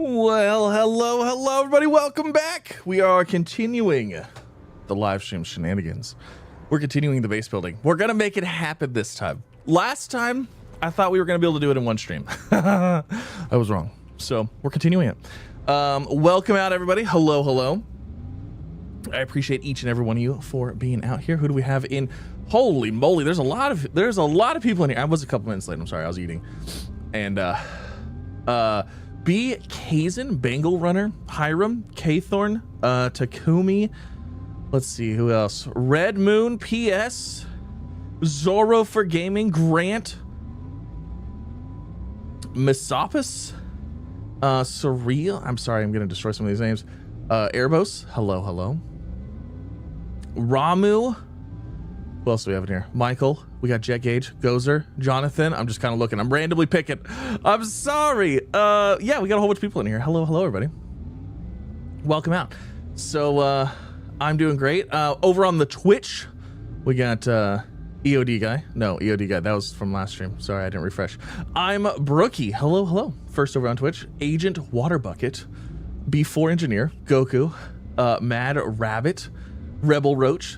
Well, hello, everybody. Welcome back. We are continuing the live stream shenanigans. We're continuing the base building. We're going to make it happen this time. Last time, I thought we were going to be able to do it in one stream. I was wrong. So we're continuing it. Welcome out, everybody. Hello. I appreciate each and every one of you for being out here. Who do we have in? Holy moly, there's a lot of people in here. I was a couple minutes late. I'm sorry, I was eating. And B. Kazan, Bengal Runner, Hiram, Kthorn, Takumi. Let's see who else. Red Moon, PS, Zorro for Gaming, Grant, Misopus, Surreal. I'm sorry, I'm gonna destroy some of these names. Airbos, hello. Ramu. Who else do we have in here? Michael. We got Jet Gauge, Gozer, Jonathan. I'm just kind of looking. I'm randomly picking. I'm sorry. Yeah, we got a whole bunch of people in here. Hello, everybody. Welcome out. So, I'm doing great. Over on the Twitch, we got EOD guy. No, EOD guy. That was from last stream. Sorry, I didn't refresh. I'm Brookie. Hello. First over on Twitch, Agent Water Bucket, B4 Engineer, Goku, Mad Rabbit, Rebel Roach,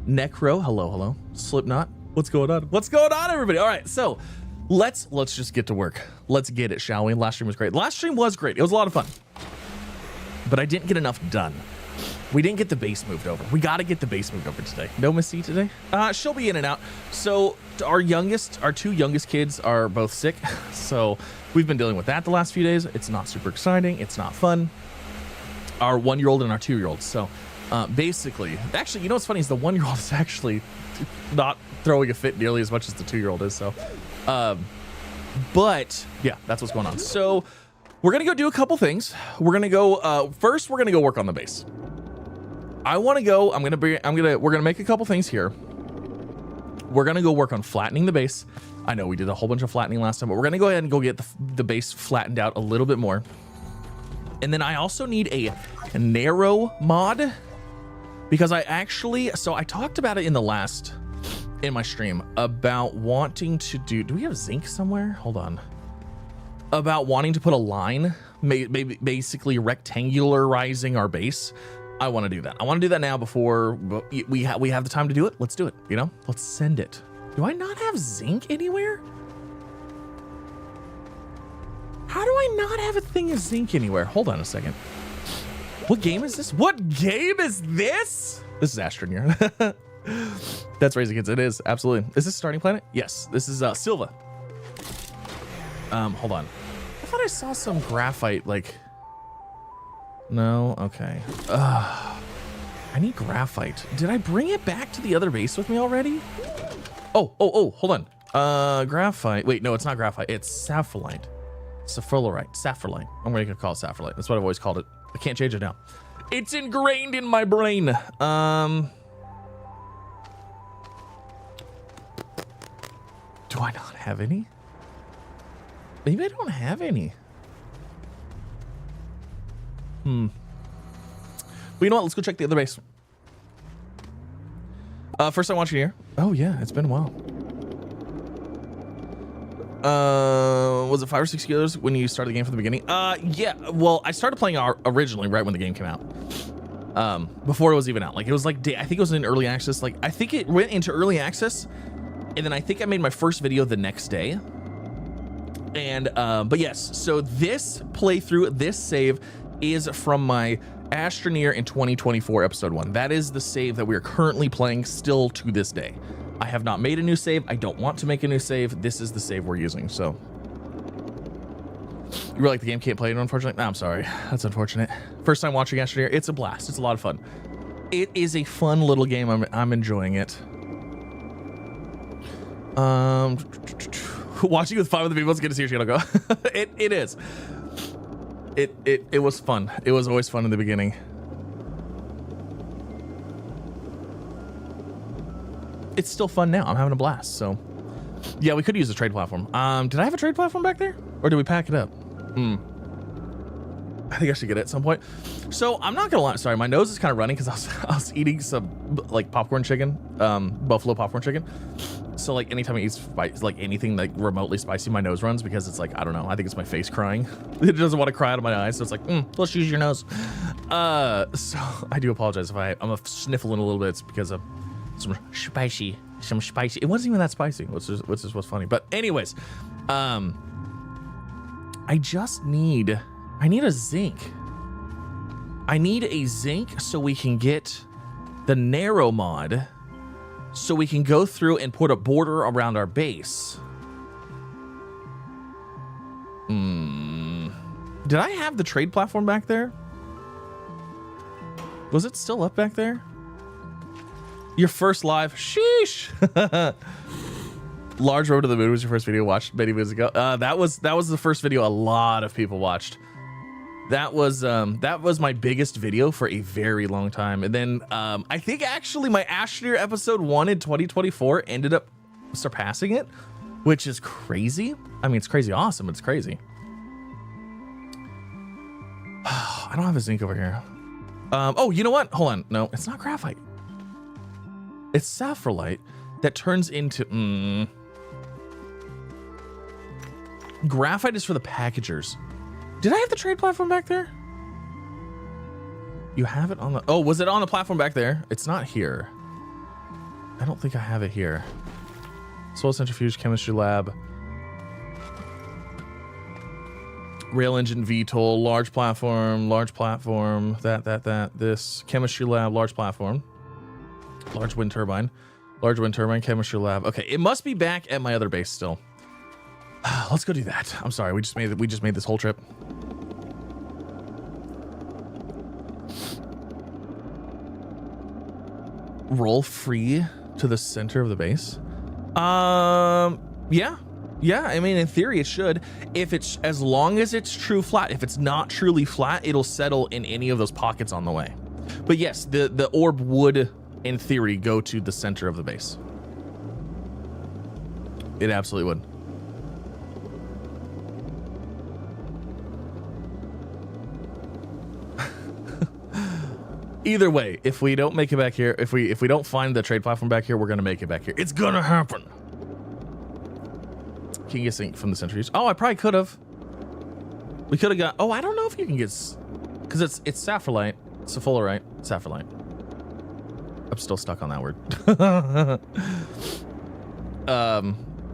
Necro. Hello. Slipknot. What's going on, everybody? All right, so let's just get to work. Let's get it, shall we? Last stream was great. It was a lot of fun, but I didn't get enough done. We didn't get the base moved over. We got to get the base moved over today. No Miss C today. She'll be in and out. So our two youngest kids are both sick. So we've been dealing with that the last few days. It's not super exciting. It's not fun. Our 1-year-old and our 2-year-old. So basically, actually, you know what's funny is the 1-year-old is actually not throwing a fit nearly as much as the 2-year-old is. So, but yeah, that's what's going on. So we're gonna go do a couple things. We're gonna go first. We're gonna go work on the base. We're gonna make a couple things here. We're gonna go work on flattening the base. I know we did a whole bunch of flattening last time, but we're gonna go ahead and go get the base flattened out a little bit more. And then I also need a narrow mod because I talked about it in my stream about wanting to do we have zinc somewhere? Hold on. About wanting to put a line, maybe basically rectangularizing our base. I want to do that. I want to do that now before we have the time to do it. Let's do it, Let's send it. Do I not have zinc anywhere? How do I not have a thing of zinc anywhere? Hold on a second. What game is this? This is Astroneer. That's Raising Kids. It is, absolutely. Is this Starting Planet? Yes, this is Silva. Hold on. I thought I saw some graphite, No, okay. I need graphite. Did I bring it back to the other base with me already? Oh, hold on. Graphite. Wait, no, it's not graphite. It's sapphirite. Sapphirite. I'm going to call it sapphirite. That's what I've always called it. I can't change it now. It's ingrained in my brain. Do I not have any? Maybe I don't have any. Well, you know what? Let's go check the other base. First time watching here. Oh yeah, it's been a while. Was it 5 or 6 years when you started the game from the beginning? Yeah. Well, I started playing originally right when the game came out. Before it was even out. I think it was in early access. I think it went into early access, and then I think I made my first video the next day. And but yes, so this playthrough, this save is from my Astroneer in 2024 episode 1. That is the save that we are currently playing still to this day. I have not made a new save. I don't want to make a new save. This is the save we're using. So you were like, the game can't play it, unfortunately. I'm sorry. That's unfortunate. First time watching Astroneer. It's a blast. It's a lot of fun. It is a fun little game. I'm enjoying it. Watching with 5 other people is good to see your channel go. It is. It was fun. It was always fun in the beginning. It's still fun now. I'm having a blast. So yeah, we could use a trade platform. Did I have a trade platform back there, or did we pack it up? I think I should get it at some point. So I'm not gonna lie. Sorry, my nose is kind of running because I was eating some popcorn chicken, buffalo popcorn chicken. So like anytime I eat spice, like anything like remotely spicy, my nose runs because it's like, I don't know, I think it's my face crying. It doesn't want to cry out of my eyes, so it's like, let's use your nose. So I do apologize if I'm sniffling a little bit. It's because of some spicy. It wasn't even that spicy, which is what's funny. But anyways, I need a zinc. I need a zinc so we can get the narrow mod, so we can go through and put a border around our base. Did I have the trade platform back there? Was it still up back there? Your first live, sheesh. Large Road to the Moon was your first video watched many years ago. That was the first video a lot of people watched. That was my biggest video for a very long time. And then I think actually my Astroneer episode 1 in 2024 ended up surpassing it, which is crazy. I mean, it's crazy awesome, but it's crazy. I don't have a zinc over here. Oh, you know what? Hold on. No, it's not graphite. It's sapphirite that turns into... Graphite is for the packagers. Did I have the trade platform back there? You have it on the... Oh, was it on the platform back there? It's not here. I don't think I have it here. Soil Centrifuge, Chemistry Lab. Rail Engine VTOL, large platform, this. Chemistry Lab, large platform. Large wind turbine, Chemistry Lab. Okay, it must be back at my other base still. Let's go do that. I'm sorry, we just made this whole trip. Roll free to the center of the base. Yeah. I mean, in theory, it should. If it's, as long as it's true flat. If it's not truly flat, it'll settle in any of those pockets on the way. But yes, the orb would, in theory, go to the center of the base. It absolutely would. Either way, if we don't make it back here, if we don't find the trade platform back here, we're gonna make it back here. It's gonna happen. Can you get zinc from the centuries? Oh, I probably could have. We could have got. Oh, I don't know if you can get, because it's sapphirite, sapphirite, sapphirite. I'm still stuck on that word.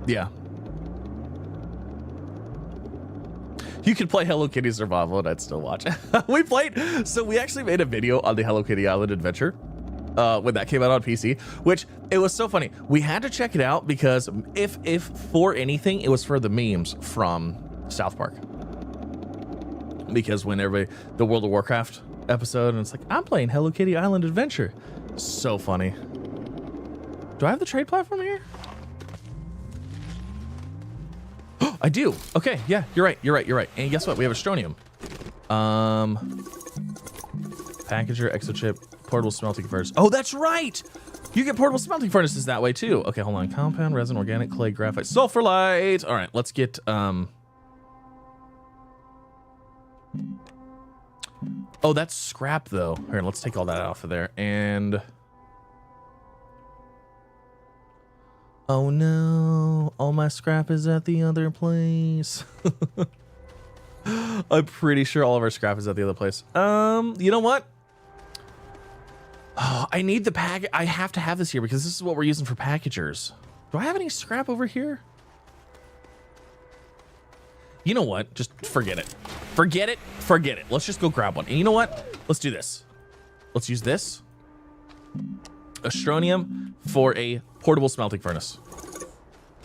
Yeah. You could play Hello Kitty Survival and I'd still watch. We actually made a video on the Hello Kitty Island Adventure when that came out on PC, which it was so funny. We had to check it out because if for anything, it was for the memes from South Park. Because when the World of Warcraft episode, and it's like, I'm playing Hello Kitty Island Adventure. So funny. Do I have the trade platform here? I do. Okay, yeah, you're right. And guess what? We have Astronium. Packager, exochip, portable smelting furnace. Oh, that's right! You get portable smelting furnaces that way too. Okay, hold on. Compound, resin, organic, clay, graphite, sulfurite. All right, let's get Oh, that's scrap though. Here, let's take all that off of there. And oh no, all my scrap is at the other place. I'm pretty sure all of our scrap is at the other place. You know what? Oh, I need the pack. I have to have this here because this is what we're using for packagers. Do I have any scrap over here? You know what? Just forget it. Forget it. Let's just go grab one. And you know what? Let's do this. Let's use this Astronium for a portable smelting furnace.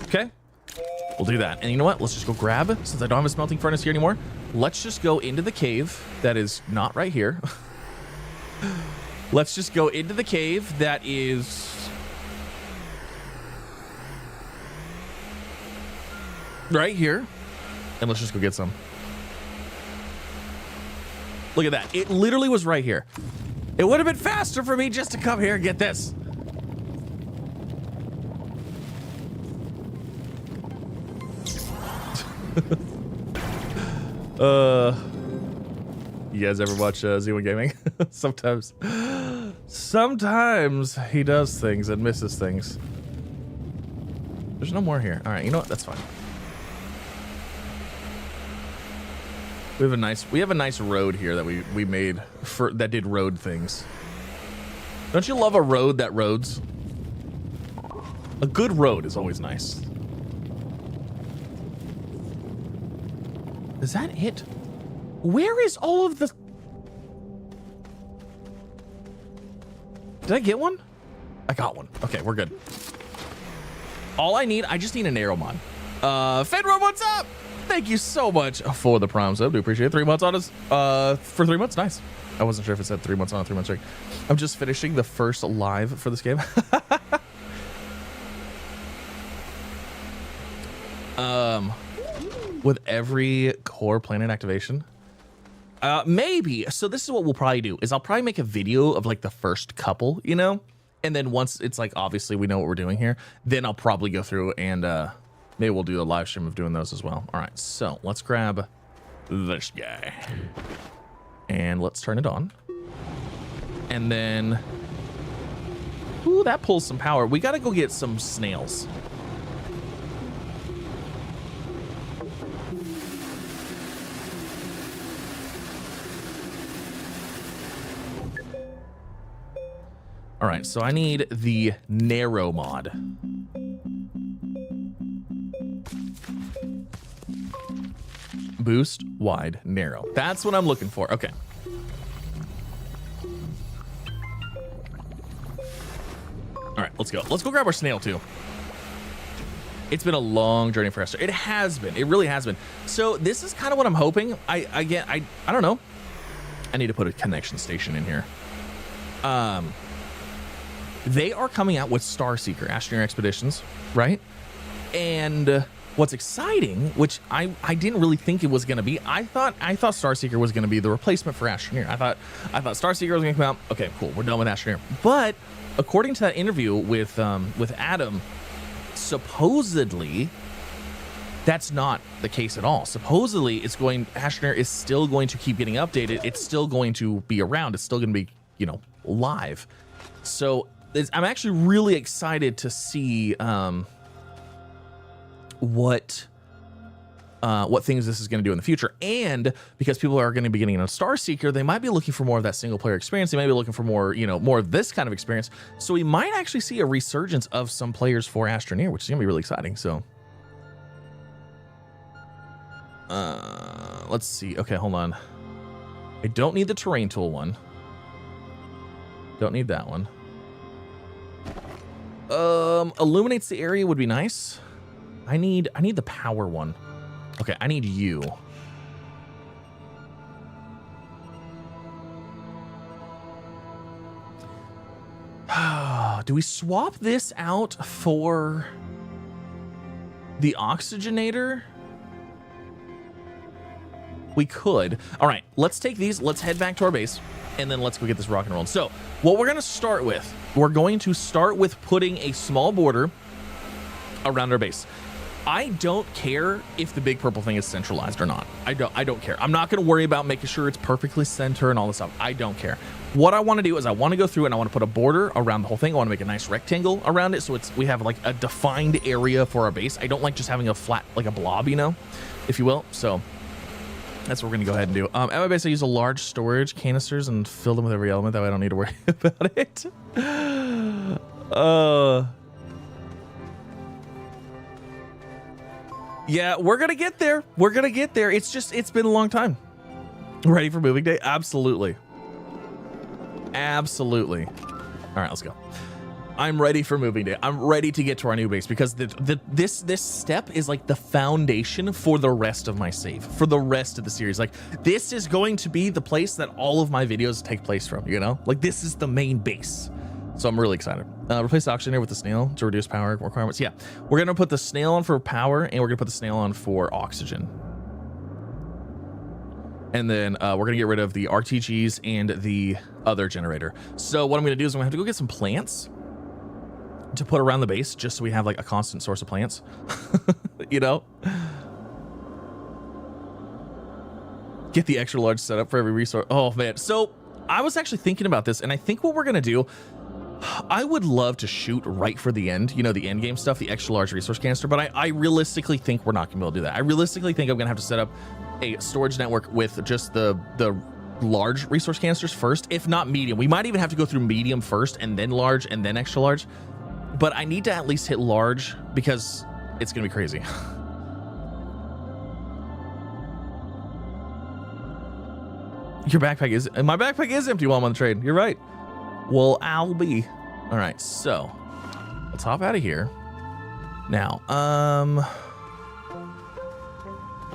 Okay, we'll do that. And you know what? Let's just go grab, since I don't have a smelting furnace here anymore, let's just go into the cave that is not right here. Let's just go into the cave that is right here. And let's just go get some. Look at that. It literally was right here. It would have been faster for me just to come here and get this. You guys ever watch Z1 Gaming? Sometimes he does things and misses things. There's no more here. All right, you know what? That's fine. We have a nice road here that we made for that did road things. Don't you love a road that roads? A good road is always nice. Is that it? Where is all of the... Did I get one? I got one. Okay, we're good. All I just need an arrow mod. Fedro, what's up? Thank you so much for the prime sub. Do appreciate it. 3 months on us. For 3 months, nice. I wasn't sure if it said 3 months on, 3 months straight. I'm just finishing the first live for this game. With every core planet activation, maybe. So this is what we'll probably do is I'll probably make a video of like the first couple, you know, and then once it's like obviously we know what we're doing here, then I'll probably go through and maybe we'll do a live stream of doing those as well. All right, so let's grab this guy and let's turn it on, and then ooh, that pulls some power. We got to go get some snails. All right, so I need the narrow mod. Boost, wide, narrow. That's what I'm looking for. Okay. All right, let's go. Let's go grab our snail too. It's been a long journey for Esther. It has been. It really has been. So this is kind of what I'm hoping. I don't know. I need to put a connection station in here. They are coming out with Starseeker Astroneer expeditions, right? And what's exciting, which I didn't really think it was going to be, I thought Starseeker was going to be the replacement for Astroneer. I thought Starseeker was going to come out. Okay, cool. We're done with Astroneer. But according to that interview with Adam, supposedly that's not the case at all. Supposedly Astroneer is still going to keep getting updated. It's still going to be around. It's still going to be, you know, live. So I'm actually really excited to see what things this is going to do in the future. And because people are going to be getting a Starseeker, they might be looking for more of that single player experience. They might be looking for more, you know, more of this kind of experience. So we might actually see a resurgence of some players for Astroneer, which is going to be really exciting. So let's see. Okay, hold on. I don't need the terrain tool one. Don't need that one. Illuminates the area would be nice. I need the power one. Okay, I need you. Do we swap this out for the oxygenator? We could. All right, let's take these. Let's head back to our base, and then let's go get this rock and roll. So what we're going to start with, putting a small border around our base. I don't care if the big purple thing is centralized or not. I don't care. I'm not going to worry about making sure it's perfectly center and all this stuff. I don't care. What I want to do is I want to go through and I want to put a border around the whole thing. I want to make a nice rectangle around it, so we have like a defined area for our base. I don't like just having a flat, like a blob, you know, if you will. So that's what we're going to go ahead and do. At my base, I use a large storage canisters and fill them with every element. That way I don't need to worry about it. Yeah, we're going to get there. We're going to get there. It's been a long time. Ready for moving day? Absolutely. Absolutely. All right, let's go. I'm ready for moving day. I'm ready to get to our new base because this step is like the foundation for the rest of my save, for the rest of the series. Like, this is going to be the place that all of my videos take place from, you know? Like, this is the main base. So I'm really excited. Replace the oxygenator with the snail to reduce power requirements. Yeah, we're going to put the snail on for power, and we're going to put the snail on for oxygen. And then we're going to get rid of the RTGs and the other generator. So what I'm going to do is I'm going to have to go get some plants to put around the base, just so we have like a constant source of plants. You know? Get the extra large setup for every resource. Oh, man. So I was actually thinking about this, and I think what we're going to do, I would love to shoot right for the end, you know, the end game stuff, the extra large resource canister, but I realistically think we're not gonna be able to do that. I realistically think I'm gonna have to set up a storage network with just the large resource canisters first, if not medium. We might even have to go through medium first and then large and then extra large, but I need to at least hit large because it's gonna be crazy. Your backpack is, my backpack is empty while I'm on the trade. You're right. Well, I'll be. All right, so let's hop out of here. Now,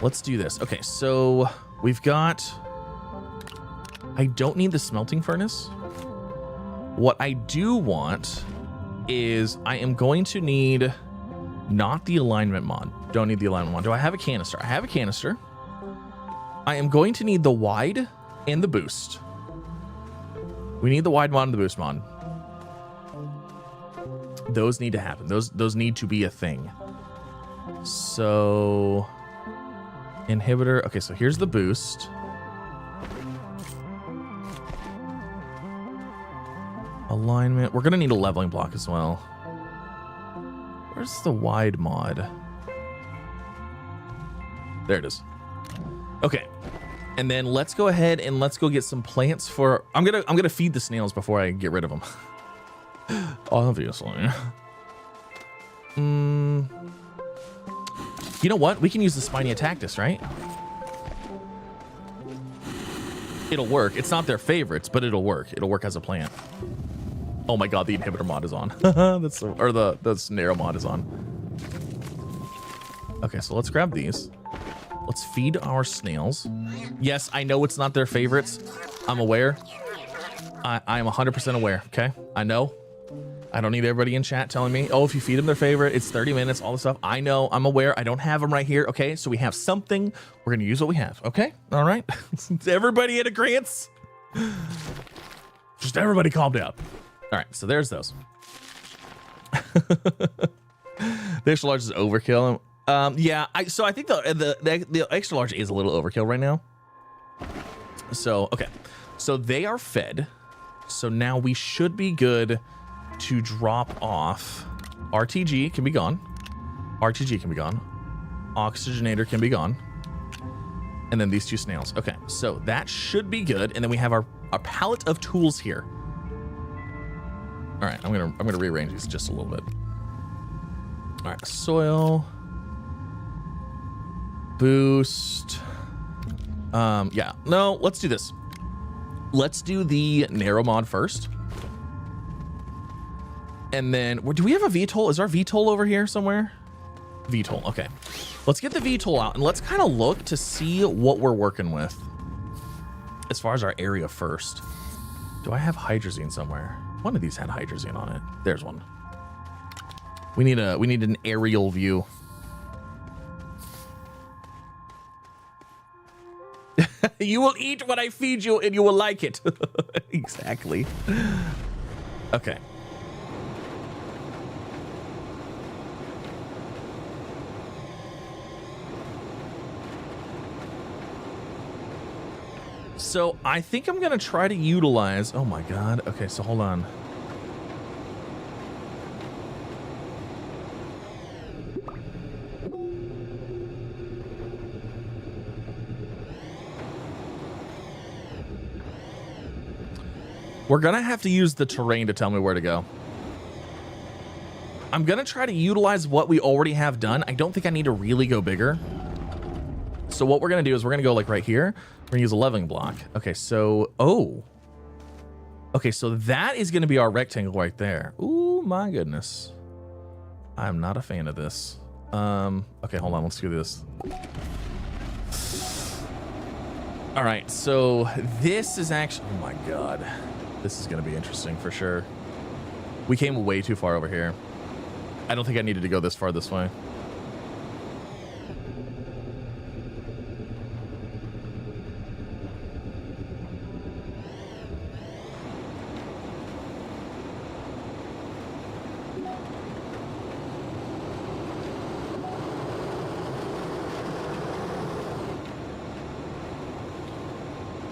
let's do this. Okay, so we've got, I don't need the smelting furnace. What I do want is I am going to need not the alignment mod. Don't need the alignment mod. Do I have a canister? I have a canister. I am going to need the wide and the boost. We need the wide mod and the boost mod. Those need to happen. Those need to be a thing. So inhibitor. Okay, so here's the boost. Alignment. We're gonna need a leveling block as well. Where's the wide mod? There it is. Okay. And then let's go ahead and let's go get some plants for, I'm gonna feed the snails before I get rid of them. Obviously. You know what? We can use the Spinia Tactus, right? It'll work. It's not their favorites, but it'll work. It'll work as a plant. Oh my god, the inhibitor mod is on. That's so, or the snare mod is on. Okay, so let's grab these. Let's feed our snails. Yes, I know it's not their favorites. I'm aware. I am 100% aware, okay? I know. I don't need everybody in chat telling me, oh, if you feed them their favorite, it's 30 minutes, all this stuff. I know, I'm aware. I don't have them right here, okay? So we have something. We're gonna use what we have, okay? All right? Everybody in agreement? Just everybody calm down. All right, so there's those. The extra large is overkill. Yeah, so I think the extra large is a little overkill right now. So, okay. So they are fed. So now we should be good to drop off. RTG can be gone. RTG can be gone. Oxygenator can be gone. And then these two snails. Okay, so that should be good. And then we have our palette of tools here. All right, I'm gonna rearrange these just a little bit. All right, soil. Boost. Yeah, no, let's do this. Let's do the narrow mod first. And then, do we have a VTOL? Is our VTOL over here somewhere? VTOL, okay. Let's get the VTOL out and let's kind of look to see what we're working with as far as our area first. Do I have hydrazine somewhere? One of these had hydrazine on it. There's one. We need an aerial view. You will eat what I feed you and you will like it. Exactly. Okay. So I think I'm gonna try to utilize, oh my god. Okay, so hold on. We're gonna have to use the terrain to tell me where to go. I'm gonna try to utilize what we already have done. I don't think I need to really go bigger. So what we're gonna do is we're gonna go like right here. We're gonna use a leveling block. Okay, so, oh. Okay, so that is gonna be our rectangle right there. Ooh, my goodness. I'm not a fan of this. Okay, hold on, let's do this. All right, so this is actually, oh my God. This is gonna be interesting for sure. We came way too far over here. I don't think I needed to go this far this way.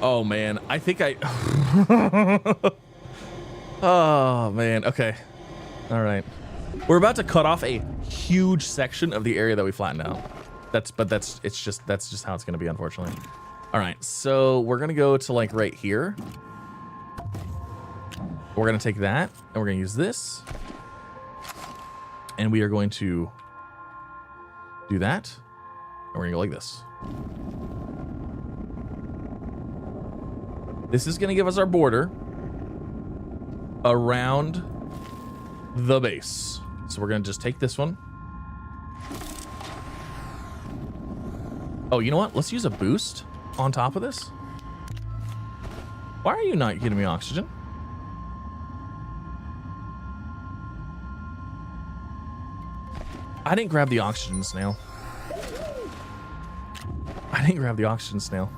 Oh man, I think I Oh man, okay. All right. We're about to cut off a huge section of the area that we flattened out. That's just how it's gonna be, unfortunately. All right, so we're gonna go to like right here. We're gonna take that and we're gonna use this. And we are going to do that. And we're gonna go like this. This is gonna give us our border around the base. So we're gonna just take this one. Oh, you know what? Let's use a boost on top of this. Why are you not getting me oxygen? I didn't grab the oxygen snail. I didn't grab the oxygen snail.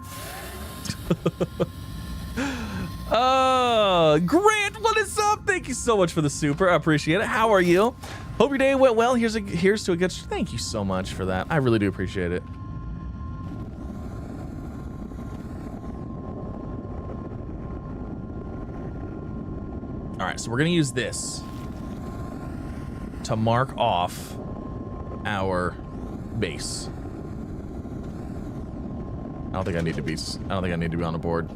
Grant, what is up? Thank you so much for the super. I appreciate it. How are you? Hope your day went well. Here's to a good. Thank you so much for that. I really do appreciate it. All right, so we're gonna use this to mark off our base. I don't think I need to be on the board.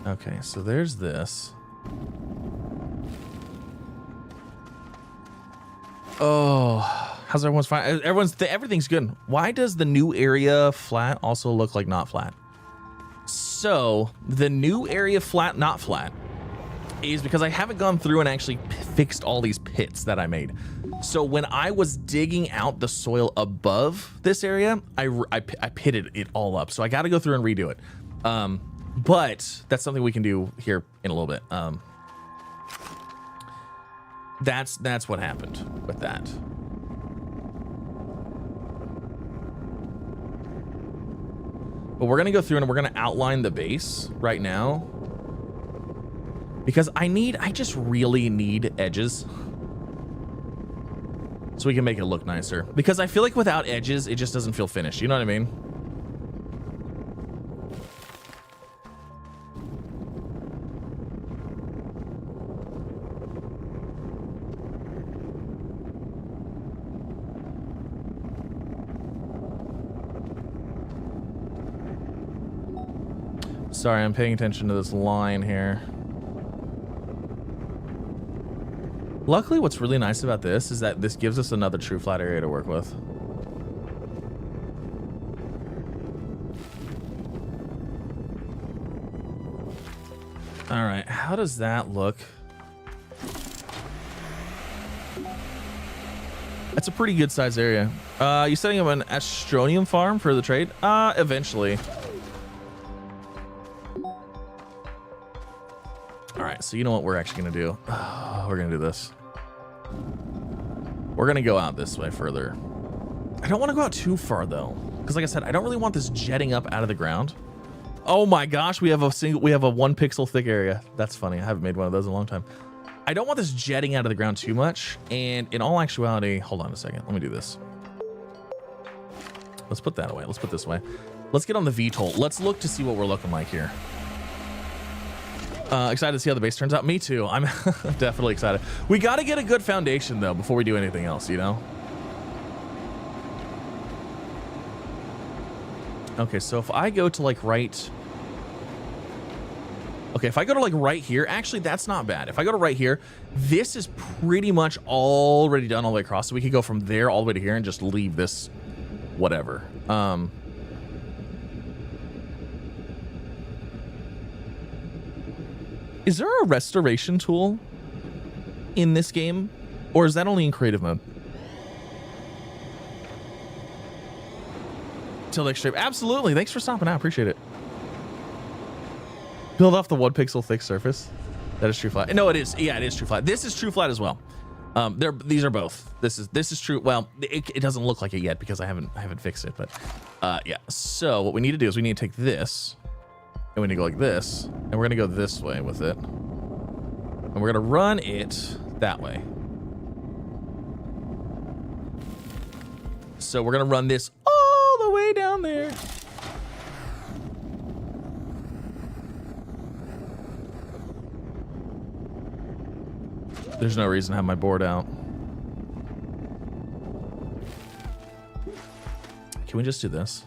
Okay, so there's this. Oh, how's everyone's fine? Everything's good. Why does the new area flat also look like not flat? So the new area flat, not flat, is because I haven't gone through and actually fixed all these pits that I made. So when I was digging out the soil above this area, I pitted it all up. So I got to go through and redo it. But that's something we can do here in a little bit. That's what happened with that. But we're gonna go through and we're gonna outline the base right now because I just really need edges so we can make it look nicer. Because I feel like without edges, it just doesn't feel finished. You know what I mean? Sorry, I'm paying attention to this line here. Luckily, what's really nice about this is that this gives us another true flat area to work with. All right, how does that look? That's a pretty good size area. You setting up an Astroneer farm for the trade? Eventually. All right, so you know what we're actually gonna do? We're gonna do this. We're gonna go out this way further. I don't want to go out too far though, because like I said, I don't really want this jetting up out of the ground. Oh my gosh, we have a 1 pixel thick area. That's funny. I haven't made one of those in a long time. I don't want this jetting out of the ground too much. And in all actuality, hold on a second. Let me do this. Let's put that away. Let's put this away. Let's get on the VTOL. Let's look to see what we're looking like here. Excited to see how the base turns out. Me too. I'm definitely excited. We got to get a good foundation though before we do anything else, you know? Okay, so if I go to like right... Okay, if I go to like right here, actually that's not bad. If I go to right here, this is pretty much already done all the way across. So we could go from there all the way to here and just leave this whatever. Is there a restoration tool in this game? Or is that only in creative mode? Till next stream. Absolutely. Thanks for stopping out. Appreciate it. Build off the 1 pixel thick surface. That is true flat. No, it is. Yeah, it is true flat. This is true flat as well. These are both. This is true. Well, it doesn't look like it yet because I haven't fixed it, but yeah. So what we need to do is we need to take this and we need to go like this, and we're gonna go this way with it, and we're gonna run it that way. So we're gonna run this all the way down there. There's no reason to have my board out. Can we just do this?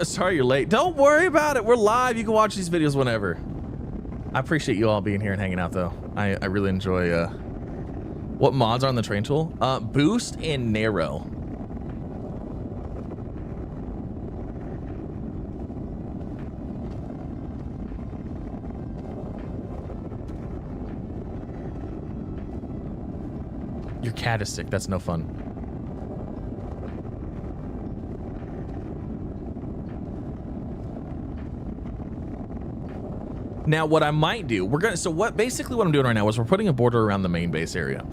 Sorry you're late. Don't worry about it. We're live. You can watch these videos whenever. I appreciate you all being here and hanging out, though. I really enjoy... What mods are on the train tool? Boost and narrow. Your cat is sick. That's no fun. Now, what I might do, basically what I'm doing right now is we're putting a border around the main base area.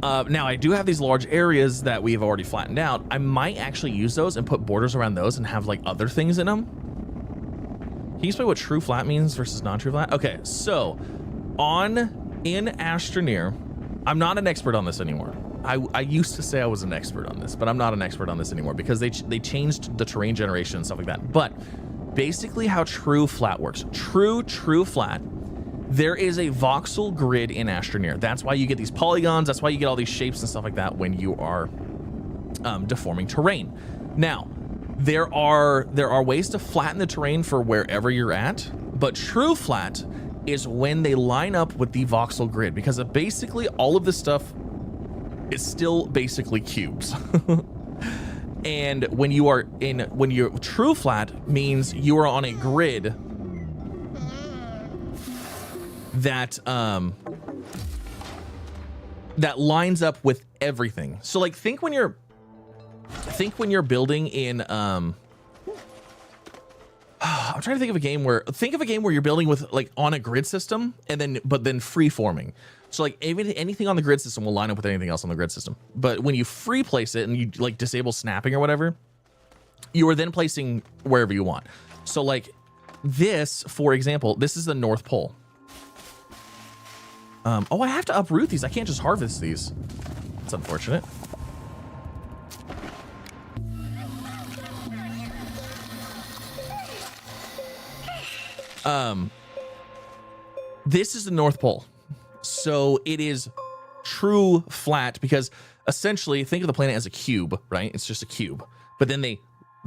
Now, I do have these large areas that we've already flattened out. I might actually use those and put borders around those and have like other things in them. Can you explain what true flat means versus non-true flat? Okay, so in Astroneer, I'm not an expert on this anymore. I used to say I was an expert on this, but I'm not an expert on this anymore because they changed the terrain generation and stuff like that. But basically how true flat works. True flat. There is a voxel grid in Astroneer. That's why you get these polygons. That's why you get all these shapes and stuff like that when you are deforming terrain. Now, there are ways to flatten the terrain for wherever you're at, but true flat is when they line up with the voxel grid, because basically all of this stuff is still basically cubes. And when you're true flat means you are on a grid that that lines up with everything. So like think when you're building in I'm trying to think of a game where you're building with like on a grid system but then free forming. So like anything on the grid system will line up with anything else on the grid system. But when you free place it and you like disable snapping or whatever, you are then placing wherever you want. So like this, for example, this is the North Pole. Oh, I have to uproot these. I can't just harvest these. That's unfortunate. This is the North Pole. So it is true flat because essentially think of the planet as a cube, right? It's just a cube, but then they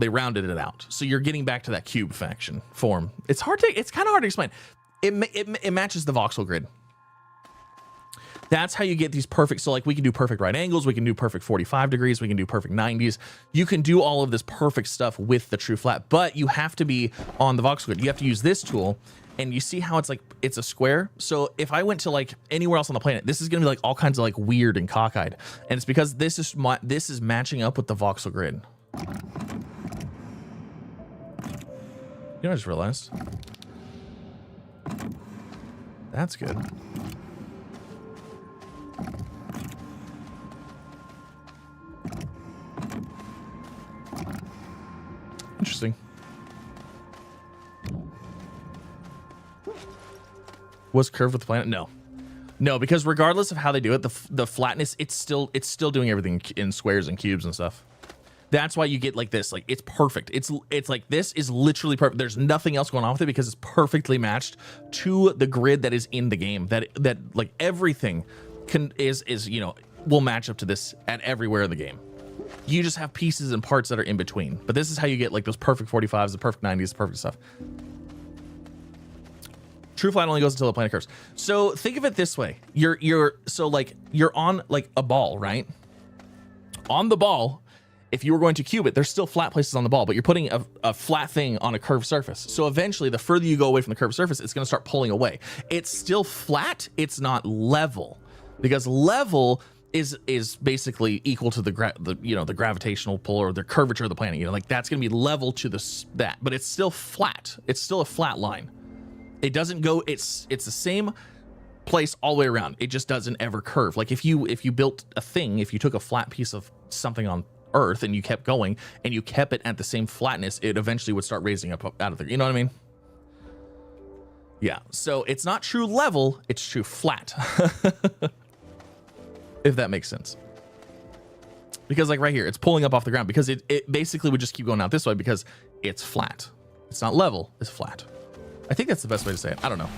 rounded it out. So you're getting back to that cube faction form. It's kind of hard to explain. It matches the voxel grid. That's how you get these perfect. So like we can do perfect right angles. We can do perfect 45 degrees. We can do perfect 90s. You can do all of this perfect stuff with the true flat, but you have to be on the voxel grid. You have to use this tool. And you see how it's like, it's a square. So if I went to like anywhere else on the planet, this is going to be like all kinds of like weird and cockeyed. And it's because this is matching up with the voxel grid. You know, I just realized. That's good. Interesting. Was curved with the planet? No, because regardless of how they do it, the flatness, it's still doing everything in squares and cubes and stuff. That's why you get like this. Like it's perfect. It's like this is literally perfect. There's nothing else going on with it because it's perfectly matched to the grid that is in the game. That like everything is will match up to this at everywhere in the game. You just have pieces and parts that are in between. But this is how you get like those perfect 45s, the perfect 90s, the perfect stuff. True flat only goes until the planet curves. So think of it this way. You're on like a ball, right? On the ball, if you were going to cube it, there's still flat places on the ball, but you're putting a flat thing on a curved surface. So eventually, the further you go away from the curved surface, it's going to start pulling away. It's still flat. It's not level, because level is basically equal to the gravitational pull or the curvature of the planet. Like that's going to be level to that, but it's still flat. It's still a flat line. It doesn't go, it's the same place all the way around. It just doesn't ever curve. Like if you built a thing, if you took a flat piece of something on Earth and you kept going and you kept it at the same flatness, it eventually would start raising up out of there. You know what I mean? Yeah. So it's not true level, it's true flat. If that makes sense. Because like right here, it's pulling up off the ground because it basically would just keep going out this way because it's flat. It's not level, it's flat. I think that's the best way to say it. I don't know.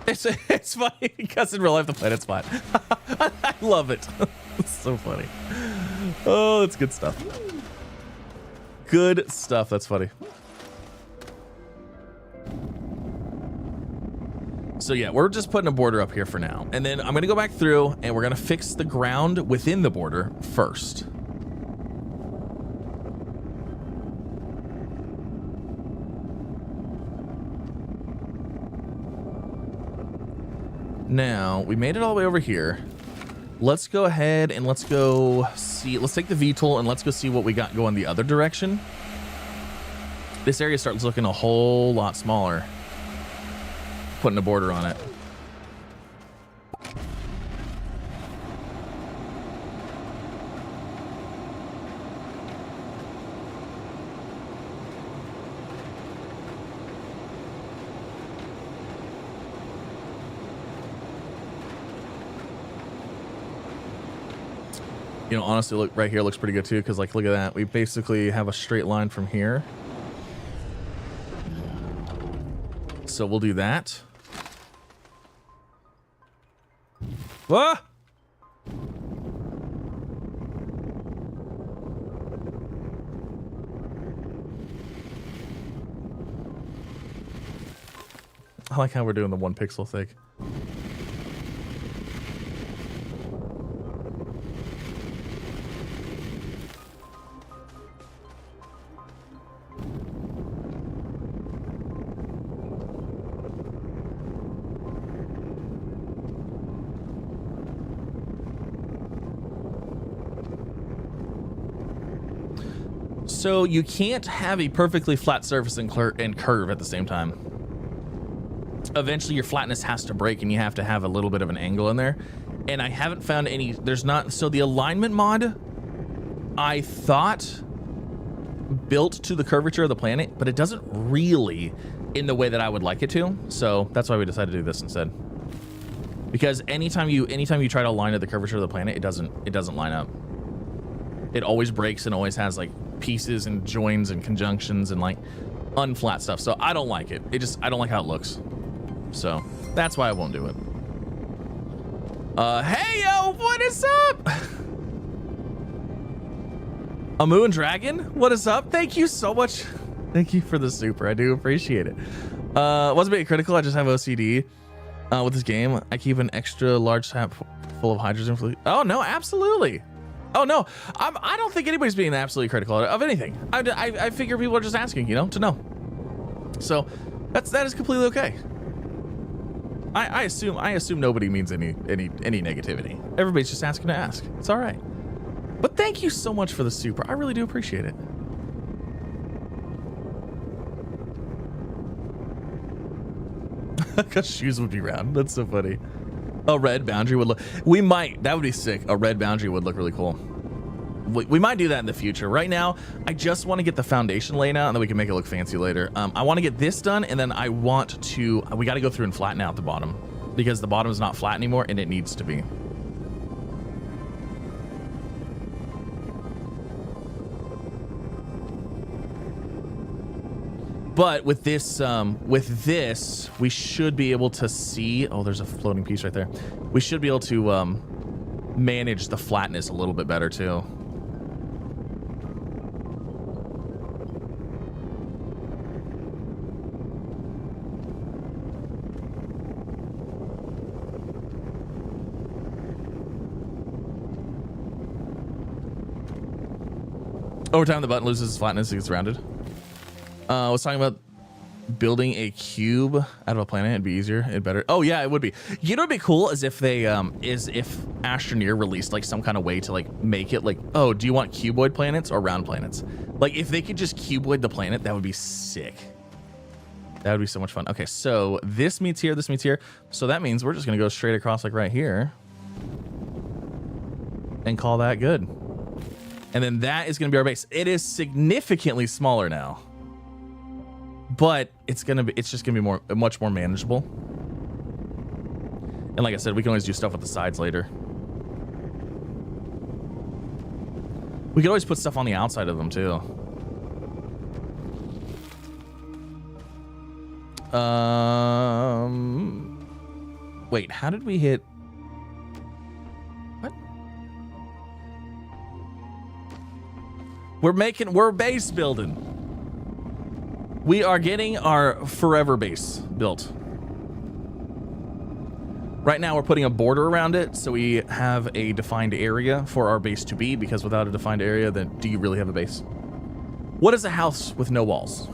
It's funny because in real life the planet's flat. I love it. It's so funny. Oh, that's good stuff. Good stuff. That's funny. So yeah, we're just putting a border up here for now. And then I'm going to go back through and we're going to fix the ground within the border first. Now, we made it all the way over here. Let's go ahead and let's go see. Let's take the VTOL and let's go see what we got going the other direction. This area starts looking a whole lot smaller. Putting a border on it. You know, honestly, look right here looks pretty good too, because like, look at that. We basically have a straight line from here. So we'll do that. Ah! I like how we're doing the 1 pixel thick. So you can't have a perfectly flat surface and curve at the same time. Eventually your flatness has to break and you have to have a little bit of an angle in there. And I haven't found any, there's not, so the alignment mod, I thought built to the curvature of the planet, but it doesn't really in the way that I would like it to. So that's why we decided to do this instead. Because anytime you try to align to the curvature of the planet, it doesn't line up. It always breaks and always has like pieces and joins and conjunctions and like unflat stuff. So I don't like it. I don't like how it looks. So that's why I won't do it. Hey yo, what is up? Amu and Dragon, what is up? Thank you so much. Thank you for the super. I do appreciate it. Wasn't being critical. I just have OCD with this game. I keep an extra large tap full of hydrogen fluid. Oh no, absolutely. Oh no, I don't think anybody's being absolutely critical of anything. I figure people are just asking, you know, to know. So that is completely okay. I assume nobody means any negativity. Everybody's just asking to ask. It's all right. But thank you so much for the super. I really do appreciate it. Because shoes would be round. That's so funny. A red boundary would look, that would be sick. A red boundary would look really cool. We might do that in the future. Right now, I just want to get the foundation laid out and then we can make it look fancy later. I want to get this done and then we got to go through and flatten out the bottom because the bottom is not flat anymore and it needs to be. But with this, we should be able to see. Oh, there's a floating piece right there. We should be able to manage the flatness a little bit better too. Over time, the button loses its flatness, it gets rounded. I was talking about building a cube out of a planet. It'd be easier. It'd better. Oh yeah, it would be. You know what'd be cool is if they if Astroneer released like some kind of way to like make it like, oh, do you want cuboid planets or round planets? Like if they could just cuboid the planet, that would be sick. That would be so much fun. Okay, so this meets here, this meets here. So that means we're just gonna go straight across like right here and call that good. And then that is gonna be our base. It is significantly smaller now. But it's just gonna be much more manageable. And like I said, we can always do stuff with the sides later. We could always put stuff on the outside of them too. Wait, how did we hit? What? We're base building. We are getting our forever base built. Right now we're putting a border around it so we have a defined area for our base to be, because without a defined area, then do you really have a base? What is a house with no walls?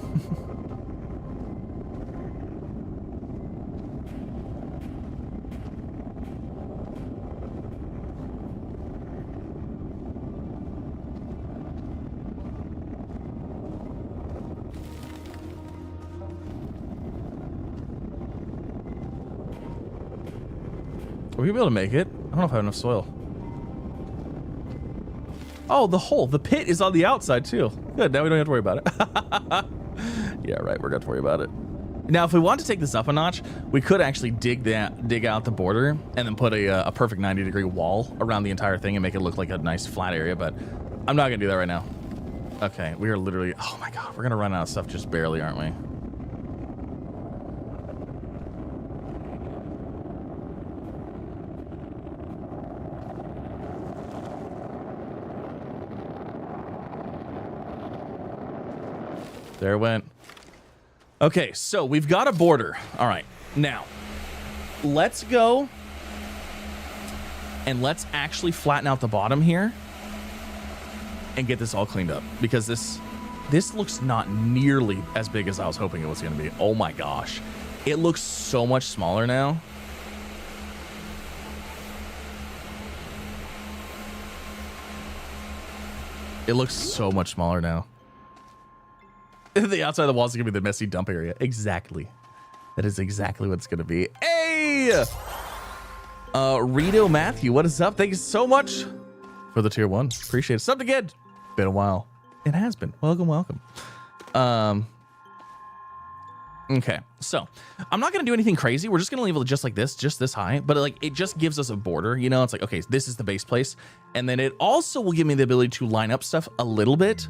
Are we able to make it? I don't know if I have enough soil. Oh, the hole. The pit is on the outside too. Good, now we don't have to worry about it. Yeah, right, we're going to worry about it. Now, if we want to take this up a notch, we could actually dig out the border and then put a perfect 90-degree wall around the entire thing and make it look like a nice flat area, but I'm not going to do that right now. Okay, we are literally... Oh my god, we're going to run out of stuff just barely, aren't we? There it went. Okay, so we've got a border. All right, now let's go and let's actually flatten out the bottom here and get this all cleaned up, because this looks not nearly as big as I was hoping it was going to be. Oh my gosh, it looks so much smaller now. It looks so much smaller now. The outside of the walls is going to be the messy dump area. Exactly. That is exactly what it's going to be. Hey! Rito Matthew, what is up? Thank you so much for the tier 1. Appreciate it. Subbed again. Been a while. It has been. Welcome, welcome. Okay, so I'm not going to do anything crazy. We're just going to leave it just like this, just this high. But like, it just gives us a border, you know? It's like, okay, this is the base place. And then it also will give me the ability to line up stuff a little bit.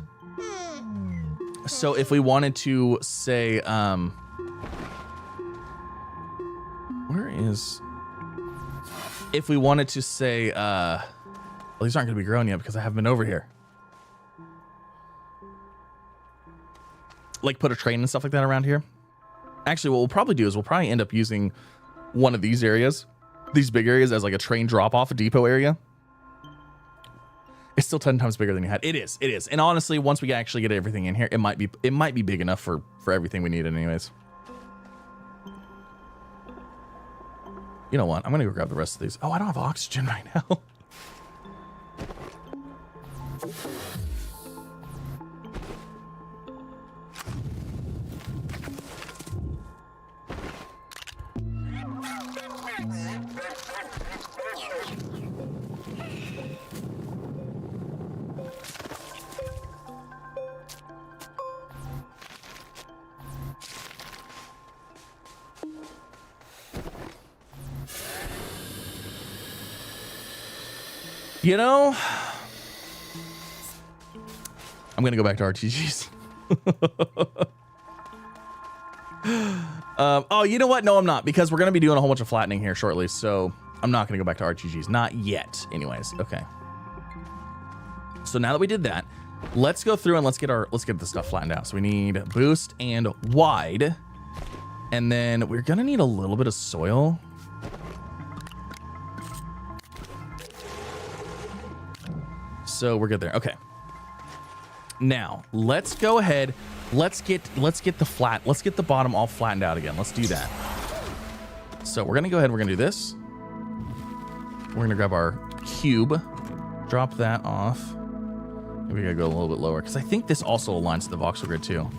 So if we wanted to say, where is, if we wanted to say, well, these aren't going to be grown yet because I haven't been over here. Like put a train and stuff like that around here. Actually, what we'll probably do is we'll probably end up using one of these areas, these big areas, as like a train drop-off, a depot area. It's still 10 times bigger than you had. It is. It is. And honestly, once we actually get everything in here, it might be big enough for everything we need anyways. You know what? I'm going to go grab the rest of these. Oh, I don't have oxygen right now. You know, I'm going to go back to RTGs. Oh, you know what? No, I'm not, because we're going to be doing a whole bunch of flattening here shortly. So I'm not going to go back to RTGs. Not yet. Anyways. Okay. So now that we did that, let's go through and let's get the stuff flattened out. So we need boost and wide, and then we're going to need a little bit of soil. So we're good there. Okay. Now let's go ahead. Let's get the bottom all flattened out again. Let's do that. So we're gonna go ahead. We're gonna do this. We're gonna grab our cube, drop that off. We gotta go a little bit lower because I think this also aligns to the voxel grid too.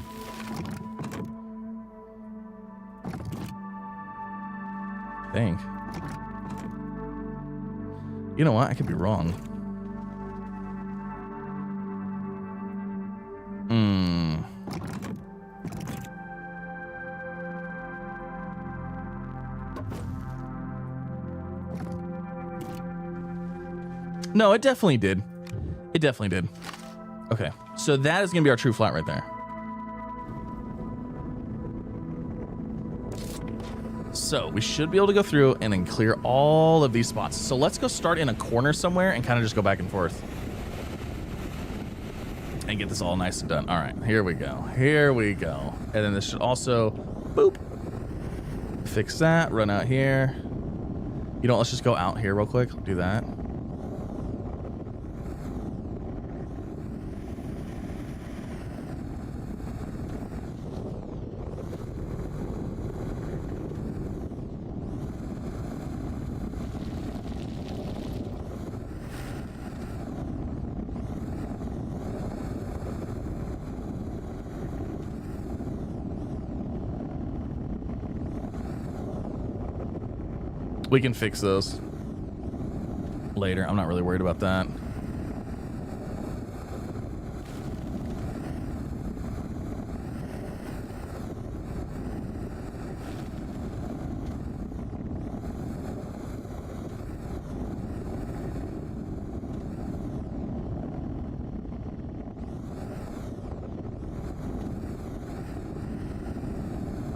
I think. You know what? I could be wrong. No, it definitely did. It definitely did. Okay, so that is gonna be our true flat right there. So we should be able to go through and then clear all of these spots. So let's go start in a corner somewhere and kind of just go back and forth. And get this all nice and done. All right, here we go. Here we go. And then this should also, boop. Fix that, run out here. You know, let's just go out here real quick. Do that. We can fix those later. I'm not really worried about that.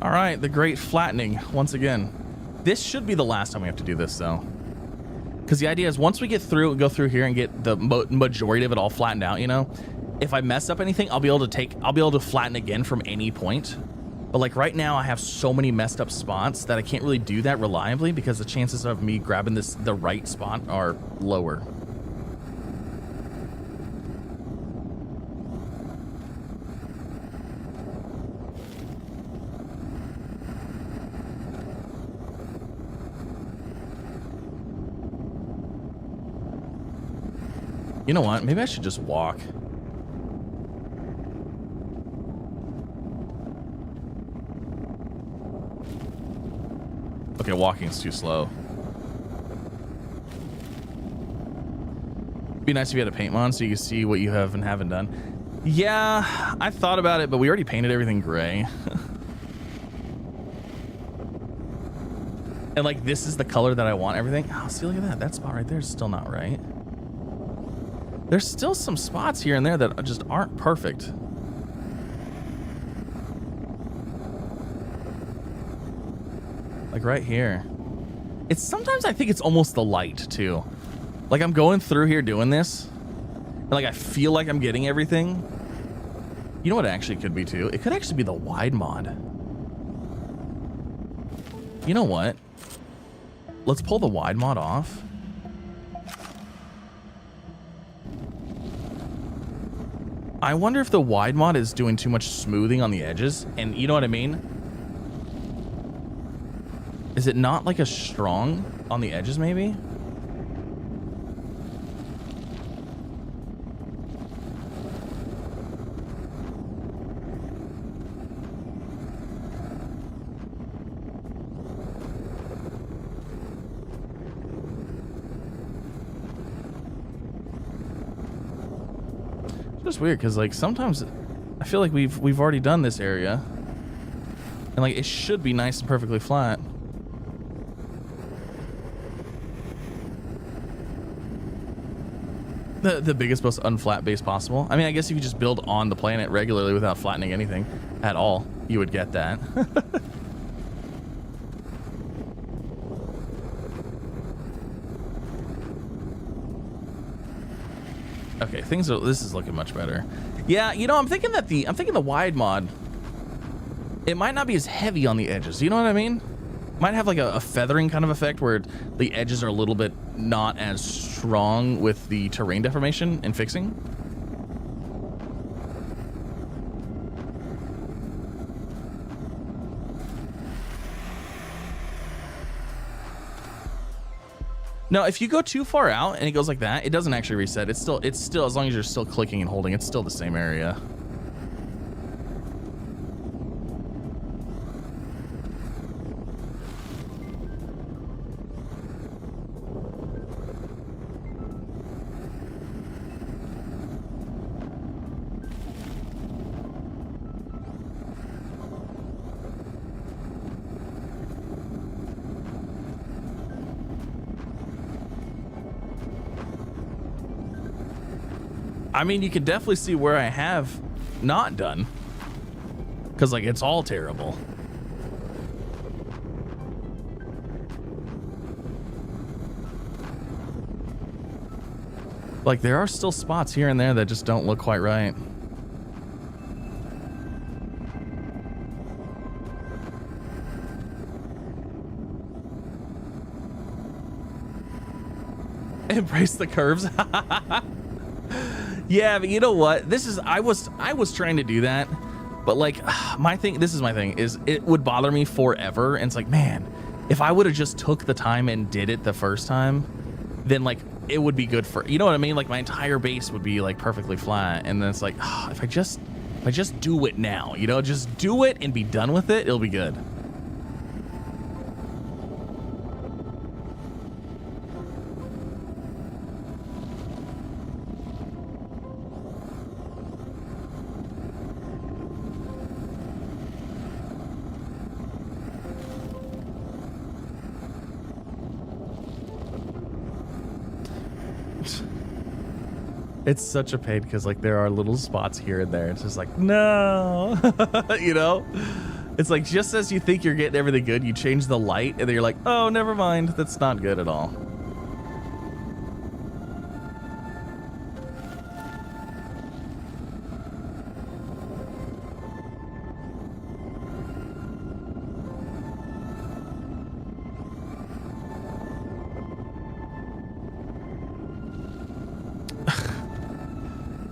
All right, the great flattening once again. This should be the last time we have to do this, though. Because the idea is once we get through, go through here and get the majority of it all flattened out, you know, if I mess up anything, I'll be able to flatten again from any point. But like right now, I have so many messed up spots that I can't really do that reliably because the chances of me grabbing the right spot are lower. You know what? Maybe I should just walk. Okay, walking's too slow. Be nice if you had a paint mod so you can see what you have and haven't done. Yeah, I thought about it, but we already painted everything gray. And like this is the color that I want everything. Oh, see, look at that. That spot right there is still not right. There's still some spots here and there that just aren't perfect. Like right here. It's sometimes I think it's almost the light too. Like I'm going through here doing this. And like I feel like I'm getting everything. You know what it actually could be too? It could actually be the wide mod. You know what? Let's pull the wide mod off. I wonder if the wide mod is doing too much smoothing on the edges. And you know what I mean? Is it not like as strong on the edges maybe? It's just weird because like sometimes I feel like we've already done this area and like it should be nice and perfectly flat. The biggest, most unflat base possible. I mean, I guess if you just build on the planet regularly without flattening anything at all, you would get that. Okay, this is looking much better. Yeah, you know, I'm thinking the wide mod, it might not be as heavy on the edges. You know what I mean? Might have like a feathering kind of effect where the edges are a little bit not as strong with the terrain deformation and fixing. No, if you go too far out and it goes like that, it doesn't actually reset. It's still as long as you're still clicking and holding, it's still the same area. I mean, you can definitely see where I have not done. Because, like, it's all terrible. Like, there are still spots here and there that just don't look quite right. Embrace the curves. Yeah, but you know what? This is I was trying to do that, but like this is my thing is it would bother me forever, and it's like, man, if I would have just took the time and did it the first time, then like it would be good for, you know what I mean? Like my entire base would be like perfectly flat, and then it's like, if I just do it now, you know, just do it and be done with it, it'll be good. It's such a pain because like there are little spots here and there. It's just like, no, you know, it's like just as you think you're getting everything good, you change the light and then you're like, oh, never mind. That's not good at all.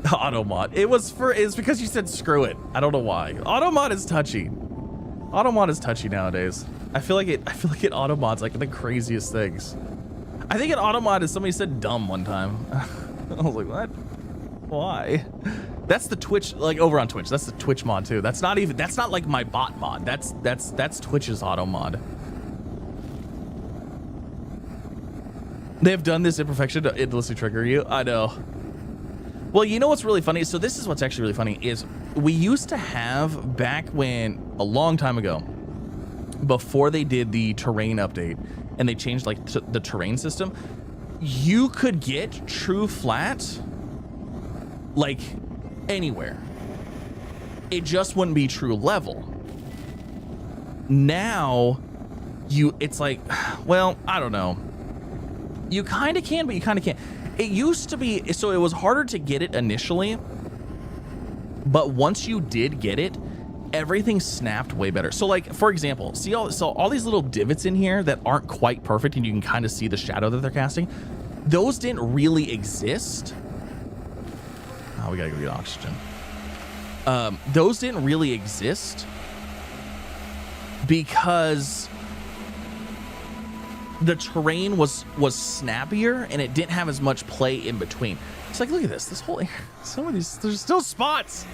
Automod. It's because you said screw it. I don't know why. Automod is touchy. Automod is touchy nowadays. I feel like it automods like the craziest things. I think it automod is somebody said dumb one time. I was like, what? Why? That's the Twitch, like over on Twitch. That's the Twitch mod too. That's not like my bot mod. That's Twitch's auto mod. They have done this imperfection to endlessly trigger you. I know. Well, you know what's really funny? So this is what's actually really funny is we used to have back when a long time ago, before they did the terrain update and they changed like the terrain system, you could get true flat like anywhere. It just wouldn't be true level. Now it's like, well, I don't know. You kind of can, but you kind of can't. It used to be, so it was harder to get it initially, but once you did get it, everything snapped way better. So like, for example, see all these little divots in here that aren't quite perfect and you can kind of see the shadow that they're casting, those didn't really exist. Oh, we gotta go get oxygen. Those didn't really exist because the terrain was snappier and it didn't have as much play in between. It's like, look at this whole area. Some of these, there's still spots.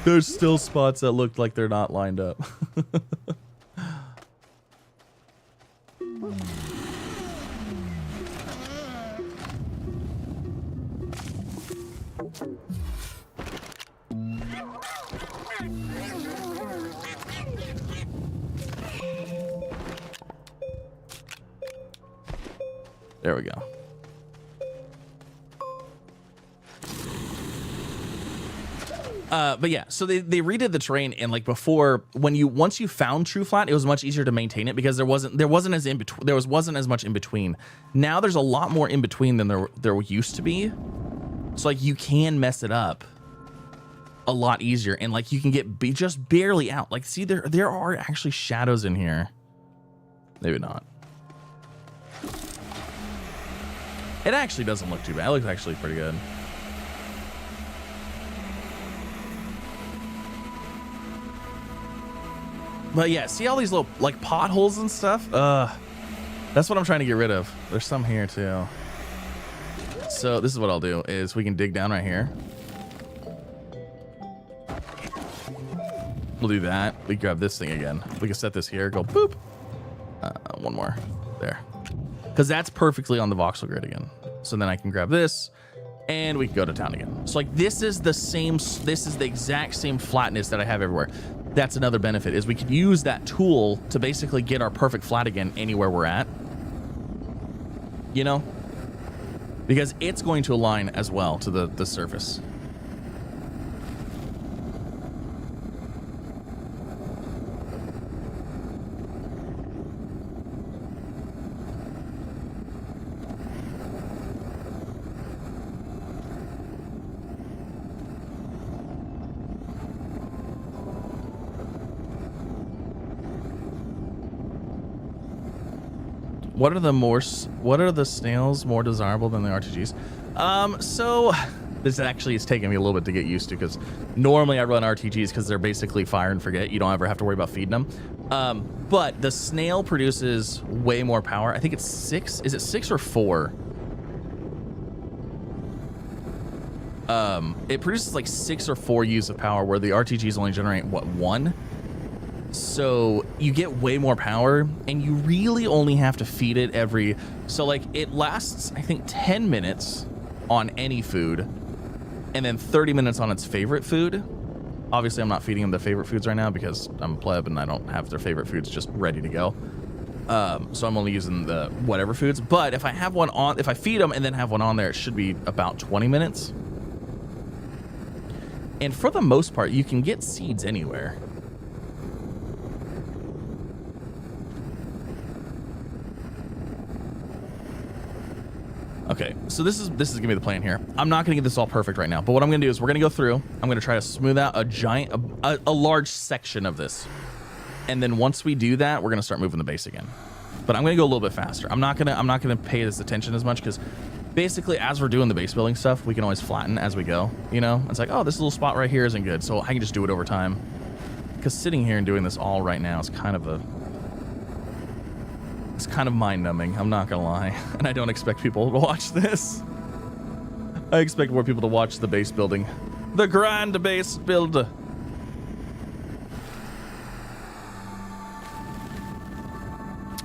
There's still spots that look like they're not lined up. There we go. But yeah, so they redid the terrain, and like before, once you found true flat, it was much easier to maintain it because there wasn't as much in between. Now there's a lot more in between than there used to be. So like you can mess it up a lot easier, and like you can get just barely out. Like see, there are actually shadows in here. Maybe not. It actually doesn't look too bad. It looks actually pretty good. But yeah, see all these little like potholes and stuff? That's what I'm trying to get rid of. There's some here too. So this is what I'll do is we can dig down right here. We'll do that. We grab this thing again. We can set this here, go boop. One more there. Because that's perfectly on the voxel grid again. So then I can grab this and we can go to town again. So like this is the exact same flatness that I have everywhere. That's another benefit is we could use that tool to basically get our perfect flat again anywhere we're at. You know? Because it's going to align as well to the surface. What are the snails more desirable than the RTGs? So this actually is taking me a little bit to get used to, because normally I run RTGs because they're basically fire and forget. You don't ever have to worry about feeding them. But the snail produces way more power. I think it's 6. Is it 6 or 4? It produces like 6 or 4 U's of power, where the RTGs only generate, what, 1? So you get way more power, and you really only have to feed it every... So, like, it lasts, I think, 10 minutes on any food, and then 30 minutes on its favorite food. Obviously, I'm not feeding them their favorite foods right now because I'm a pleb and I don't have their favorite foods just ready to go. So I'm only using the whatever foods. But if I have one on, if I feed them and then have one on there, it should be about 20 minutes. And for the most part, you can get seeds anywhere. Okay, so this is gonna be the plan here. I'm not gonna get this all perfect right now, but what I'm gonna do is we're gonna go through. I'm gonna try to smooth out a large section of this, and then once we do that, we're gonna start moving the base again. But I'm gonna go a little bit faster. I'm not gonna pay this attention as much, because basically as we're doing the base building stuff, we can always flatten as we go. You know, it's like, oh, this little spot right here isn't good, so I can just do it over time. Because sitting here and doing this all right now is kind of it's kind of mind-numbing, I'm not gonna lie. And I don't expect people to watch this. I expect more people to watch the base building. The grand base build.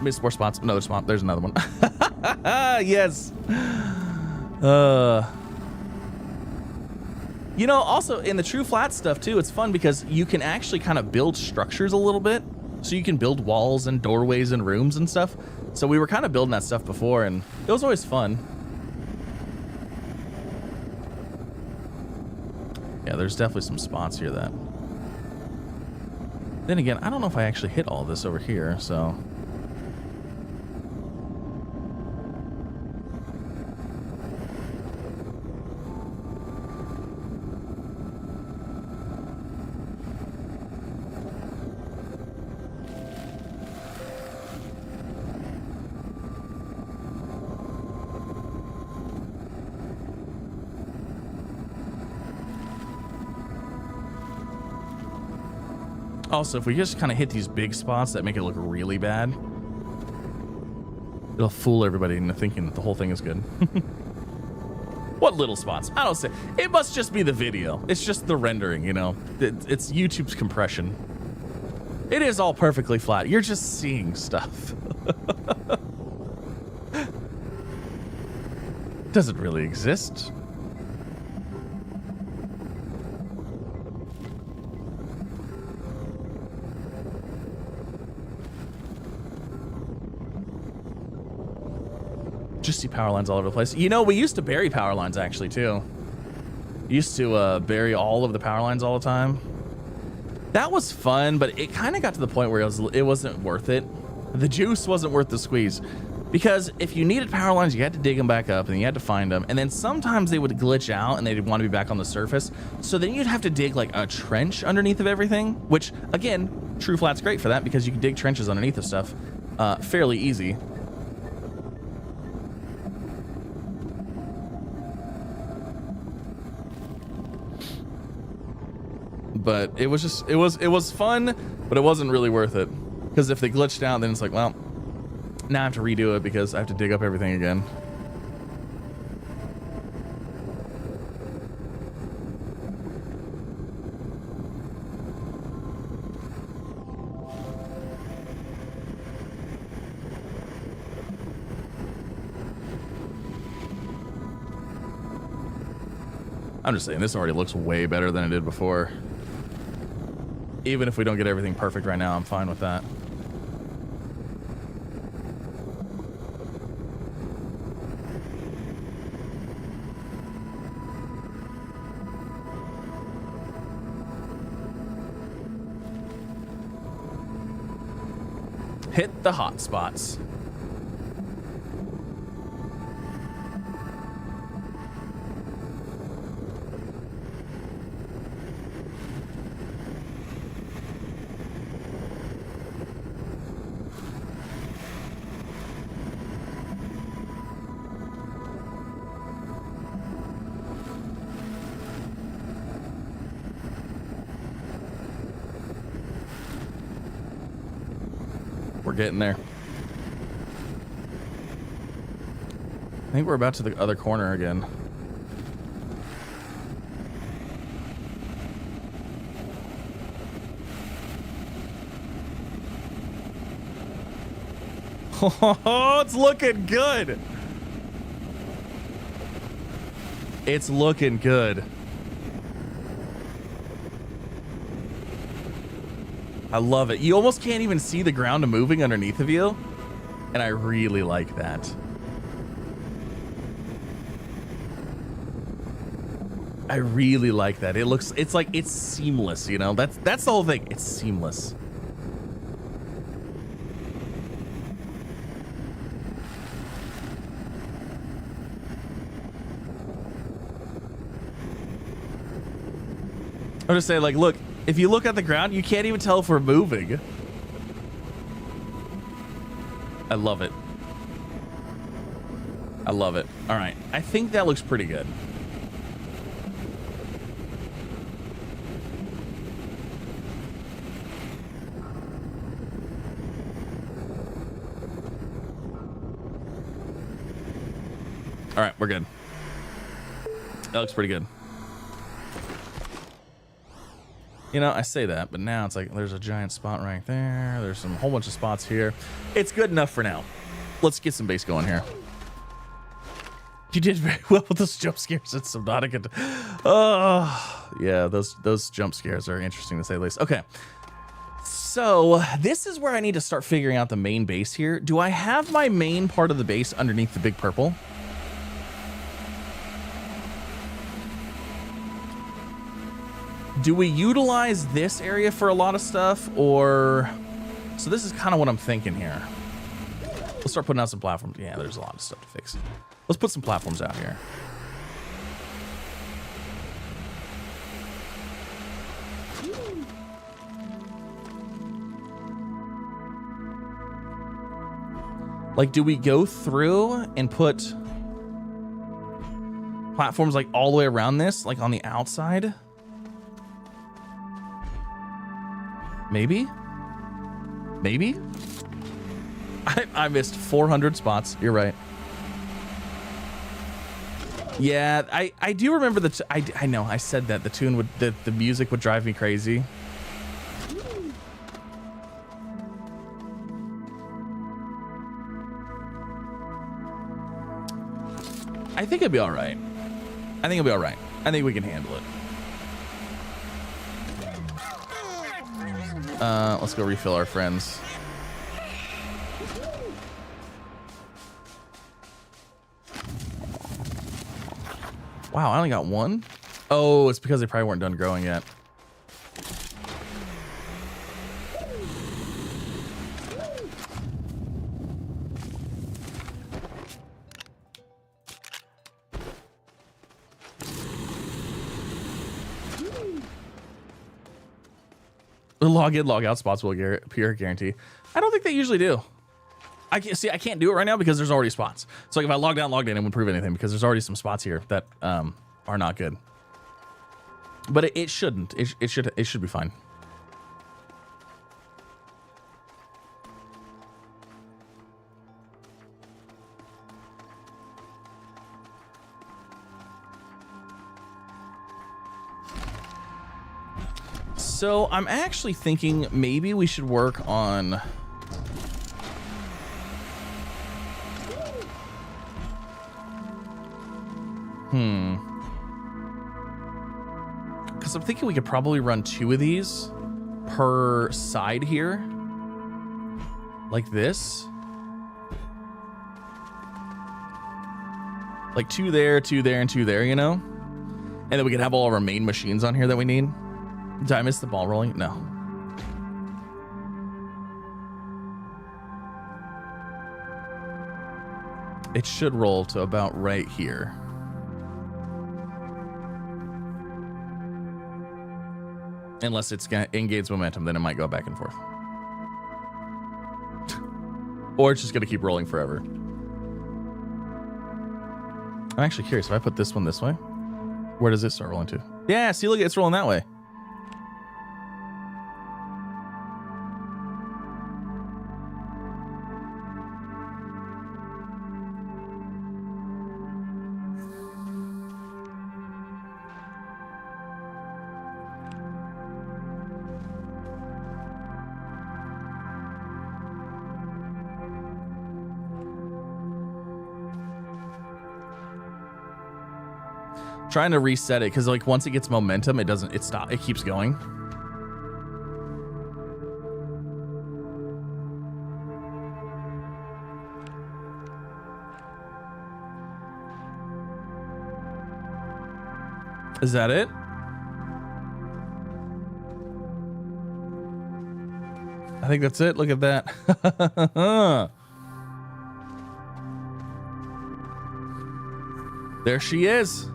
Missed more spots. Another spot. There's another one. Yes. You know, also in the true flat stuff too, it's fun because you can actually kind of build structures a little bit. So you can build walls and doorways and rooms and stuff. So we were kind of building that stuff before, and it was always fun. Yeah, there's definitely some spots here that... Then again, I don't know if I actually hit all this over here, so... Also, if we just kind of hit these big spots that make it look really bad, it'll fool everybody into thinking that the whole thing is good. What little spots? I don't say. It must just be the video. It's just the rendering, you know. It's YouTube's compression. It is all perfectly flat. You're just seeing stuff. Does it really exist? Just see power lines all over the place. You know, we used to bury power lines actually too. Used to bury all of the power lines all the time. That was fun, but it kind of got to the point where it wasn't worth it. The juice wasn't worth the squeeze, because if you needed power lines, you had to dig them back up and you had to find them, and then sometimes they would glitch out and they'd want to be back on the surface. So then you'd have to dig like a trench underneath of everything, which again, True Flat's great for that because you can dig trenches underneath of stuff fairly easy. But it was just, it was fun, but it wasn't really worth it. Because if they glitched out, then it's like, well, now I have to redo it because I have to dig up everything again. I'm just saying, this already looks way better than it did before. Even if we don't get everything perfect right now, I'm fine with that. Hit the hot spots. We're getting there. I think we're about to the other corner again. Oh, it's looking good. It's looking good. I love it. You almost can't even see the ground moving underneath of you. And I really like that. I really like that. It looks, it's like, it's seamless, you know? That's the whole thing. It's seamless. I'm just saying, like, look, if you look at the ground, you can't even tell if we're moving. I love it. I love it. All right. I think that looks pretty good. All right, we're good. That looks pretty good. You know, I say that, but now it's like there's a giant spot right there. There's a whole bunch of spots here. It's good enough for now. Let's get some base going here. You did very well with those jump scares. It's Subnautica. Oh, yeah, those jump scares are interesting to say the least. Okay, so this is where I need to start figuring out the main base here. Do I have my main part of the base underneath the big purple? Do we utilize this area for a lot of stuff, or... So this is kind of what I'm thinking here. Let's start putting out some platforms. Yeah, there's a lot of stuff to fix. Let's put some platforms out here. Like, do we go through and put platforms like all the way around this, like on the outside? Maybe? Maybe? I missed 400 spots. You're right. Yeah, I do remember I know I said that the tune would, the music would drive me crazy. I think it'd be all right. I think it'll be all right. I think we can handle it. Let's go refill our friends. Wow, I only got one. Oh, it's because they probably weren't done growing yet. The log in, log out spots will appear, guarantee. I don't think they usually do. I can't do it right now because there's already spots. So like if I logged out and logged in, it wouldn't prove anything because there's already some spots here that are not good. But it shouldn't. It should be fine. So I'm actually thinking maybe we should work on because I'm thinking we could probably run 2 of these per side here. Like this. Like 2 there, 2 there, and 2 there, you know? And then we can have all of our main machines on here that we need. Did I miss the ball rolling? No. It should roll to about right here. Unless it's gonna engage momentum, then it might go back and forth. Or it's just gonna keep rolling forever. I'm actually curious, if I put this one this way, where does it start rolling to? Yeah, see, look, it's rolling that way. Trying to reset it because like once it gets momentum, it doesn't. It keeps going. Is that it? I think that's it. Look at that. There she is.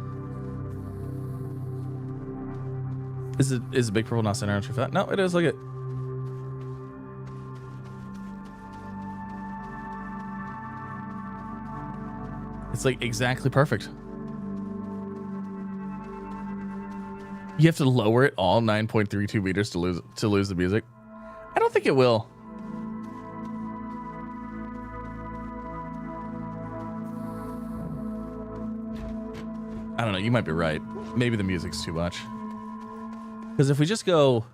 Is Big Purple not center on true fat? No, it is. Look at. It's like exactly perfect. You have to lower it all 9.32 meters to lose the music. I don't think it will. I don't know. You might be right. Maybe the music's too much. Because if we just go...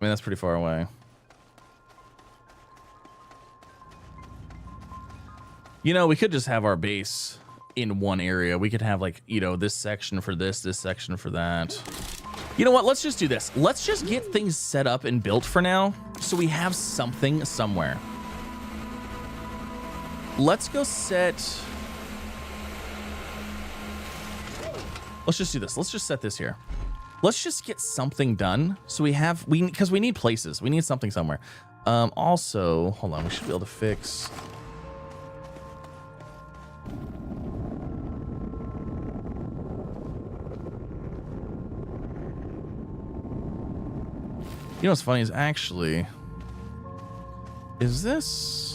I mean, that's pretty far away. You know, we could just have our base in one area. We could have like, you know, this section for this section for that. You know what? Let's just do this. Let's just get things set up and built for now so we have something somewhere. Let's go set... Let's just do this. Let's just set this here. Let's just get something done so we have... Because we need places. We need something somewhere. Also, hold on. We should be able to fix... You know what's funny is actually... Is this...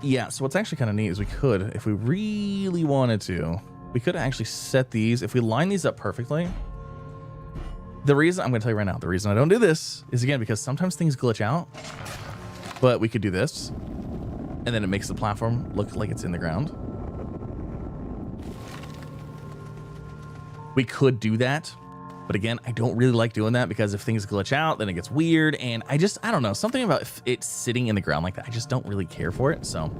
Yeah, so what's actually kind of neat is we could, if we really wanted to, we could actually set these, if we line these up perfectly. The reason, I'm going to tell you right now, the reason I don't do this is, again, because sometimes things glitch out. But we could do this, and then it makes the platform look like it's in the ground. We could do that. But again, I don't really like doing that because if things glitch out, then it gets weird. And I don't know, something about it sitting in the ground like that. I just don't really care for it. So.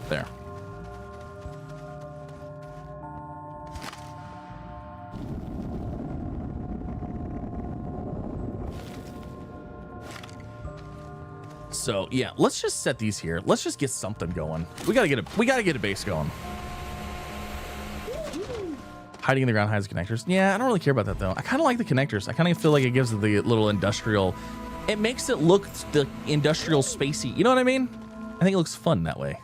There. So yeah, let's just set these here. Let's just get something going. We gotta get a base going. Hiding in the ground hides the connectors. Yeah, I don't really care about that though. I kind of like the connectors. I kind of feel like it gives it the little industrial. It makes it look the industrial spacey. You know what I mean? I think it looks fun that way.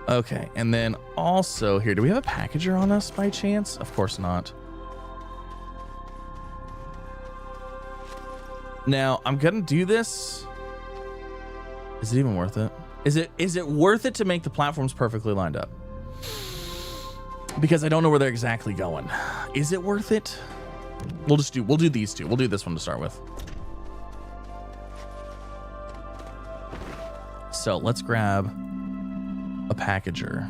Okay, and then also here, do we have a packager on us by chance? Of course not. Now, I'm gonna do this. Is it even worth it? Is it worth it to make the platforms perfectly lined up? Because I don't know where they're exactly going. Is it worth it? We'll do these two. We'll do this one to start with. So let's grab a packager.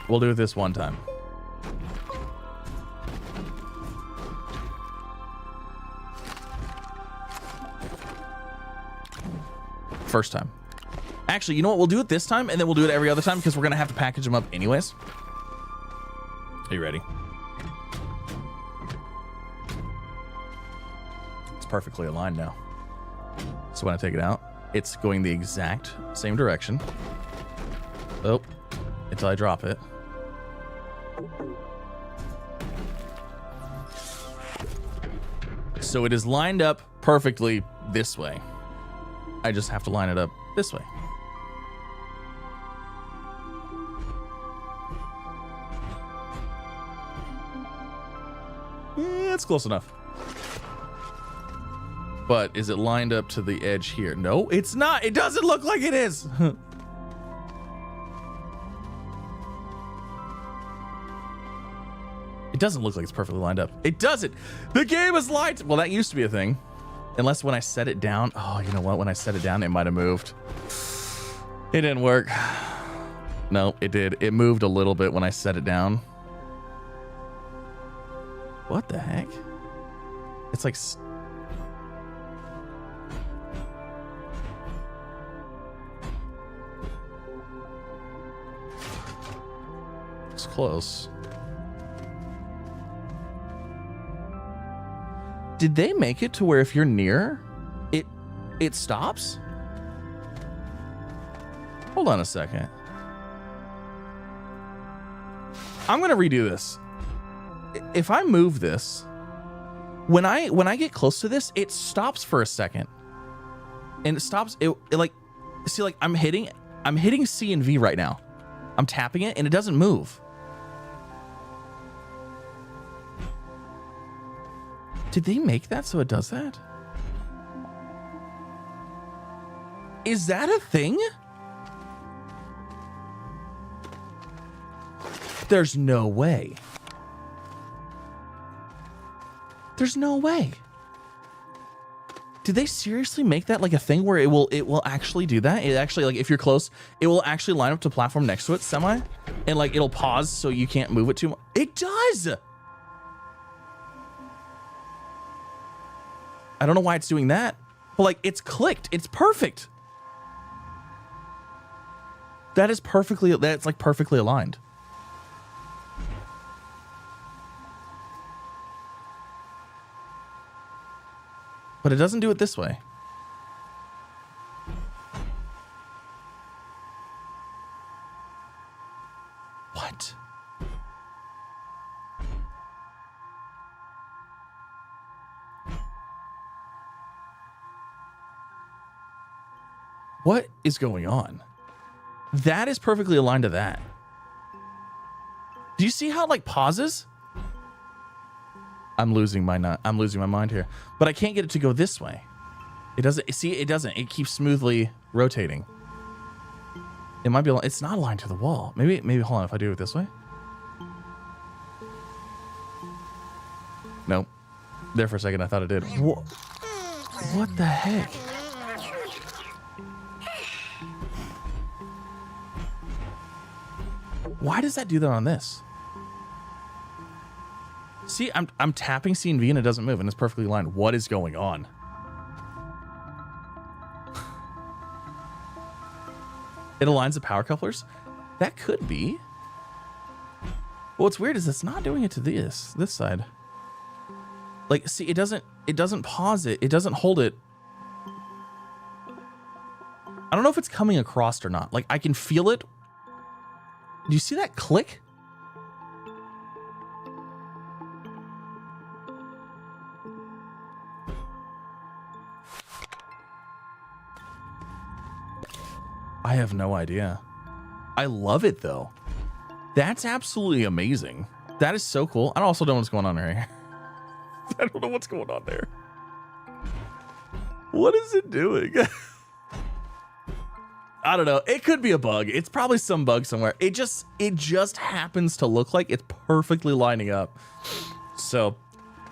We'll do it this one time. First time. Actually, you know what? We'll do it this time, and then we'll do it every other time because we're going to have to package them up anyways. Are you ready? It's perfectly aligned now. So when I take it out, it's going the exact same direction. Oh, until I drop it. So it is lined up perfectly this way. I just have to line it up this way. Yeah, it's close enough. But is it lined up to the edge here? No, it's not. It doesn't look like it is. doesn't look like it's perfectly lined up. It doesn't. The game is lined. Well, that used to be a thing. Unless when I set it down. Oh, you know what? When I set it down, it might have moved. It didn't work. No, it did. It moved a little bit when I set it down. What the heck? It's like... It's close. Did they make it to where if you're near, it stops? Hold on a second. I'm gonna redo this. If I move this, when I get close to this, it stops for a second, and it stops. It like, see, like I'm hitting C and V right now. I'm tapping it, and it doesn't move. Did they make that so it does that? Is that a thing? There's no way. There's no way. Did they seriously make that like a thing where it will actually do that? It actually, like, if you're close, it will actually line up to platform next to it semi, and like it'll pause so you can't move it too much. It does. I don't know why it's doing that, but like it's clicked. It's perfect. That's like perfectly aligned. But it doesn't do it this way. What? What is going on? That is perfectly aligned to that. Do you see how it like pauses? I'm losing my mind here, but I can't get it to go this way. It doesn't. See, it doesn't. It keeps smoothly rotating. It might be. It's not aligned to the wall. Maybe. Hold on. If I do it this way. Nope. There for a second, I thought it did. What the heck? Why does that do that on this? See, I'm tapping C and V and it doesn't move and it's perfectly aligned. What is going on? It aligns the power couplers? That could be. Well, what's weird is it's not doing it to this side. Like, see, it doesn't pause it. It doesn't hold it. I don't know if it's coming across or not. Like, I can feel it. Do you see that click? I have no idea. I love it though. That's absolutely amazing. That is so cool. I also don't know what's going on right here. I don't know what's going on there. What is it doing? I don't know. It could be a bug. It's probably some bug somewhere. It just happens to look like it's perfectly lining up. So,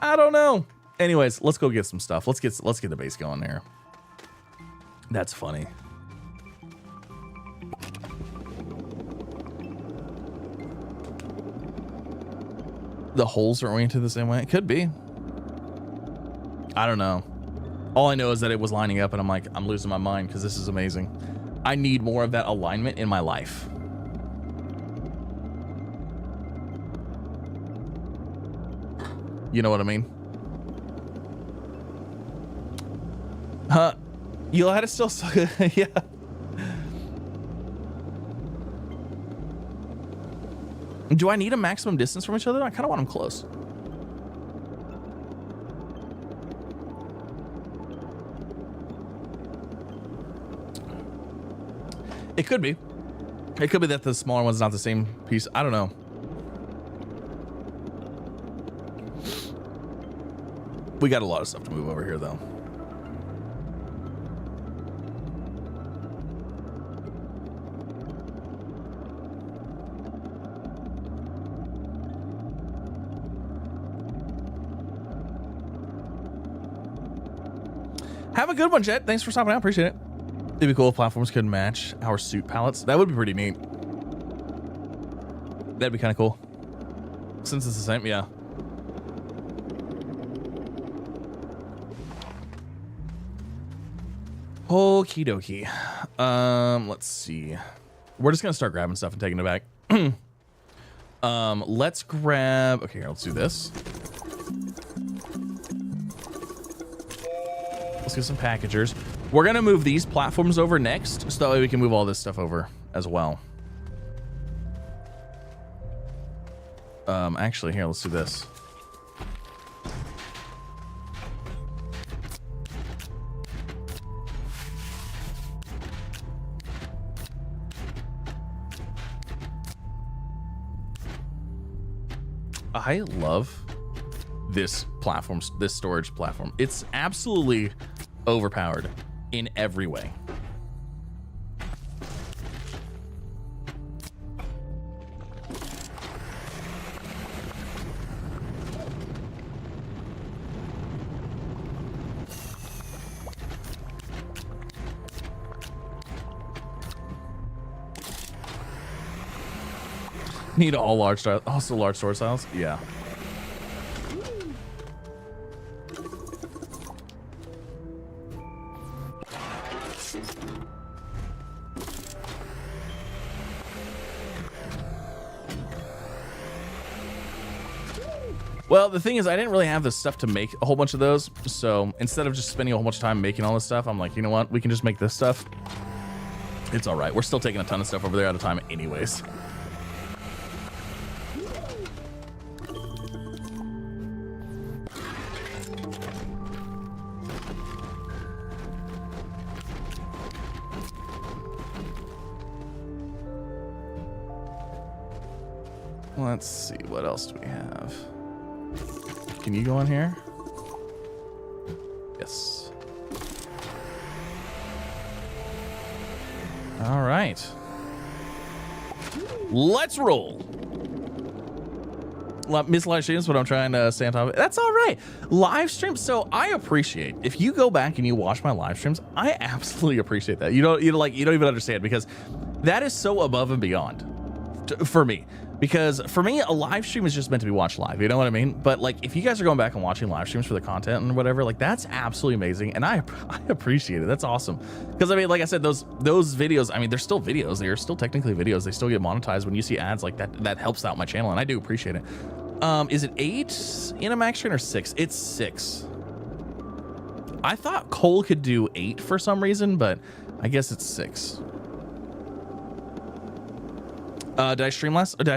I don't know. Anyways, let's go get some stuff. Let's get the base going there. That's funny. The holes are oriented the same way. It could be. I don't know. All I know is that it was lining up and I'm like, I'm losing my mind because this is amazing. I need more of that alignment in my life. You know what I mean? You'll have to still suck it. Yeah. Do I need a maximum distance from each other? I kind of want them close. It could be. It could be that the smaller one's not the same piece. I don't know. We got a lot of stuff to move over here, though. Have a good one, Jet. Thanks for stopping out. Appreciate it. It'd be cool if platforms could match our suit palettes. That would be pretty neat. That'd be kind of cool. Since it's the same, yeah. Okie dokie. Let's see. We're just gonna start grabbing stuff and taking it back. Let's grab. Okay, here, let's do this. Let's get some packagers. We're gonna move these platforms over next, so that way we can move all this stuff over as well. Actually, here, let's do this. I love this platform, this storage platform. It's absolutely overpowered in every way. Need all large, also large storage styles. Yeah. Well, the thing is, I didn't really have the stuff to make a whole bunch of those. So instead of just spending a whole bunch of time making all this stuff, I'm like, you know what? We can just make this stuff. It's all right. We're still taking a ton of stuff over there at a time anyways. Let's see, what else do we have? Can you go on here? Yes. All right. Let's roll. Miss live streams, what I'm trying to stay on top of. That's all right. Live streams. So I appreciate if you go back and you watch my live streams. I absolutely appreciate that. You don't even understand, because that is so above and beyond for me. Because for me, a live stream is just meant to be watched live. You know what I mean? But like, if you guys are going back and watching live streams for the content and whatever, like that's absolutely amazing. And I appreciate it. That's awesome. Because I mean, like I said, those videos, I mean, they're still videos. They are still technically videos. They still get monetized when you see ads like that. That helps out my channel. And I do appreciate it. Is it 8 in a max train or 6? It's 6. I thought Cole could do 8 for some reason, but I guess it's 6. Did I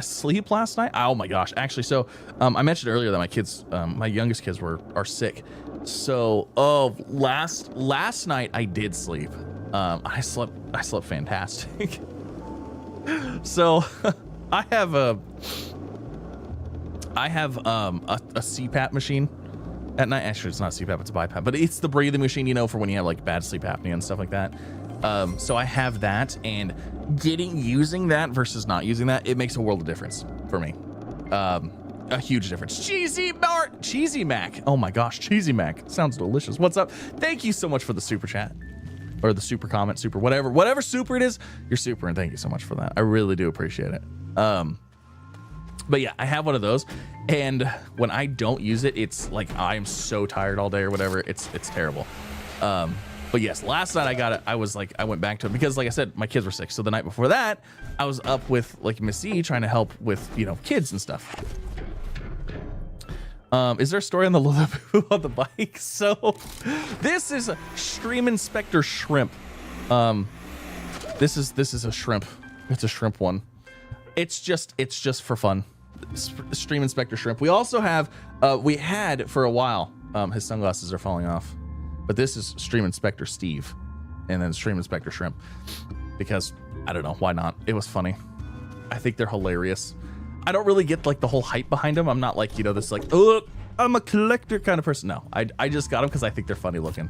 sleep last night? Oh my gosh. Actually, so I mentioned earlier that my kids, my youngest kids are sick. So last night I did sleep. I slept fantastic. So I have a CPAP machine at night. Actually, it's not CPAP, it's a BiPAP, but it's the breathing machine, you know, for when you have like bad sleep apnea and stuff like that. So I have that, and using that versus not using that, it makes a world of difference for me. A huge difference. Cheesy Mac. Oh my gosh, Cheesy Mac sounds delicious. What's up? Thank you so much for the super chat, or the super comment, super whatever super it is. You're super, and thank you so much for that. I really do appreciate it. But yeah, I have one of those, and when I don't use it, it's like I'm so tired all day or whatever. It's terrible. But yes, last night I got it. I went back to it because, like I said, my kids were sick. So the night before that, I was up with like Miss E trying to help with, you know, kids and stuff. Is there a story on the Lilliput on the bike? So this is a Stream Inspector Shrimp. This is a shrimp. It's a shrimp one. It's just for fun. Stream Inspector Shrimp. We also have, we had for a while, his sunglasses are falling off. But this is Stream Inspector Steve, and then Stream Inspector Shrimp, because I don't know, why not? It was funny. I think they're hilarious. I don't really get like the whole hype behind them. I'm not like, you know, this like, oh, I'm a collector kind of person. No, I just got them because I think they're funny looking.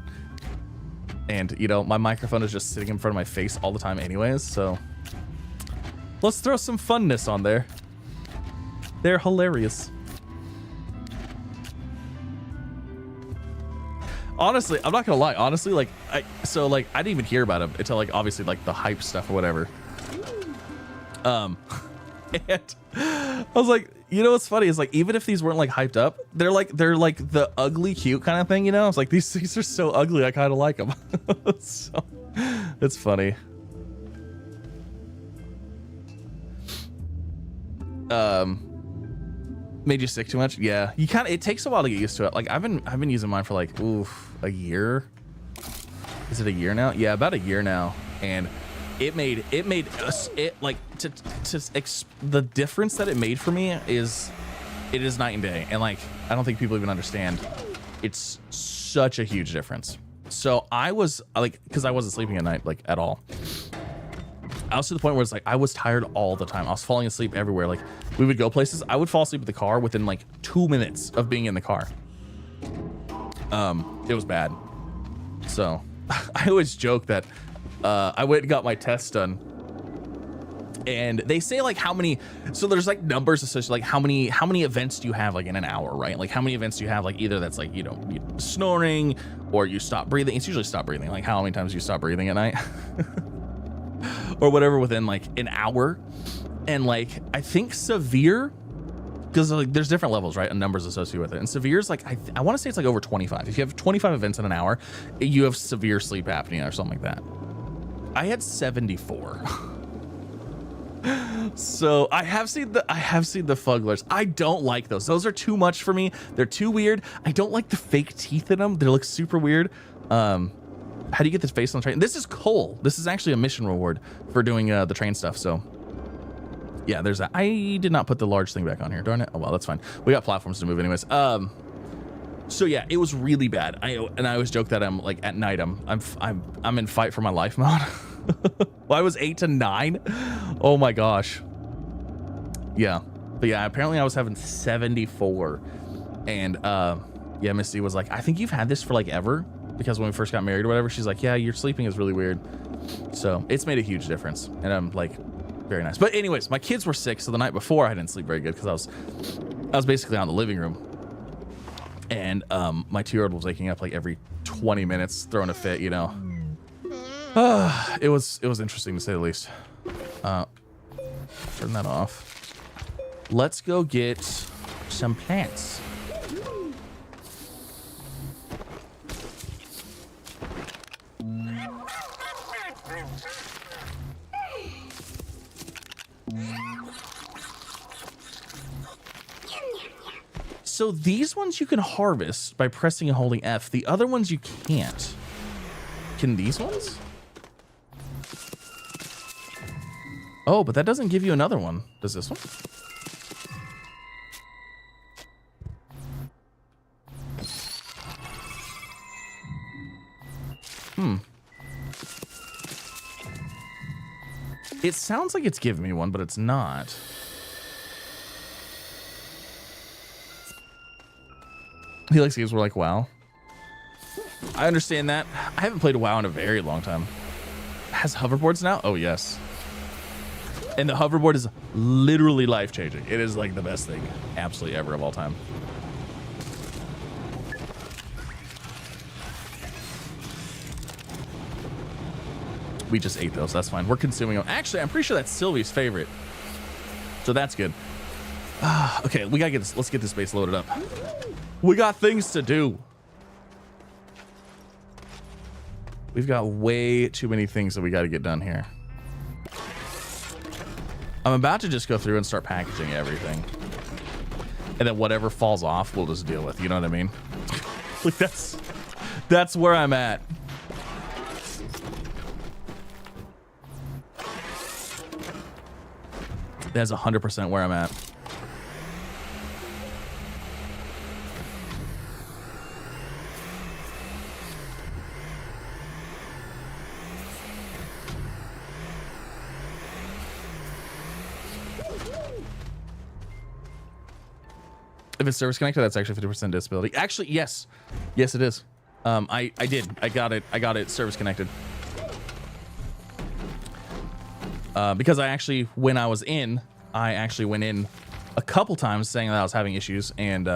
And you know, my microphone is just sitting in front of my face all the time anyways, so let's throw some funness on there. They're hilarious. Honestly, I'm not gonna lie. Honestly, like I didn't even hear about him until like obviously like the hype stuff or whatever. And I was like, you know what's funny is like even if these weren't like hyped up, they're like the ugly cute kind of thing, you know? I was like, these things are so ugly, I kind of like them. So it's funny. Made you sick too much? Yeah, you kind of, it takes a while to get used to it. Like I've been using mine for like a year. Is it a year now? Yeah, about a year now. And it made us, it like the difference that it made for me is night and day. And like I don't think people even understand, it's such a huge difference. So I was like, because I wasn't sleeping at night like at all. I was to the point where it's like I was tired all the time. I was falling asleep everywhere. Like we would go places, I would fall asleep in the car within like 2 minutes of being in the car. It was bad. So I always joke that I went and got my test done, and they say like how many, so there's like numbers associated, like how many events do you have like in an hour, right? Like how many events do you have, like either that's like, you know, snoring or you stop breathing. It's usually stop breathing, like how many times you stop breathing at night or whatever within like an hour. And like I think severe, because like there's different levels, right, and numbers associated with it, and severe is like I want to say it's like over 25. If you have 25 events in an hour, you have severe sleep apnea or something like that. I had 74. So I have seen the fugglers. I don't like those. Those are too much for me. They're too weird. I don't like the fake teeth in them. They look super weird. How do you get this face on the train? This is coal. This is actually a mission reward for doing the train stuff. So yeah, there's that. I did not put the large thing back on here. Darn it. Oh well, that's fine. We got platforms to move anyways. So yeah, it was really bad. I always joke that I'm like at night I'm in fight for my life mode. Well, I was 8 to 9. Oh my gosh. Yeah, but yeah, apparently I was having 74, and yeah, Misty was like, I think you've had this for like ever, because when we first got married or whatever, she's like, yeah, your sleeping is really weird. So it's made a huge difference, and I'm like, very nice. But anyways, my kids were sick, so the night before I didn't sleep very good because I was basically out in the living room. And my 2-year-old was waking up like every 20 minutes, throwing a fit, you know. It was interesting to say the least. Turn that off. Let's go get some plants. So these ones you can harvest by pressing and holding F. The other ones you can't. Can these ones? Oh, but that doesn't give you another one. Does this one? It sounds like it's giving me one, but it's not. He likes games where like WoW. I understand that. I haven't played WoW in a very long time. Has hoverboards now? Oh yes. And the hoverboard is literally life-changing. It is like the best thing absolutely ever of all time. We just ate those. That's fine. We're consuming them. Actually, I'm pretty sure that's Sylvie's favorite. So that's good. Okay, we gotta get this. Let's get this base loaded up. We got things to do. We've got way too many things that we got to get done here. I'm about to just go through and start packaging everything. And then whatever falls off, we'll just deal with. You know what I mean? Like that's where I'm at. That's 100% where I'm at. If it's service connected, that's actually 50% disability. Actually, yes. Yes, it is. I did. I got it service connected. Because I actually, when I was in, I actually went in a couple times saying that I was having issues, and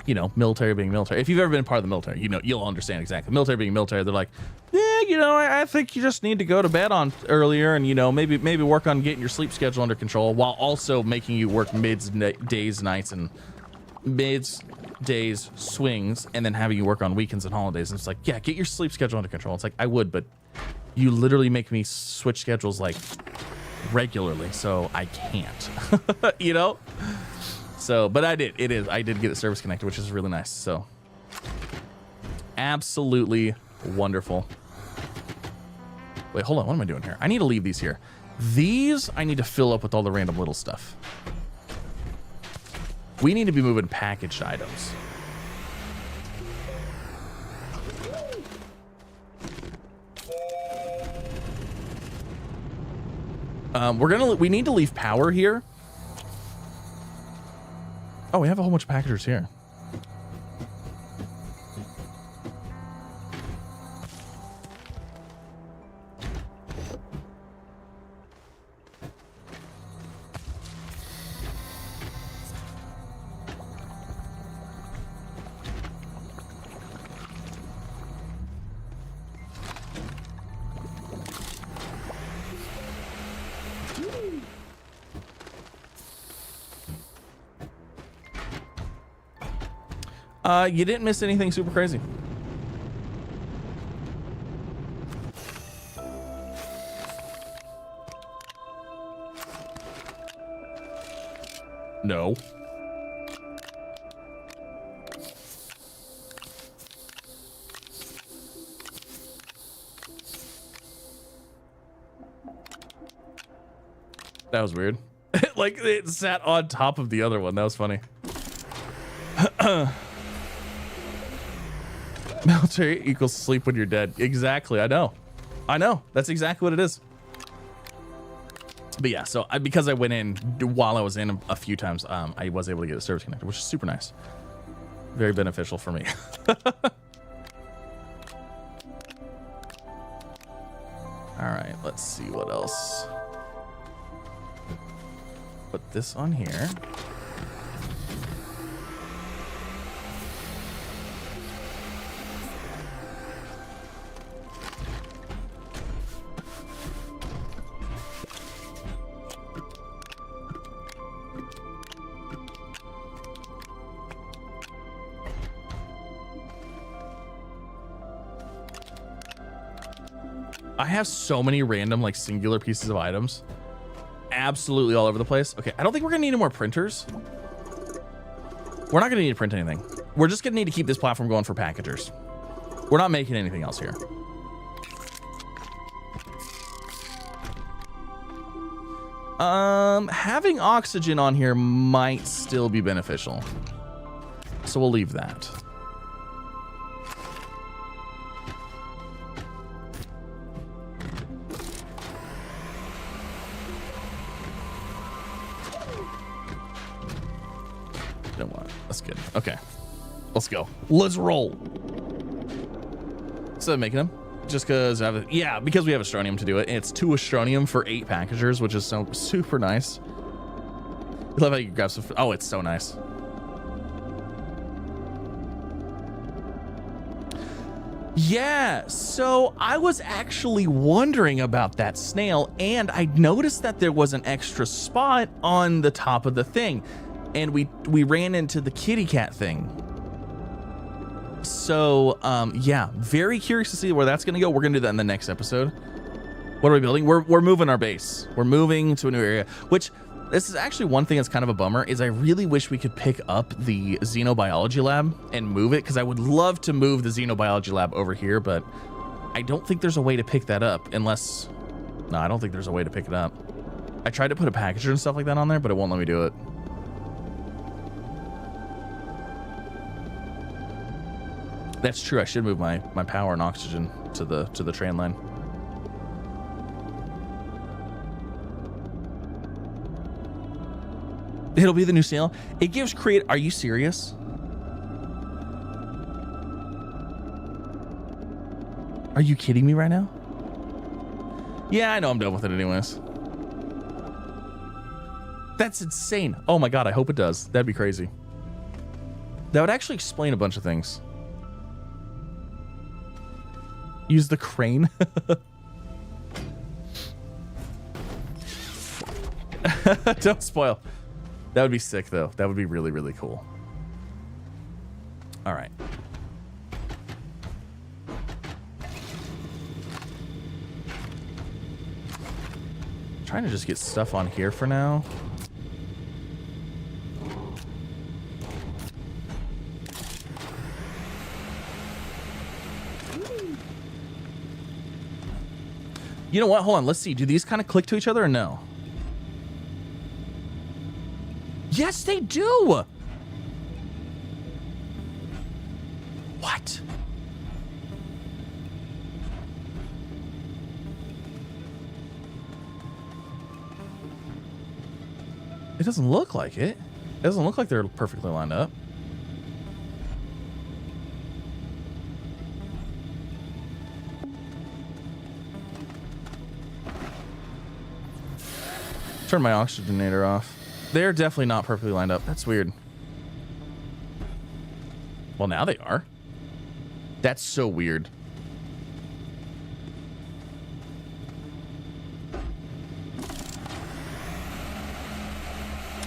you know, military being military. If you've ever been part of the military, you know, you'll understand exactly. Military being military, they're like, yeah, you know, I think you just need to go to bed on earlier, and you know, maybe work on getting your sleep schedule under control, while also making you work days, nights, and days, swings, and then having you work on weekends and holidays. And it's like, yeah, get your sleep schedule under control. It's like, I would, but you literally make me switch schedules like regularly, so I can't. You know. So, but I did get it service connected, which is really nice. So absolutely wonderful. Wait, hold on. What am I doing here? I need to leave these here. These I need to fill up with all the random little stuff. We need to be moving packaged items. We need to leave power here. Oh, we have a whole bunch of packagers here. You didn't miss anything super crazy. No. That was weird. Like it sat on top of the other one. That was funny. Military equals sleep when you're dead. Exactly. I know. That's exactly what it is. But yeah, so because I went in while I was in a few times, I was able to get a service connector, which is super nice. Very beneficial for me. All right, let's see what else. Put this on here. I have so many random, like, singular pieces of items. Absolutely all over the place. Okay, I don't think we're gonna need any more printers. We're not gonna need to print anything. We're just gonna need to keep this platform going for packagers. We're not making anything else here. Having oxygen on here might still be beneficial. So we'll leave that. That's good. Okay, let's go. Let's roll. So making them just because because we have Astronium to do it. It's 2 Astronium for 8 packagers, which is so super nice. I love how you grab some. Oh, it's so nice. Yeah, so I was actually wondering about that snail, and I noticed that there was an extra spot on the top of the thing. And we ran into the kitty cat thing. So, yeah, very curious to see where that's going to go. We're going to do that in the next episode. What are we building? We're moving our base. We're moving to a new area, which this is actually one thing that's kind of a bummer is I really wish we could pick up the xenobiology lab and move it, because I would love to move the xenobiology lab over here, but I don't think there's a way to pick that up unless... No, I don't think there's a way to pick it up. I tried to put a packager and stuff like that on there, but it won't let me do it. That's true. I should move my power and oxygen to the train line. It'll be the new snail. It gives create. Are you serious? Are you kidding me right now? Yeah, I know I'm done with it anyways. That's insane. Oh my god, I hope it does. That'd be crazy. That would actually explain a bunch of things. Use the crane. Don't spoil. That would be sick, though. That would be really, really cool. All right. Trying to just get stuff on here for now. You know what? Hold on. Let's see. Do these kind of click to each other or no? Yes, they do. What? It doesn't look like it. It doesn't look like they're perfectly lined up. Turn my oxygenator off. They're definitely not perfectly lined up. That's weird. Well, now they are. That's so weird.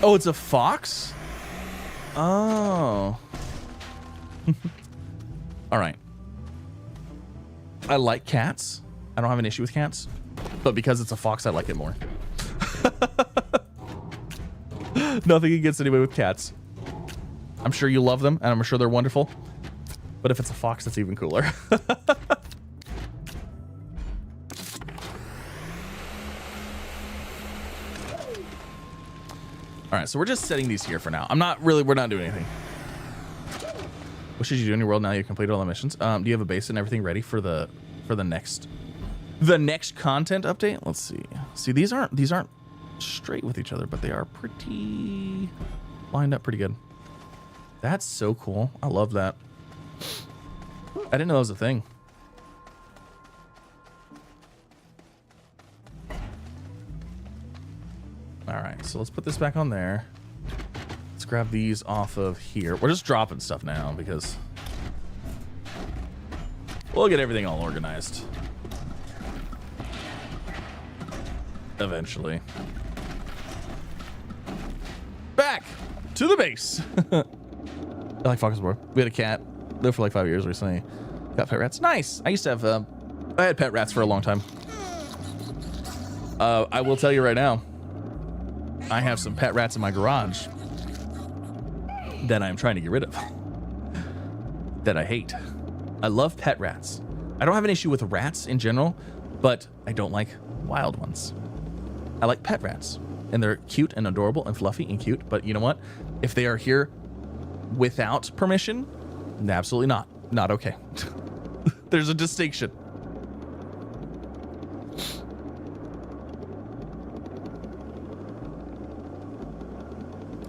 Oh, it's a fox? Oh. All right. I like cats. I don't have an issue with cats. But because it's a fox, I like it more. Nothing against anybody with cats. I'm sure you love them, and I'm sure they're wonderful. But if it's a fox, that's even cooler. All right, so we're just setting these here for now. We're not doing anything. What should you do in your world now you've completed all the missions? Do you have a base and everything ready for the next content update? Let's see. See, these aren't straight with each other, but they are pretty lined up pretty good. That's so cool. I love that. I didn't know that was a thing. All right, so let's put this back on there. Let's grab these off of here. We're just dropping stuff now because we'll get everything all organized eventually. Back to the base. I like foxes more. We had a cat, lived for like 5 years recently. Got pet rats. Nice. I used to have I had pet rats for a long time. I will tell you right now, I have some pet rats in my garage that I'm trying to get rid of. That I hate. I love pet rats. I don't have an issue with rats in general, but I don't like wild ones. I like pet rats, and they're cute and adorable and fluffy and cute, but you know what? If they are here without permission, absolutely not. Not okay. There's a distinction.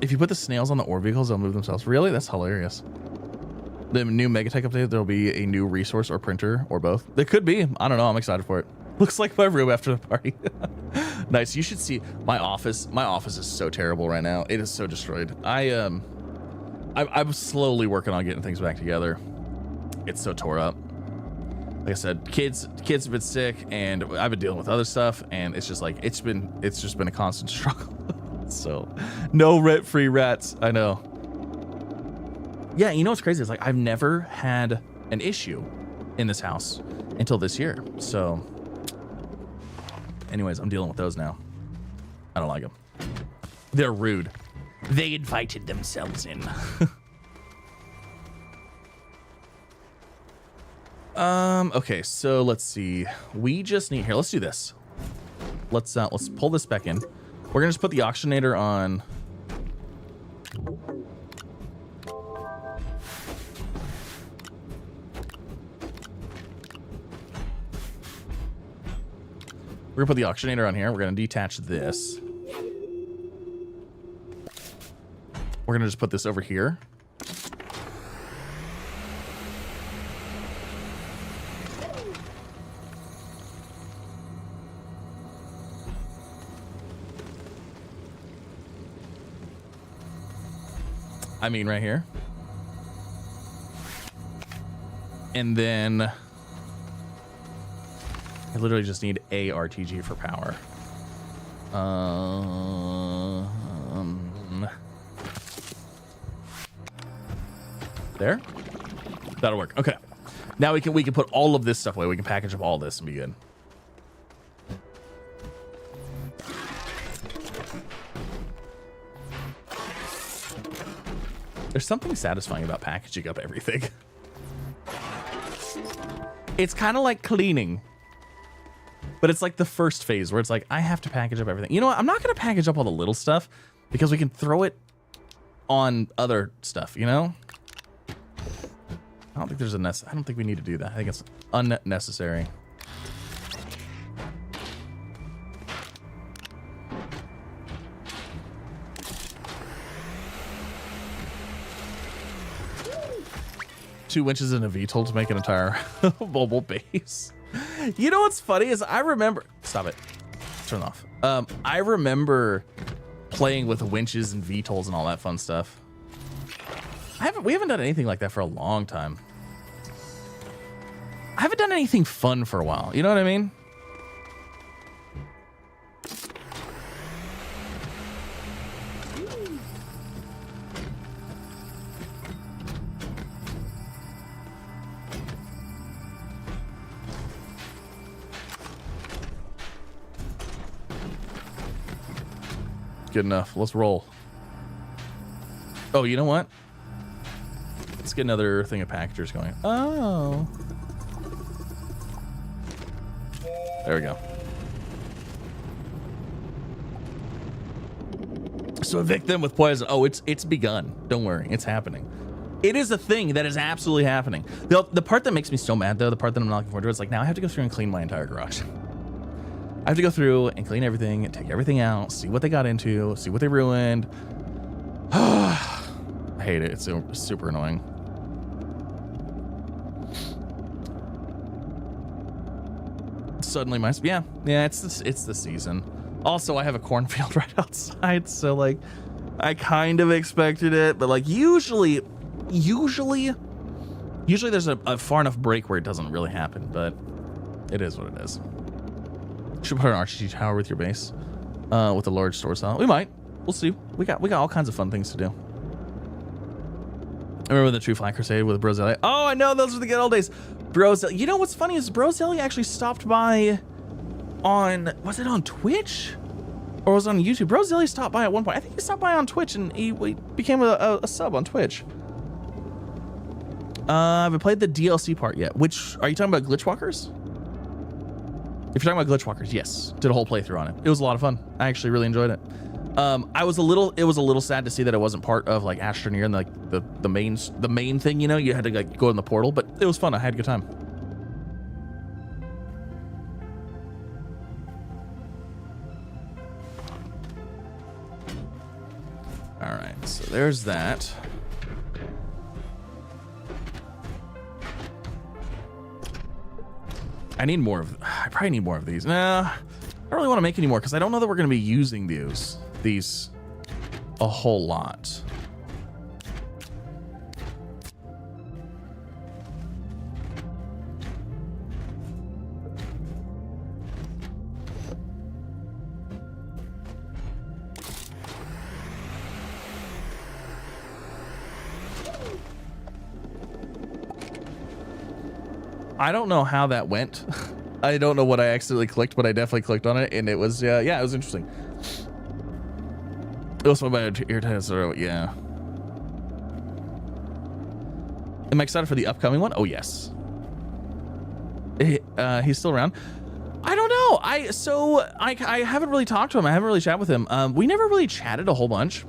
If you put the snails on the ore vehicles, they'll move themselves. Really? That's hilarious. The new Megatech update, there'll be a new resource or printer or both. There could be. I don't know. I'm excited for it. Looks like my room after the party. Nice. You should see my office. My office is so terrible right now. It is so destroyed. I'm slowly working on getting things back together. It's so tore up. Like I said, kids have been sick, and I've been dealing with other stuff, and it's just like it's just been a constant struggle. So, no rent-free rats. I know. Yeah, you know what's crazy? It's like I've never had an issue in this house until this year. So, anyways, I'm dealing with those now. I don't like them. They're rude. They invited themselves in. Okay, so let's see. We just need here. Let's do this. Let's pull this back in. We're gonna just put the oxygenator on. We're gonna put the oxygenator on here. We're gonna detach this. We're gonna just put this over here. I mean, right here. And then I literally just need a RTG for power. There? That'll work. Okay. Now we can put all of this stuff away. We can package up all this and be good. There's something satisfying about packaging up everything. It's kind of like cleaning. But it's like the first phase where it's like, I have to package up everything. You know what? I'm not going to package up all the little stuff because we can throw it on other stuff, you know? I don't think there's a I don't think we need to do that. I think it's unnecessary. Two winches and a VTOL to make an entire mobile base. You know what's funny is I remember... Stop it. Turn it off. I remember playing with winches and VTOLs and all that fun stuff. We haven't done anything like that for a long time. I haven't done anything fun for a while. You know what I mean? Good enough. Let's roll. Oh, you know what? Let's get another thing of packagers going. Oh. There we go. So evict them with poison. Oh, it's begun. Don't worry, it's happening. It is a thing that is absolutely happening. The part that makes me so mad, though, the part that I'm not looking forward to, is like now I have to go through and clean my entire garage. I have to go through and clean everything, and take everything out, see what they got into, see what they ruined. I hate it. It's super annoying. Suddenly yeah, it's the season. Also, I have a cornfield right outside, so like I kind of expected it, but like usually there's a far enough break where it doesn't really happen, but it is what it is. Should put an RTG tower with your base, with a large store cell. We might. We'll see. We got all kinds of fun things to do. I remember the True Flag Crusade with Brozelli. Oh, I know, those were the good old days. Brozelli. You know what's funny is Brozelli actually stopped by on, was it on Twitch? Or was it on YouTube? Brozelli stopped by at one point. I think he stopped by on Twitch and he became a sub on Twitch. I haven't played the DLC part yet. Which, are you talking about Glitchwalkers? If you're talking about Glitchwalkers, yes. Did a whole playthrough on it. It was a lot of fun. I actually really enjoyed it. It was a little sad to see that it wasn't part of like Astroneer and like the main thing, you know, you had to like go in the portal, but it was fun. I had a good time. All right, so there's that. I probably need more of these. Nah, I don't really want to make any more because I don't know that we're going to be using these a whole lot. I don't know how that went. I don't know what I accidentally clicked, but I definitely clicked on it, and it was yeah, it was interesting. It was about ear tester, yeah. Am I excited for the upcoming one? Oh yes. He's still around. I don't know. I haven't really talked to him. I haven't really chatted with him. We never really chatted a whole bunch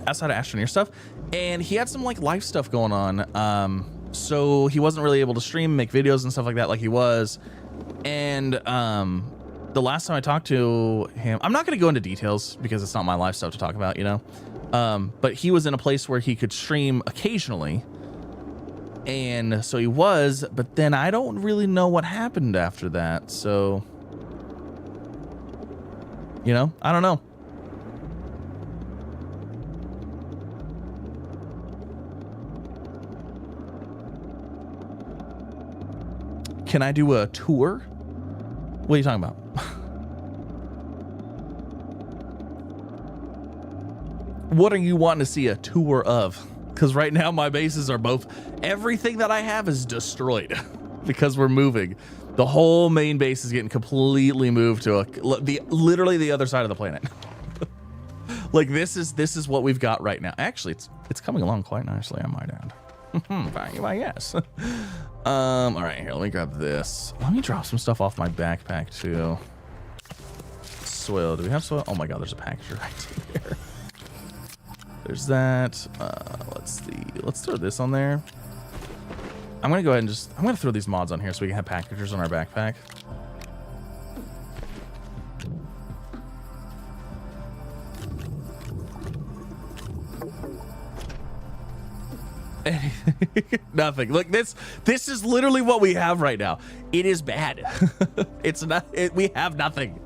outside of Astroneer stuff, and he had some like life stuff going on. So he wasn't really able to stream, make videos and stuff like that like he was. And the last time I talked to him, I'm not going to go into details because it's not my life stuff to talk about, you know. But he was in a place where he could stream occasionally. And so he was, but then I don't really know what happened after that. So, you know, I don't know. Can I do a tour? What are you talking about? What are you wanting to see a tour of? Because right now my bases are both, everything that I have is destroyed because we're moving. The whole main base is getting completely moved to literally the other side of the planet. Like this is what we've got right now. Actually, it's coming along quite nicely, I might add. Why, yes. All right, here, let me grab this. Let me drop some stuff off my backpack too. Soil, do we have soil? Oh my God, there's a package right here. There's that. Let's see. Let's throw this on there. I'm gonna go ahead and I'm gonna throw these mods on here so we can have packagers on our backpack. Nothing. Look, this is literally what we have right now. It is bad. It's not. We have nothing.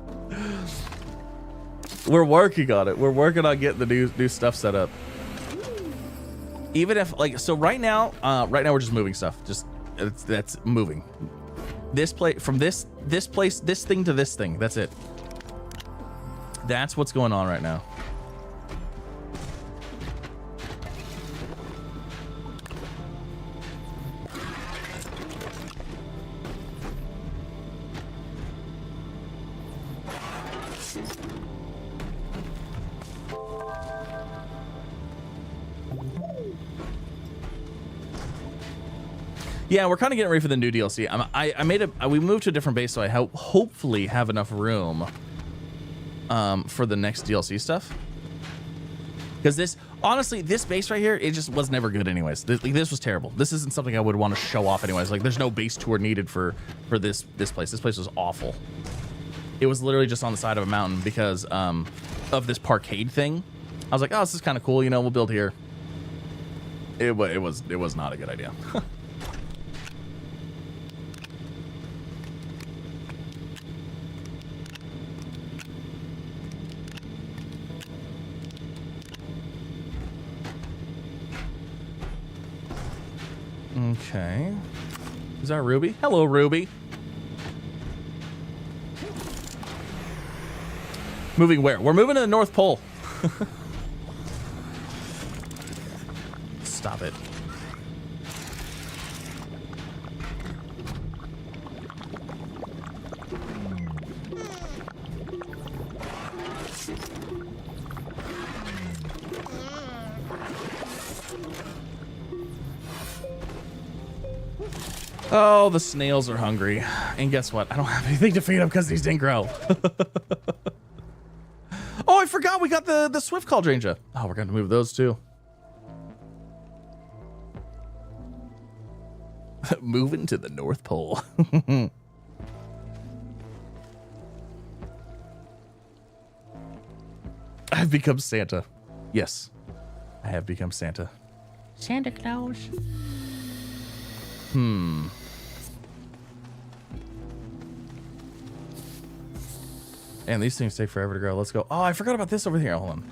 We're working on it. We're working on getting the new stuff set up. Even if so right now we're just moving stuff. That's moving. This place from this place, this thing to this thing. That's it. That's what's going on right now. Yeah, we're kind of getting ready for the new DLC. We moved to a different base, so I hopefully have enough room for the next DLC stuff. Because honestly, this base right here, it just was never good anyways. This was terrible. This isn't something I would want to show off anyways. Like, there's no base tour needed for this place. This place was awful. It was literally just on the side of a mountain because of this parkade thing. I was like, oh, this is kind of cool. You know, we'll build here. It was not a good idea. Okay. Is that Ruby? Hello, Ruby. Moving where? We're moving to the North Pole. Stop it. Oh, the snails are hungry. And guess what? I don't have anything to feed them because these didn't grow. Oh, I forgot we got the Swift Cauldranja. Oh, we're going to move those too. Moving to the North Pole. I've become Santa. Yes, I have become Santa. Santa Claus. And these things take forever to grow. Let's go. Oh, I forgot about this over here. Hold on.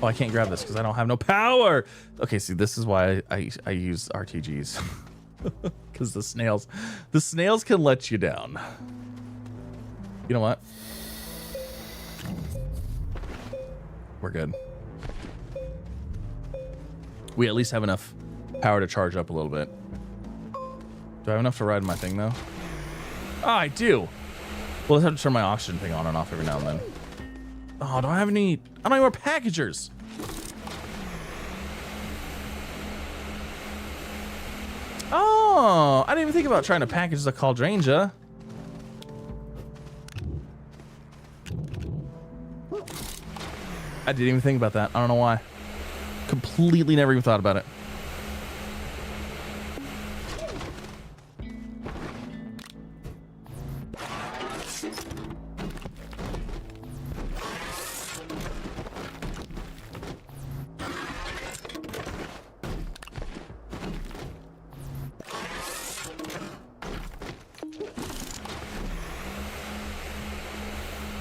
Oh, I can't grab this because I don't have no power. Okay, see, this is why I use RTGs. Because the snails can let you down. You know what? We're good. We at least have enough power to charge up a little bit. Do I have enough to ride my thing though? Oh, I do. Well, let's have to turn my oxygen thing on and off every now and then. Oh, do I have any? I don't have any more packagers. Oh, I didn't even think about trying to package the Cauldranja. I didn't even think about that. I don't know why. Completely never even thought about it.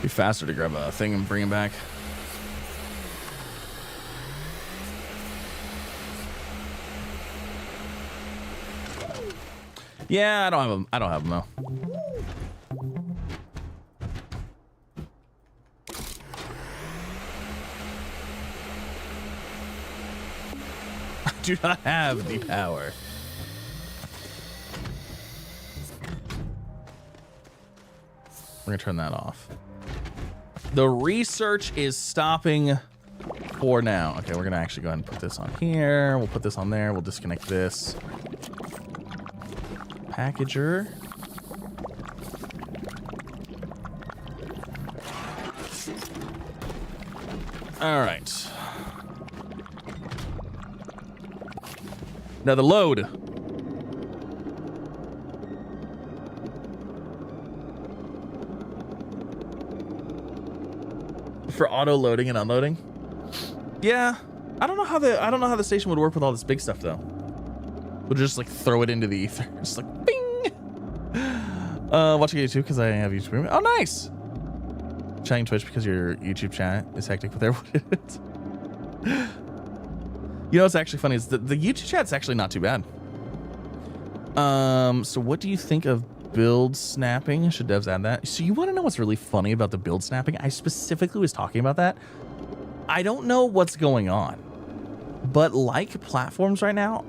Be faster to grab a thing and bring it back. Yeah, I don't have them though. do not have the power. We're gonna turn that off. The research is stopping for now. Okay, we're gonna actually go ahead and put this on here. We'll put this on there. We'll disconnect this. Packager. All right. Now the load. For auto loading and unloading. Yeah, I don't know how the station would work with all this big stuff though. We'll just like throw it into the ether, just like bing. Watching YouTube because I have YouTube Premium. Oh, nice. Chatting Twitch because your YouTube chat is hectic with everyone. You know what's actually funny is the YouTube chat's actually not too bad. So what do you think of build snapping? Should devs add that? So you want to know what's really funny about the build snapping? I specifically was talking about that. I don't know what's going on, but like platforms right now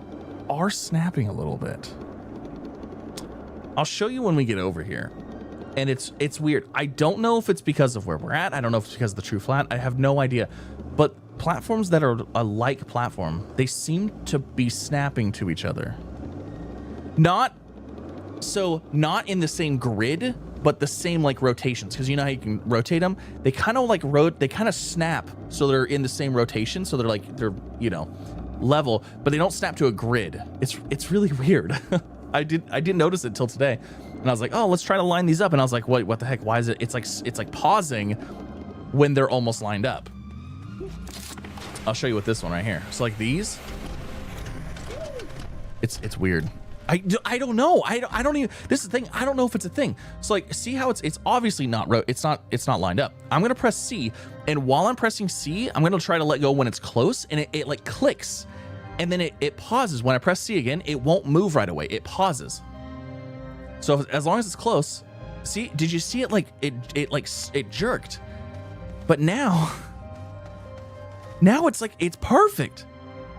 are snapping a little bit. I'll show you when we get over here. And it's weird. I don't know if it's because of where we're at. I don't know if it's because of the true flat. I have no idea. But platforms that are a like platform, they seem to be snapping to each other. Not in the same grid, but the same like rotations. Because you know how you can rotate them? They kind of like they kind of snap so they're in the same rotation. So they're you know, level, but they don't snap to a grid. It's really weird. I didn't notice it till today. And I was like, oh, let's try to line these up. And I was like, wait, what the heck? Why is it? It's like pausing when they're almost lined up. I'll show you with this one right here. So like these, it's weird. I don't know. I don't even, this is the thing. I don't know if it's a thing. So like, see how it's obviously not, it's not lined up. I'm going to press C. And while I'm pressing C, I'm going to try to let go when it's close, and it like clicks. And then it pauses. When I press C again, it won't move right away. It pauses. So as long as it's close, see, did you see it? Like it jerked, but now it's like, it's perfect.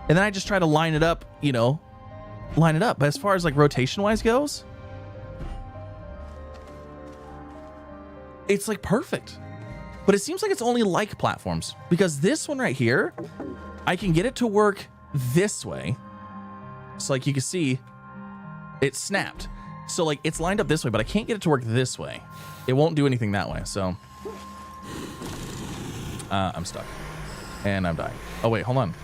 And then I just try to line it up, you know, But as far as like rotation wise goes, it's like perfect. But it seems like it's only like platforms, because this one right here, I can get it to work this way. So like you can see it snapped. So like it's lined up this way, but I can't get it to work this way. It won't do anything that way. So I'm stuck and I'm dying. Oh wait, hold on.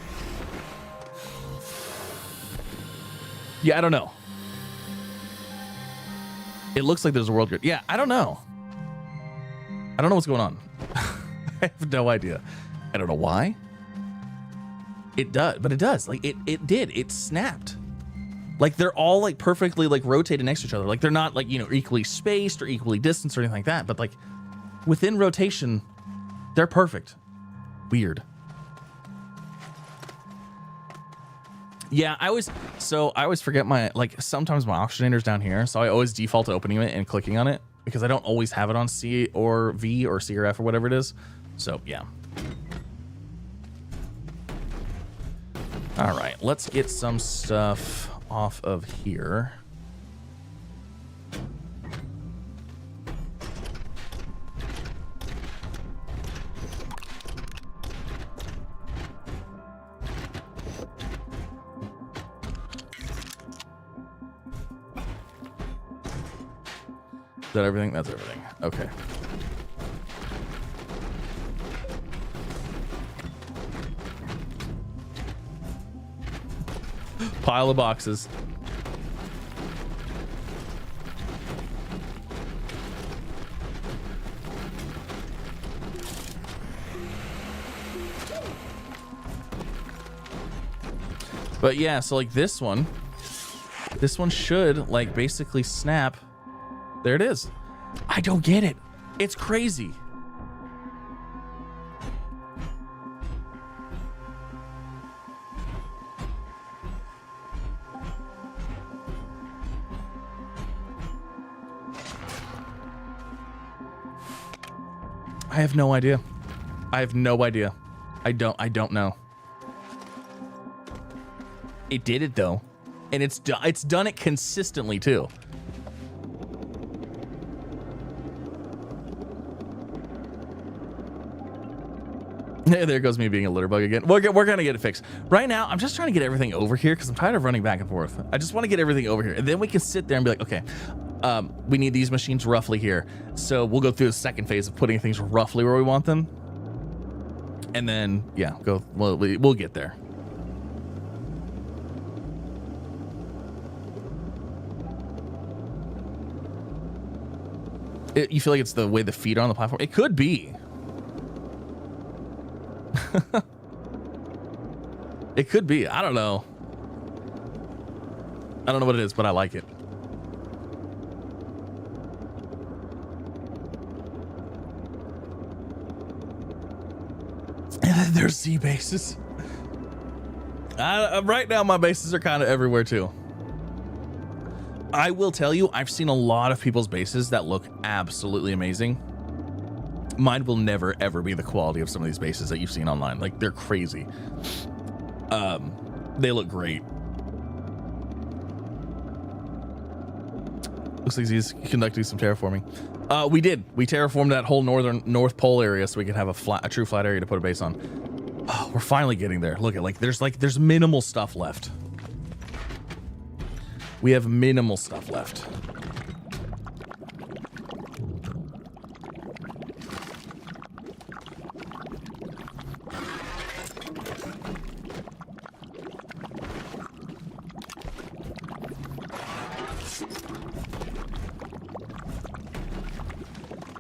Yeah, I don't know. It looks like there's a world grid. Yeah, I don't know. I don't know what's going on. I have no idea. I don't know why. It does, but it does. Like it snapped. Like they're all like perfectly like rotated next to each other. Like they're not like, you know, equally spaced or equally distanced or anything like that. But like within rotation, they're perfect. Weird. Yeah, I always forget my, like sometimes my Astroneer's down here. So I always default to opening it and clicking on it because I don't always have it on C or V or C or F or whatever it is. So yeah. All right, let's get some stuff off of here. Is that everything? That's everything. Okay. Pile of boxes. But yeah, so like this one should like basically snap. There it is. I don't get it. It's crazy. I have no idea. I have no idea. I don't know. It did it though, and it's done it consistently too. There goes me being a litter bug again. We're gonna get it fixed. Right now, I'm just trying to get everything over here because I'm tired of running back and forth. I just want to get everything over here, and then we can sit there and be like, okay, we need these machines roughly here. So we'll go through the second phase of putting things roughly where we want them, and then yeah, we'll get there. You feel like it's the way the feet are on the platform? It could be. It could be. I don't know. I don't know what it is, but I like it. And then there's Z bases. Right now, my bases are kind of everywhere too. I will tell you, I've seen a lot of people's bases that look absolutely amazing. Mine will never ever be the quality of some of these bases that you've seen online. Like, they're crazy. They look great. Looks like he's conducting some terraforming. We did. We terraformed that whole North Pole area so we could have a true flat area to put a base on. Oh, we're finally getting there. Look at there's minimal stuff left. We have minimal stuff left.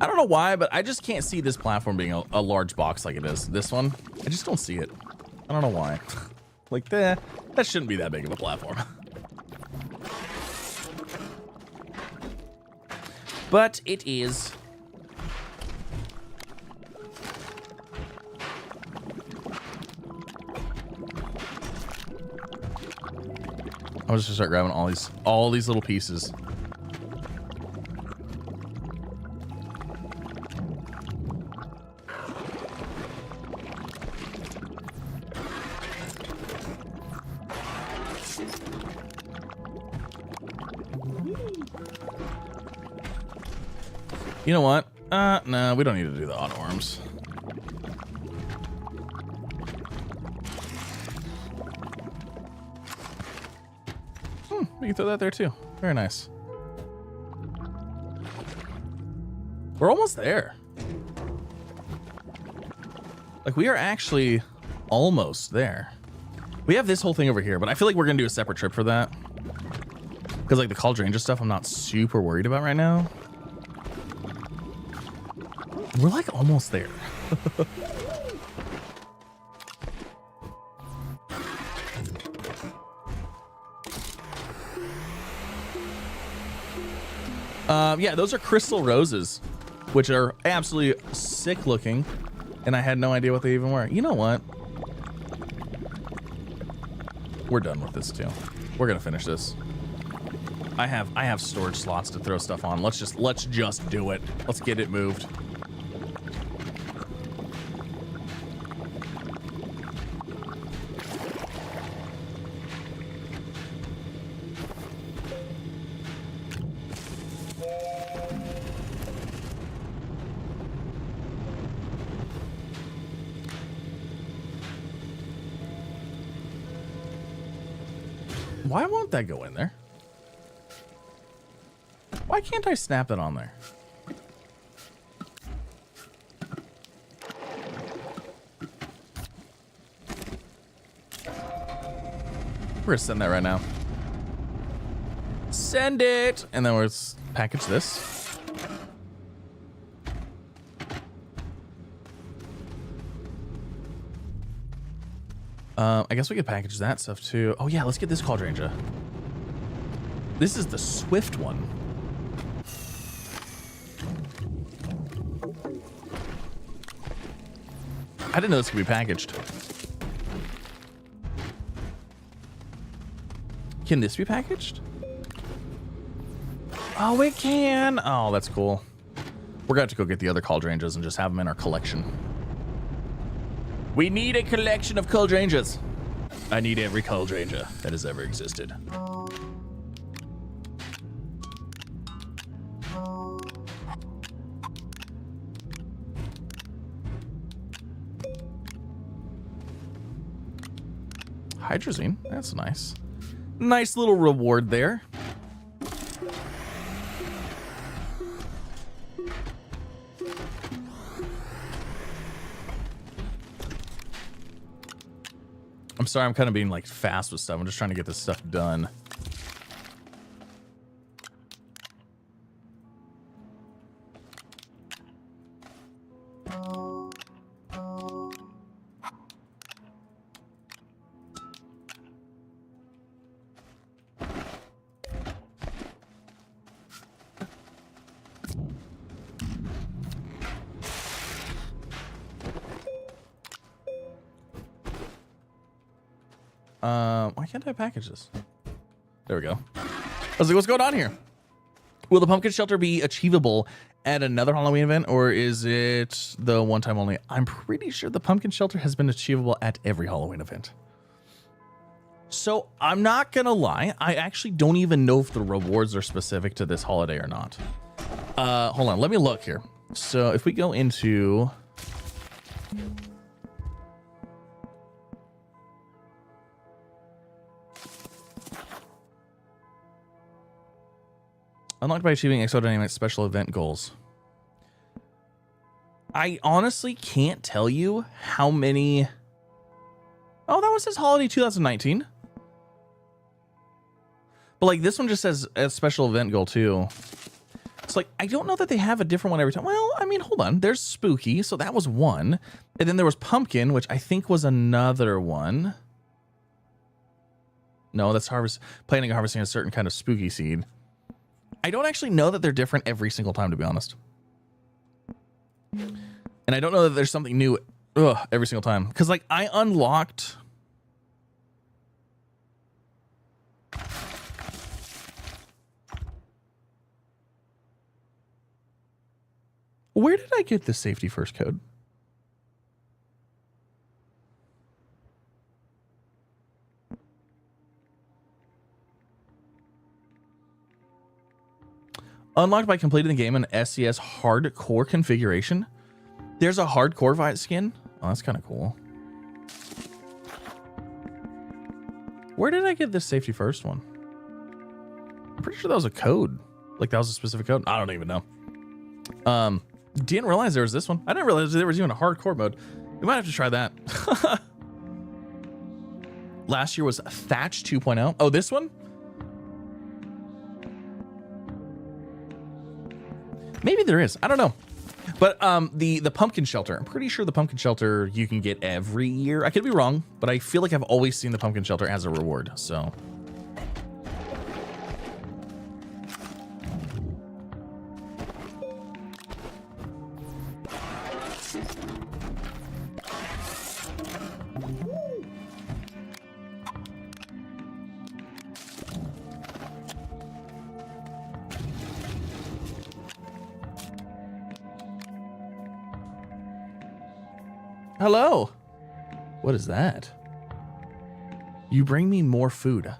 I don't know why, but I just can't see this platform being a large box like it is. This one, I just don't see it. I don't know why. Like, that shouldn't be that big of a platform. But it is. I'm just gonna start grabbing all these little pieces. You know what? No, we don't need to do the auto arms. We can throw that there too. Very nice. We're almost there. Like, we are actually almost there. We have this whole thing over here, but I feel like we're gonna do a separate trip for that. Because like the Call Ranger stuff, I'm not super worried about right now. We're like almost there. Yeah, those are crystal roses, which are absolutely sick looking, and I had no idea what they even were. You know what? We're done with this too. We're gonna finish this. I have storage slots to throw stuff on. Let's just do it. Let's get it moved. Why won't that go in there? Why can't I snap that on there? We're gonna send that right now. Send it! And then we'll package this. I guess we could package that stuff too. Oh yeah, let's get this Call Ranger. This is the Swift one. I didn't know this could be packaged. Can this be packaged? Oh, it can. Oh, that's cool. We're going to have to go get the other Call Rangers and just have them in our collection. We need a collection of Call Rangers. I need every cauldron that has ever existed. Hydrazine, that's nice. Nice little reward there. I'm sorry, I'm kind of being like fast with stuff. I'm just trying to get this stuff done. Why can't I package this? There we go. I was like, what's going on here? Will the pumpkin shelter be achievable at another Halloween event, or is it the one time only? I'm pretty sure the pumpkin shelter has been achievable at every Halloween event. So I'm not gonna lie, I actually don't even know if the rewards are specific to this holiday or not. Hold on, let me look here. So if we go into unlocked by achieving exodynamic special event goals. I honestly can't tell you how many. Oh, that was his holiday 2019. But like this one just says a special event goal too. It's like, I don't know that they have a different one every time. Well, I mean, hold on. There's spooky. So that was one. And then there was pumpkin, which I think was another one. No, that's planting and harvesting a certain kind of spooky seed. I don't actually know that they're different every single time, to be honest. And I don't know that there's something new every single time. Because, like, I unlocked... Where did I get the safety first code? Unlocked by completing the game in SCS hardcore configuration. There's a hardcore fight skin. Oh, that's kind of cool. Where did I get this safety first one? I'm pretty sure that was a code. Like that was a specific code. I don't even know. Didn't realize there was this one. I didn't realize there was even a hardcore mode. We might have to try that. Last year was Thatch 2.0. Oh, this one? Maybe there is. I don't know. But the pumpkin shelter, I'm pretty sure the pumpkin shelter you can get every year. I could be wrong, but I feel like I've always seen the pumpkin shelter as a reward. So hello. What is that? You bring me more food.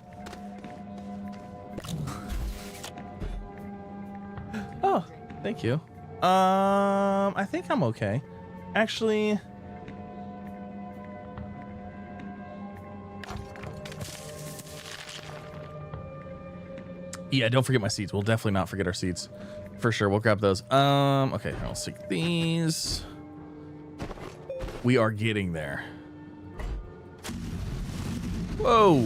Oh, thank you. I think I'm okay. Actually, yeah, don't forget my seeds. We'll definitely not forget our seeds. For sure, we'll grab those. Okay, I'll stick these. We are getting there. Whoa.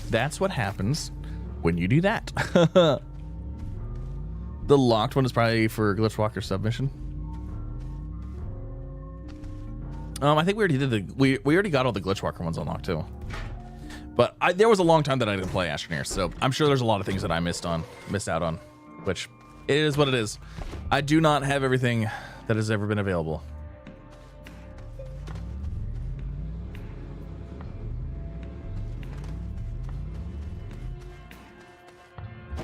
That's what happens when you do that. The locked one is probably for Glitchwalker submission. I think we already did we already got all the Glitchwalker ones unlocked too. But there was a long time that I didn't play Astroneer, so I'm sure there's a lot of things that I missed out on, which it is what it is. I do not have everything that has ever been available.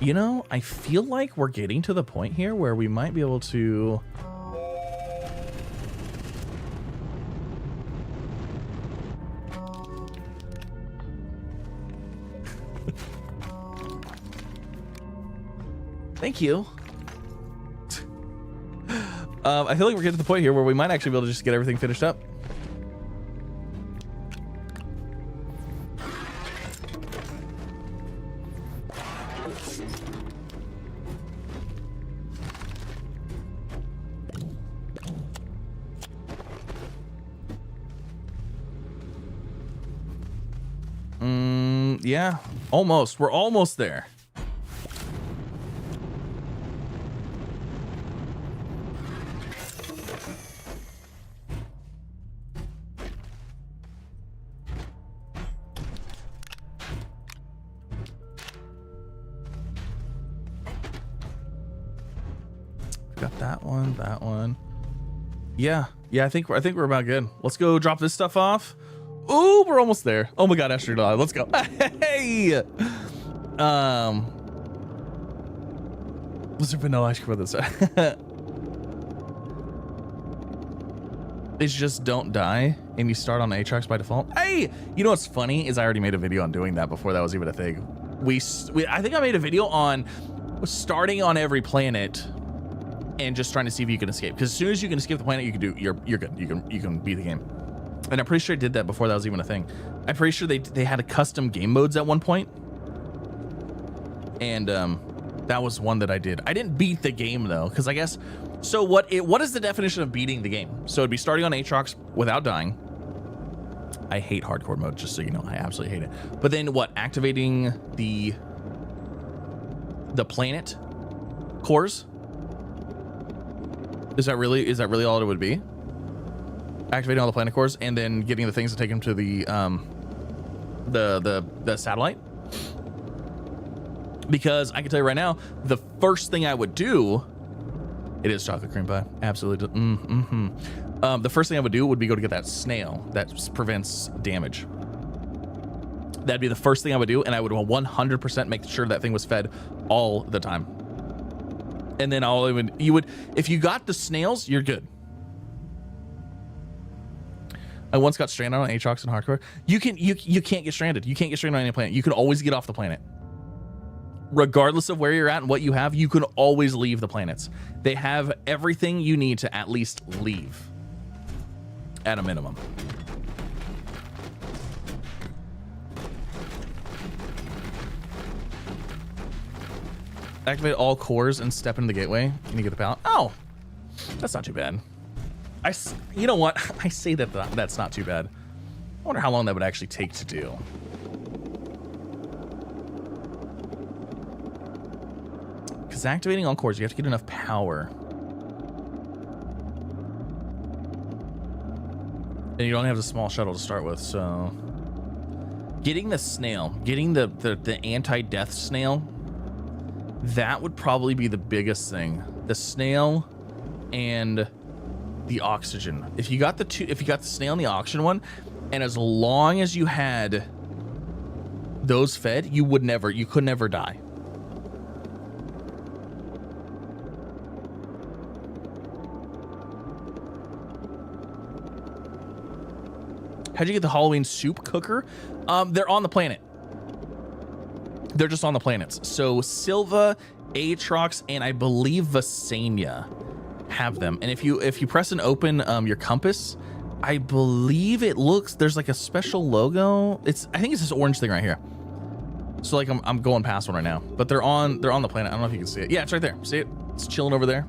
You know, I feel like we're getting to the point here where we might be able to... Thank you. I feel like we're getting to the point here where we might actually be able to just get everything finished up. Yeah, almost. We're almost there. Got that one, that one. Yeah, I think we're about good. Let's go drop this stuff off. Ooh, we're almost there. Oh my god, Astroneer, let's go. Hey! Was there vanilla ice cream on this side? It's just don't die, and you start on Aatrox by default. Hey! You know what's funny is I already made a video on doing that before that was even a thing. I think I made a video on starting on every planet and just trying to see if you can escape. Because as soon as you can escape the planet, you can do you're good. You can beat the game. And I'm pretty sure I did that before that was even a thing. I'm pretty sure they had a custom game modes at one point. And that was one that I did. I didn't beat the game though, because I guess so what is the definition of beating the game? So it'd be starting on Aatrox without dying. I hate hardcore mode, just so you know. I absolutely hate it. But then what? Activating the planet cores? Is that really all it would be? Activating all the planet cores and then getting the things to take them to the satellite? Because I can tell you right now, the first thing I would do, it is chocolate cream pie, absolutely. The first thing I would do would be go to get that snail that prevents damage. That'd be the first thing I would do, and I would 100% make sure that thing was fed all the time. And then if you got the snails, you're good. I once got stranded on Aatrox in hardcore. You can't get stranded. You can't get stranded on any planet. You can always get off the planet. Regardless of where you're at and what you have, you can always leave the planets. They have everything you need to at least leave. At a minimum. Activate all cores and step into the gateway and you get the pallet. Oh, that's not too bad. You know what? I say that's not too bad. I wonder how long that would actually take to do. Because activating all cores, you have to get enough power. And you don't have the small shuttle to start with, so... Getting the snail, getting the anti-death snail, that would probably be the biggest thing. The snail and the oxygen. If you got the snail and the oxygen one, and as long as you had those fed, you could never die. How'd you get the Halloween soup cooker? They're on the planet. They're just on the planets. So Silva, Aatrox, and I believe Visania have them. And if you press and open your compass, I believe there's like a special logo. I think it's this orange thing right here. So like I'm going past one right now, but they're on the planet. I don't know if you can see it. Yeah, it's right there. See it? It's chilling over there.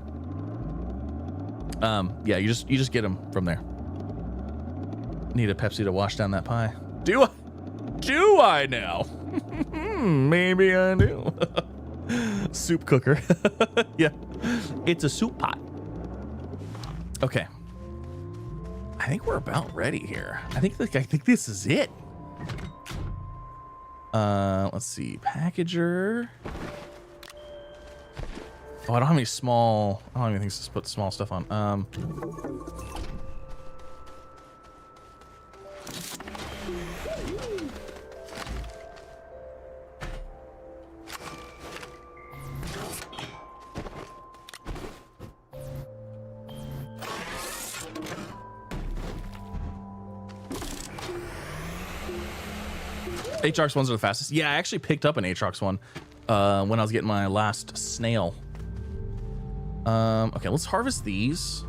Yeah, you just get them from there. Need a Pepsi to wash down that pie. Do I now? Maybe I do. Soup cooker. Yeah, it's a soup pot. Okay, I think we're about ready here. I think this is it. Let's see, packager. Oh, I don't have any small. I don't have anything to put small stuff on. Aatrox ones are the fastest. Yeah, I actually picked up an Aatrox one when I was getting my last snail. Okay, let's harvest these.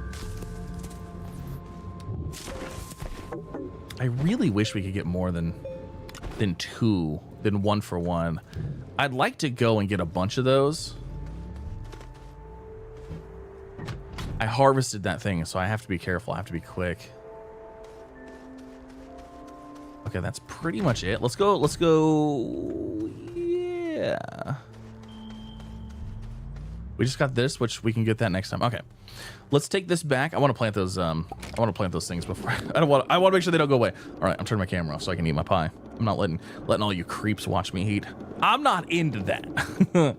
I really wish we could get more than two, than 1 for 1. I'd like to go and get a bunch of those. I harvested that thing, so I have to be careful. I have to be quick. Okay, that's pretty much it. Let's go. Yeah. We just got this, which we can get that next time. Okay. Let's take this back. I want to plant those I want to plant those things before. I want to make sure they don't go away. All right, I'm turning my camera off so I can eat my pie. I'm not letting all you creeps watch me eat. I'm not into that.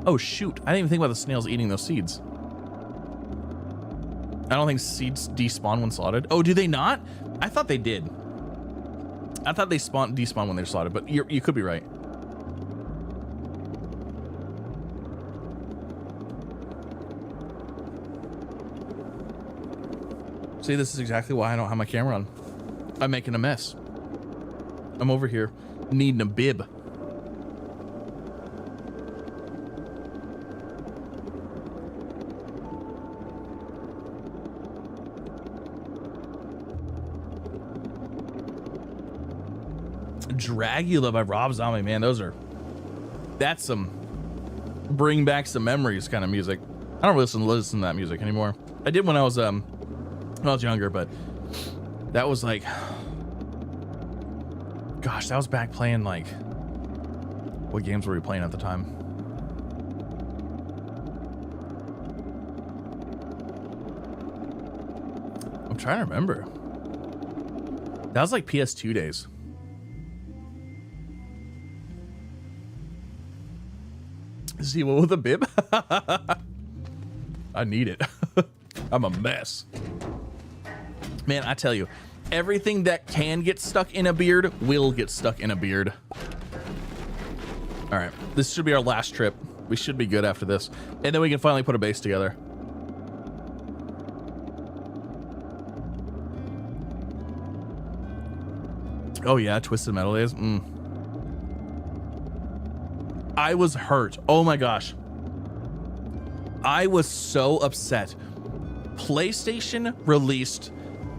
Oh shoot, I didn't even think about the snails eating those seeds. I don't think seeds despawn when slaughtered. Oh, do they not? I thought they did. I thought they despawn when they're slaughtered, but you could be right. See, this is exactly why I don't have my camera on. I'm making a mess. I'm over here needing a bib. Dragula by Rob Zombie, man, that's some bring back some memories kind of music. I don't listen to that music anymore. I did when I was younger, but that was like, gosh, that was back playing like, what games were we playing at the time? I'm trying to remember. That was like PS2 days. See what with a bib? I need it. I'm a mess. Man, I tell you, everything that can get stuck in a beard will get stuck in a beard. All right, this should be our last trip. We should be good after this. And then we can finally put a base together. Oh yeah, Twisted Metal days. I was hurt. Oh my gosh. I was so upset. PlayStation released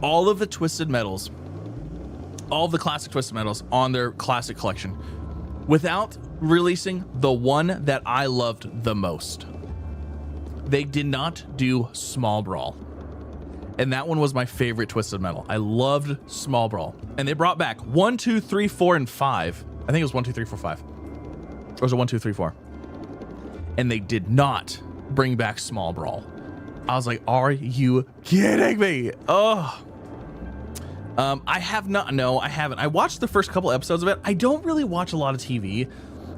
all of the Twisted Metals, all of the classic Twisted Metals on their classic collection without releasing the one that I loved the most. They did not do Small Brawl. And that one was my favorite Twisted Metal. I loved Small Brawl. And they brought back 1, 2, 3, 4, and 5. I think it was 1, 2, 3, 4, 5. Or was it 1, 2, 3, 4? And they did not bring back Small Brawl. I was like, are you kidding me? Oh. I have not. No, I haven't. I watched the first couple episodes of it. I don't really watch a lot of TV.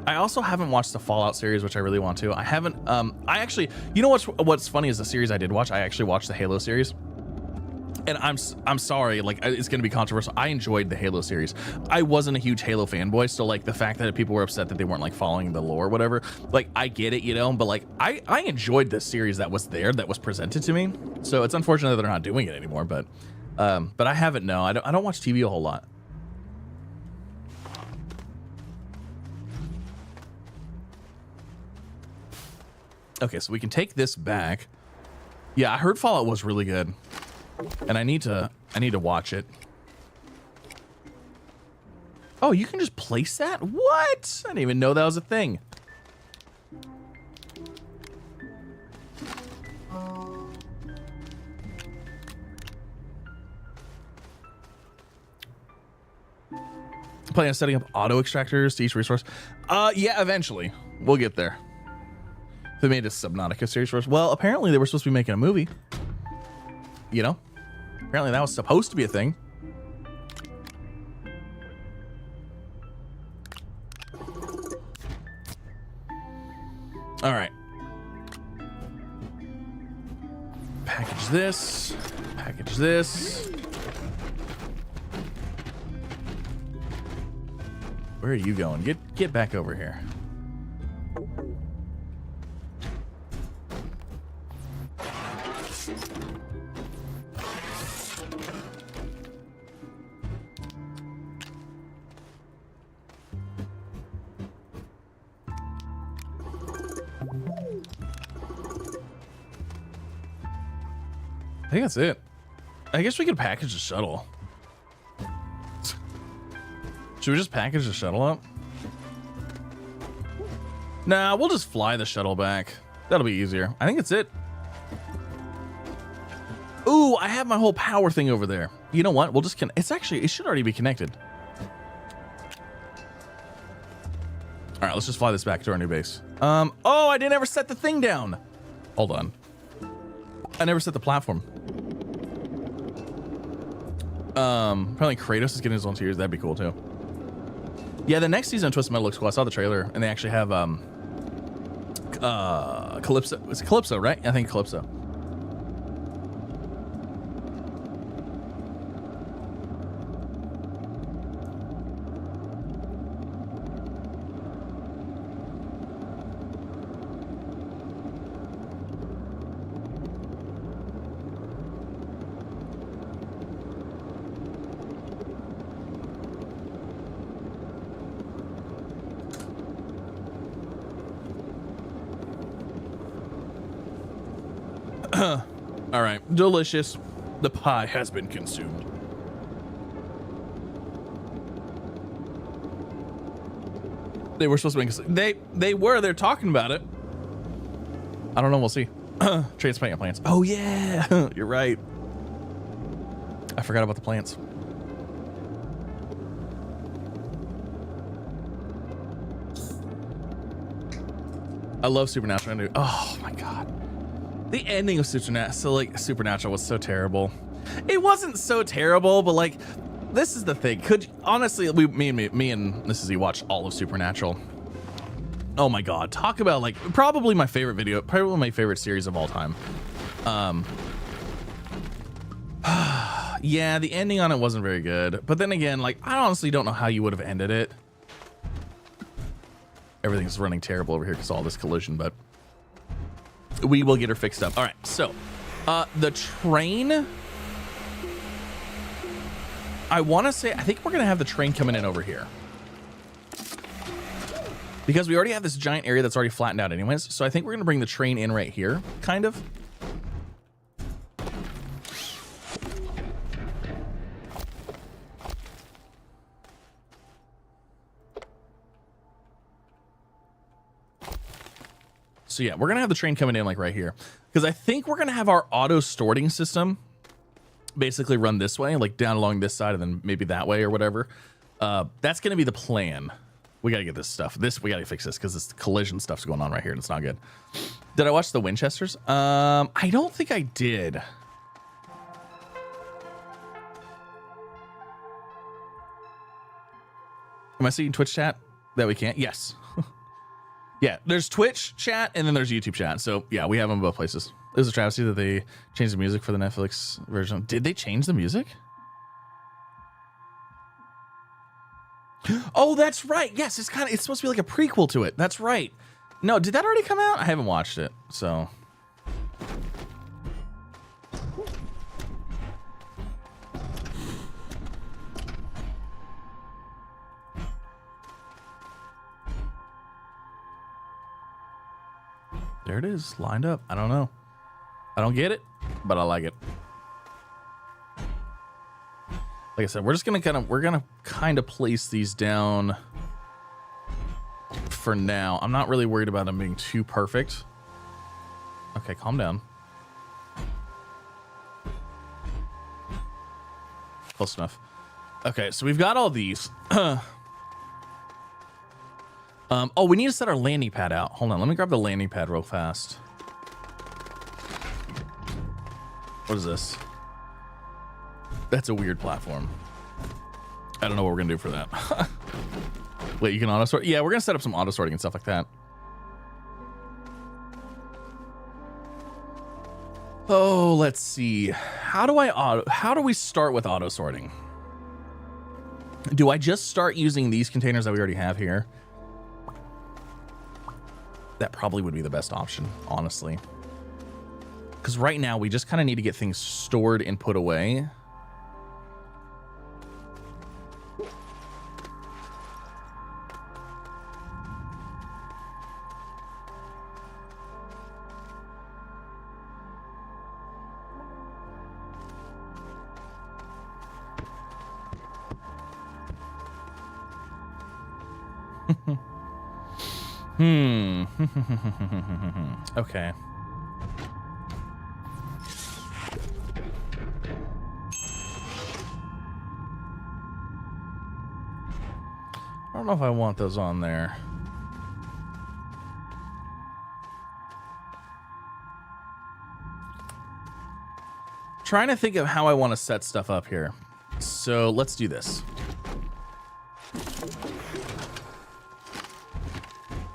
I also haven't watched the Fallout series, which I really want to. I haven't. I actually, you know what's funny is the series I did watch. I actually watched the Halo series. And I'm sorry, like, it's gonna be controversial. I enjoyed the Halo series. I wasn't a huge Halo fanboy, so like the fact that people were upset that they weren't like following the lore or whatever, like I get it, you know, but like I enjoyed the series that was there, that was presented to me. So it's unfortunate that they're not doing it anymore, but I haven't. No, I don't watch TV a whole lot. Okay, so we can take this back. Yeah, I heard Fallout was really good. And I need to watch it. Oh, you can just place that? What? I didn't even know that was a thing. Planning on setting up auto extractors to each resource. Yeah, eventually. We'll get there. They made a Subnautica series first. Well, apparently they were supposed to be making a movie. You know? Apparently that was supposed to be a thing. All right. Package this. Package this. Where are you going? Get back over here. think that's it. I guess we could package the shuttle. Should we just package the shuttle up? Nah, we'll just fly the shuttle back. That'll be easier. I think it's it. Ooh, I have my whole power thing over there. You know what? We'll just it should already be connected. All right, let's just fly this back to our new base. Oh, I didn't ever set the thing down. Hold on. I never set the platform. Probably Kratos is getting his own series. That'd be cool too. Yeah, the next season of Twisted Metal looks cool. I saw the trailer, and they actually have Calypso. It's Calypso, right? I think Calypso. All right, delicious. The pie has been consumed. They were supposed to make they're talking about it. I don't know, we'll see. Transplant plants. Oh yeah, you're right. I forgot about the plants. I love Supernatural. Oh my god. The ending of Supernatural was so terrible. It wasn't so terrible, but like, this is the thing. Honestly, me and this is you watched all of Supernatural. Oh my god, talk about like probably my favorite series of all time. Yeah, the ending on it wasn't very good, but then again, like I honestly don't know how you would have ended it. Everything's running terrible over here because of all this collision, but we will get her fixed up. All right, so the train, I think we're gonna have the train coming in over here because we already have this giant area that's already flattened out anyways. So I think we're gonna bring the train in right here, kind of. So yeah, we're gonna have the train coming in like right here because I think we're gonna have our auto sorting system basically run this way, like down along this side and then maybe that way or whatever. That's gonna be the plan. We gotta get this stuff. We gotta fix this because this collision stuff's going on right here and it's not good. Did I watch the Winchesters? I don't think I did. Am I seeing Twitch chat that we can't? Yes. Yeah, there's Twitch chat and then there's YouTube chat. So yeah, we have them both places. It was a travesty that they changed the music for the Netflix version. Did they change the music? Oh, that's right. Yes, it's supposed to be like a prequel to it. That's right. No, did that already come out? I haven't watched it, so. There it is, lined up. I don't know. I don't get it, but I like it. Like I said, we're gonna kind of place these down for now. I'm not really worried about them being too perfect. Okay, calm down. Close enough. Okay, so we've got all these. Oh, we need to set our landing pad out. Hold on, let me grab the landing pad real fast. What is this? That's a weird platform. I don't know what we're gonna do for that. Wait, you can auto sort? Yeah, we're gonna set up some auto sorting and stuff like that. Oh, let's see. How do we start with auto sorting? Do I just start using these containers that we already have here? That probably would be the best option, honestly. Because right now we just kind of need to get things stored and put away. Okay. I don't know if I want those on there. Trying to think of how I want to set stuff up here. So let's do this.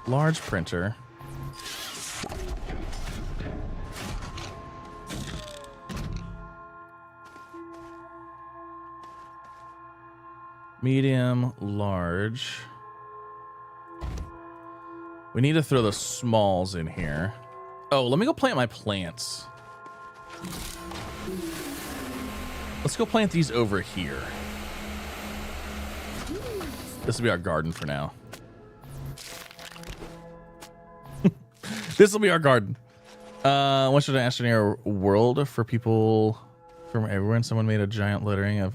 Large printer. Medium, large. We need to throw the smalls in here. Oh, let me go plant my plants. Let's go plant these over here. This will be our garden for now. This will be our garden. What should an Astroneer world for people from everywhere? Someone made a giant lettering of...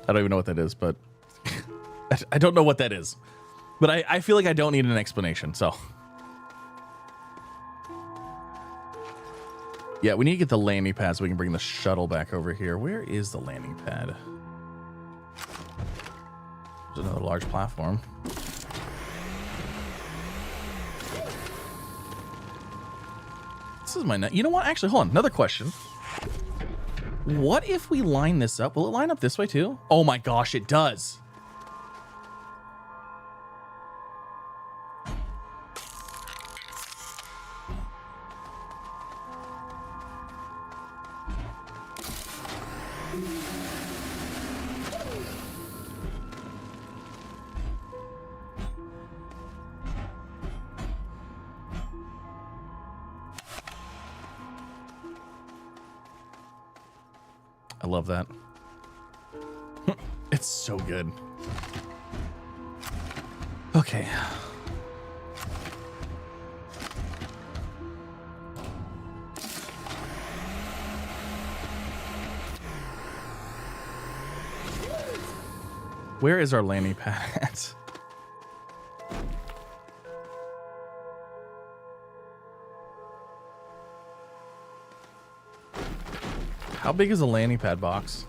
I don't even know what that is, but... I don't know what that is. But I feel like I don't need an explanation, so... Yeah, we need to get the landing pad so we can bring the shuttle back over here. Where is the landing pad? There's another large platform. This is my net. You know what? Actually, hold on. Another question. What if we line this up? Will it line up this way too? Oh my gosh, it does. I love that. It's so good. Okay. Where is our landing pad at? How big is a landing pad box?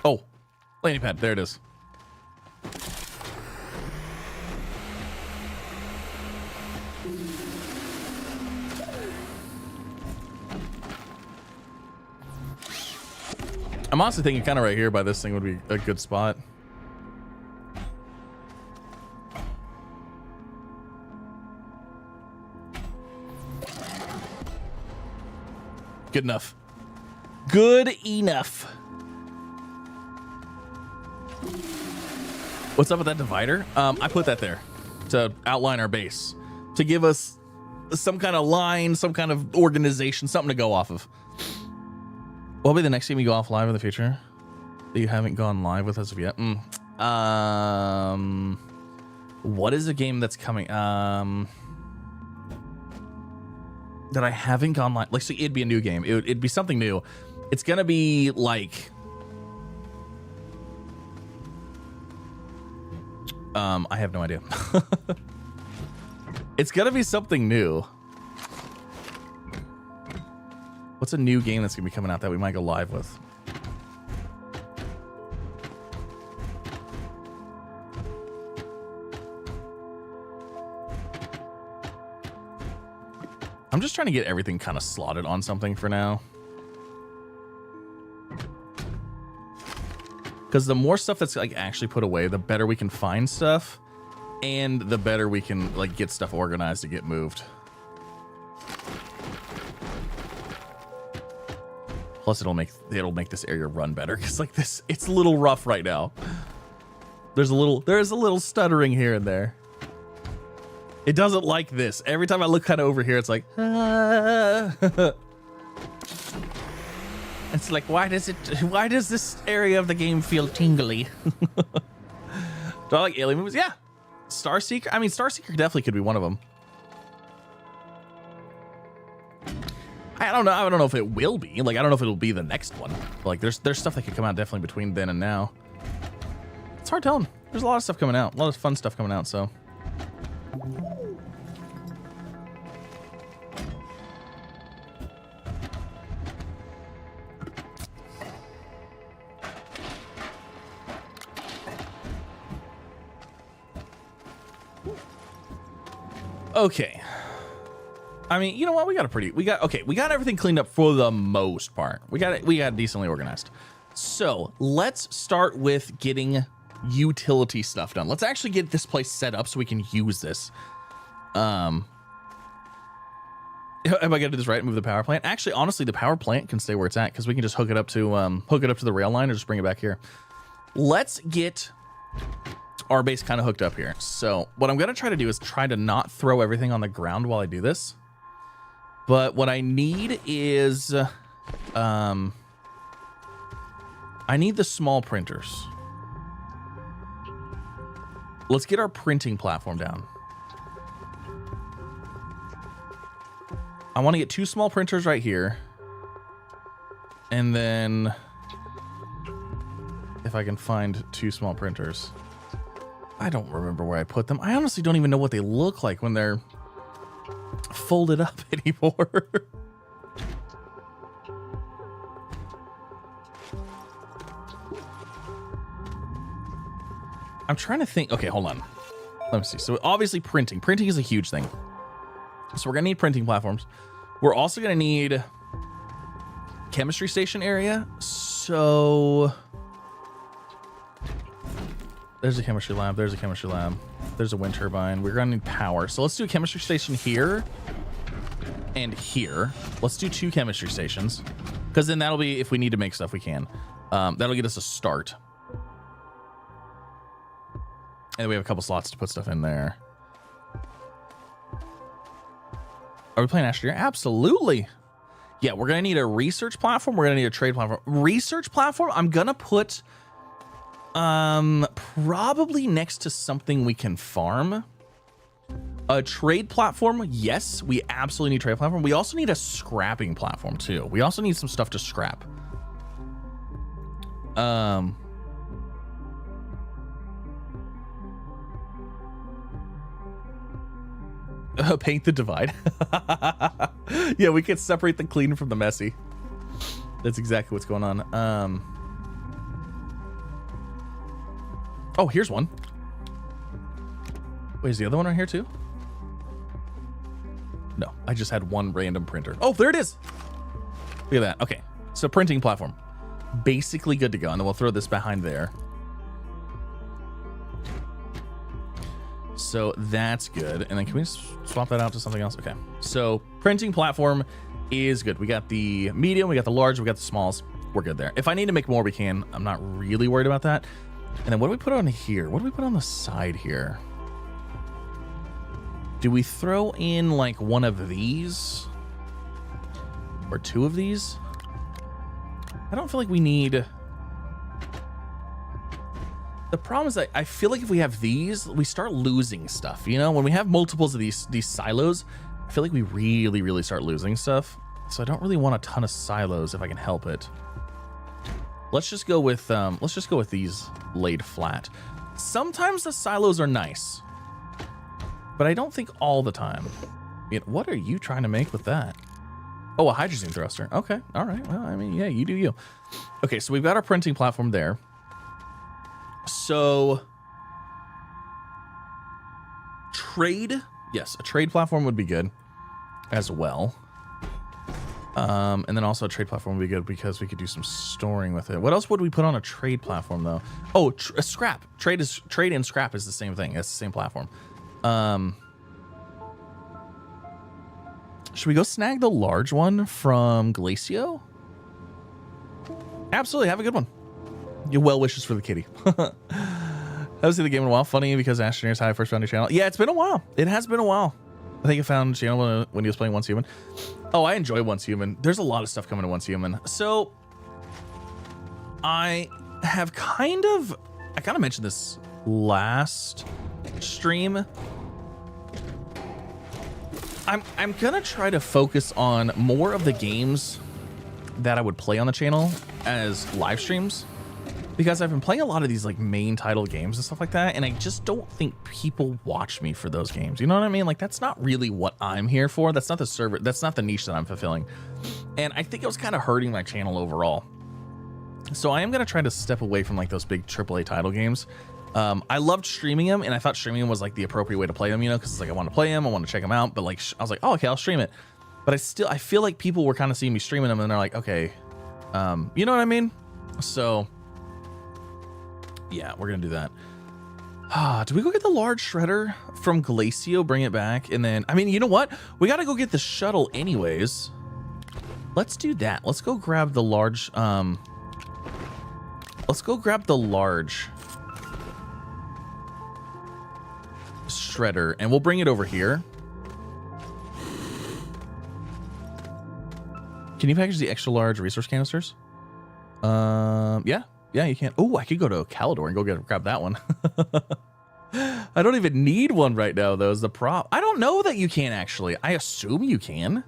Oh, landing pad. There it is. I'm honestly thinking kind of right here by this thing would be a good spot. Good enough. Good enough. What's up with that divider? I put that there to outline our base, to give us some kind of line, some kind of organization, something to go off of. What'll be the next game you go off live in the future that you haven't gone live with as of yet? What is a game that's coming? That I haven't gone live. Like, so it'd be a new game. It'd be something new. It's gonna be like, I have no idea. It's gonna be something new. What's a new game that's gonna be coming out that we might go live with? I'm just trying to get everything kind of slotted on something for now. Because the more stuff that's like actually put away, the better we can find stuff, and the better we can like get stuff organized to get moved. Plus it'll make this area run better, because like this, it's a little rough right now. There's a little stuttering here and there. It doesn't like this. Every time I look kind of over here, it's like, It's like, why does this area of the game feel tingly? Do I like alien movies? Yeah. Starseeker? I mean, Starseeker definitely could be one of them. I don't know. I don't know if it will be. Like, I don't know if it'll be the next one. But, like, there's stuff that could come out definitely between then and now. It's hard telling. There's a lot of stuff coming out. A lot of fun stuff coming out, so. Okay. I mean, you know what? We got everything cleaned up for the most part. We got it decently organized. So let's start with getting utility stuff done. Let's actually get this place set up so we can use this. Am I gonna do this right? Move the power plant. Actually, honestly, the power plant can stay where it's at because we can just hook it up to the rail line or just bring it back here. Let's get our base kind of hooked up here. So what I'm gonna try to do is try to not throw everything on the ground while I do this. But what I need is, I need the small printers. Let's get our printing platform down. I want to get 2 small printers right here. And then if I can find 2 small printers. I don't remember where I put them. I honestly don't even know what they look like when they're folded up anymore. I'm trying to think. Okay, hold on. Let me see. So obviously printing. Printing is a huge thing. So we're going to need printing platforms. We're also going to need chemistry station area. So there's a chemistry lab. There's a chemistry lab. There's a wind turbine. We're going to need power. So let's do a chemistry station here and here. Let's do 2 chemistry stations because then that'll be, if we need to make stuff, we can. That'll get us a start. And we have a couple slots to put stuff in there. Are we playing Astroneer? Absolutely. Yeah, we're going to need a research platform. We're going to need a trade platform. Research platform, I'm going to put probably next to something we can farm. A trade platform, yes, we absolutely need a trade platform. We also need a scrapping platform too. We also need some stuff to scrap. Paint the divide. Yeah, we can separate the clean from the messy. That's exactly what's going on. Oh, here's one. Wait, is the other one right here too? No, I just had one random printer. Oh, there it is. Look at that. Okay, so printing platform. Basically good to go. And then we'll throw this behind there. So that's good. And then can we swap that out to something else? Okay. So printing platform is good. We got the medium, we got the large, we got the smalls. We're good there. If I need to make more, we can. I'm not really worried about that. And then what do we put on here? What do we put on the side here? Do we throw in like one of these? Or 2 of these? I don't feel like we need... The problem is that I feel like if we have these, we start losing stuff. You know, when we have multiples of these silos, I feel like we really start losing stuff. So I don't really want a ton of silos if I can help it. Let's just go with these laid flat. Sometimes the silos are nice, but I don't think all the time. What are you trying to make with that? Oh, a hydrogen thruster. Okay, all right. Well, I mean, yeah, you do you. Okay, so we've got our printing platform there. So trade, yes, a trade platform would be good as well. And then also a trade platform would be good because we could do some storing with it. What else would we put on a trade platform though? Oh, a scrap. Trade and scrap is the same thing. It's the same platform. Should we go snag the large one from Glacio? Absolutely. Have a good one. Your well wishes for the kitty. Haven't seen the game in a while. Funny because Astroneers how I first found your channel. Yeah, it's been a while. It has been a while. I think I found the channel when he was playing Once Human. Oh, I enjoy Once Human. There's a lot of stuff coming to Once Human. So I have kind of mentioned this last stream. I'm gonna try to focus on more of the games that I would play on the channel as live streams, because I've been playing a lot of these like main title games and stuff like that, and I just don't think people watch me for those games. You know what I mean? Like, that's not really what I'm here for. That's not the server. That's not the niche that I'm fulfilling. And I think it was kind of hurting my channel overall. So I am going to try to step away from like those big AAA title games. I loved streaming them, and I thought streaming them was like the appropriate way to play them, you know, because it's like I want to play them, I want to check them out. But like I was like, oh, okay, I'll stream it. But I feel like people were kind of seeing me streaming them, and they're like, okay, you know what I mean? So yeah, we're gonna do that. Do we go get the large shredder from Glacio, bring it back, and then I mean, you know what? We got to go get the shuttle anyways. Let's do that. Let's go grab the large. Let's go grab the large shredder, and we'll bring it over here. Can you package the extra large resource canisters? Yeah, you can. Oh, I could go to Calidor and go grab that one. I don't even need one right now, though, is the prop. I don't know that you can actually. I assume you can,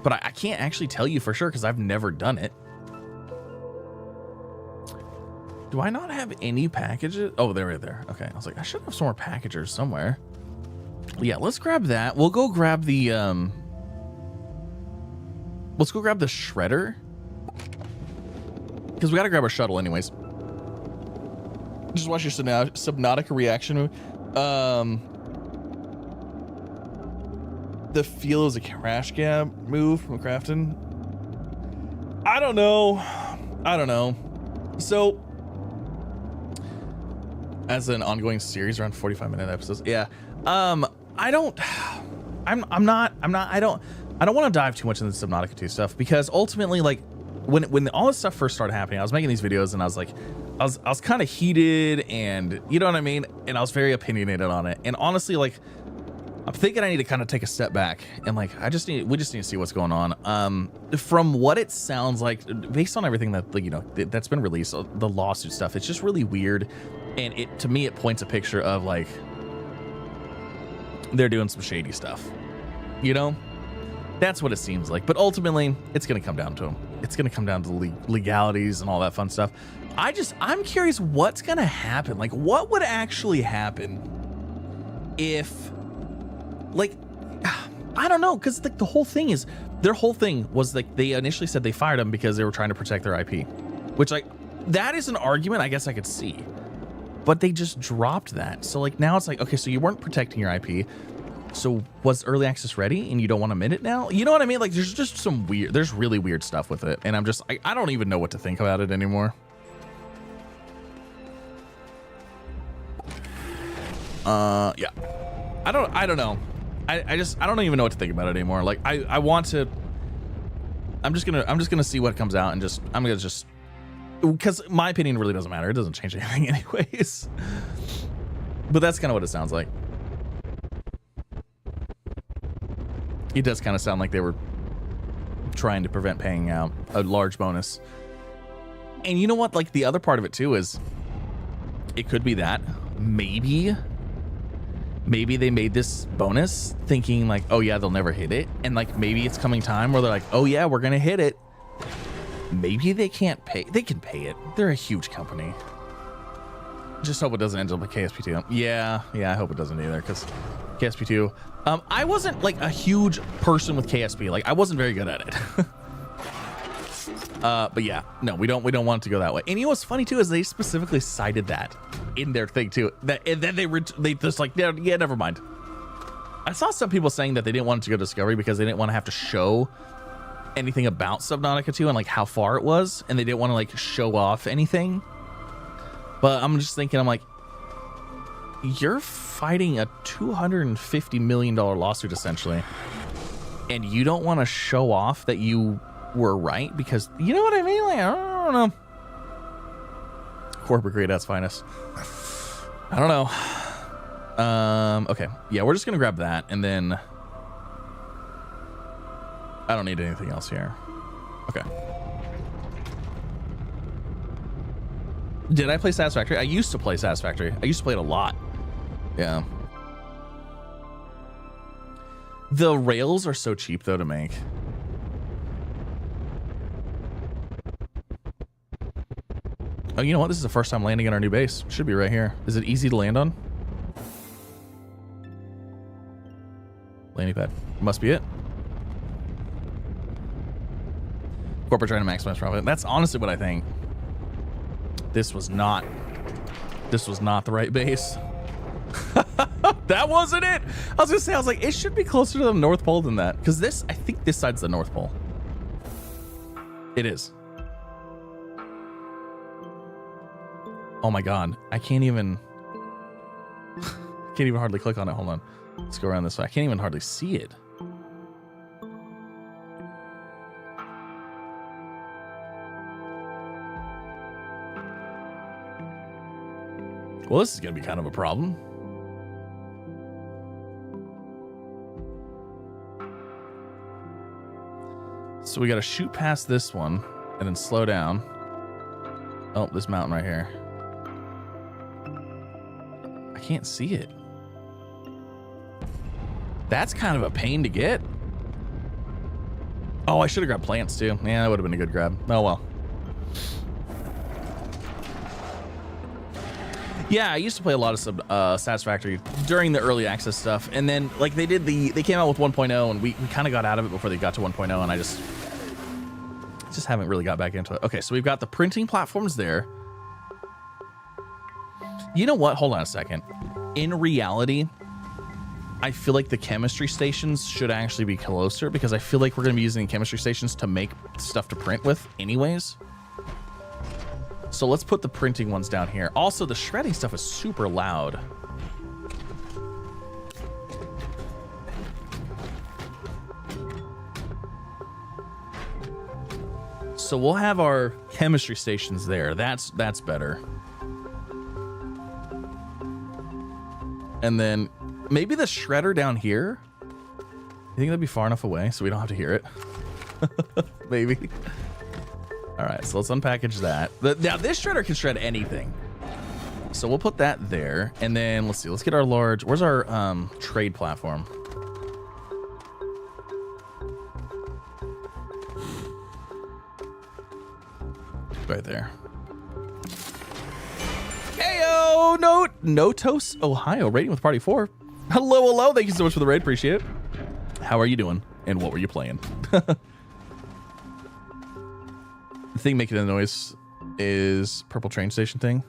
but I can't actually tell you for sure because I've never done it. Do I not have any packages? Oh, they're right there. Okay, I was like, I should have some more packagers somewhere. Yeah, let's grab that. We'll go grab the let's go grab the shredder, because we got to grab our shuttle anyways. Just watch your Subnautica reaction move. The feel is a crash gab move from Crafton. I don't know. So, as an ongoing series, around 45-minute episodes. Yeah. I don't want to dive too much into the Subnautica 2 stuff, because ultimately, like, when all this stuff first started happening, I was making these videos and I was like, I was kind of heated, and you know what I mean? And I was very opinionated on it. And honestly, like, I'm thinking I need to kind of take a step back and like, we just need to see what's going on. From what it sounds like, based on everything that, like, you know, that's been released, the lawsuit stuff, it's just really weird. And to me, it points a picture of like, they're doing some shady stuff, you know? That's what it seems like. But ultimately, it's going to come down to them. It's going to come down to the legalities and all that fun stuff. I'm curious what's going to happen. Like, what would actually happen if, like, I don't know, because like the whole thing is, their whole thing was like, they initially said they fired him because they were trying to protect their IP, which, like, that is an argument I guess I could see, but they just dropped that. So like, now it's like, okay, so you weren't protecting your IP. So was early access ready and you don't want to admit it now? You know what I mean? Like, there's just some there's really weird stuff with it. And I'm just, I don't even know what to think about it anymore. Yeah, I don't know. I don't even know what to think about it anymore. Like, I want to, I'm just gonna see what comes out, and I'm gonna just, because my opinion really doesn't matter. It doesn't change anything anyways. But that's kind of what it sounds like. It does kind of sound like they were trying to prevent paying out a large bonus. And you know what? Like, the other part of it too is, it could be that maybe they made this bonus thinking like, oh yeah, they'll never hit it. And like, maybe it's coming time where they're like, oh yeah, we're going to hit it. Maybe they can't pay. They can pay it. They're a huge company. Just hope it doesn't end up like KSP2. Yeah, I hope it doesn't either, because KSP2, I wasn't like a huge person with KSP. Like, I wasn't very good at it. But yeah, no, we don't want it to go that way. And you know what's funny too is they specifically cited that in their thing too. And then they just like, yeah, never mind. I saw some people saying that they didn't want it to go to Discovery because they didn't want to have to show anything about Subnautica 2 and like how far it was, and they didn't want to like show off anything. But I'm just thinking, I'm like, you're fighting a $250 million lawsuit essentially, and you don't want to show off that you were right, because you know what I mean? Like, I don't know. Corporate greed at its finest. I don't know. Okay, yeah, we're just gonna grab that, and then I don't need anything else here. Okay. Did I play Satisfactory? I used to play Satisfactory. I used to play it a lot. Yeah. The rails are so cheap though to make. Oh, you know what? This is the first time landing in our new base. Should be right here. Is it easy to land on? Landing pad. Must be it. Corporate trying to maximize profit. That's honestly what I think. This was not the right base. That wasn't it. I was gonna say, I was like, it should be closer to the North Pole than that. Because this, I think this side's the North Pole. It is. Oh my God. I can't even hardly click on it. Hold on. Let's go around this way. I can't even hardly see it. Well, this is going to be kind of a problem. So we got to shoot past this one and then slow down. Oh, this mountain right here. I can't see it. That's kind of a pain to get. Oh, I should have grabbed plants too. Yeah, that would have been a good grab. Oh, well. Yeah, I used to play a lot of Satisfactory during the early access stuff, and then like they came out with 1.0, and we kind of got out of it before they got to 1.0, and I just haven't really got back into it. Okay, so we've got the printing platforms there. You know what? Hold on a second. In reality, I feel like the chemistry stations should actually be closer, because I feel like we're going to be using chemistry stations to make stuff to print with anyways. So let's put the printing ones down here. Also, the shredding stuff is super loud. So we'll have our chemistry stations there. That's better. And then maybe the shredder down here. You think that'd be far enough away so we don't have to hear it? Maybe. All right, so let's unpackage that. Now this shredder can shred anything. So we'll put that there. And then let's see, let's get our large, where's our trade platform? Right there. Heyo, Notos, Ohio, rating with party 4. Hello. Thank you so much for the raid. Appreciate it. How are you doing? And what were you playing? The thing making the noise is purple train station thing.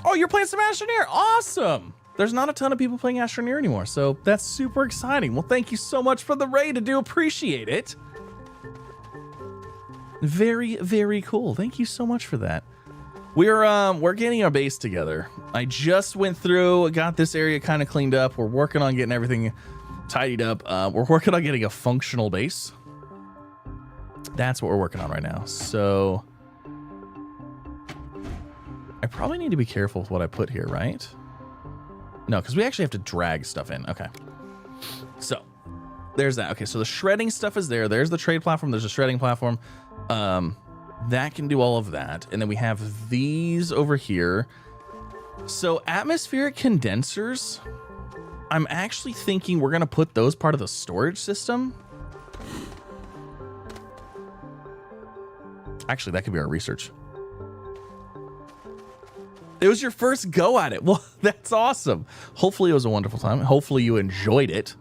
Oh, you're playing some Astroneer. Awesome. There's not a ton of people playing Astroneer anymore, so that's super exciting. Well, thank you so much for the raid. I do appreciate it. Very, very cool. Thank you so much for that. We're getting our base together. I just went through, got this area kind of cleaned up. We're working on getting everything tidied up. We're working on getting a functional base. That's what we're working on right now. So I probably need to be careful with what I put here, right? No, because we actually have to drag stuff in. Okay. So there's that. Okay, so the shredding stuff is there. There's the trade platform. There's a shredding platform. That can do all of that. And then we have these over here. So atmospheric condensers, I'm actually thinking we're going to put those part of the storage system. Actually, that could be our research. It was your first go at it. Well, that's awesome. Hopefully it was a wonderful time. Hopefully you enjoyed it.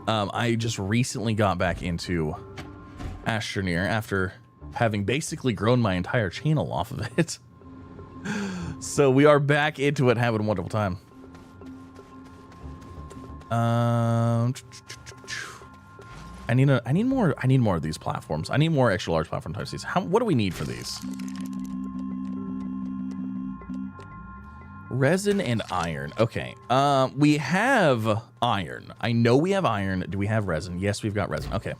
I just recently got back into Astroneer after having basically grown my entire channel off of it. So we are back into it, having a wonderful time. I need more of these platforms. I need more extra large platform type Cs. What do we need for these? Resin and iron. Okay. We have iron. I know we have iron. Do we have resin? Yes, we've got resin. Okay.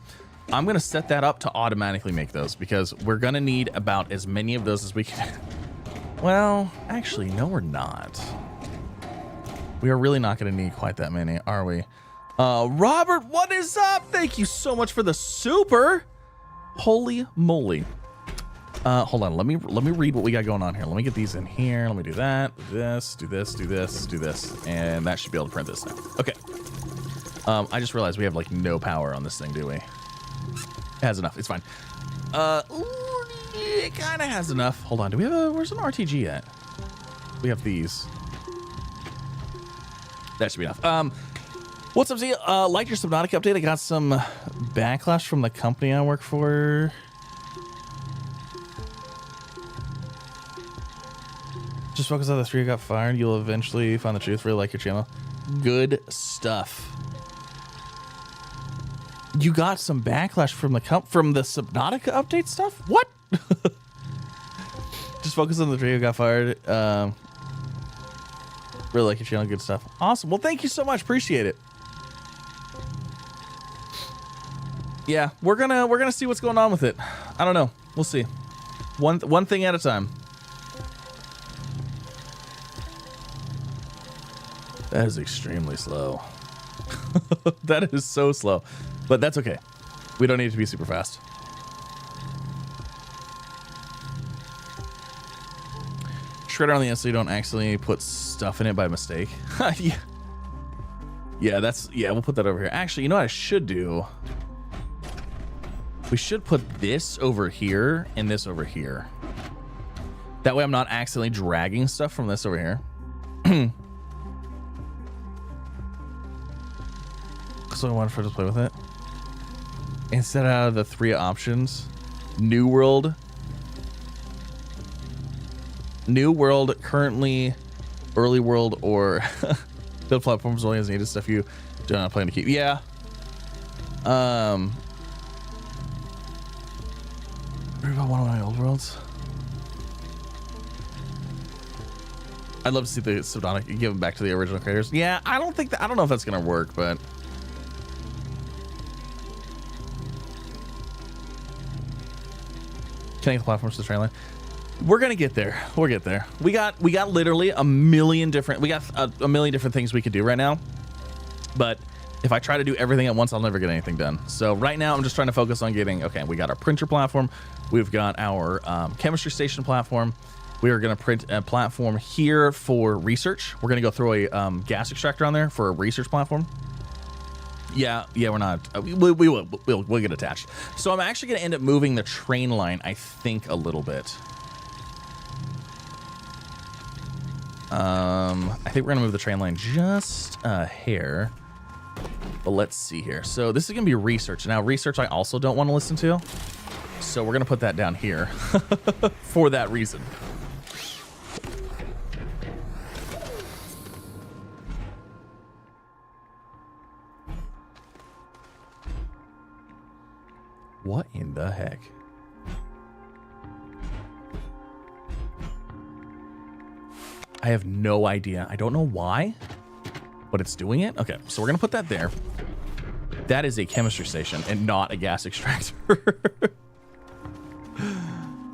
I'm going to set that up to automatically make those because we're going to need about as many of those as we can. Well, actually, no, we're not. We are really not going to need quite that many, are we? Robert, what is up? Thank you so much for the super. Holy moly. Hold on, let me read what we got going on here. Let me get these in here. Let me do that, do this, do this, do this, do this, and that should be able to print this now. Okay. I just realized we have like no power on this thing, do we? It has enough. It's fine. It kind of has enough. Hold on. Do we have a? Where's an RTG at? We have these. That should be enough. What's up, Z? Like your Subnautica update. I got some backlash from the company I work for. Just focus on the 3 who got fired. You'll eventually find the truth. Really like your channel. Good stuff. You got some backlash from the Subnautica update stuff? What? Just focus on the 3 who got fired. Really like your channel. Good stuff. Awesome. Well, thank you so much. Appreciate it. Yeah, we're gonna see what's going on with it. I don't know. We'll see. One thing at a time. That is extremely slow. That is so slow. But that's okay. We don't need it to be super fast. Shredder on the end so you don't accidentally put stuff in it by mistake. Yeah. Yeah, we'll put that over here. Actually, you know what I should do? We should put this over here and this over here. That way I'm not accidentally dragging stuff from this over here. So I wanted for to play with it. Instead of the 3 options, New World, currently, Early World, or build platforms only as needed stuff you do not plan to keep. Yeah. What about one of my old worlds? I'd love to see the Subnautica give them back to the original creators. Yeah, I don't know if that's gonna work, but connect the platforms to the train line. We're gonna get there. We'll get there. We got literally a million different things we could do right now. But if I try to do everything at once, I'll never get anything done. So right now I'm just trying to focus on getting, okay, we got our printer platform. We've got our chemistry station platform. We are gonna print a platform here for research. We're gonna go throw a gas extractor on there for a research platform. Yeah, we're not. We'll get attached. So I'm actually going to end up moving the train line, I think, a little bit. I think we're going to move the train line just a hair. But let's see here. So this is going to be research. Now, research I also don't want to listen to. So we're going to put that down here for that reason. What in the heck? I have no idea. I don't know why, but it's doing it. Okay, so we're gonna put that there. That is a chemistry station and not a gas extractor.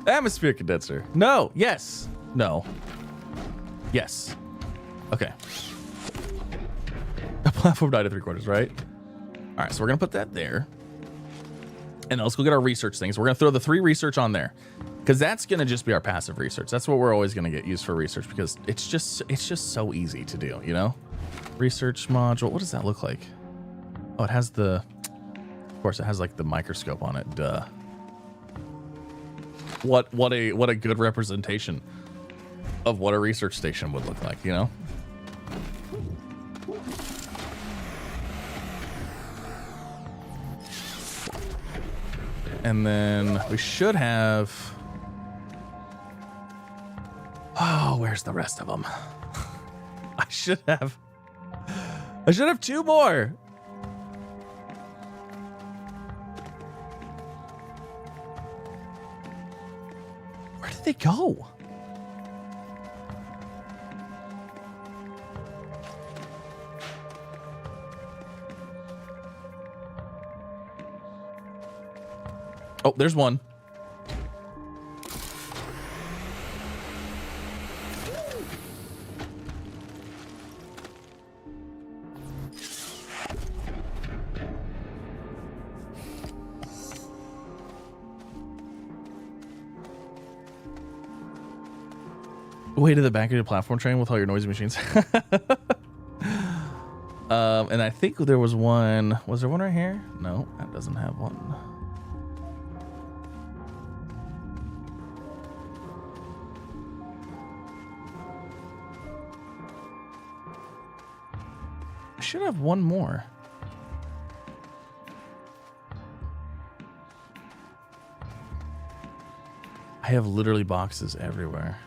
Atmosphere condenser. No. Yes. No. Yes. Okay. A platform died at 3/4, right? All right, so we're gonna put that there. And let's go get our research things. We're gonna throw the 3 research on there, because that's gonna just be our passive research. That's what we're always gonna get used for research, because it's just so easy to do, you know? Research module. What does that look like? Oh, it has the. Of course, it has like the microscope on it. Duh. What a good representation of what a research station would look like, you know? And then we should have. Oh, where's the rest of them? I should have 2 more. Where did they go? Oh, there's one. Way to the back of your platform train with all your noisy machines. And I think there was one. Was there one right here? No, that doesn't have one. I should have one more. I have literally boxes everywhere.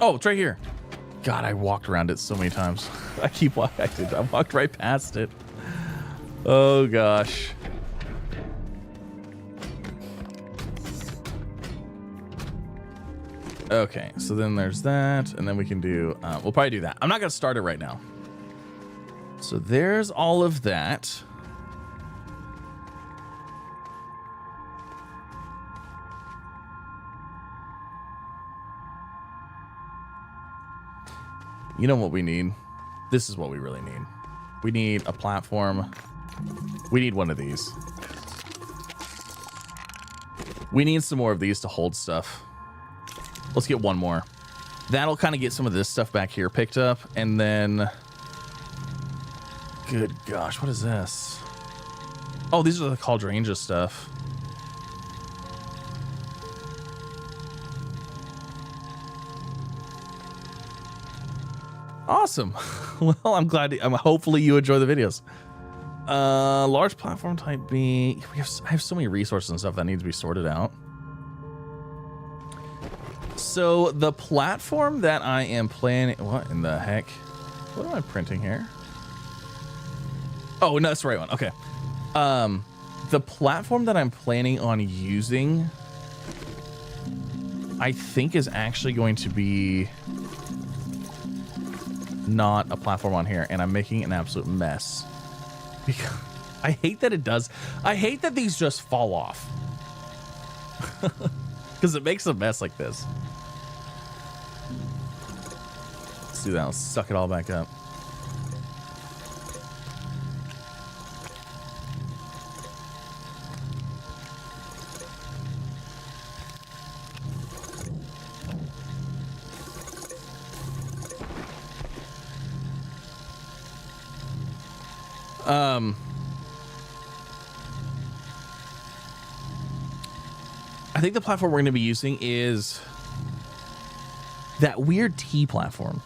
Oh, it's right here. God, I walked around it so many times. I walked right past it. Oh gosh. Okay, so then there's that, and then we can do, we'll probably do that. I'm not gonna start it right now. So there's all of that. You know what we need? This is what we really need. We need a platform. We need one of these. We need some more of these to hold stuff. Let's get one more. That'll kind of get some of this stuff back here picked up. And then... Good gosh, what is this? Oh, these are the Cauldranja stuff. Awesome. Well, I'm glad. Hopefully you enjoy the videos. Large platform type B. I have so many resources and stuff that needs to be sorted out. So the platform that I am planning. What in the heck? What am I printing here? Oh, no, that's the right one. Okay. The platform that I'm planning on using, I think, is actually going to be not a platform on here, and I'm making an absolute mess because I hate that it does. I hate that these just fall off because it makes a mess like this. Let's do that. Let's suck it all back up. I think the platform we're going to be using is that weird T platform.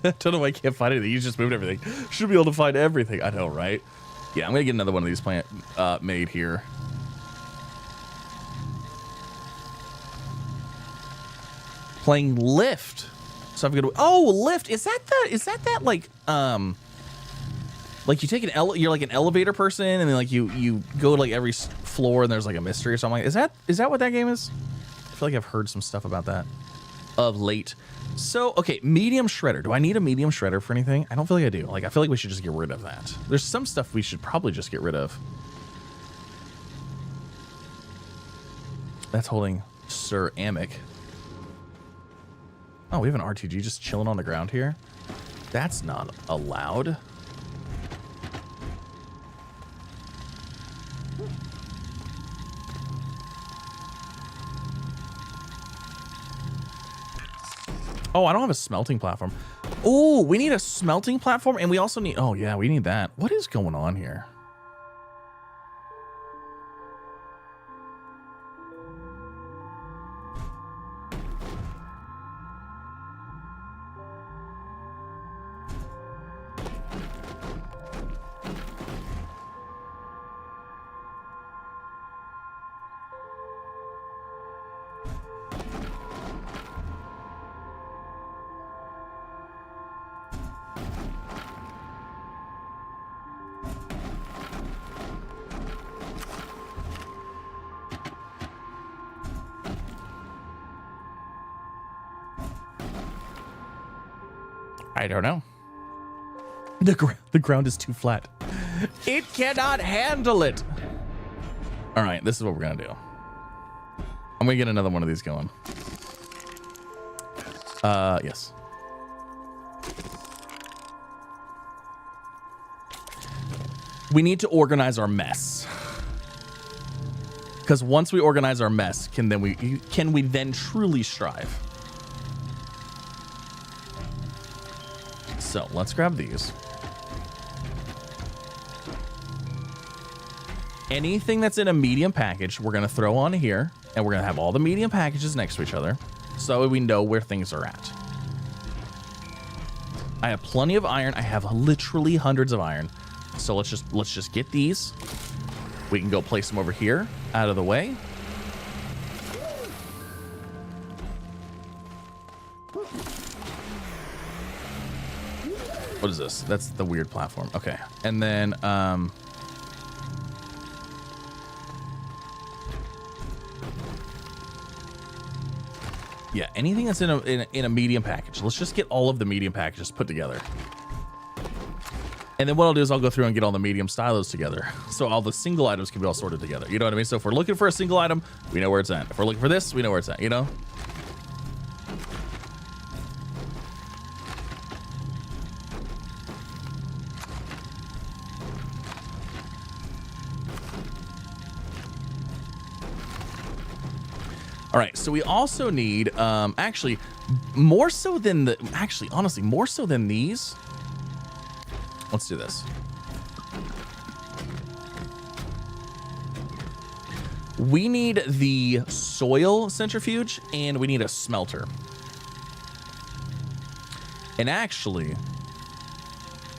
Don't know why I can't find anything. You just moved everything. Should be able to find everything. I know, right? Yeah, I'm going to get another one of these made here. Playing Lift. So I'm gonna. Oh, Lift. Is that like you take you're like an elevator person, and then like you go to like every floor, and there's like a mystery or something. Is that what that game is? I feel like I've heard some stuff about that of late. So okay, medium shredder. Do I need a medium shredder for anything? I don't feel like I do. Like I feel like we should just get rid of that. There's some stuff we should probably just get rid of. That's holding ceramic. Oh, we have an RTG just chilling on the ground here. That's not allowed. Oh, I don't have a smelting platform. Oh, we need a smelting platform, and we also need... Oh, yeah, we need that. What is going on here? I don't know. The ground is too flat. It cannot handle it. All right, this is what we're gonna do. I'm gonna get another one of these going. Yes. We need to organize our mess. Because once we organize our mess, can we then truly strive? So let's grab these. Anything that's in a medium package, we're gonna throw on here, and we're gonna have all the medium packages next to each other, so we know where things are at. I have plenty of iron. I have literally hundreds of iron. So let's just get these. We can go place them over here, out of the way. What is this? That's the weird platform. Okay. And then yeah, anything that's in a medium package. Let's just get all of the medium packages put together. And then what I'll do is I'll go through and get all the medium stylos together. So all the single items can be all sorted together. You know what I mean? So if we're looking for a single item, we know where it's at. If we're looking for this, we know where it's at, you know? All right, so we also need, actually, more so than honestly, more so than these. Let's do this. We need the soil centrifuge and we need a smelter. And actually,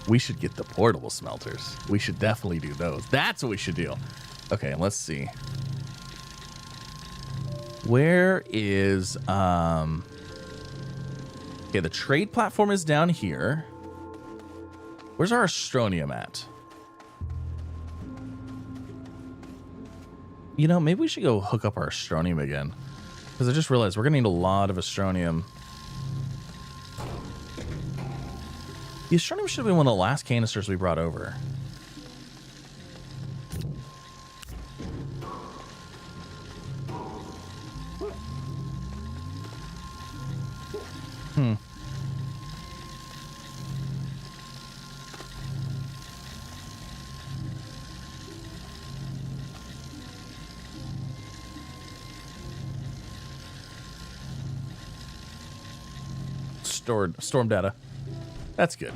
we should get the portable smelters. We should definitely do those. That's what we should do. Okay, let's see. Where is, okay, the trade platform is down here. Where's our Astronium at? You know, maybe we should go hook up our Astronium again. Because I just realized we're going to need a lot of Astronium. The Astronium should have been one of the last canisters we brought over. Storm data. That's good.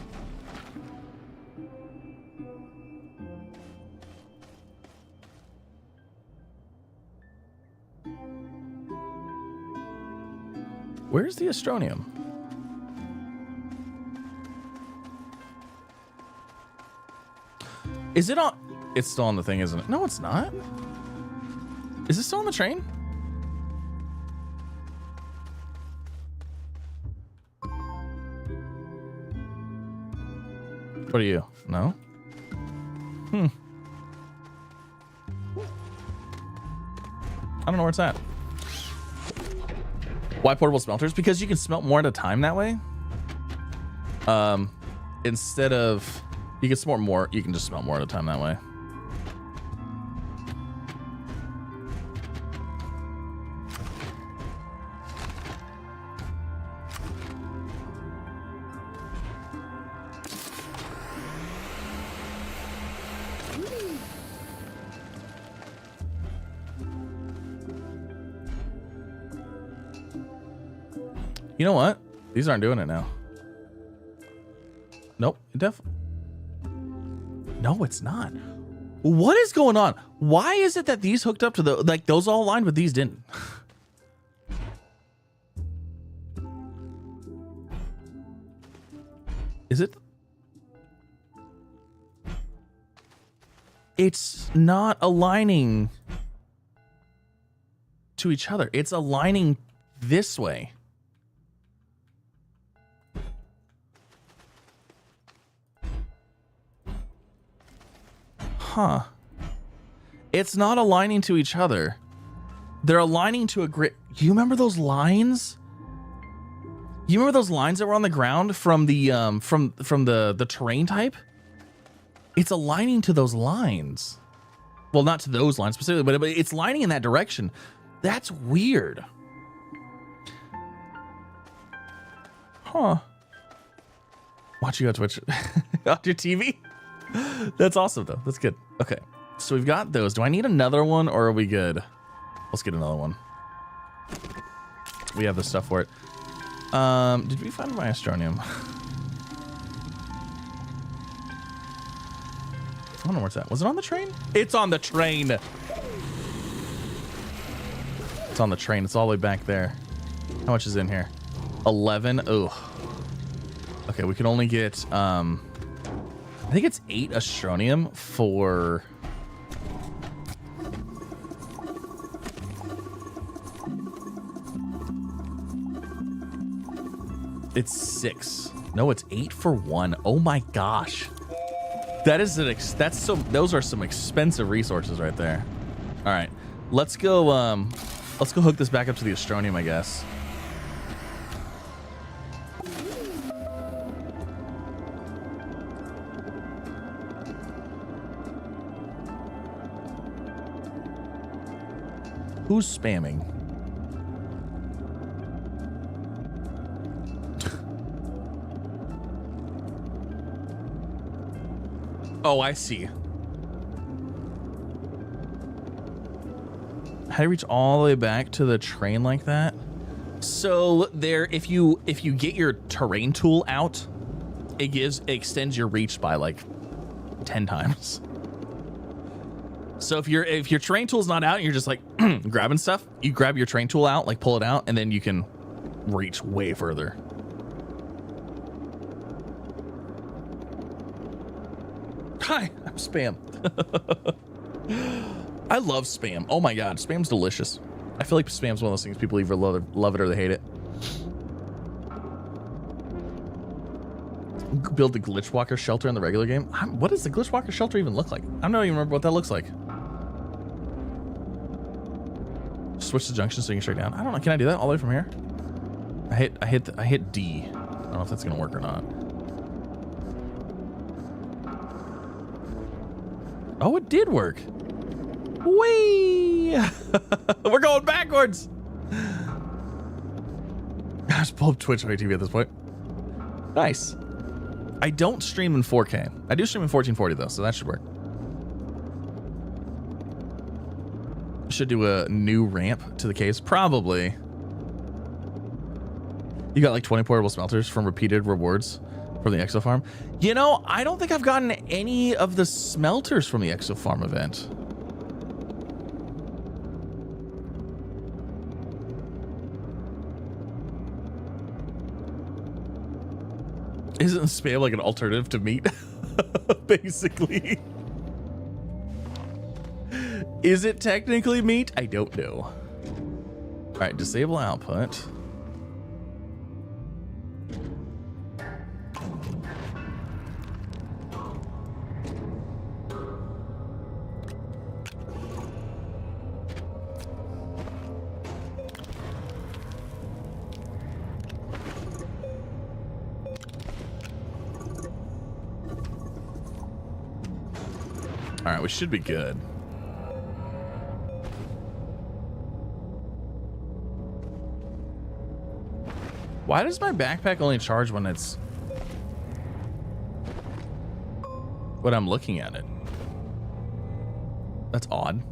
Where's the Astronium? Is it on? It's still on the thing, isn't it? No, it's not. Is it still on the train? What are you? No? I don't know where it's at. Why portable smelters? Because you can smelt more at a time that way. Instead of... You can smelt more, you can just smelt more at a time that way. You know what? These aren't doing it now. Nope. No, it's not. What is going on? Why is it that these hooked up to the, like, those all aligned, but these didn't? Is it? It's not aligning to each other. It's aligning this way. Huh. It's not aligning to each other. They're aligning to a grid. You remember those lines? You remember those lines that were on the ground from the from the terrain type? It's aligning to those lines. Well, not to those lines specifically, but it's lining in that direction. That's weird. Huh. Watch you on Twitch. On your TV? That's awesome, though. That's good. Okay. So we've got those. Do I need another one, or are we good? Let's get another one. We have the stuff for it. Did we find my Astronium? I don't know where it's at. Was it on the train? It's on the train. It's on the train. It's all the way back there. How much is in here? 11. Oh. Okay, we can only get, I think it's 8 Astronium for... It's 6. No, it's 8 for 1. Oh my gosh. That is those are some expensive resources right there. All right, let's go hook this back up to the Astronium, I guess. Who's spamming? Oh, I see. How do you reach all the way back to the train like that? So there, if you get your terrain tool out, it extends your reach by like 10 times. So if your terrain tool's not out and you're just like grabbing stuff, you grab your terrain tool out, like pull it out, and then you can reach way further. Hi, I'm Spam. I love Spam. Oh my god, Spam's delicious. I feel like Spam's one of those things people either love it or they hate it. Build the Glitchwalker shelter in the regular game. What does the Glitchwalker shelter even look like? I don't even remember what that looks like. Switch the junction so you can straight down. I don't know. Can I do that all the way from here? I hit D. I don't know if that's gonna work or not. Oh, it did work. Whee! We're going backwards. I just pull up Twitch on my TV at this point. Nice. I don't stream in 4K. I do stream in 1440 though, so that should work. Should do a new ramp to the caves, probably. You got like 20 portable smelters from repeated rewards from the Exo Farm. You know, I don't think I've gotten any of the smelters from the Exo Farm event. Isn't spam like an alternative to meat? Basically. Is it technically meat? I don't know. All right, disable output. All right, we should be good. Why does my backpack only charge when it's... when I'm looking at it? That's odd.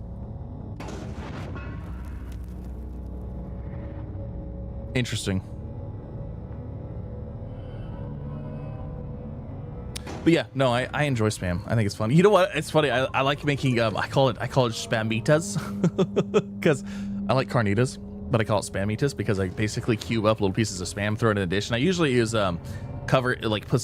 Interesting. But yeah, no, I enjoy spam. I think it's fun. You know what? It's funny. I like making I call it spamitas because I like carnitas, but I call it spamitas because I basically cube up little pieces of spam, throw it in a dish, and I usually use put some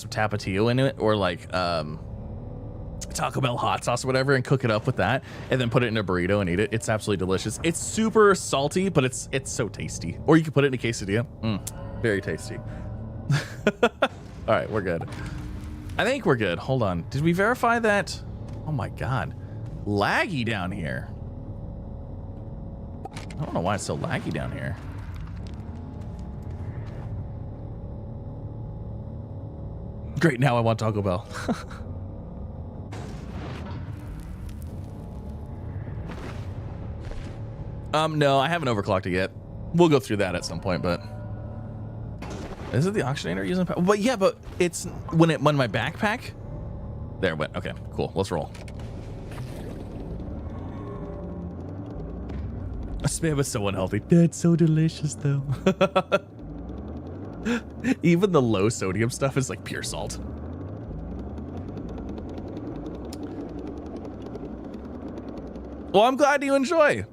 tapatio in it or like Taco Bell hot sauce or whatever and cook it up with that and then put it in a burrito and eat it. It's absolutely delicious. It's super salty, but it's so tasty. Or you can put it in a quesadilla. Very tasty. All right, we're good. I think we're good. Hold on. Did we verify that? Oh my God. Laggy down here. I don't know why it's so laggy down here. Great, now I want Taco Bell. No, I haven't overclocked it yet. We'll go through that at some point, but is it the oxygenator using power? But yeah, but it's when my backpack. There it went. Okay, cool. Let's roll. Spam is so unhealthy. That's so delicious, though. Even the low sodium stuff is like pure salt. Well, I'm glad you enjoy.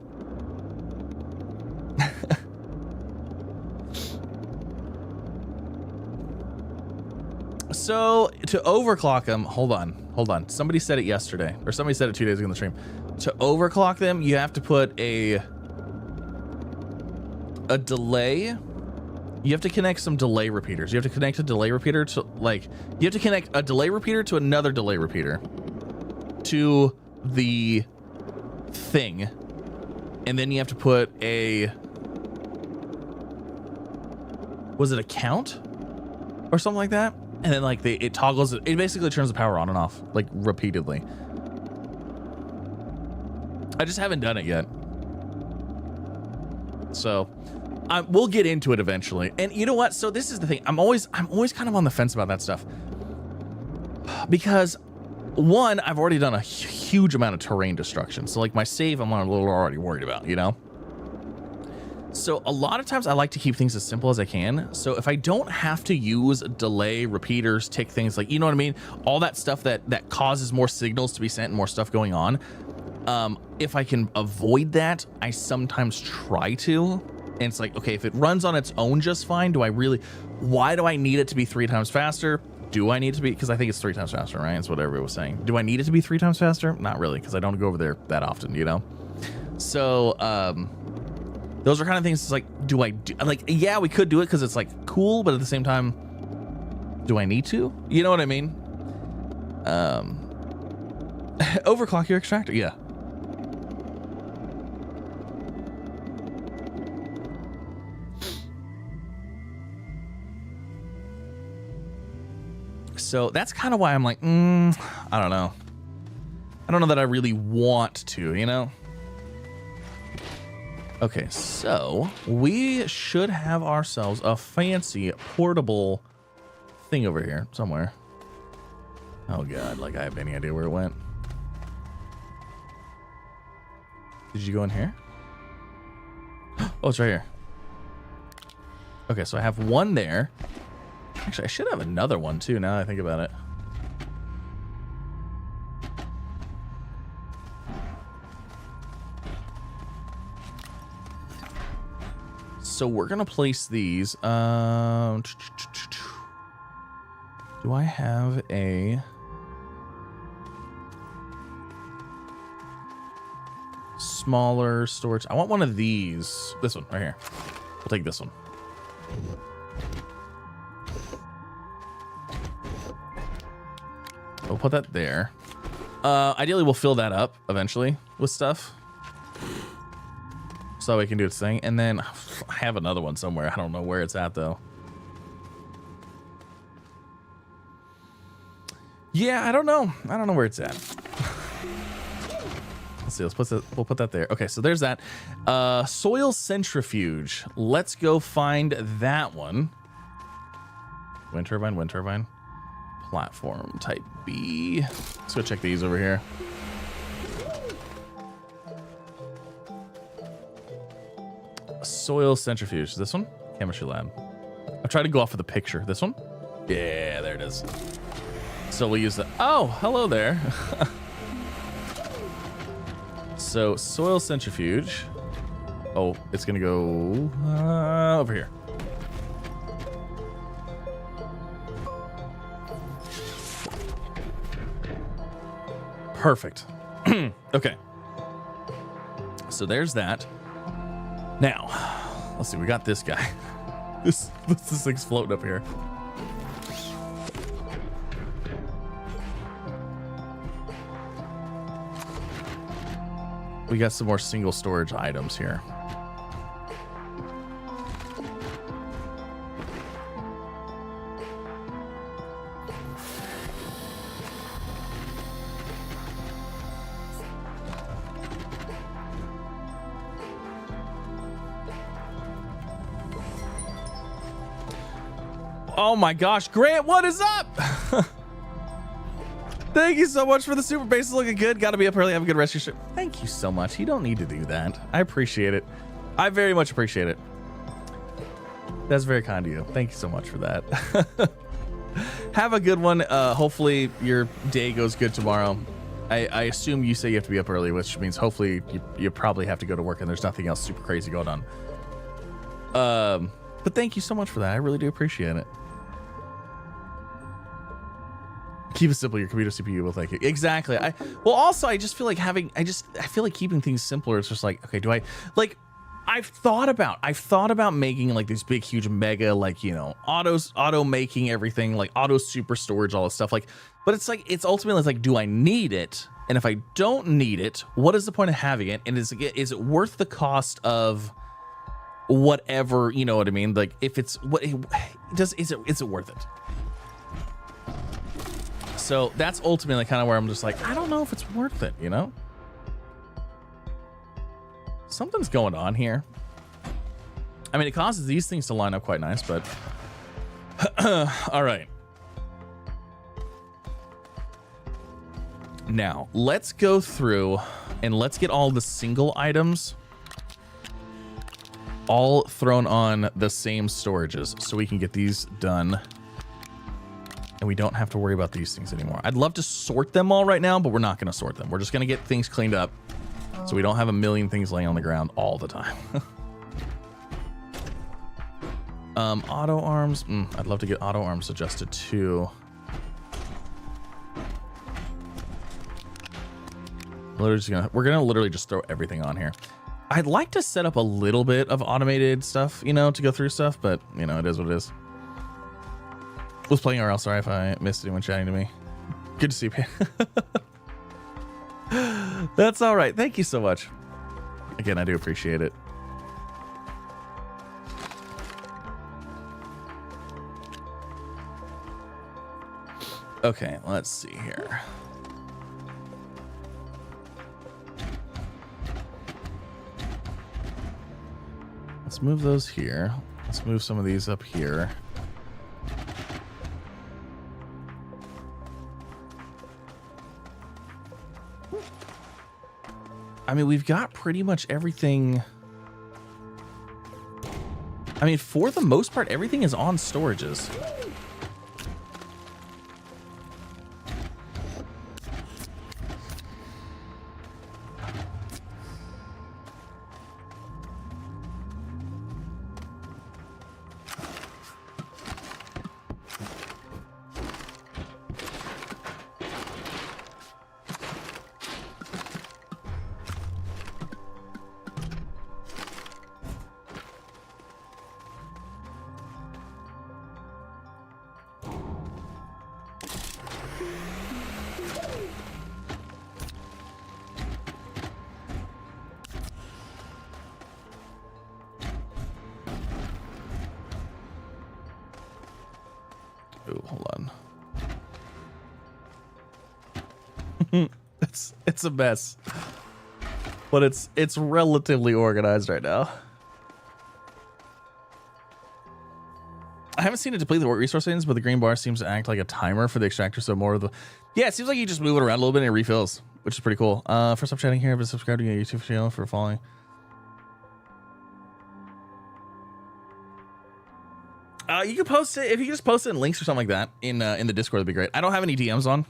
So to overclock them, hold on. Somebody said it yesterday, or somebody said it 2 days ago in the stream. To overclock them, you have to put a delay. You have to connect some delay repeaters. You have to connect a delay repeater to you have to connect a delay repeater to another delay repeater to the thing. And then you have to put was it a count or something like that? And then it toggles it. It basically turns the power on and off like repeatedly. I just haven't done it yet. So we'll get into it eventually. And you know what? So this is the thing. I'm always kind of on the fence about that stuff. Because one, I've already done a huge amount of terrain destruction. So like my save, I'm a little already worried about, you know? So a lot of times I like to keep things as simple as I can. So if I don't have to use delay, repeaters, tick things like, you know what I mean? All that stuff that causes more signals to be sent and more stuff going on. If I can avoid that, I sometimes try to. And it's like, okay, if it runs on its own just fine, why do I need it to be 3 times faster? Do I need it to be, because I think it's 3 times faster, right? That's what everybody was saying. Do I need it to be 3 times faster? Not really, because I don't go over there that often, you know? So, those are kind of things. It's like, yeah, we could do it because it's like cool, but at the same time, do I need to? You know what I mean? Overclock your extractor. Yeah. So that's kind of why I'm like, I don't know. I don't know that I really want to, you know? Okay, so we should have ourselves a fancy portable thing over here somewhere. Oh God, I have any idea where it went. Did you go in here? Oh, it's right here. Okay, so I have one there. Actually, I should have another one too, now that I think about it. So we're gonna place these. Do I have a smaller storage? I want one of these. This one right here. We'll take this one. We'll put that there. Ideally, we'll fill that up eventually with stuff, so we can do its thing. And then I have another one somewhere. I don't know where it's at though. Yeah, I don't know. I don't know where it's at. Let's see. We'll put that there. Okay, so there's that. Soil centrifuge. Let's go find that one. Wind turbine. Platform type B. Let's go check these over here. Soil centrifuge. This one? Chemistry lab. I've tried to go off of the picture. This one? Yeah, there it is. So we'll use the... Oh, hello there. So soil centrifuge. Oh, it's going to go over here. Perfect. Okay. So there's that. Now, let's see. We got this guy. This thing's floating up here. We got some more single storage items here. Oh my gosh, Grant, what is up? Thank you so much for the super base. Looking good. Got to be up early. Have a good rest of your shift. Thank you so much. You don't need to do that. I appreciate it. I very much appreciate it. That's very kind of you. Thank you so much for that. Have a good one. Hopefully your day goes good tomorrow. I assume you say you have to be up early, which means hopefully you probably have to go to work and there's nothing else super crazy going on. But thank you so much for that. I really do appreciate it. Keep it simple. Your computer CPU will thank you. Exactly. Well, also, I just feel like I feel like keeping things simpler. It's just like, okay, I've thought about making like these big, huge, mega, like, you know, auto making everything, like auto super storage, all this stuff. Like, but it's like, it's ultimately like, do I need it? And if I don't need it, what is the point of having it? And is it worth the cost of whatever, you know what I mean? Like, if it's is it worth it? So that's ultimately kind of where I'm just like, I don't know if it's worth it, you know? Something's going on here. I mean, it causes these things to line up quite nice, but all right. Now let's go through and let's get all the single items all thrown on the same storages so we can get these done. And we don't have to worry about these things anymore. I'd love to sort them all right now, but we're not going to sort them. We're just going to get things cleaned up so we don't have a million things laying on the ground all the time. Auto arms. I'd love to get auto arms adjusted too. We're gonna literally just throw everything on here. I'd like to set up a little bit of automated stuff, you know, to go through stuff, but you know, it is what it is. Was playing RL. Sorry if I missed anyone chatting to me. Good to see you. That's all right. Thank you so much. Again, I do appreciate it. Okay, let's see here. Let's move those here. Let's move some of these up here. I mean, we've got pretty much everything. I mean, for the most part, everything is on storages. Oh, hold on. It's a mess, but it's relatively organized right now. I haven't seen it deplete the resource settings, but the green bar seems to act like a timer for the extractor, so more of the... Yeah, it seems like you just move it around a little bit and it refills, which is pretty cool. First up chatting here, but subscribe to your YouTube channel for following. You can post it, if you just post it in links or something like that in the Discord, that'd be great. I don't have any DMs on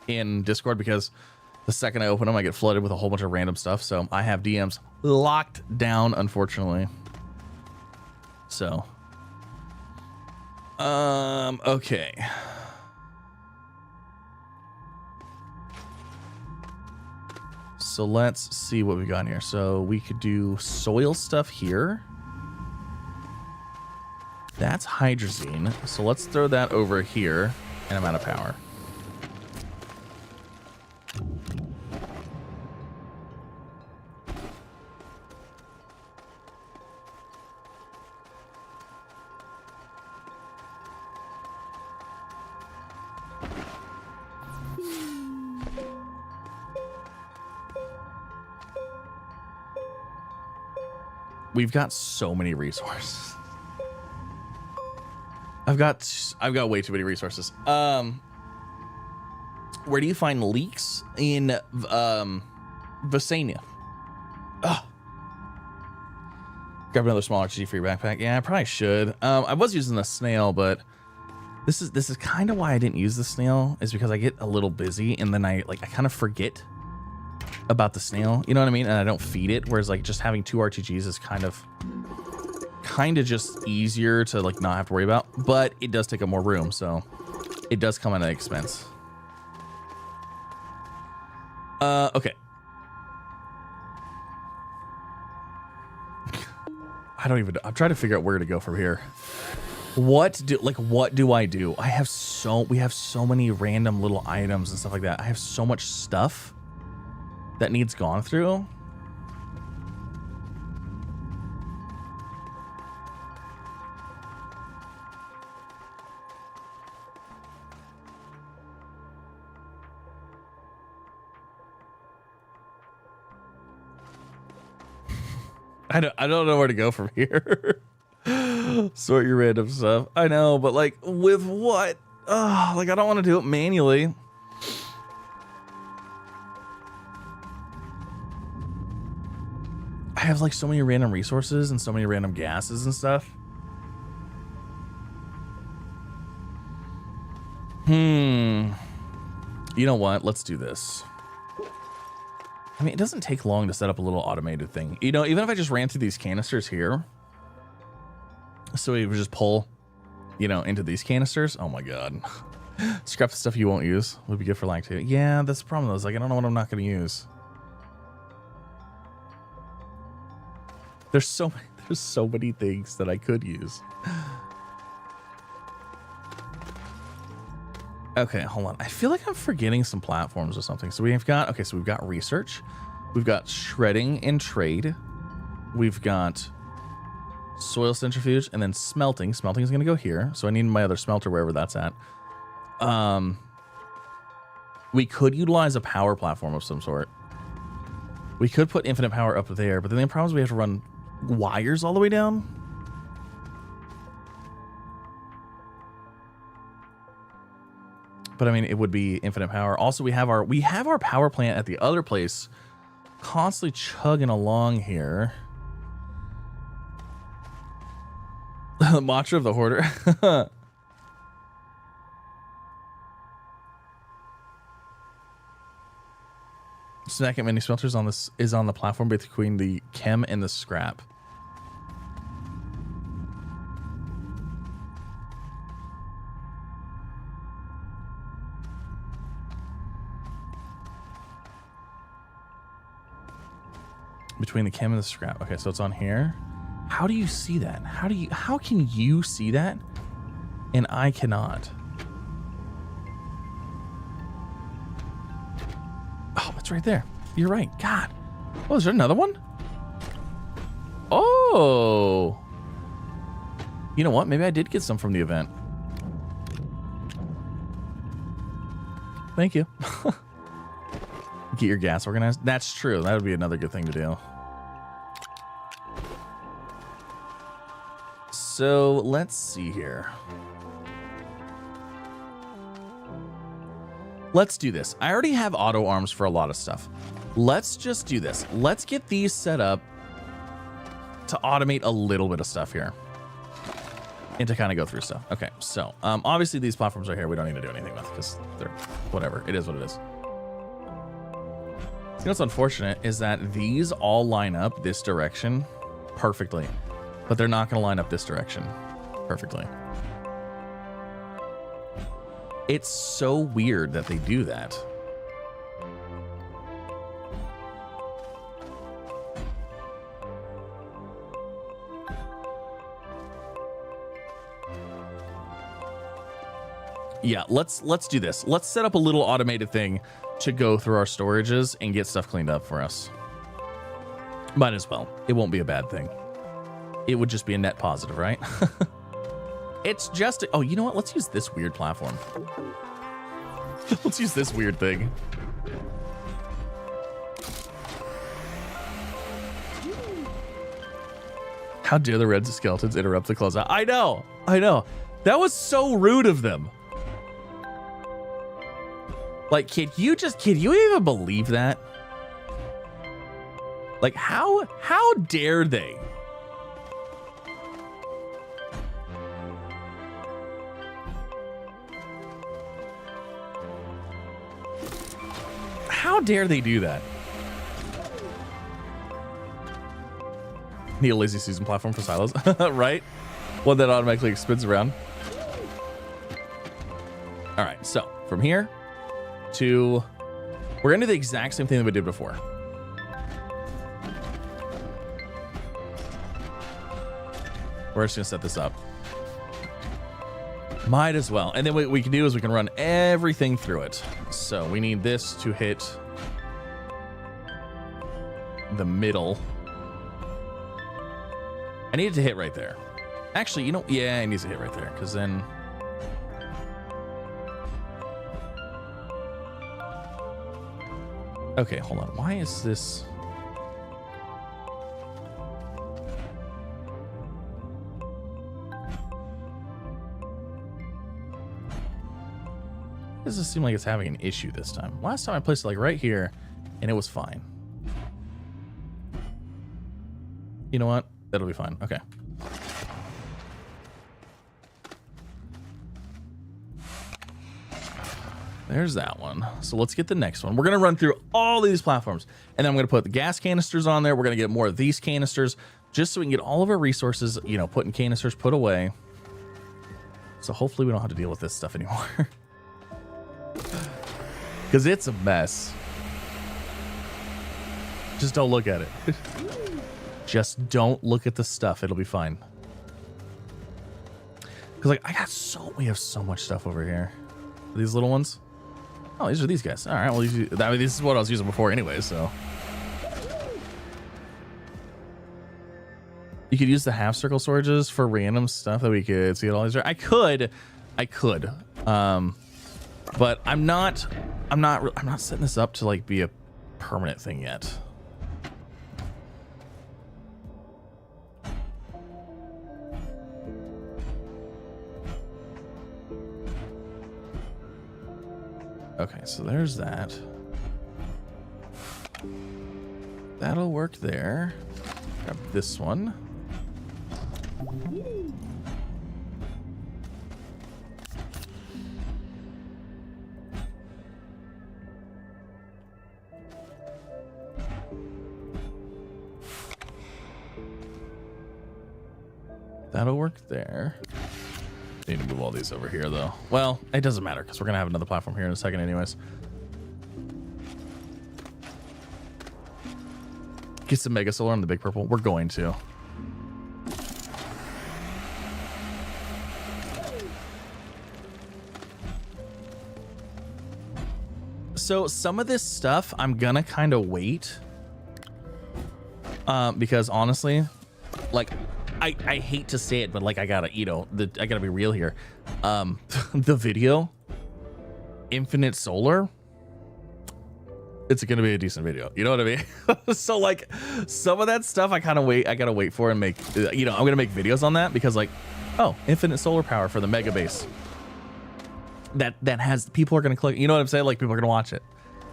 in Discord because the second I open them, I get flooded with a whole bunch of random stuff. So I have DMs locked down, unfortunately. So, okay. So let's see what we got here. So we could do soil stuff here. That's hydrazine. So let's throw that over here, and I'm out of power. We've got so many resources. I've got way too many resources. Where do you find leaks in Visania? Ugh. Grab another small RTG for your backpack. Yeah, I probably should. I was using the snail, but this is kind of why I didn't use the snail, is because I get a little busy and then I kind of forget about the snail. You know what I mean? And I don't feed it. Whereas like just having 2 RTGs is kind of just easier to like not have to worry about. But it does take up more room, so it does come at an expense. Okay. I don't even know. I'm trying to figure out where to go from here. What do I do? We have so many random little items and stuff like that. I have so much stuff that needs gone through. I don't know where to go from here. Sort your random stuff. I know, but like with what? Like I don't want to do it manually. I have like so many random resources and so many random gases and stuff. You know what? Let's do this. I mean, it doesn't take long to set up a little automated thing. You know, even if I just ran through these canisters here, so we would just pull, you know, into these canisters. Oh my God. Scrap the stuff you won't use. Would be good for like 2. Yeah, that's the problem though. Is like, I don't know what I'm not going to use. There's so many things that I could use. Okay, hold on. I feel like I'm forgetting some platforms or something. So we've got, okay, so we've got research. We've got shredding and trade. We've got soil centrifuge and then smelting. Smelting is going to go here. So I need my other smelter wherever that's at. We could utilize a power platform of some sort. We could put infinite power up there, but then the problem is we have to run wires all the way down. But I mean, it would be infinite power. Also, we have our power plant at the other place constantly chugging along here. The mantra of the hoarder. Second mini smelters on this is on the platform between the chem and the scrap. Between the chem and the scrap. Okay, so it's on here. How do you see that? How can you see that and I cannot? Oh, it's right there. You're right. God. Oh, is there another one? Oh. You know what? Maybe I did get some from the event. Thank you. Get your gas organized. That's true. That would be another good thing to do. So let's see here. Let's do this. I already have auto arms for a lot of stuff. Let's just do this. Let's get these set up to automate a little bit of stuff here and to kind of go through stuff. Okay, so obviously these platforms right here we don't need to do anything with because they're whatever. It is what it is. You know what's unfortunate is that these all line up this direction perfectly, but they're not going to line up this direction perfectly. It's so weird that they do that. Yeah, let's do this. Let's set up a little automated thing to go through our storages and get stuff cleaned up for us. Might as well. It won't be a bad thing. It would just be a net positive, right? It's just... Oh, you know what? Let's use this weird platform. Let's use this weird thing. How dare the red skeletons interrupt the closeout? I know. That was so rude of them. Like, can you even believe that? Like, how dare they? How dare they do that? Need a lazy Susan platform for silos, right? One that automatically spins around. All right, so from here to, we're gonna do the exact same thing that we did before. We're just gonna set this up. Might as well. And then what we can do is we can run everything through it. So we need this to hit the middle. I need it to hit right there. Actually, you know, yeah, it needs to hit right there, because then... Okay, hold on. Why is this... Does it seem like it's having an issue this time? Last time I placed it like right here and it was fine. You know what? That'll be fine. Okay. There's that one. So let's get the next one. We're going to run through all these platforms and then I'm going to put the gas canisters on there. We're going to get more of these canisters just so we can get all of our resources, you know, put in canisters, put away. So hopefully we don't have to deal with this stuff anymore. Because it's a mess. Just don't look at it. Just don't look at the stuff. It'll be fine. Because like we have so much stuff over here. These little ones. Oh, these are these guys. All right. Well, this is what I was using before anyway. So you could use the half circle storages for random stuff that we could see at all these. I could. But I'm not setting this up to like be a permanent thing yet. Okay, so there's that. That'll work there. Grab this one. That'll work there. Need to move all these over here though. Well, it doesn't matter because we're gonna have another platform here in a second anyways. Get some mega solar on the big purple. We're going to. So some of this stuff I'm gonna kind of wait. Because honestly, like I hate to say it, but like I gotta, you know, I gotta be real here. The video, Infinite Solar, it's gonna be a decent video. You know what I mean? So like some of that stuff I gotta wait for and make, you know, I'm gonna make videos on that because like, oh, infinite solar power for the mega base. That has, people are gonna click, you know what I'm saying? Like people are gonna watch it.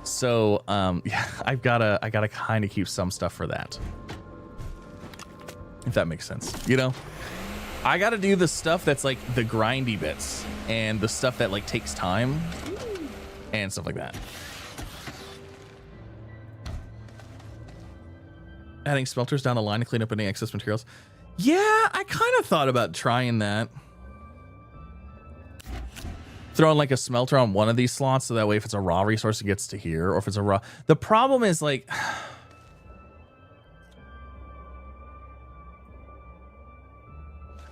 So yeah, I gotta kind of keep some stuff for that. If that makes sense, you know, I got to do the stuff that's like the grindy bits and the stuff that like takes time and stuff like that. Adding smelters down the line to clean up any excess materials. Yeah, I kind of thought about trying that. Throwing like a smelter on one of these slots so that way if it's a raw resource it gets to here, or if it's a raw. The problem is like,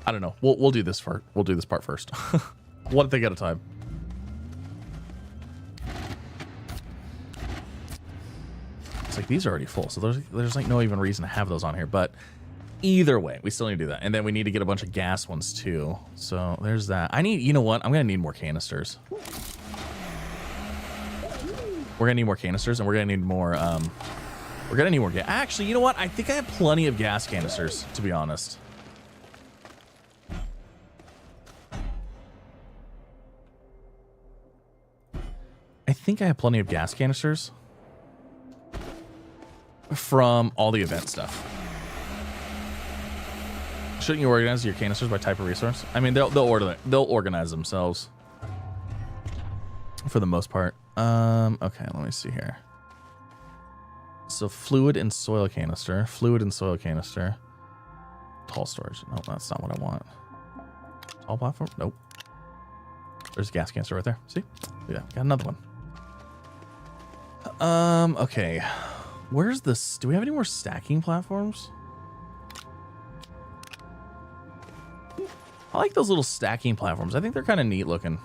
I don't know. We'll do this part. We'll do this part first. One thing at a time. It's like these are already full, so there's like no even reason to have those on here. But either way, we still need to do that, and then we need to get a bunch of gas ones too. So there's that. You know what? I'm gonna need more canisters. We're gonna need more canisters, and we're gonna need more. We're gonna need more gas. Actually, you know what? I think I have plenty of gas canisters, to be honest. think I have plenty of gas canisters from all the event stuff. Shouldn't you organize your canisters by type of resource? I mean, they'll organize themselves for the most part. Okay, let me see here. So fluid and soil canister, tall storage. No, that's not what I want. Tall platform? Nope. There's a gas canister right there. See? Yeah, got another one. Okay. Where's this? Do we have any more stacking platforms? I like those little stacking platforms. I think they're kind of neat looking.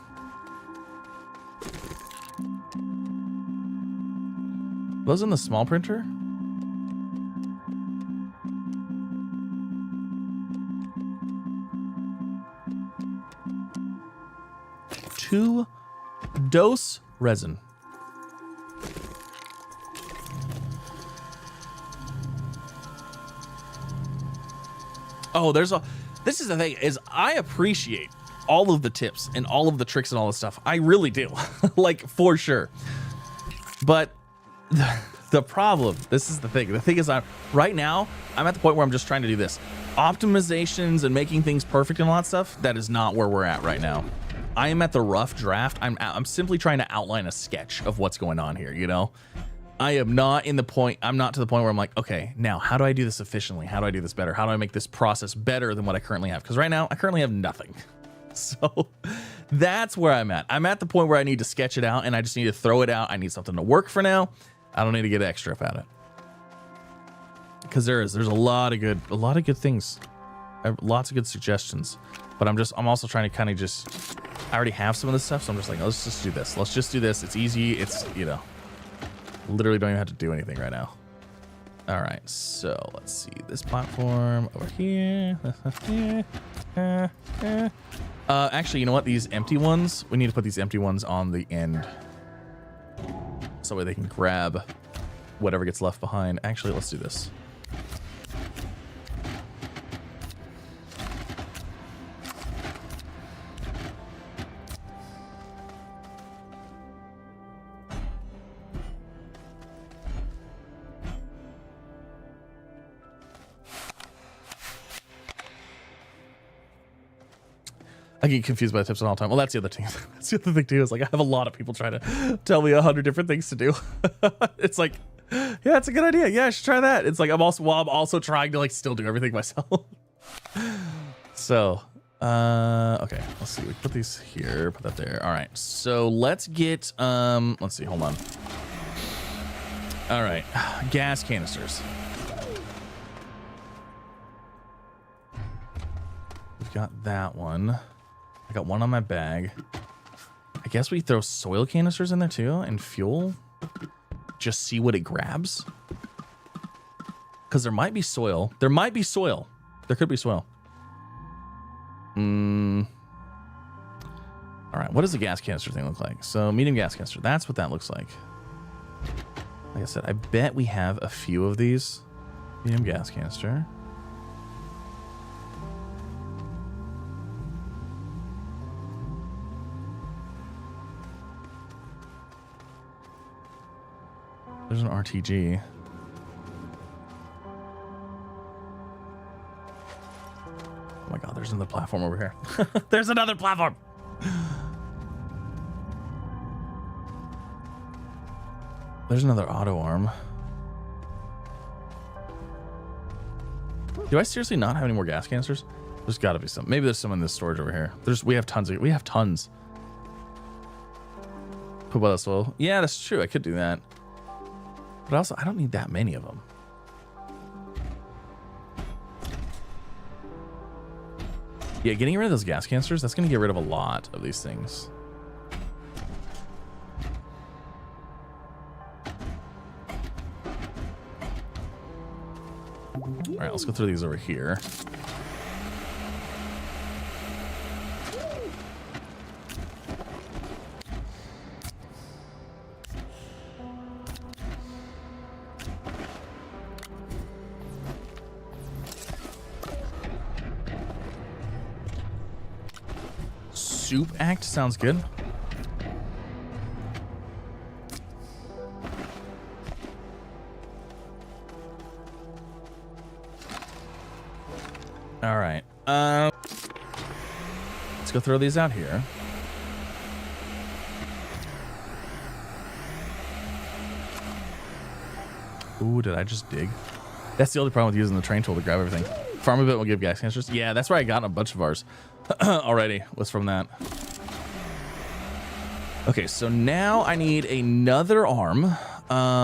Those in the small printer? Two dose resin. Oh, this is the thing, is I appreciate all of the tips and all of the tricks and all this stuff. I really do. Like, for sure. But the problem, this is the thing. The thing is, right now, I'm at the point where I'm just trying to do this. Optimizations and making things perfect and all that stuff, that is not where we're at right now. I am at the rough draft. I'm simply trying to outline a sketch of what's going on here, you know? I'm not to the point where I'm like, okay, now how do I do this efficiently? How do I do this better? How do I make this process better than what I currently have? Because right now, I currently have nothing. So that's where I'm at. I'm at the point where I need to sketch it out and I just need to throw it out. I need something to work for now. I don't need to get extra about it. Because there's a lot of good things. Lots of good suggestions. But I'm also trying to kind of just, I already have some of this stuff, so I'm just like, let's just do this. Let's just do this. It's easy. It's, you know, literally don't even have to do anything right now. All right, so let's see this platform over here. Actually, you know what? These empty ones, we need to put these empty ones on the end. So that way they can grab whatever gets left behind. Actually, let's do this. I get confused by the tips all the time. Well, that's the other thing. That's the other thing too. Is like I have a lot of people trying to tell me 100 different things to do. It's like, yeah, it's a good idea. Yeah, I should try that. It's like I'm also trying to like still do everything myself. So, okay, let's see. We can put these here. Put that there. All right. So let's get let's see. Hold on. All right, gas canisters. We've got that one. I got one on my bag. I guess we throw soil canisters in there too and fuel. Just see what it grabs. Because there might be soil. There might be soil. There could be soil. All right, what does the gas canister thing look like? So medium gas canister. That's what that looks like. Like I said, I bet we have a few of these. Medium gas canister. There's an RTG. Oh my god, there's another platform over here. There's another platform! There's another auto arm. Do I seriously not have any more gas canisters? There's gotta be some. Maybe there's some in this storage over here. We have tons. We have tons. Put by the soil. Yeah, that's true. I could do that. But also, I don't need that many of them. Yeah, getting rid of those gas canisters, that's going to get rid of a lot of these things. All right, let's go through these over here. Soup Act sounds good. All right. Let's go throw these out here. Ooh, did I just dig? That's the only problem with using the train tool to grab everything. Farm a bit will give gas canisters. Yeah, that's where I got a bunch of ours already, was from that. Okay, so now I need another arm.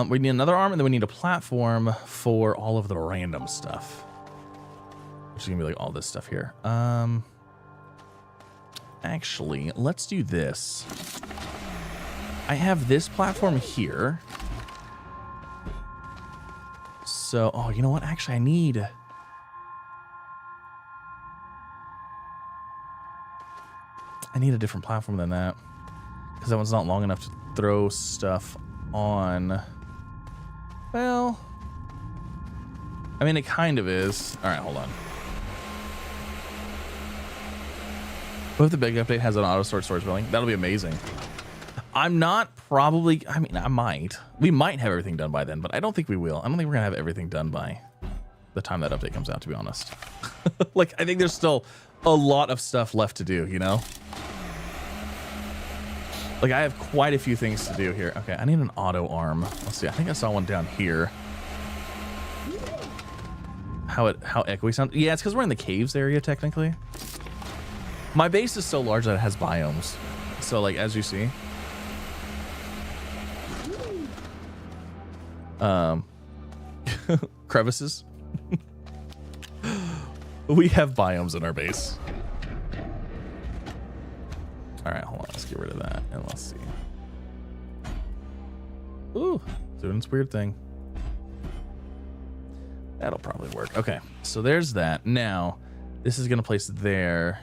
We need another arm, and then we need a platform for all of the random stuff. Which is gonna be like all this stuff here. Actually, let's do this. I have this platform here. So, oh, you know what? Actually, I need a different platform than that, because that one's not long enough to throw stuff on. Well, I mean, it kind of is. All right, hold on. What if the big update has an auto storage building? That'll be amazing. I'm not probably, I mean, I might. We might have everything done by then, but I don't think we will. I don't think we're gonna have everything done by the time that update comes out, to be honest. Like, I think there's still a lot of stuff left to do, you know? Like, I have quite a few things to do here. Okay, I need an auto arm. Let's see, I think I saw one down here. How echoey sound? Yeah, it's because we're in the caves area, technically. My base is so large that it has biomes. So, like, as you see. Crevices. We have biomes in our base. All right, hold on. Let's get rid of that and let's see. Ooh, doing this weird thing. That'll probably work. Okay, so there's that. Now, this is gonna place there.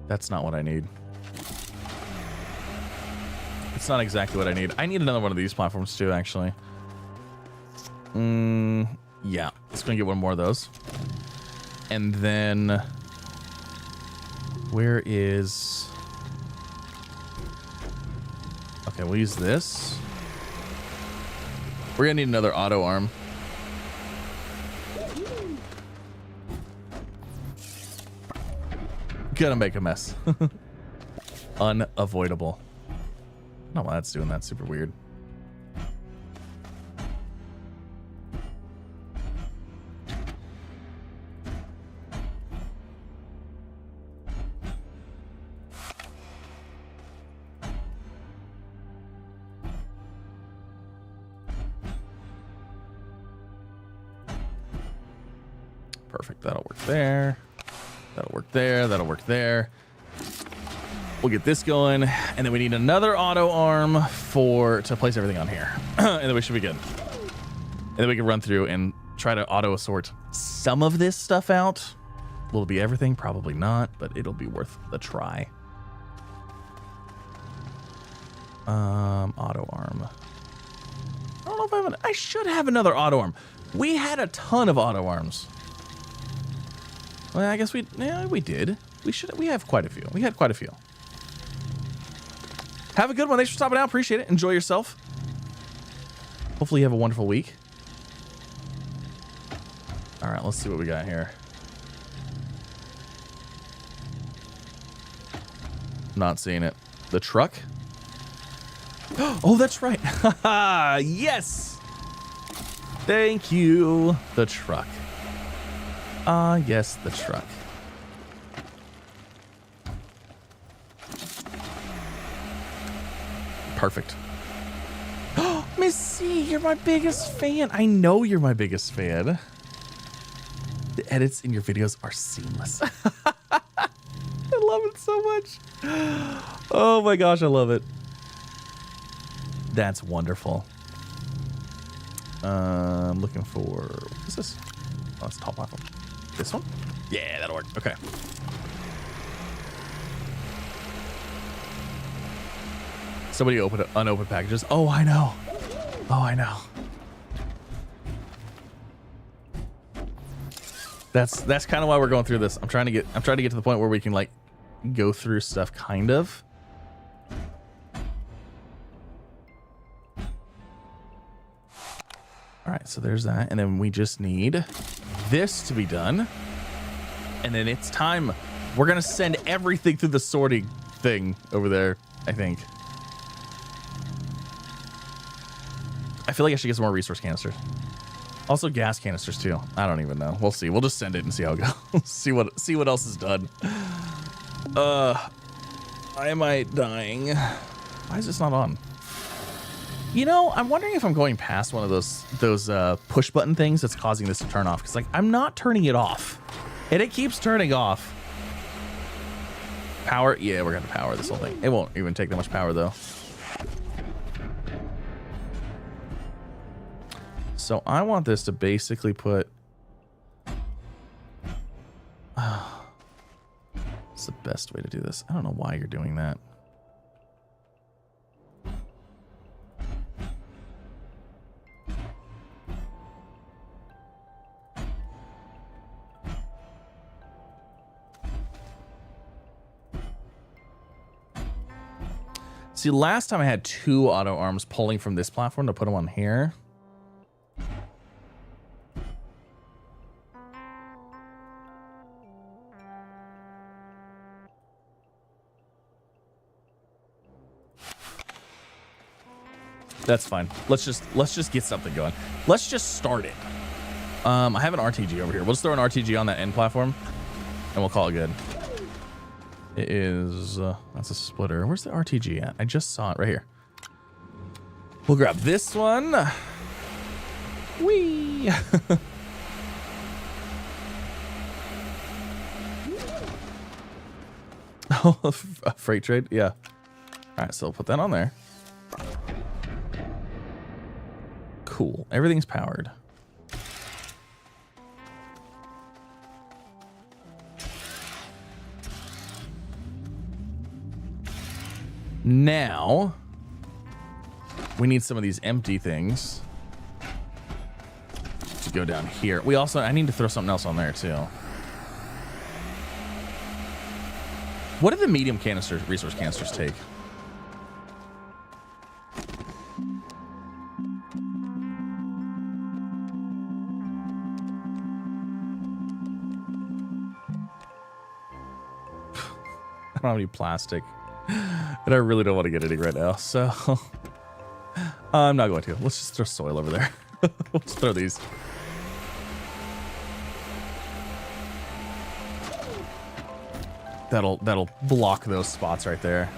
That's not what I need. It's not exactly what I need. I need another one of these platforms too, actually. Yeah, it's gonna get one more of those. And then where is... Okay, we'll use this. We're gonna need another auto arm. Gonna make a mess. Unavoidable. I don't know why that's doing that. Super weird. Perfect. That'll work there. That'll work there. That'll work there. We'll get this going, and then we need another auto arm to place everything on here, and then we should be good. And then we can run through and try to auto assort some of this stuff out. Will it be everything? Probably not, but it'll be worth the try. Auto arm. I don't know if I have I should have another auto arm. We had a ton of auto arms. Well, I guess we did. We have quite a few. We had quite a few. Have a good one. Thanks for stopping out. Appreciate it. Enjoy yourself. Hopefully you have a wonderful week. All right, let's see what we got here. Not seeing it. The truck? Oh, that's right. Yes. Thank you. The truck. Yes, the truck. Perfect. Miss C, you're my biggest fan. I know you're my biggest fan. The edits in your videos are seamless. I love it so much. Oh my gosh, I love it. That's wonderful. I'm looking for, what is this? Oh, it's a top platform. This one? Yeah, that'll work. Okay. Somebody unopened packages. Oh, I know. Oh, I know. That's kind of why we're going through this. I'm trying to get to the point where we can like go through stuff kind of. All right, so there's that. And then we just need this to be done. And then it's time. We're going to send everything through the sorting thing over there, I think. I feel like I should get some more resource canisters. Also gas canisters too. I don't even know. We'll see. We'll just send it and see how it goes. see what else is done. Why am I dying? Why is this not on? You know, I'm wondering if I'm going past one of those push button things that's causing this to turn off. Because like I'm not turning it off, and it keeps turning off. Power? Yeah, we're gonna power this whole thing. It won't even take that much power though. So I want this to basically put. What's the best way to do this? I don't know why you're doing that. See, last time I had 2 auto arms pulling from this platform to put them on here. That's fine. Let's just get something going. Let's just start it. I have an RTG over here. We'll just throw an RTG on that end platform, and we'll call it good. It is, that's a splitter. Where's the RTG at? I just saw it right here. We'll grab this one. Whee! Oh, a freight trade? Yeah. All right, so we'll put that on there. Cool. Everything's powered. Now, we need some of these empty things to go down here. We also, I need to throw something else on there too. What do the medium canisters, resource canisters take? I don't have any plastic. And I really don't want to get any right now, so I'm not going to. Let's just throw soil over there. Let's throw these. That'll block those spots right there.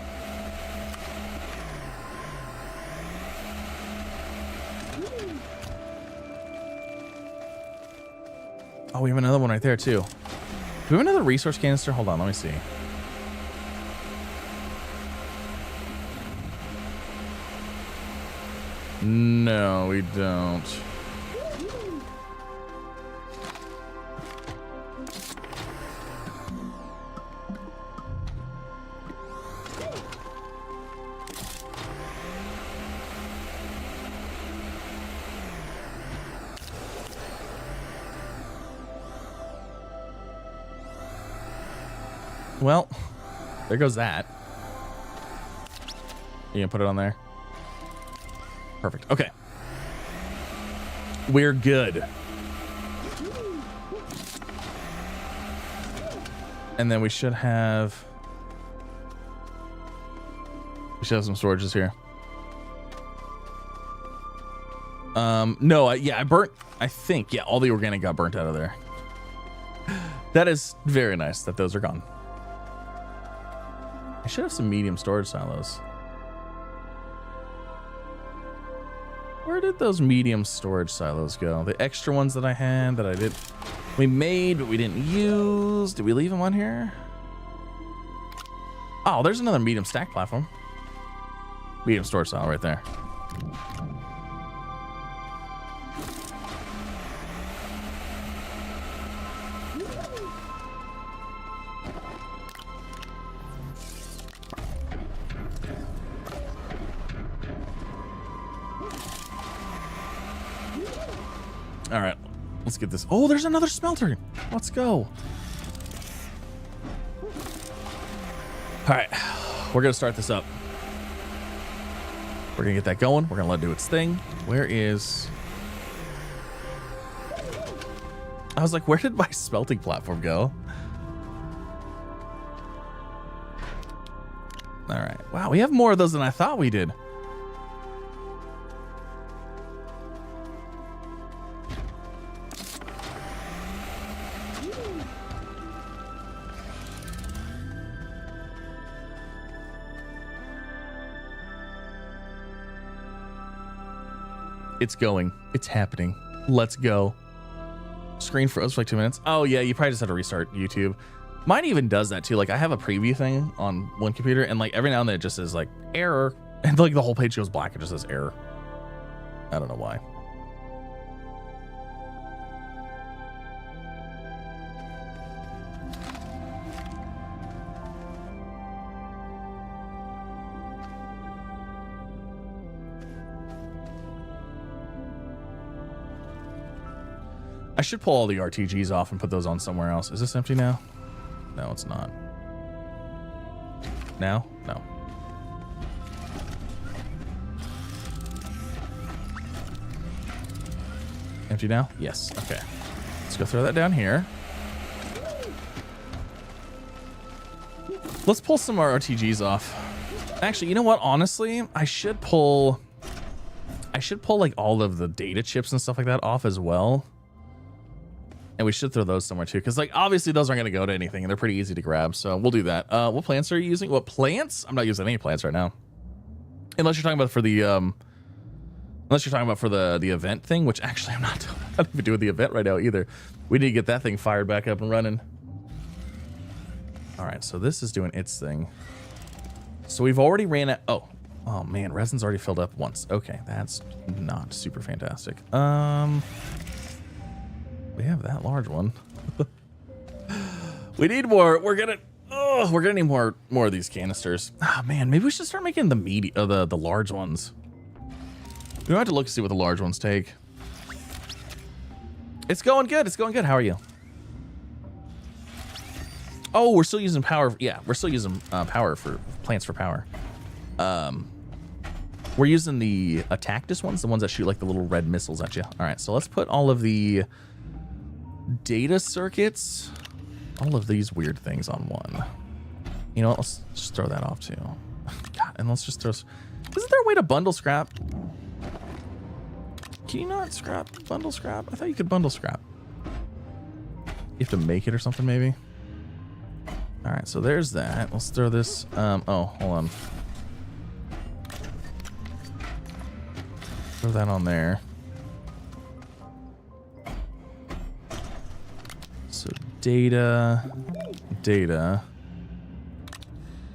Oh, we have another one right there too. Do we have another resource canister? Hold on, let me see. No, we don't. Well, there goes that. You gonna put it on there? Perfect. Okay. We're good. And then we should have some storages here. No, yeah, I burnt, I think, yeah, all the organic got burnt out of there. That is very nice that those are gone. I should have some medium storage silos. Where did those medium storage silos go? The extra ones that I had that we made, but we didn't use. Did we leave them on here? Oh, there's another medium stack platform. Medium storage silo right there. All right, let's get this. Oh, there's another smelter. Let's go. All right, we're gonna start this up. We're gonna get that going. We're gonna let it do its thing. Where is I was like, where did my smelting platform go? All right. Wow, we have more of those than I thought we did. It's going. It's happening. Let's go. Screen froze for like 2 minutes. Oh yeah, you probably just have to restart YouTube. Mine even does that too. Like I have a preview thing on one computer and like every now and then it just says like error and like the whole page goes black. It just says error. I don't know why. I should pull all the RTGs off and put those on somewhere else. Is this empty now? No, it's not. Now? No. Empty now? Yes. Okay. Let's go throw that down here. Let's pull some more RTGs off. Actually, you know what? Honestly, I should pull like all of the data chips and stuff like that off as well. And we should throw those somewhere too, because like obviously those aren't going to go to anything, and they're pretty easy to grab. So we'll do that. What plants are you using? What plants? I'm not using any plants right now, unless you're talking about for the the event thing, which actually I'm not even doing the event right now either. We need to get that thing fired back up and running. All right, so this is doing its thing. So we've already ran out. Oh man, resin's already filled up once. Okay, that's not super fantastic. We have that large one. We need more. We're gonna need more of these canisters. Ah, man, maybe we should start making the large ones. We don't have to look to see what the large ones take. It's going good. It's going good. How are you? Oh, we're still using power. Yeah, we're still using power for plants for power. We're using the Attactus ones, the ones that shoot like the little red missiles at you. All right, so let's put all of the data circuits, all of these weird things on one. You know what? Let's just throw that off too. God, and let's just throw. Isn't there a way to bundle scrap? Can you not bundle scrap? I thought you could bundle scrap. You have to make it or something maybe. All right, so there's that. Let's throw this. Oh, hold on. Throw that on there. So data.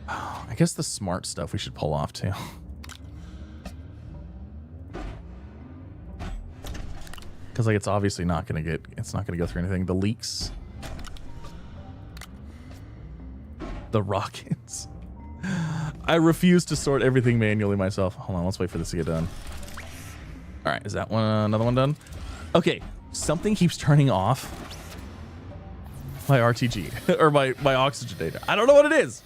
Oh, I guess the smart stuff we should pull off too. Because like it's obviously not gonna go through anything. The leaks. The rockets. I refuse to sort everything manually myself. Hold on, let's wait for this to get done. All right, is that one another one done? Okay, something keeps turning off my RTG or my oxygen data. I don't know what it is.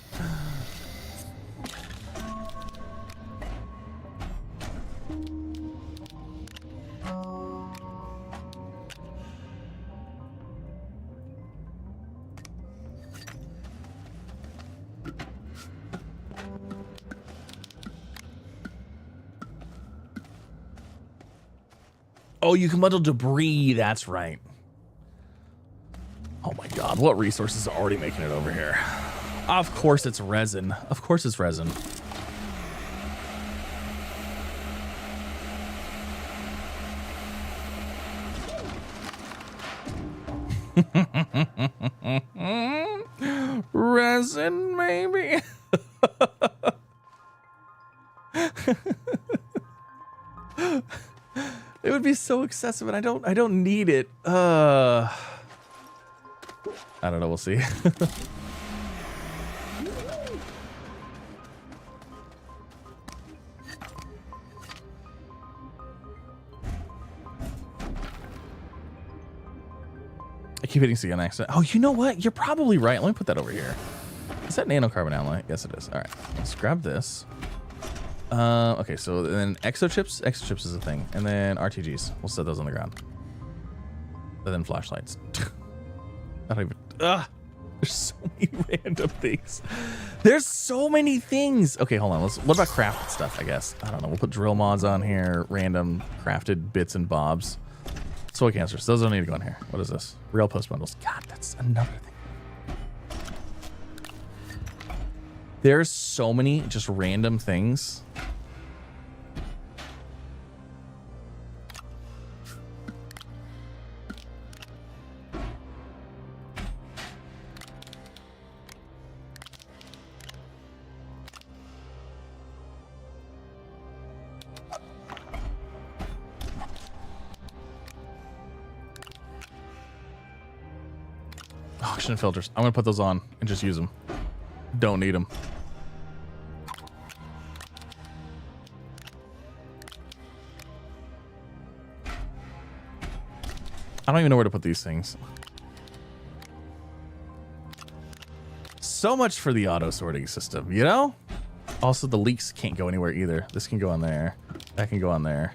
Oh, you can bundle debris. That's right. Oh my God, what resources are already making it over here? Of course it's resin. Of course it's resin. Resin, maybe. It would be so excessive, and I don't need it. I don't know. We'll see. I keep hitting C on accident. Oh, you know what? You're probably right. Let me put that over here. Is that nanocarbon alloy? Yes, it is. All right. Let's grab this. Okay, so then exochips is a thing, and then RTGs. We'll set those on the ground. but then flashlights. I don't even. There's so many random things. There's so many things. Okay, hold on. What about crafted stuff? I guess I don't know. We'll put drill mods on here. Random crafted bits and bobs. Soy cancers. Those don't need to go in here. What is this? Rail post bundles. God, that's another thing. There's so many just random things. Oxygen filters. I'm gonna put those on and just use them. Don't need them. I don't even know where to put these things. So much for the auto sorting system, you know? Also, the leaks can't go anywhere either. This can go on there. That can go on there.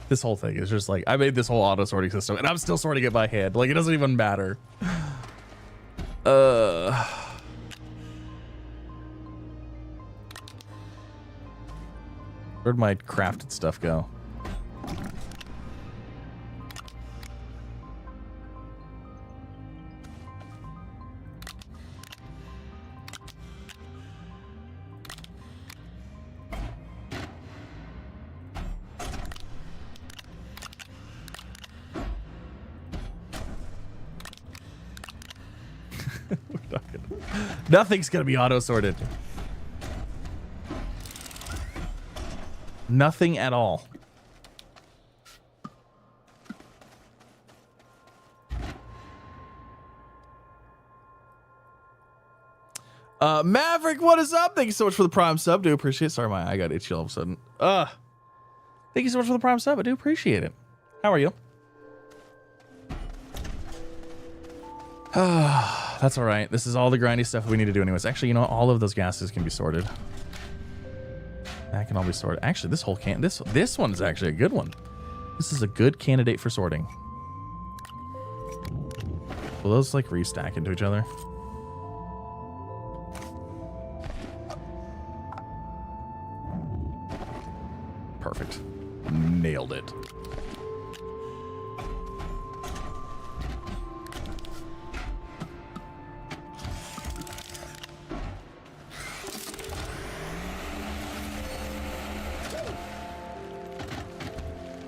This whole thing is just like, I made this whole auto sorting system and I'm still sorting it by hand. Like, it doesn't even matter. Where'd my crafted stuff go? Nothing's gonna be auto sorted. Nothing at all. Maverick, what is up? Thank you so much for the Prime sub. Do appreciate it. Sorry, my eye got itchy all of a sudden. Thank you so much for the Prime sub. I do appreciate it. How are you? That's all right. This is all the grindy stuff we need to do anyways. Actually, you know, all of those gases can be sorted. That can all be sorted. Actually, this whole this one is actually a good one. This is a good candidate for sorting. Will those like restack into each other? Perfect. Nailed it.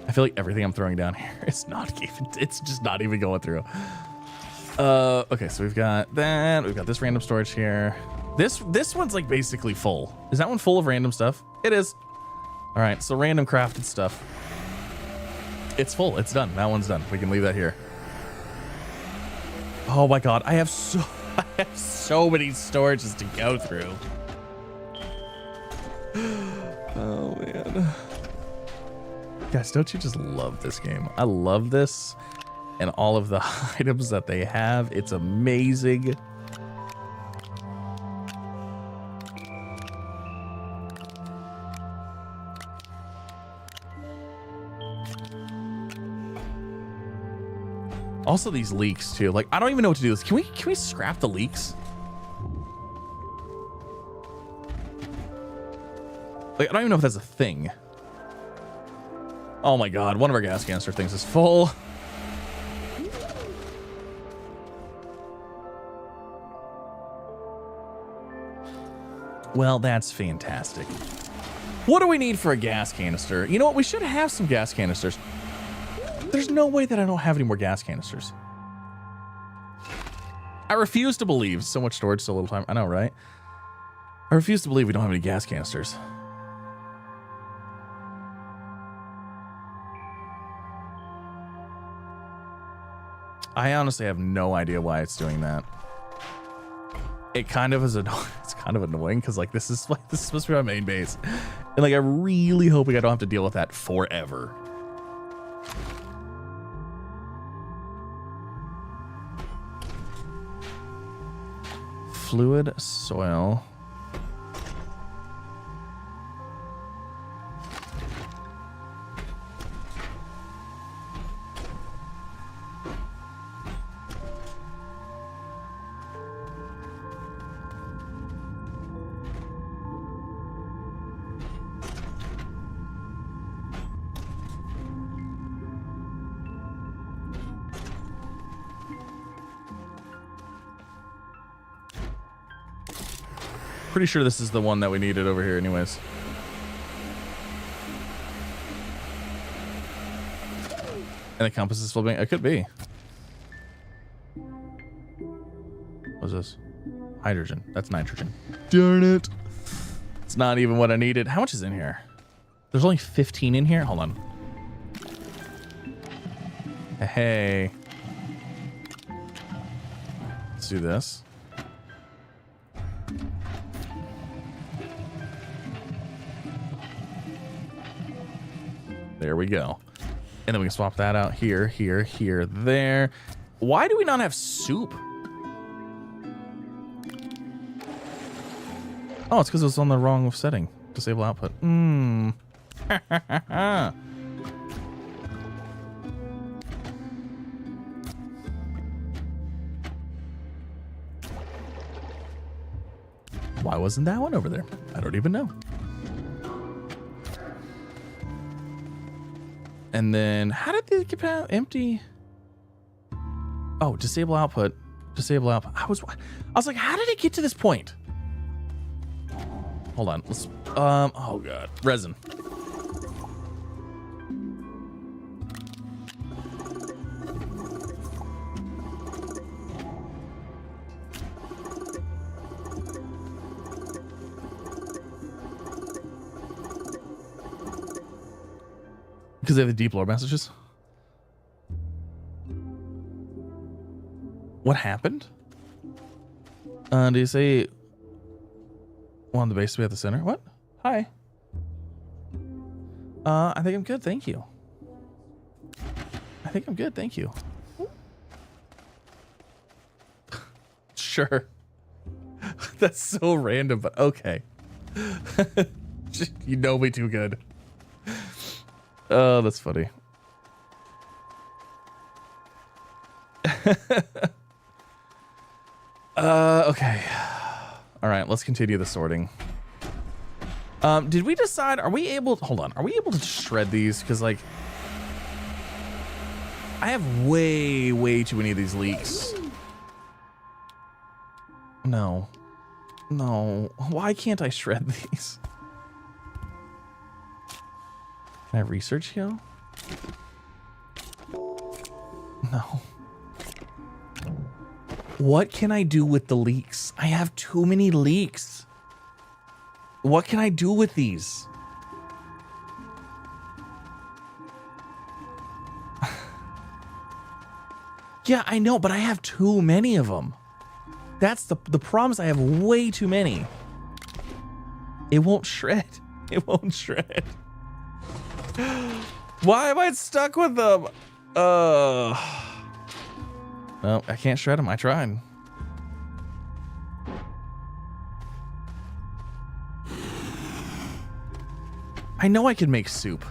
I feel like everything I'm throwing down here is not even, it's just not even going through. Okay, so we've got that. We've got this random storage here. This one's like basically full. Is that one full of random stuff? It is. All right, so random crafted stuff. It's full. It's done. That one's done. We can leave that here. Oh my God, I have so many storages to go through. Oh man. Guys, don't you just love this game? I love this and all of the items that they have. It's amazing. Also these leaks too. Like, I don't even know what to do with this. Can we scrap the leaks? Like, I don't even know if that's a thing. Oh my God, one of our gas canister things is full. Well, that's fantastic. What do we need for a gas canister? You know what? We should have some gas canisters. There's no way that I don't have any more gas canisters. I refuse to believe. So much storage, so little time. I know, right? I refuse to believe we don't have any gas canisters. I honestly have no idea why it's doing that. It kind of is it's kind of annoying because like this is supposed to be my main base, and like I'm really hoping I don't have to deal with that forever. Fluid soil. Pretty sure this is the one that we needed over here anyways. And the compass is flipping. It could be. What's this? Hydrogen. That's nitrogen. Darn it. It's not even what I needed. How much is in here? There's only 15 in here? Hold on. Hey. Let's do this. There we go. And then we can swap that out here, here, here, there. Why do we not have soup? Oh, it's because it was on the wrong setting. Disable output. Why wasn't that one over there? I don't even know. And then how did they get empty? Oh, disable output. Disable output. I was like, how did it get to this point? Hold on. Let's oh god. Resin. Because they have the deep lore messages. What happened? Do you say want the base to be at the center? What? Hi. I think I'm good, thank you. I think I'm good, thank you. Sure. That's so random, but okay. You know me too good. Oh, that's funny. Okay. All right, let's continue the sorting. Did we decide, are we able, hold on, are we able to shred these? Because, like, I have way too many of these leaks. No. No. Why can't I shred these? Can I research here? No. What can I do with the leaks? I have too many leaks. What can I do with these? Yeah, I know, but I have too many of them. That's the problem is I have way too many. It won't shred. It won't shred. Why am I stuck with them? No, I can't shred them. I tried. I know I could make soup.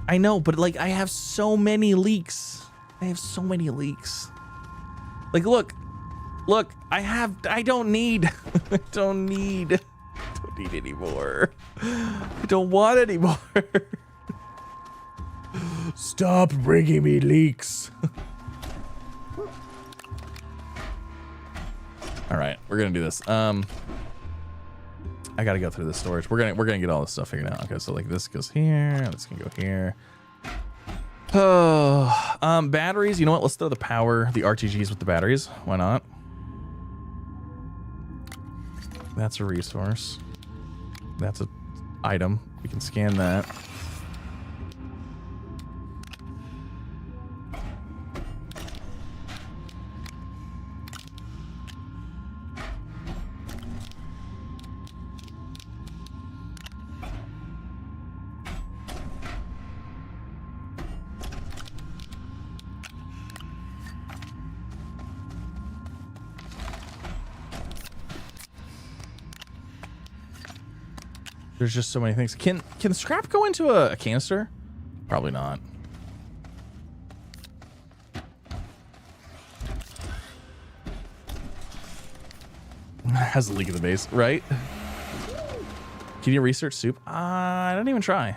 I know, but like I have so many leaks. I have so many leaks. Like, look, I don't need, I don't need anymore. I don't want any more. Stop bringing me leaks. All right, we're gonna do this. I gotta go through the storage. We're gonna get all this stuff figured out. Okay, so like this goes here, this can go here. Oh, batteries. You know what? Let's throw the RTGs with the batteries. Why not? That's a resource. That's an item. We can scan that. There's just so many things. Can scrap go into a canister? Probably not. Has a leak in the base, right? Can you research soup? I don't even try.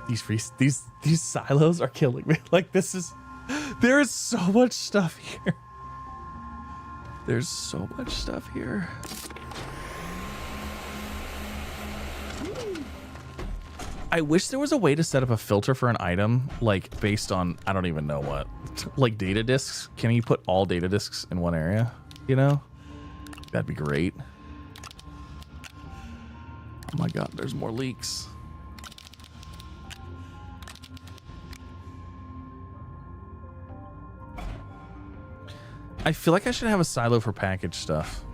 These silos are killing me. Like, there is so much stuff here. There's so much stuff here. I wish there was a way to set up a filter for an item, like based on, I don't even know what, like data disks. Can you put all data disks in one area? You know, that'd be great. Oh my God, there's more leaks. I feel like I should have a silo for package stuff.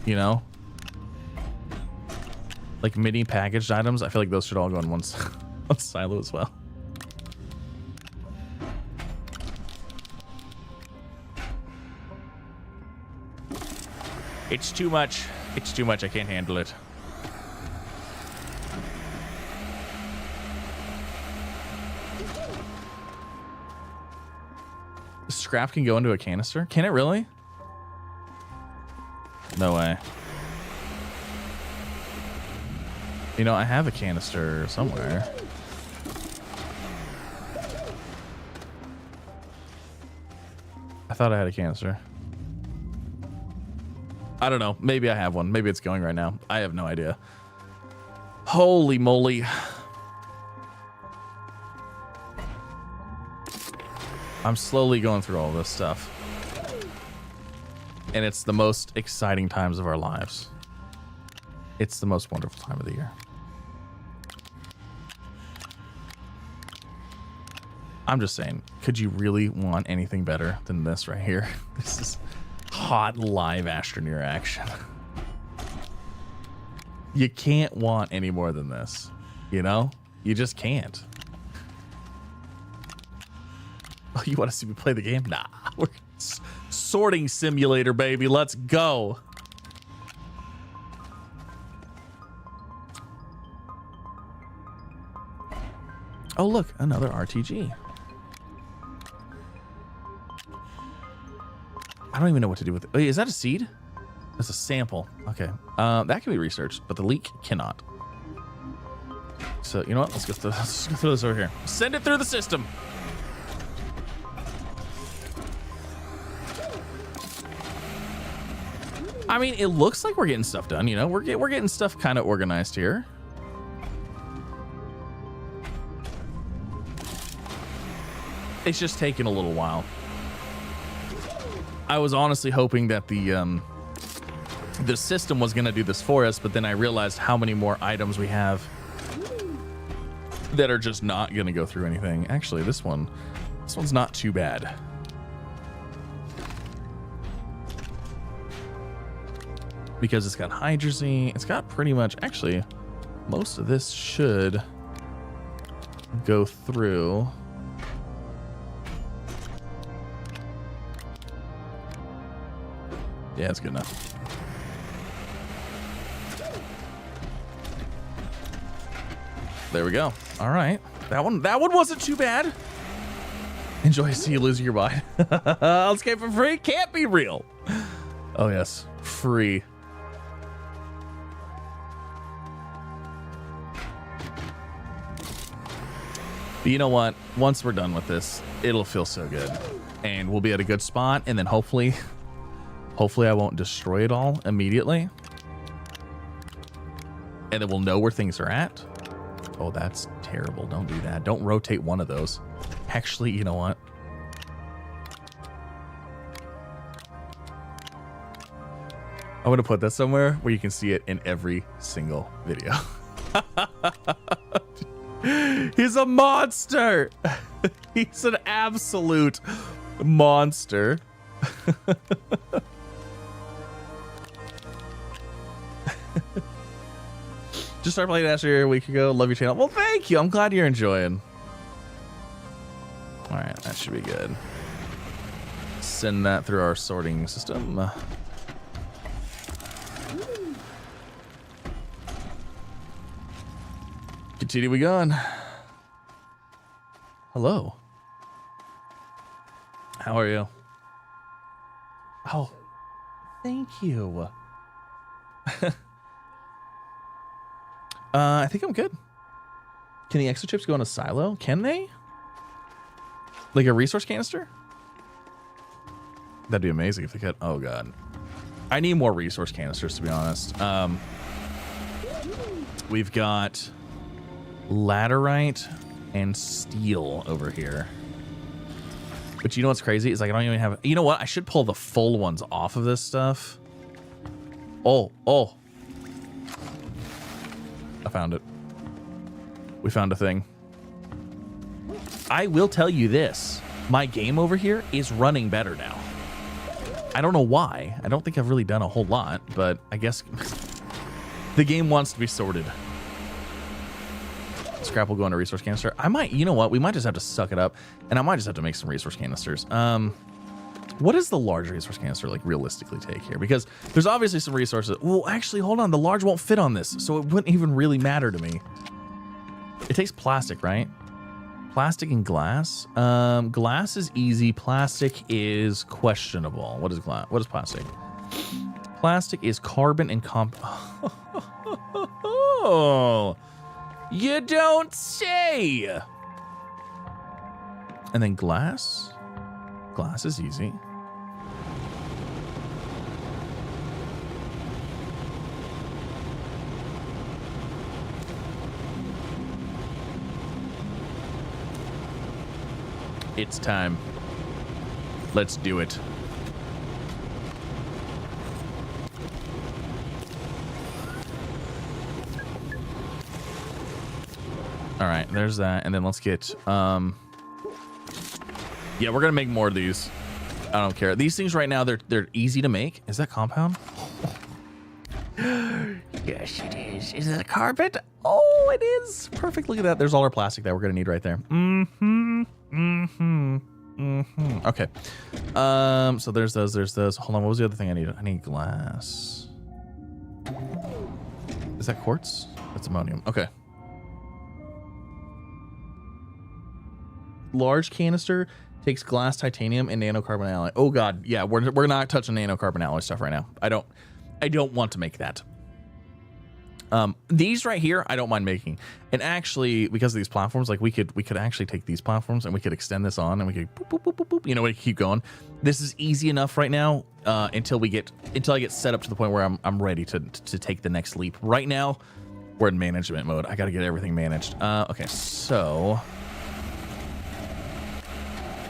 You know? Like mini packaged items, I feel like those should all go in one silo as well. It's too much. It's too much. I can't handle it. Scrap can go into a canister? Can it really? No way. You know, I have a canister somewhere. I thought I had a canister. I don't know. Maybe I have one. Maybe it's going right now. I have no idea. Holy moly. I'm slowly going through all this stuff. And it's the most exciting times of our lives. It's the most wonderful time of the year. I'm just saying, could you really want anything better than this right here? This is hot live Astroneer action. You can't want any more than this, you know? You just can't. Oh, you want to see me play the game? Nah, we're sorting simulator, baby. Let's go. Oh, look, another RTG. I don't even know what to do with it. Wait, is that a seed? That's a sample. Okay. That can be researched, but the leak cannot. So, you know what? Let's go through this over here. Send it through the system. I mean, it looks like we're getting stuff done, you know? We're getting stuff kind of organized here. It's just taking a little while. I was honestly hoping that the system was going to do this for us, but then I realized how many more items we have that are just not going to go through anything. Actually, this one's not too bad. Because it's got hydrazine, it's got pretty much, actually, most of this should go through. Yeah, it's good enough. There we go. All right, that one wasn't too bad. Enjoy, see you losing your mind. Escape for free can't be real. Oh yes, free. But you know what? Once we're done with this, it'll feel so good. And we'll be at a good spot. And then hopefully I won't destroy it all immediately. And then we'll know where things are at. Oh, that's terrible. Don't do that. Don't rotate one of those. Actually, you know what? I'm going to put that somewhere where you can see it in every single video. He's a monster. He's an absolute monster. Just started playing Astroneer a week ago. Love your channel. Well, thank you. I'm glad you're enjoying. All right, that should be good. Send that through our sorting system. Continue we going. Hello. How are you? Oh, thank you. I think I'm good. Can the exochips go in a silo? Can they? Like a resource canister? That'd be amazing if they could. Oh god. I need more resource canisters, to be honest. We've got laterite and steel over here. But you know what's crazy is like I don't even have. You know what? I should pull the full ones off of this stuff. Oh. I found it. We found a thing. I will tell you this. My game over here is running better now. I don't know why. I don't think I've really done a whole lot, but I guess the game wants to be sorted. Scrap will go into resource canister. I might, you know what? We might just have to suck it up, and I might just have to make some resource canisters. What does the large resource canister like realistically take here? Because there's obviously some resources. Well, actually, hold on. The large won't fit on this, so it wouldn't even really matter to me. It takes plastic, right? Plastic and glass. Glass is easy. Plastic is questionable. What is glass? What is plastic? Plastic is carbon and Oh, you don't say. And then glass. Glass is easy. It's time. Let's do it. All right, there's that. And then let's get, yeah, we're gonna make more of these. I don't care. These things right now, they're easy to make. Is that compound? Yes, it is. Is it a carpet? Oh, it is. Perfect. Look at that. There's all our plastic that we're gonna need right there. Okay. So there's those. Hold on. What was the other thing I needed? I need glass. Is that quartz? That's ammonium. Okay. Large canister takes glass, titanium, and nanocarbon alloy. Oh god, yeah, we're not touching nanocarbon alloy stuff right now. I don't want to make that. These right here, I don't mind making. And actually, because of these platforms, like we could actually take these platforms and we could extend this on and we could boop, boop, boop, boop, boop, you know, we could keep going. This is easy enough right now until I get set up to the point where I'm ready to take the next leap. Right now, we're in management mode. I got to get everything managed. Okay, so.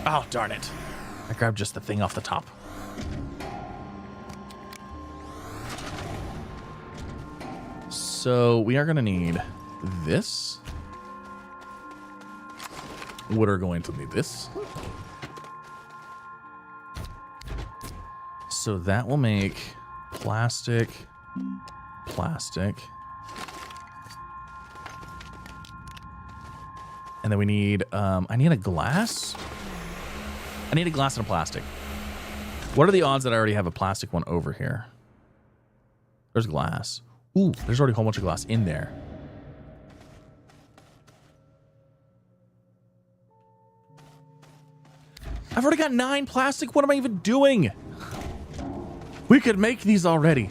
Oh, darn it. I grabbed just the thing off the top. So we are going to need this. We're going to need this. So that will make plastic. And then we need, I need a glass. I need a glass and a plastic. What are the odds that I already have a plastic one over here? There's glass. Ooh, there's already a whole bunch of glass in there. I've already got 9 plastic. What am I even doing? We could make these already.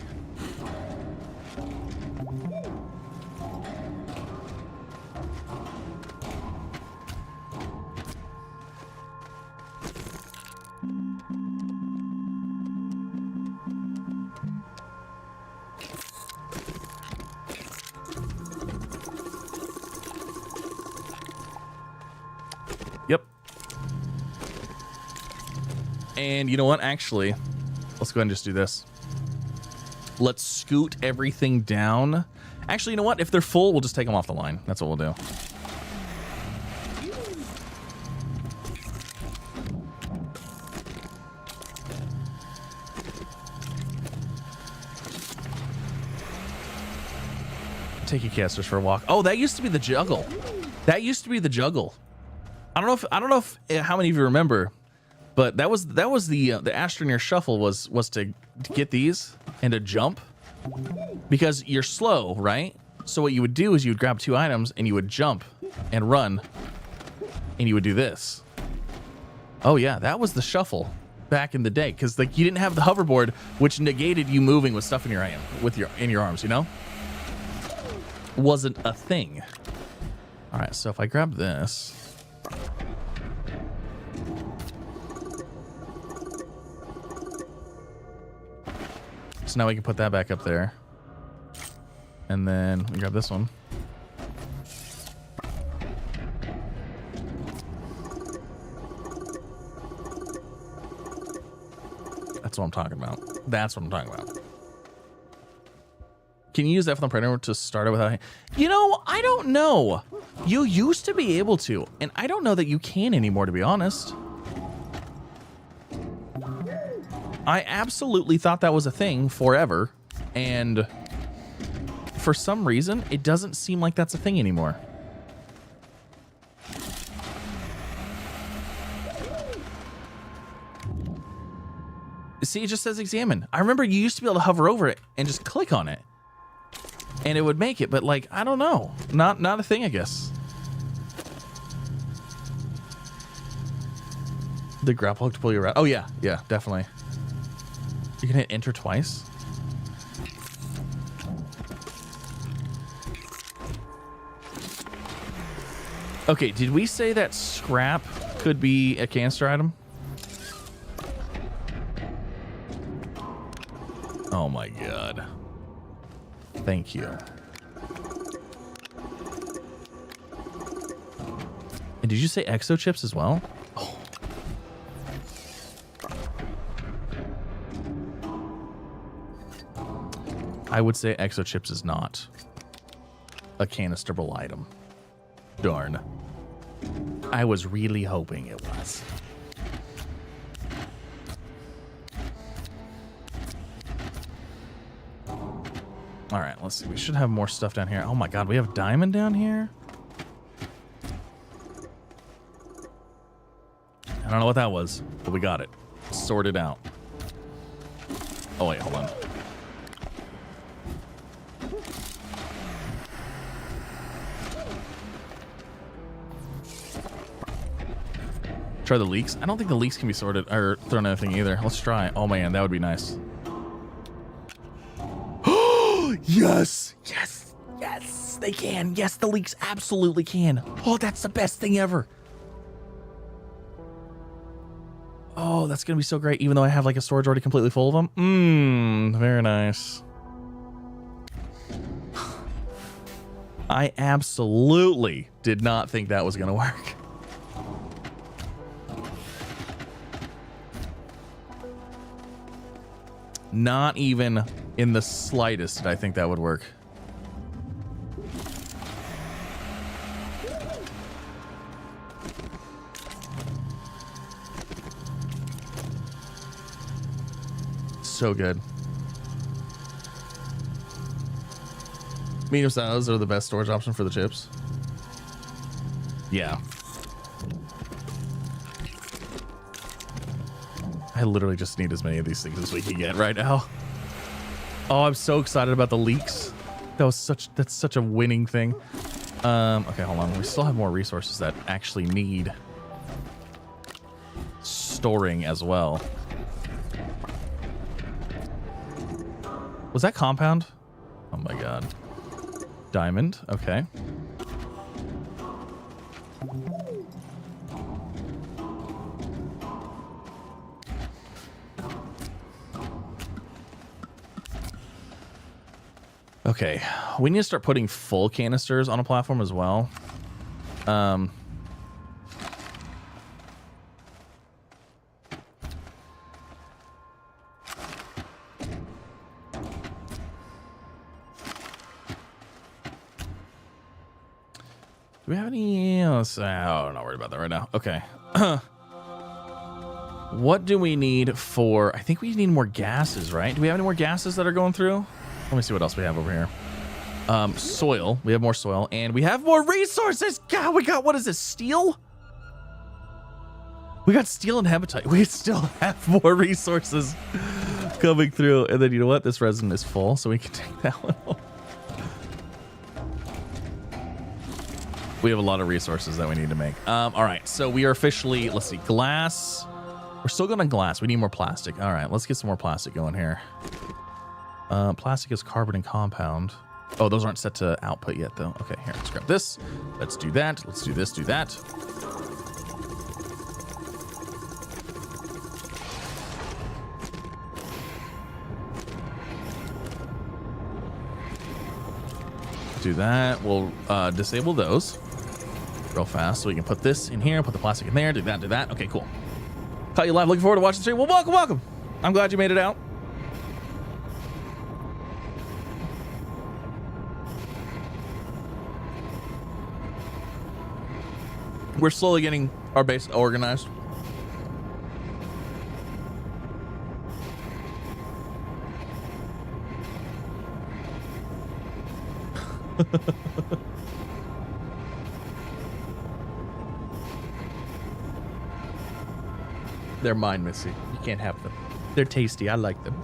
And you know what? Actually, let's go ahead and just do this. Let's scoot everything down. Actually, you know what? If they're full, we'll just take them off the line. That's what we'll do. Take your casters for a walk. Oh, that used to be the juggle. That used to be the juggle. I don't know if how many of you remember. But that was the Astroneer shuffle was to get these and to jump because you're slow, right? So what you would do is you would grab 2 items and you would jump and run and you would do this. Oh yeah, that was the shuffle back in the day because like you didn't have the hoverboard, which negated you moving with stuff in your arms, you know? Wasn't a thing. All All right, so if I grab this. So now we can put that back up there. And then we grab this one. That's what I'm talking about. That's what I'm talking about. Can you use F on the printer to start it without... You know, I don't know. You used to be able to, and I don't know that you can anymore, to be honest. I absolutely thought that was a thing forever, and for some reason, it doesn't seem like that's a thing anymore. See, it just says examine. I remember you used to be able to hover over it and just click on it, and it would make it, but like, I don't know. Not a thing, I guess. The grapple hook to pull you around. Oh, yeah, definitely. You can hit enter twice. Okay, did we say that scrap could be a canister item? Oh my god. Thank you. And did you say exo chips as well? Oh. I would say exo chips is not a canisterable item. Darn. I was really hoping it was. All right, let's see. We should have more stuff down here. Oh my god, we have diamond down here? I don't know what that was, but we got it. Sorted out. Oh wait, hold on. Try the leaks. I don't think the leaks can be sorted or thrown in anything either. Let's try. Oh man, that would be nice. Yes, yes, yes, they can. Yes, the leaks absolutely can. Oh, that's the best thing ever. Oh, that's gonna be so great. Even though I have like a storage already completely full of them. Very nice. I absolutely did not think that was gonna work. Not even in the slightest did I think that would work. So good. Medium size are the best storage option for the chips. Yeah. I literally just need as many of these things as we can get right now. Oh, I'm so excited about the leaks. That's such a winning thing. Okay, hold on. We still have more resources that actually need storing as well. Was that compound? Oh my god. Diamond, okay. Okay, we need to start putting full canisters on a platform as well. Do we have any? Let's, oh, I'm not worried about that right now. Okay. What do we need for? I think we need more gases, right? Do we have any more gases that are going through? Let me see what else we have over here. Soil. We have more soil, and we have more resources. God, we got, what is this, steel? We got steel and hematite. We still have more resources coming through. And then, you know what? This resin is full, so we can take that one off. We have a lot of resources that we need to make. All right, so we are officially, let's see, glass. We're still going on glass. We need more plastic. All right, let's get some more plastic going here. Plastic is carbon and compound. Oh, those aren't set to output yet, though. Okay, here, let's grab this. Let's do that. Let's do this, do that. Do that. We'll disable those real fast so we can put this in here, put the plastic in there, do that, do that. Okay, cool. Caught you live. Looking forward to watching the stream. Well, welcome, welcome. I'm glad you made it out. We're slowly getting our base organized. They're mine, Missy. You can't have them. They're tasty. I like them.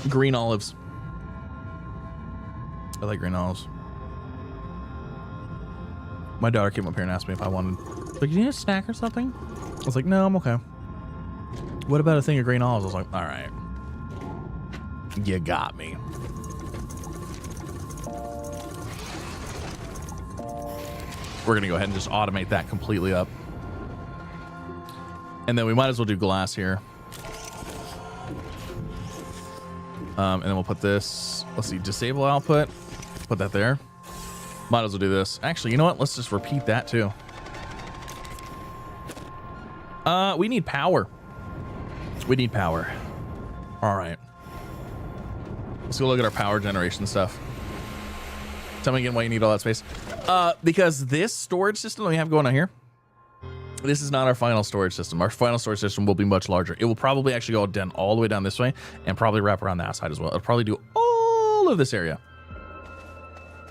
Green olives. I like green olives. My daughter came up here and asked me if I wanted, like, you need a snack or something? I was like, no, I'm okay. What about a thing of green olives? I was like, all right. You got me. We're gonna go ahead and just automate that completely up. And then we might as well do glass here. And then we'll put this, let's see, disable output. Put that there. Might as well do this. Actually, you know what? Let's just repeat that too. We need power. We need power. All right. Let's go look at our power generation stuff. Tell me again why you need all that space. Because this storage system that we have going on here, this is not our final storage system. Our final storage system will be much larger. It will probably actually go down all the way down this way and probably wrap around that side as well. It'll probably do all of this area.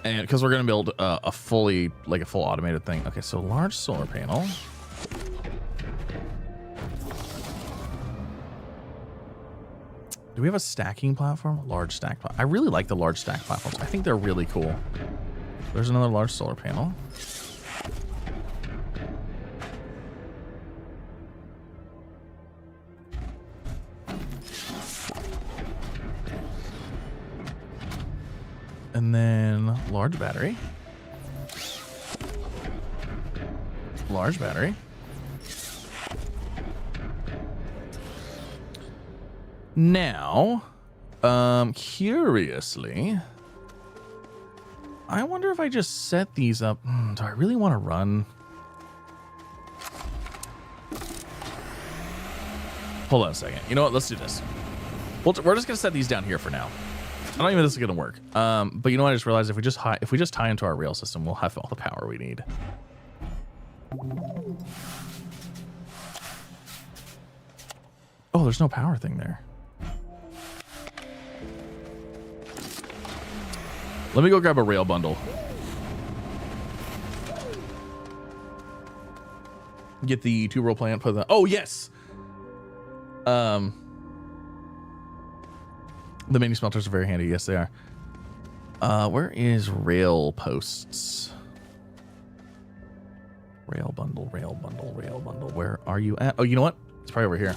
And because we're going to build a fully, like a full automated thing. Okay, so large solar panel. Do we have a stacking platform? Large stack platform. I really like the large stack platforms. I think they're really cool. There's another large solar panel. And then large battery. Large battery. Now, curiously, I wonder if I just set these up. Do I really want to run? Hold on a second. You know what? Let's do this. We're just gonna set these down here for now. I don't even know if this is gonna work. But you know what? I just realized if we just tie into our rail system, we'll have all the power we need. Oh, there's no power thing there. Let me go grab a rail bundle. Get the two-roll plant. Put that. Oh yes. The mini smelters are very handy. Yes, they are. Where is rail posts? Rail bundle, rail bundle, rail bundle. Where are you at? Oh, you know what? It's probably over here.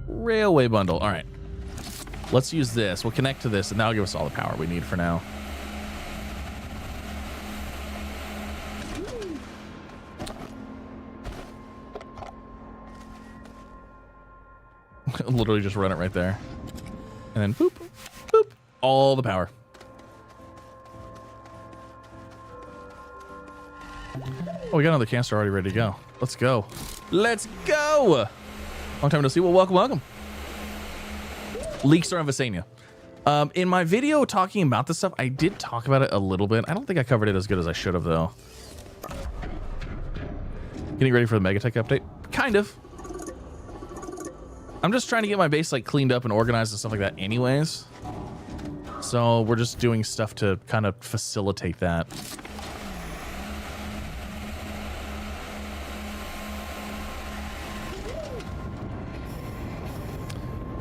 Railway bundle. All right. Let's use this. We'll connect to this, and that'll give us all the power we need for now. Literally just run it right there. And then boop, boop. All the power. Oh, we got another canister already ready to go. Let's go. Let's go. Long time no see. Well, welcome, welcome. Leaks are on Visania. In my video talking about this stuff, I did talk about it a little bit. I don't think I covered it as good as I should have, though. Getting ready for the Megatech update? Kind of. I'm just trying to get my base like cleaned up and organized and stuff like that anyways. So we're just doing stuff to kind of facilitate that.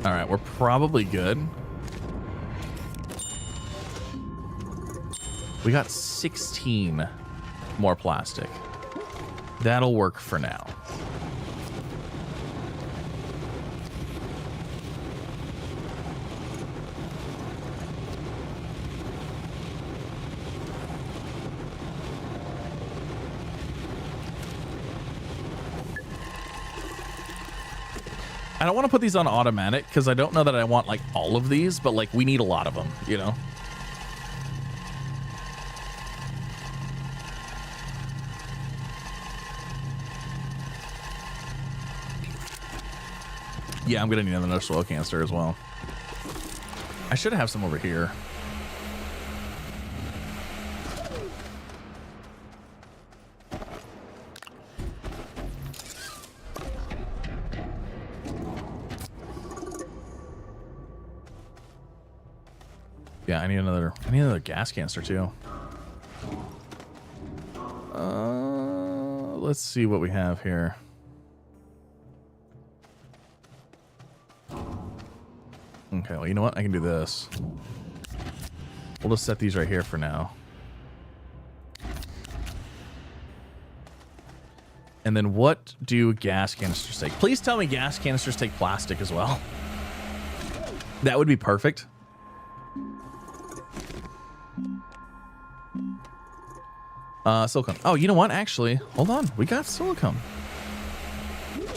All right, we're probably good. We got 16 more plastic. That'll work for now. I don't want to put these on automatic because I don't know that I want like all of these, but like we need a lot of them, you know? Yeah, I'm gonna need another soil canister as well. I should have some over here. Yeah, I need another gas canister too. Let's see what we have here. Okay, well, you know what? I can do this. We'll just set these right here for now. And then what do gas canisters take? Please tell me gas canisters take plastic as well. That would be perfect. Silicone. Oh, you know what? Actually, hold on. We got silicone.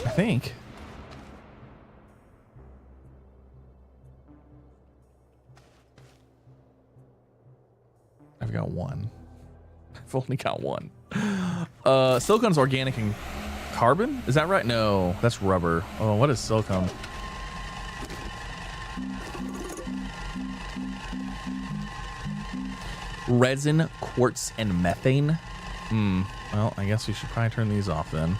I think. I've got one. I've only got one. Silicone's organic and carbon? Is that right? No, that's rubber. Oh, what is silicone? Resin, quartz, and methane. Well, I guess we should probably turn these off then.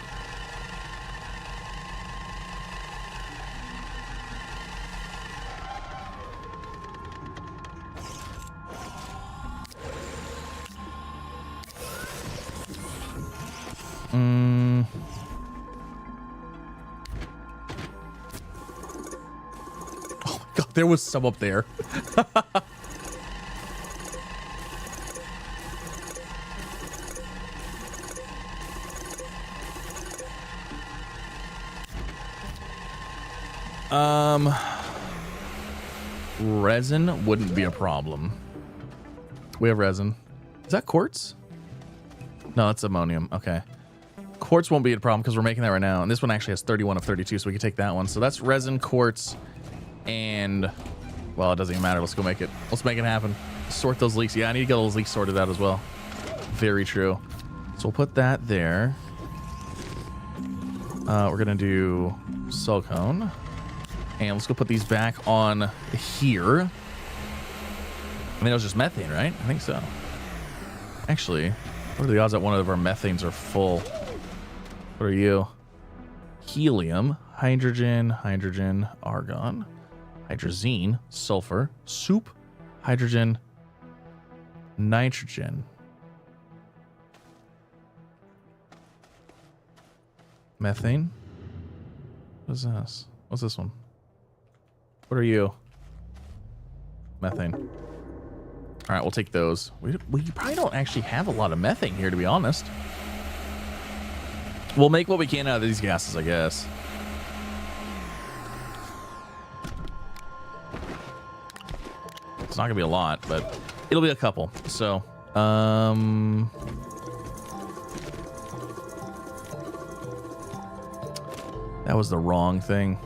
Oh my god, there was some up there. Resin wouldn't be a problem. We have resin. Is that quartz? No, that's ammonium. Okay. Quartz won't be a problem because we're making that right now. And this one actually has 31 of 32, so we can take that one. So that's resin, quartz, and... well, it doesn't even matter. Let's go make it. Let's make it happen. Sort those leaks. Yeah, I need to get those leaks sorted out as well. Very true. So we'll put that there. We're going to do silicone. And let's go put these back on here. I mean, it was just methane, right? I think so. Actually, what are the odds that one of our methanes are full? What are you? Helium, hydrogen, hydrogen, argon, hydrazine, sulfur, soup, hydrogen, nitrogen. Methane. What is this? What's this one? What are you? Methane. All right, we'll take those. We probably don't actually have a lot of methane here, to be honest. We'll make what we can out of these gases, I guess. It's not gonna be a lot, but it'll be a couple. So, that was the wrong thing.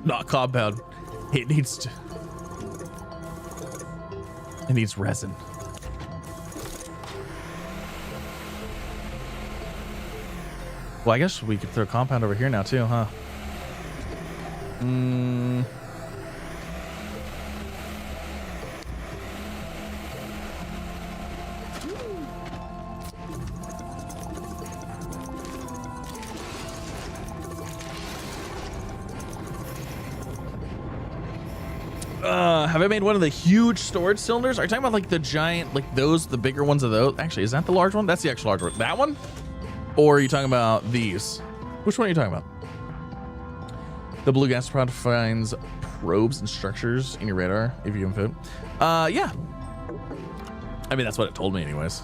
Not compound. It needs resin. Well, I guess we could throw compound over here now too, huh? Have I made one of the huge storage cylinders? Are you talking about like the giant, like those, the bigger ones of those? Actually, is that the large one? That's the extra large one. That one? Or are you talking about these? Which one are you talking about? The blue gas pod finds probes and structures in your radar if you input. Yeah. I mean, that's what it told me anyways.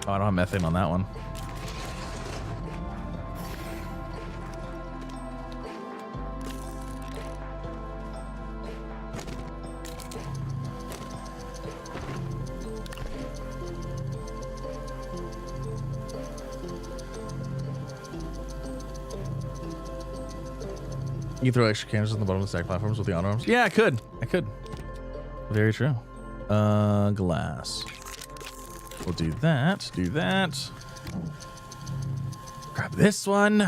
Oh, I don't have methane on that one. You throw extra cannons on the bottom of the stack platforms with the on arms? Yeah, I could. Very true. Glass. We'll do that. Do that. Grab this one.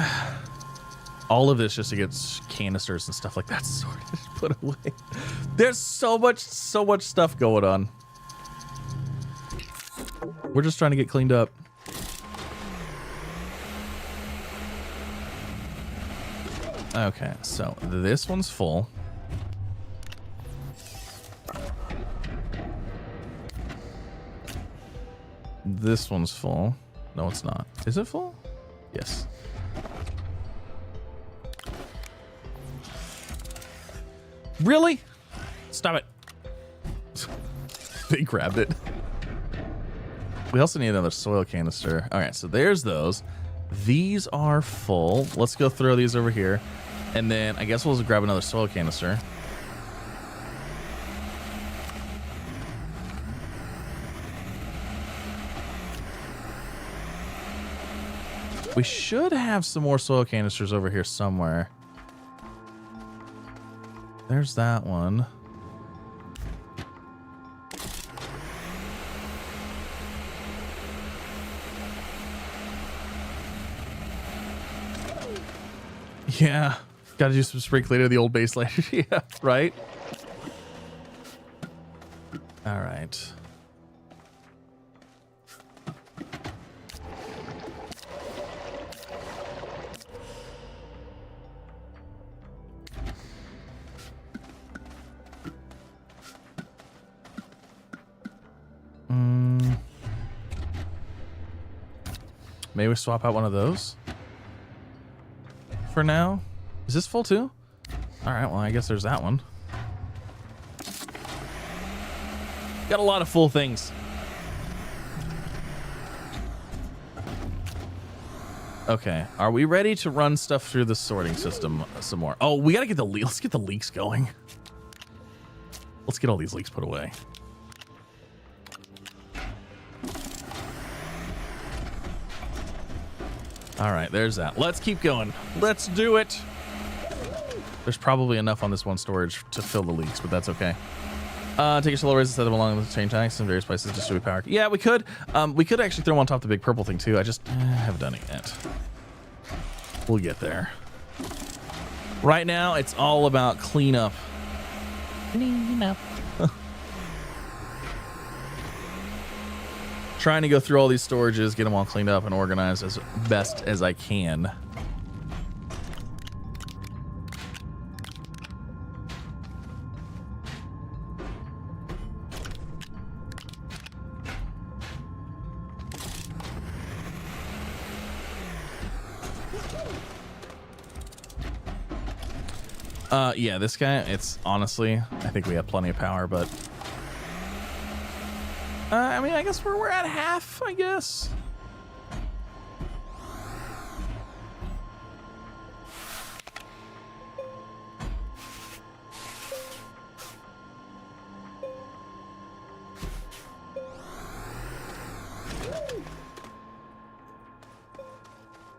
All of this just to get canisters and stuff like that sorted. Put away. There's so much stuff going on. We're just trying to get cleaned up. Okay, so this one's full. This one's full. No, it's not. Is it full? Yes. Really? Stop it. They grabbed it. We also need another soil canister. All right, so there's those. These are full. Let's go throw these over here. And then I guess we'll just grab another soil canister. We should have some more soil canisters over here somewhere. There's that one. Yeah, gotta do some spring cleaning of the old base later. Yeah, right? All right. Maybe we swap out one of those for now. Is this full too? All right, well, I guess there's that one. Got a lot of full things. Okay, are we ready to run stuff through the sorting system some more? Oh, we gotta get let's get the leaks going. Let's get all these leaks put away. All right, there's that. Let's keep going. Let's do it. There's probably enough on this one storage to fill the leaks, but that's okay. Take a slow raise and set them along the chain tanks in various places just to be powered. Yeah, we could. We could actually throw them on top of the big purple thing too. I just haven't done it yet. We'll get there. Right now, it's all about cleanup. Cleanup. Trying to go through all these storages, get them all cleaned up and organized as best as I can. Yeah, this guy, it's honestly, I think we have plenty of power, but I mean, I guess we're at half, I guess.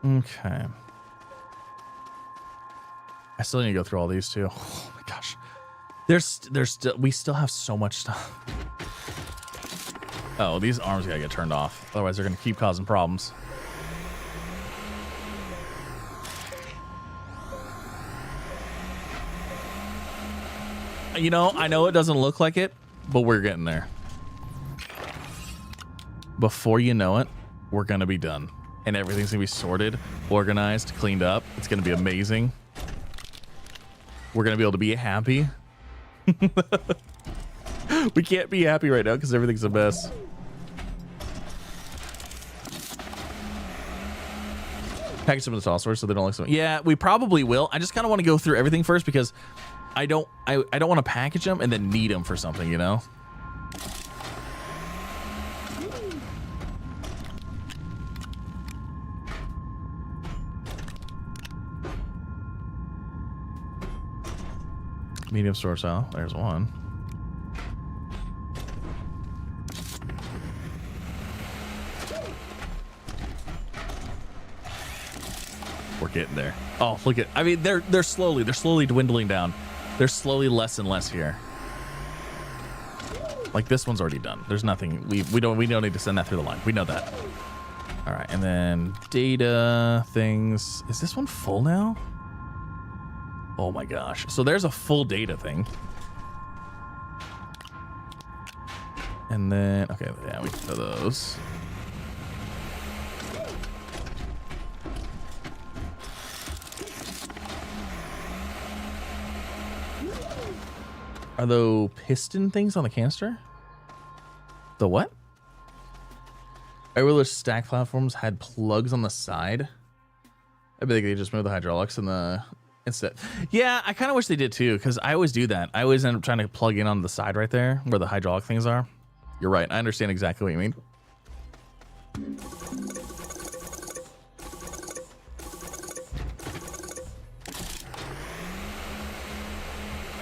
Okay. I still need to go through all these too. Oh my gosh. We still have so much stuff. Oh, these arms gotta get turned off. Otherwise they're gonna keep causing problems. You know, I know it doesn't look like it, but we're getting there. Before you know it, we're gonna be done. And everything's gonna be sorted, organized, cleaned up. It's gonna be amazing. We're gonna be able to be happy. We can't be happy right now because everything's a mess. Package some of the sauce so they don't like some. Yeah, we probably will. I just kind of want to go through everything first because I don't want to package them and then need them for something, you know? Medium store cell. There's one. We're getting there. Oh, look at, I mean, they're slowly dwindling down. They're slowly less and less here. Like this one's already done. There's nothing, we don't need to send that through the line. We know that. All right, and then data things. Is this one full now? Oh my gosh. So there's a full data thing. And then, okay, yeah, we can throw those. Are those piston things on the canister? The what? Irregular stack platforms had plugs on the side. I think they just moved the hydraulics and the instead. Yeah, I kind of wish they did too, because I always do that. I always end up trying to plug in on the side right there where the hydraulic things are. You're right. I understand exactly what you mean.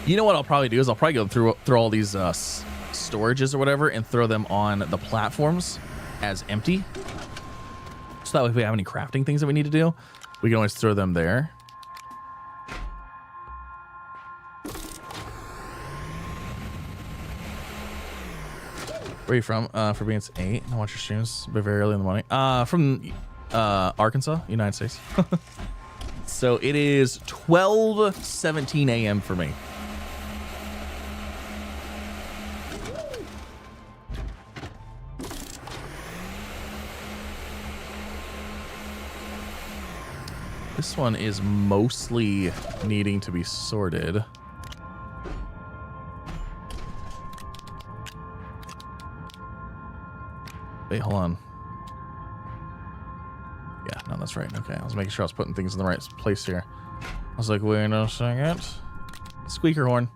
You know what I'll probably do is I'll probably go through all these storages or whatever and throw them on the platforms as empty. So that way if we have any crafting things that we need to do, we can always throw them there. Where are you from? Forbiance 8. I watch your streams, but very early in the morning. From Arkansas, United States. So it is 12:17 a.m. for me. This one is mostly needing to be sorted. Wait, hold on. Yeah, no, that's right. Okay, I was making sure I was putting things in the right place here. I was like, wait a second. Squeaker horn.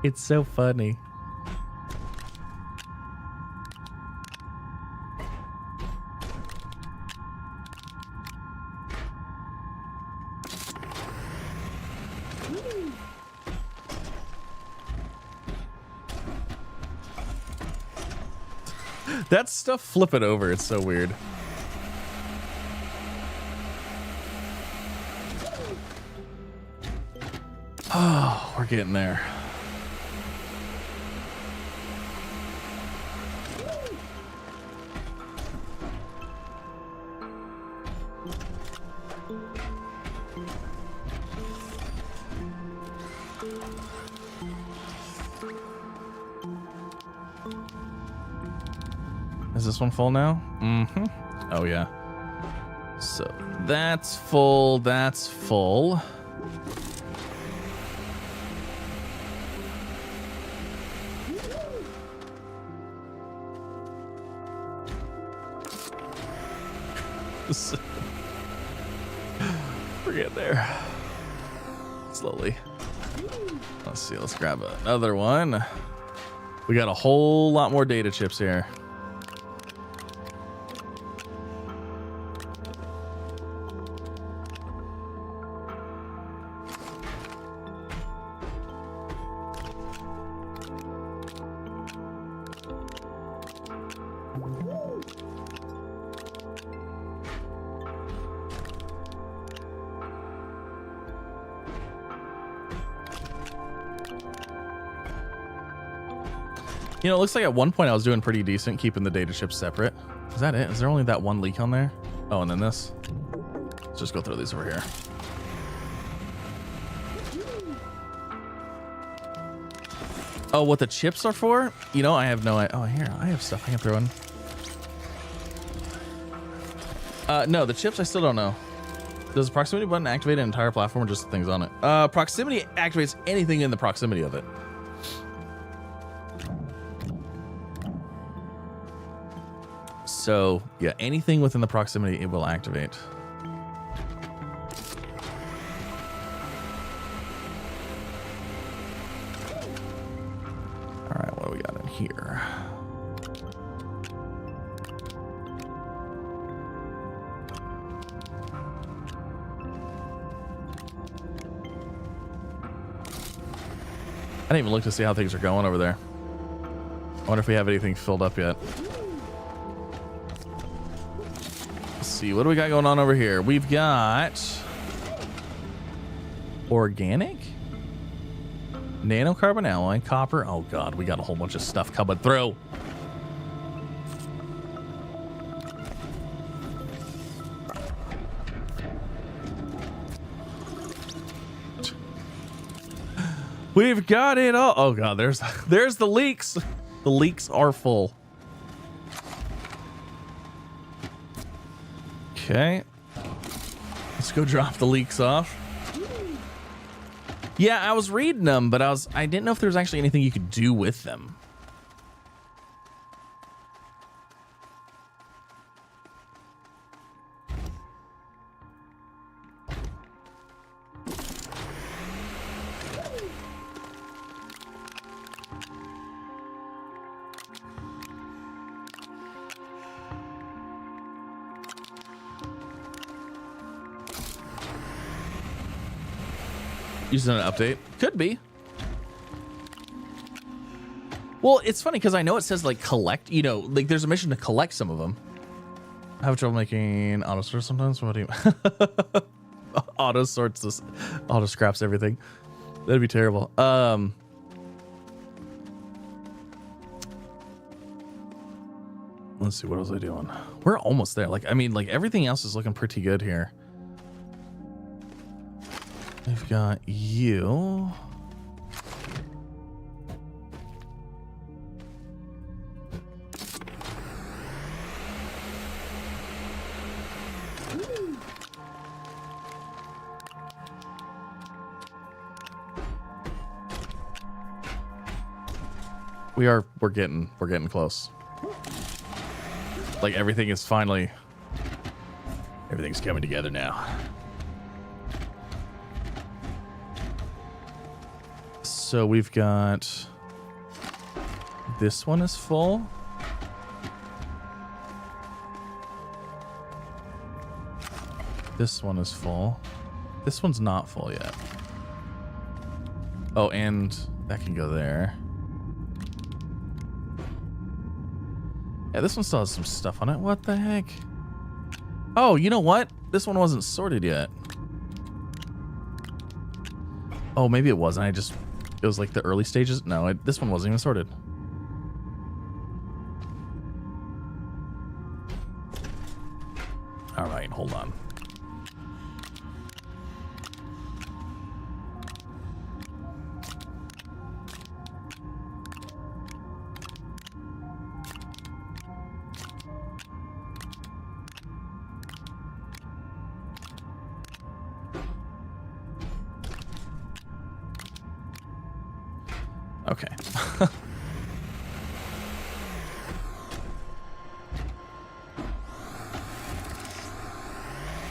It's so funny. That stuff flip it over. It's so weird. Oh, we're getting there. Is this one full now? Mm-hmm. Oh, yeah. So that's full. That's full. We're getting there. Slowly. Let's see. Let's grab another one. We got a whole lot more data chips here. You know, it looks like at one point I was doing pretty decent keeping the data chips separate. Is that it? Is there only that one leak on there? Oh, and then this. Let's just go throw these over here. Oh, what the chips are for? You know, I have no idea. Oh, here, I have stuff I can throw in. No, the chips, I still don't know. Does the proximity button activate an entire platform or just things on it? Proximity activates anything in the proximity of it. So, yeah, anything within the proximity, it will activate. didn't even look to see how things are going over there. I wonder if we have anything filled up yet. Let's see, what do we got going on over here? We've got organic, nanocarbon alloy, copper. Oh god, we got a whole bunch of stuff coming through. We've got it all. Oh god, there's the leaks. The leaks are full. Okay. Let's go drop the leaks off. Yeah, I was reading them, but I didn't know if there was actually anything you could do with them. Using an update? Could be. Well, it's funny because I know it says like collect, you know, like there's a mission to collect some of them. I have trouble making auto sorts sometimes. What do you auto sorts this, auto scraps everything. That'd be terrible. Let's see, what was I doing? We're almost there. Like, I mean, like everything else is looking pretty good here. We've got you. We're getting close. Like everything's coming together now. So we've got, this one is full. This one is full. This one's not full yet. Oh, and that can go there. Yeah, this one still has some stuff on it. What the heck? Oh, you know what? This one wasn't sorted yet. Oh, maybe it wasn't. It was like the early stages. No, this one wasn't even sorted. All right, hold on. Okay.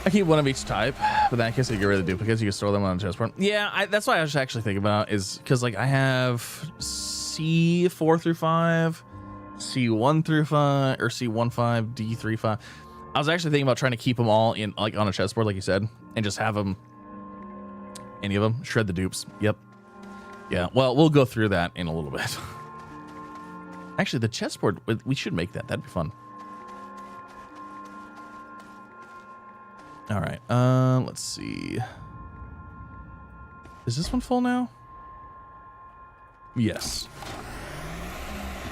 I keep one of each type, but in that case I get rid of the duplicates. You can store them on a chessboard. Yeah, that's why I was actually thinking about is because like I have C4 through 5, C1 through 5, or C1 5, D3 5. I was actually thinking about trying to keep them all in like on a chessboard, like you said, and just have them, any of them, shred the dupes. Yep. Yeah, well, we'll go through that in a little bit. Actually, the chessboard, we should make that. That'd be fun. All right, let's see. Is this one full now? Yes.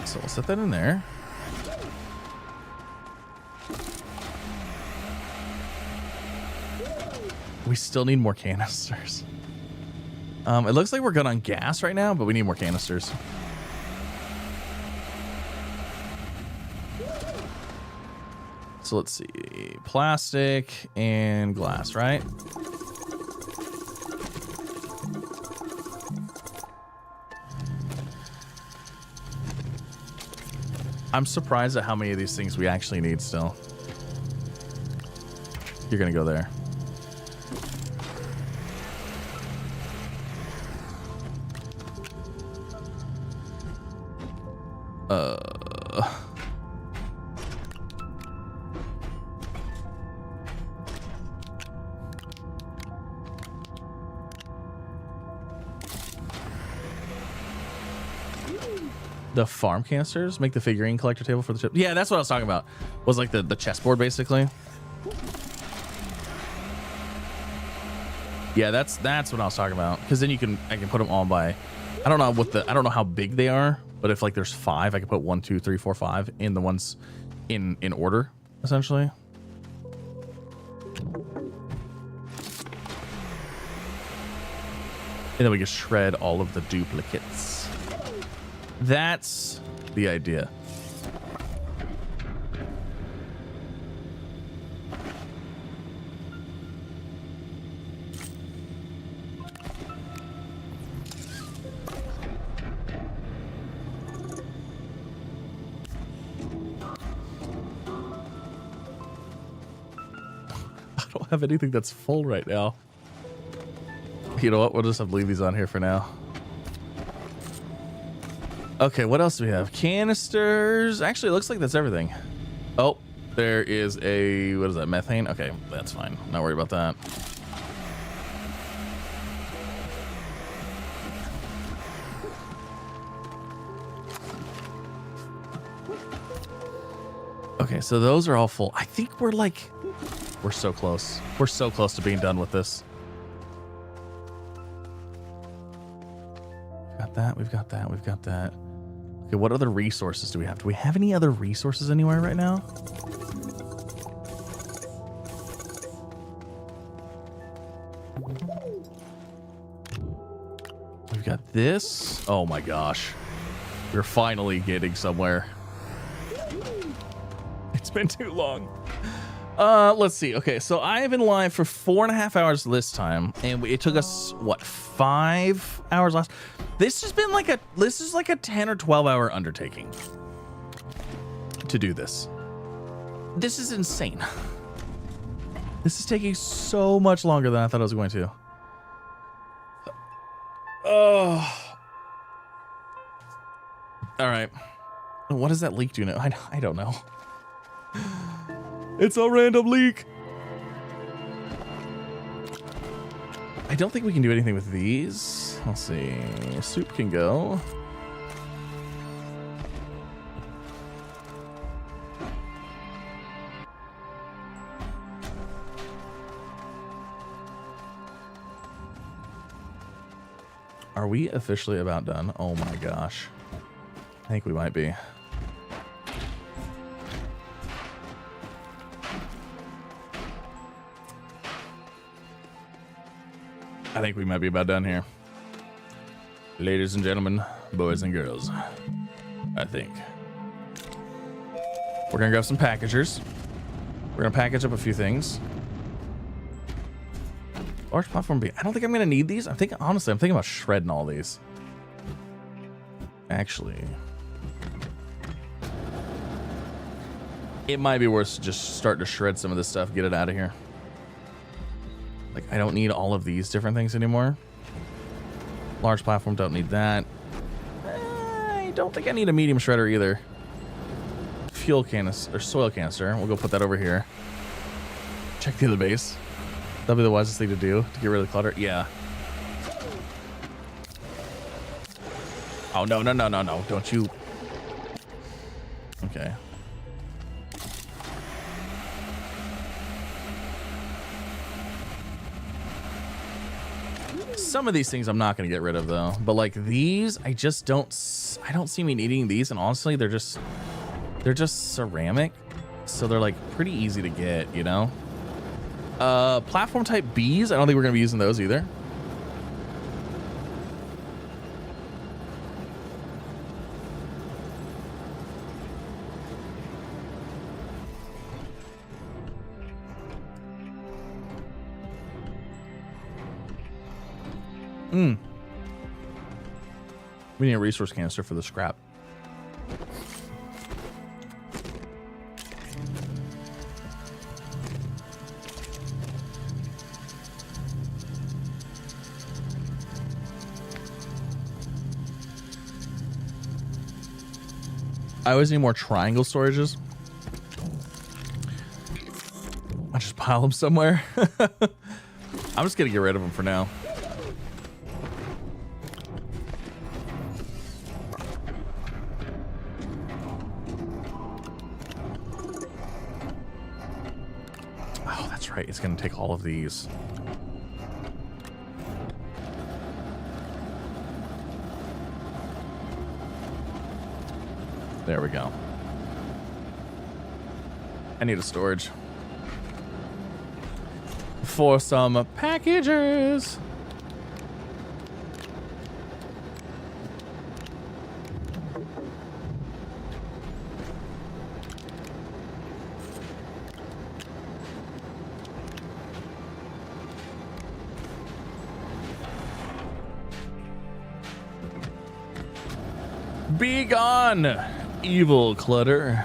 So we'll set that in there. We still need more canisters. It looks like we're good on gas right now, but we need more canisters. So let's see, plastic and glass, right? I'm surprised at how many of these things we actually need still. You're gonna go there. The farm canisters make the figurine collector table for the chip. Yeah, that's what I was talking about. Was like the chessboard basically. Yeah, that's what I was talking about. Because then I can put them all by. I don't know how big they are, but if like there's 5, I can put 1, 2, 3, 4, 5 in the ones in order essentially. And then we can shred all of the duplicates. That's the idea. I don't have anything that's full right now. You know what? We'll just have to leave these on here for now. Okay, what else do we have? Canisters. Actually, it looks like that's everything. Oh, there is a, what is that, methane? Okay, that's fine. Not worried about that. Okay, so those are all full. I think we're so close. We're so close to being done with this. We've got that. Okay, what other resources do we have? Do we have any other resources anywhere right now? We've got this. Oh my gosh. We're finally getting somewhere. It's been too long. Let's see. Okay, so I've been live for 4.5 hours this time, and it took us what, 5 hours last. This has been like a 10 or 12 hour undertaking to do this. This is insane. This is taking so much longer than I thought it was going to. Oh. All right. What does that leak do now? I don't know. It's a random leak. I don't think we can do anything with these. Let's see. Soup can go. Are we officially about done? Oh my gosh. I think we might be. I think we might be about done here. Ladies and gentlemen, boys and girls, I think. We're gonna grab some packagers. We're gonna package up a few things. Large platform B. I don't think I'm gonna need these. Honestly, I'm thinking about shredding all these. Actually, it might be worth just starting to shred some of this stuff, get it out of here. Like, I don't need all of these different things anymore. Large platform, don't need that. I don't think I need a medium shredder either. Fuel canister, or soil canister. We'll go put that over here. Check the other base. That'll be the wisest thing to do to get rid of the clutter. Yeah. Oh, no. Don't you. Okay. Some of these things I'm not going to get rid of though, but like these, I don't see me needing these. And honestly, they're just ceramic. So they're like pretty easy to get, you know? Platform type Bs, I don't think we're going to be using those either. We need a resource canister for the scrap. I always need more triangle storages. I just pile them somewhere. I'm just gonna get rid of them for now. That's right. It's going to take all of these. There we go. I need a storage for some packages. Be gone, evil clutter.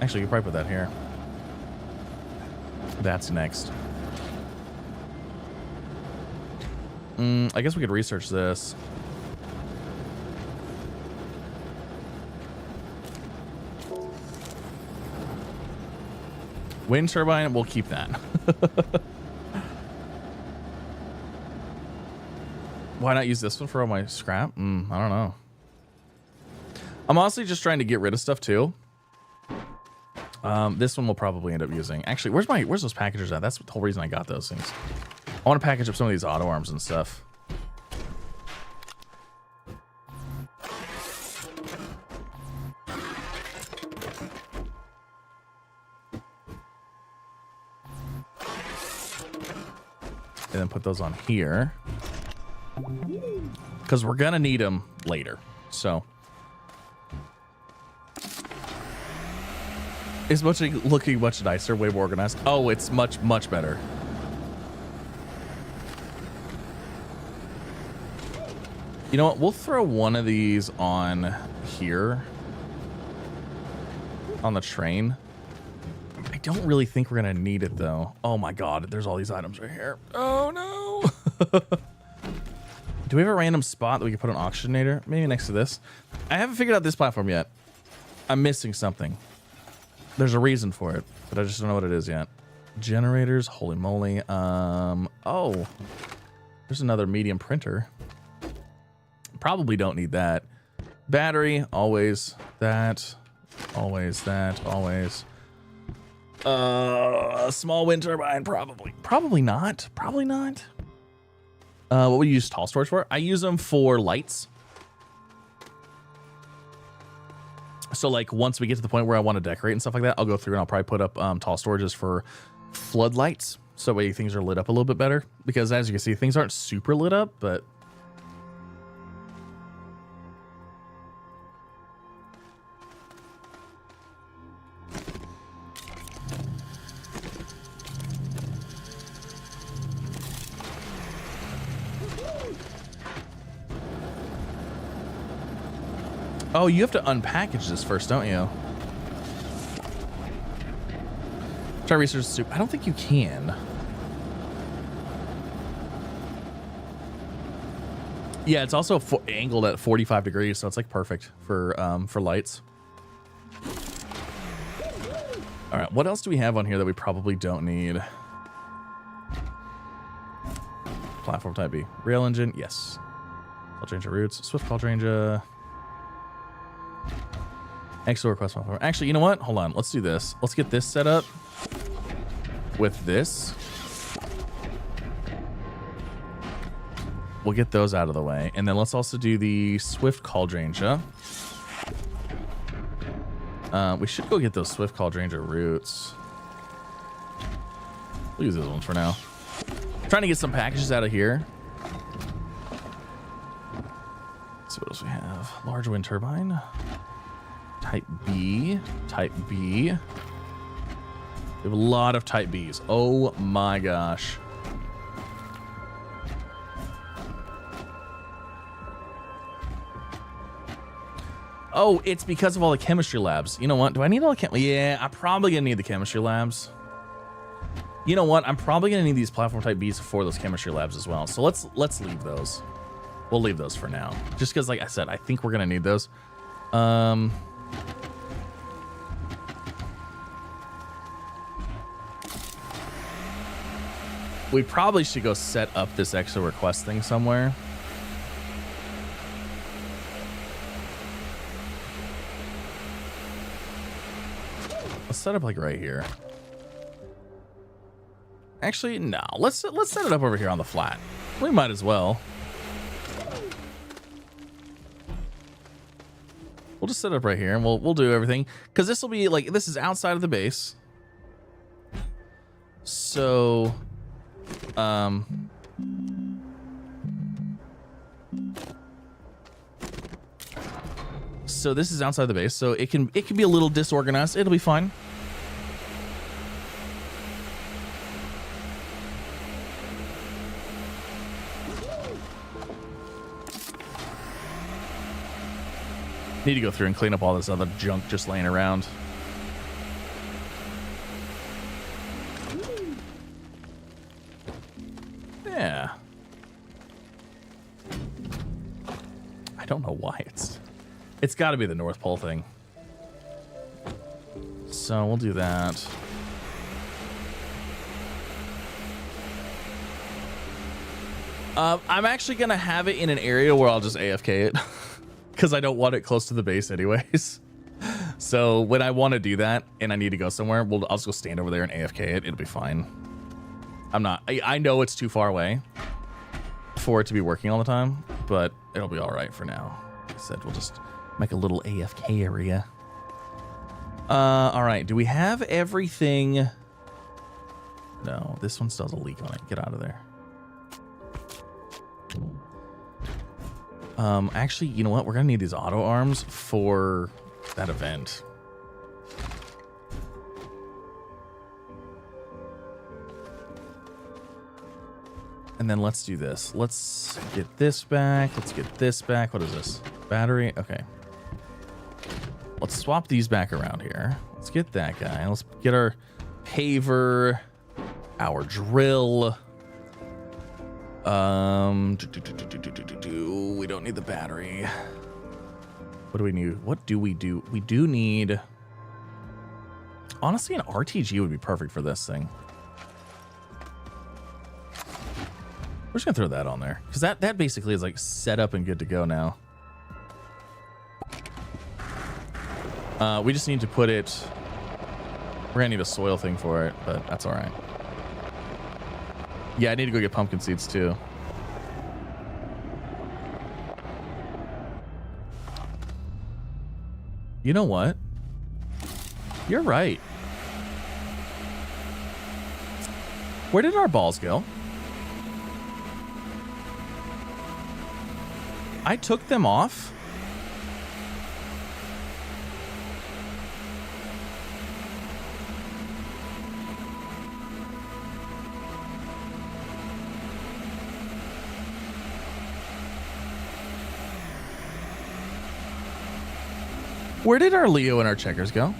Actually, you can probably put that here. That's next. I guess we could research this. Wind turbine, we'll keep that. Why not use this one for all my scrap? I don't know. I'm honestly just trying to get rid of stuff too. This one we'll probably end up using. Actually, where's those packages at? That's the whole reason I got those things. I want to package up some of these auto arms and stuff. And then put those on here. Because we're gonna need them later. So it's looking much nicer, way more organized. Oh, it's much better. You know what? We'll throw one of these on here on the train. I don't really think we're gonna need it though. Oh my god, there's all these items right here. Oh no. Do we have a random spot that we can put an oxygenator? Maybe next to this. I haven't figured out this platform yet. I'm missing something. There's a reason for it, but I just don't know what it is yet. Generators, holy moly. Oh, there's another medium printer. Probably don't need that. Battery, always that, always that, always. A small wind turbine, probably not. What would you use tall storage for? I use them for lights. So like once we get to the point where I want to decorate and stuff like that, I'll go through and I'll probably put up tall storages for floodlights. So that way things are lit up a little bit better. Because as you can see, things aren't super lit up, but oh, you have to unpackage this first, don't you? Try research soup. I don't think you can. Yeah, it's also angled at 45 degrees, so it's like perfect for lights. All right, what else do we have on here that we probably don't need? Platform type B. Rail engine, yes. Cauldrange roots. Swift Cauldrange. Exo request platform. Actually, you know what? Hold on. Let's do this. Let's get this set up with this. We'll get those out of the way. And then let's also do the Swift Cauldrange. We should go get those Swift Cauldrange roots. We'll use those ones for now. Trying to get some packages out of here. Let's see what else we have. Large wind turbine. Type B. Type B. We have a lot of Type Bs. Oh my gosh. Oh, it's because of all the chemistry labs. You know what? Do I need all the chem? Yeah, I'm probably gonna need the chemistry labs. You know what? I'm probably gonna need these platform type Bs for those chemistry labs as well. So let's leave those. We'll leave those for now. Just because, like I said, I think we're gonna need those. We probably should go set up this extra request thing somewhere. Let's set up like right here. Actually, no. Let's set it up over here on the flat. We might as well. We'll just set it up right here, and we'll do everything, because this will be like, this is outside of the base. So, so this is outside the base, so it can be a little disorganized. It'll be fine. Need to go through and clean up all this other junk just laying around. Yeah. I don't know why it's got to be the North Pole thing. So we'll do that. I'm actually going to have it in an area where I'll just AFK it. Because I don't want it close to the base anyways. So when I want to do that and I need to go somewhere, I'll just go stand over there and AFK it. It'll be fine. I know it's too far away for it to be working all the time, but it'll be all right for now. Like I said, we'll just make a little AFK area. All right. Do we have everything? No, this one still has a leak on it. Get out of there. Actually, you know what? We're gonna need these auto arms for that event. And then let's do this. Let's get this back. Let's get this back. What is this? Battery? Okay. Let's swap these back around here. Let's get that guy. Let's get our paver, our drill. We don't need the battery. What do we need? What do we do? We do need, honestly, an RTG would be perfect for this thing. We're just gonna throw that on there because that basically is like set up and good to go now. We just need to put it, we're gonna need a soil thing for it, but that's all right. Yeah, I need to go get pumpkin seeds too. You know what? You're right. Where did our balls go? I took them off. Where did our Leo and our checkers go?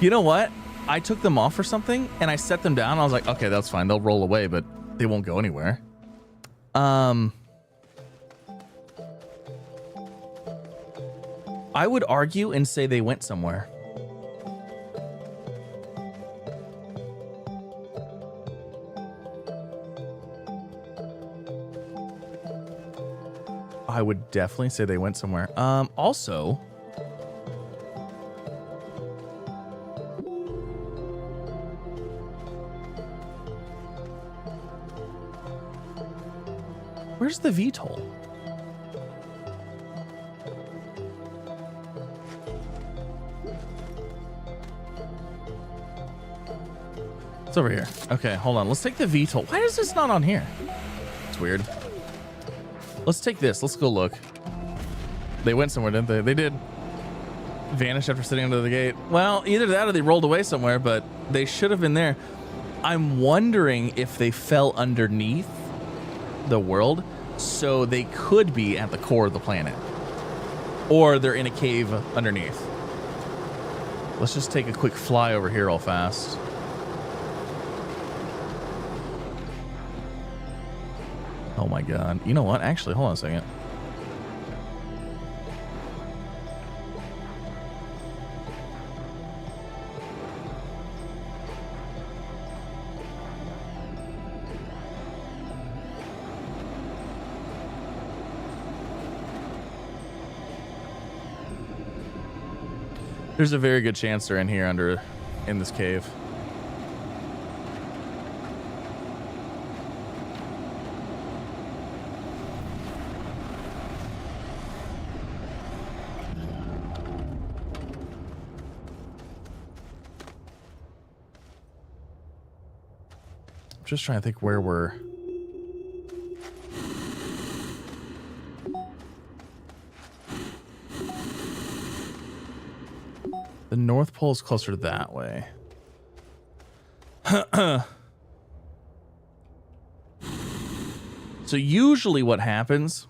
You know what? I took them off for something and I set them down. I was like, okay, that's fine. They'll roll away, but they won't go anywhere. I would argue and say they went somewhere. I would definitely say they went somewhere. Also, where's the VTOL? It's over here. Okay, hold on. Let's take the VTOL. Why is this not on here? It's weird. Let's take this. Let's go look. They went somewhere, didn't they? They did. Vanished after sitting under the gate. Well, either that or they rolled away somewhere, but they should have been there. I'm wondering if they fell underneath the world, so they could be at the core of the planet. Or they're in a cave underneath. Let's just take a quick fly over here real fast. Oh my god. You know what? Actually, hold on a second. There's a very good chance they're in here in this cave. I'm just trying to think where we're... The North Pole is closer that way. So usually what happens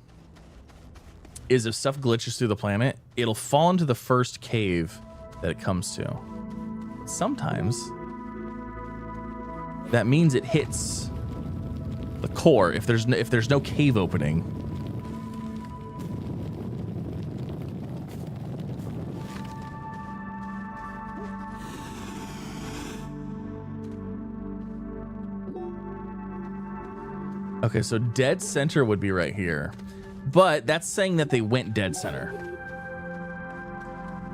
is if stuff glitches through the planet, it'll fall into the first cave that it comes to. Sometimes that means it hits the core if there's no cave opening. Okay, so dead center would be right here. But that's saying that they went dead center.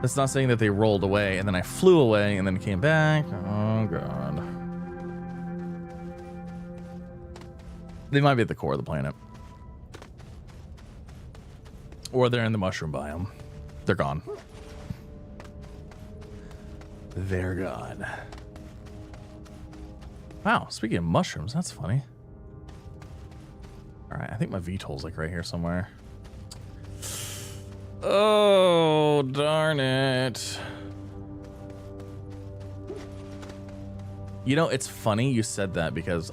That's not saying that they rolled away and then I flew away and then came back. Oh, God. They might be at the core of the planet. Or they're in the mushroom biome. They're gone. They're gone. Wow, speaking of mushrooms, that's funny. All right, I think my VTOL's like right here somewhere. Oh, darn it. You know, it's funny you said that because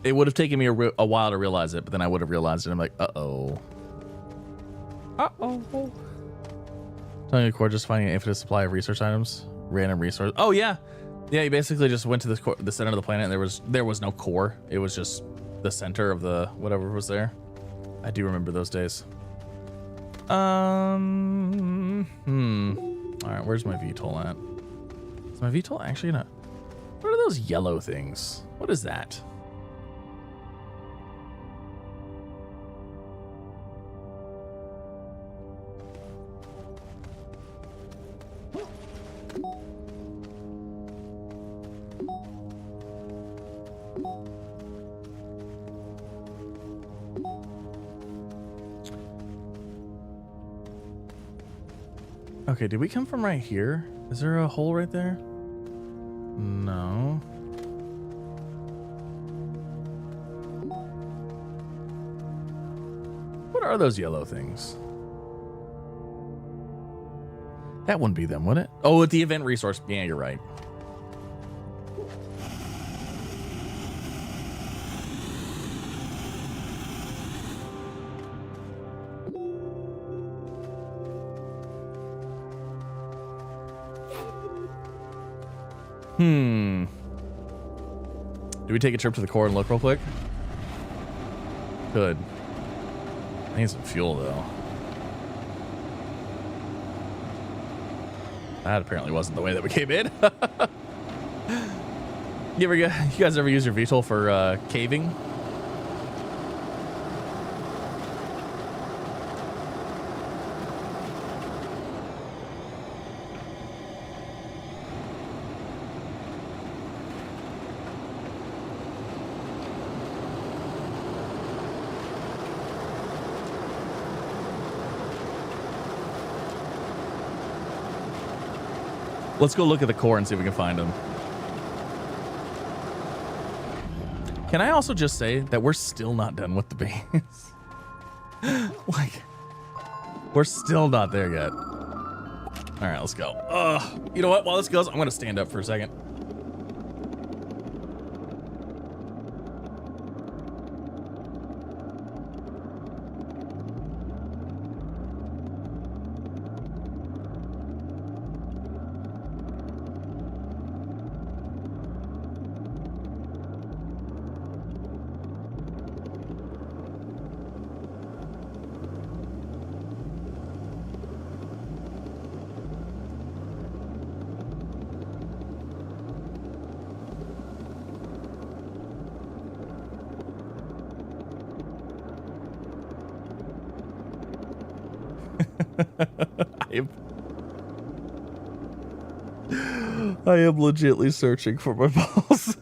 it would have taken me a while to realize it, but then I would have realized it. I'm like, uh-oh. Uh-oh. Telling you core just finding an infinite supply of research items. Random resource. Oh, yeah. Yeah, you basically just went to the center of the planet and there was no core. It was just the center of the whatever was there. I do remember those days. All right, where's my VTOL at? Is my VTOL actually gonna... What are those yellow things? What is that? Okay, did we come from right here? Is there a hole right there? No. What are those yellow things? That wouldn't be them, would it? Oh, at the event resource. Yeah, you're right. Do we take a trip to the core and look real quick? Good. I need some fuel though. That apparently wasn't the way that we came in. You guys ever use your VTOL for caving? Let's go look at the core and see if we can find them. Can I also just say that we're still not done with the base? Like, we're still not there yet. All right, let's go. You know what? While this goes, I'm going to stand up for a second. I am legitimately searching for my balls.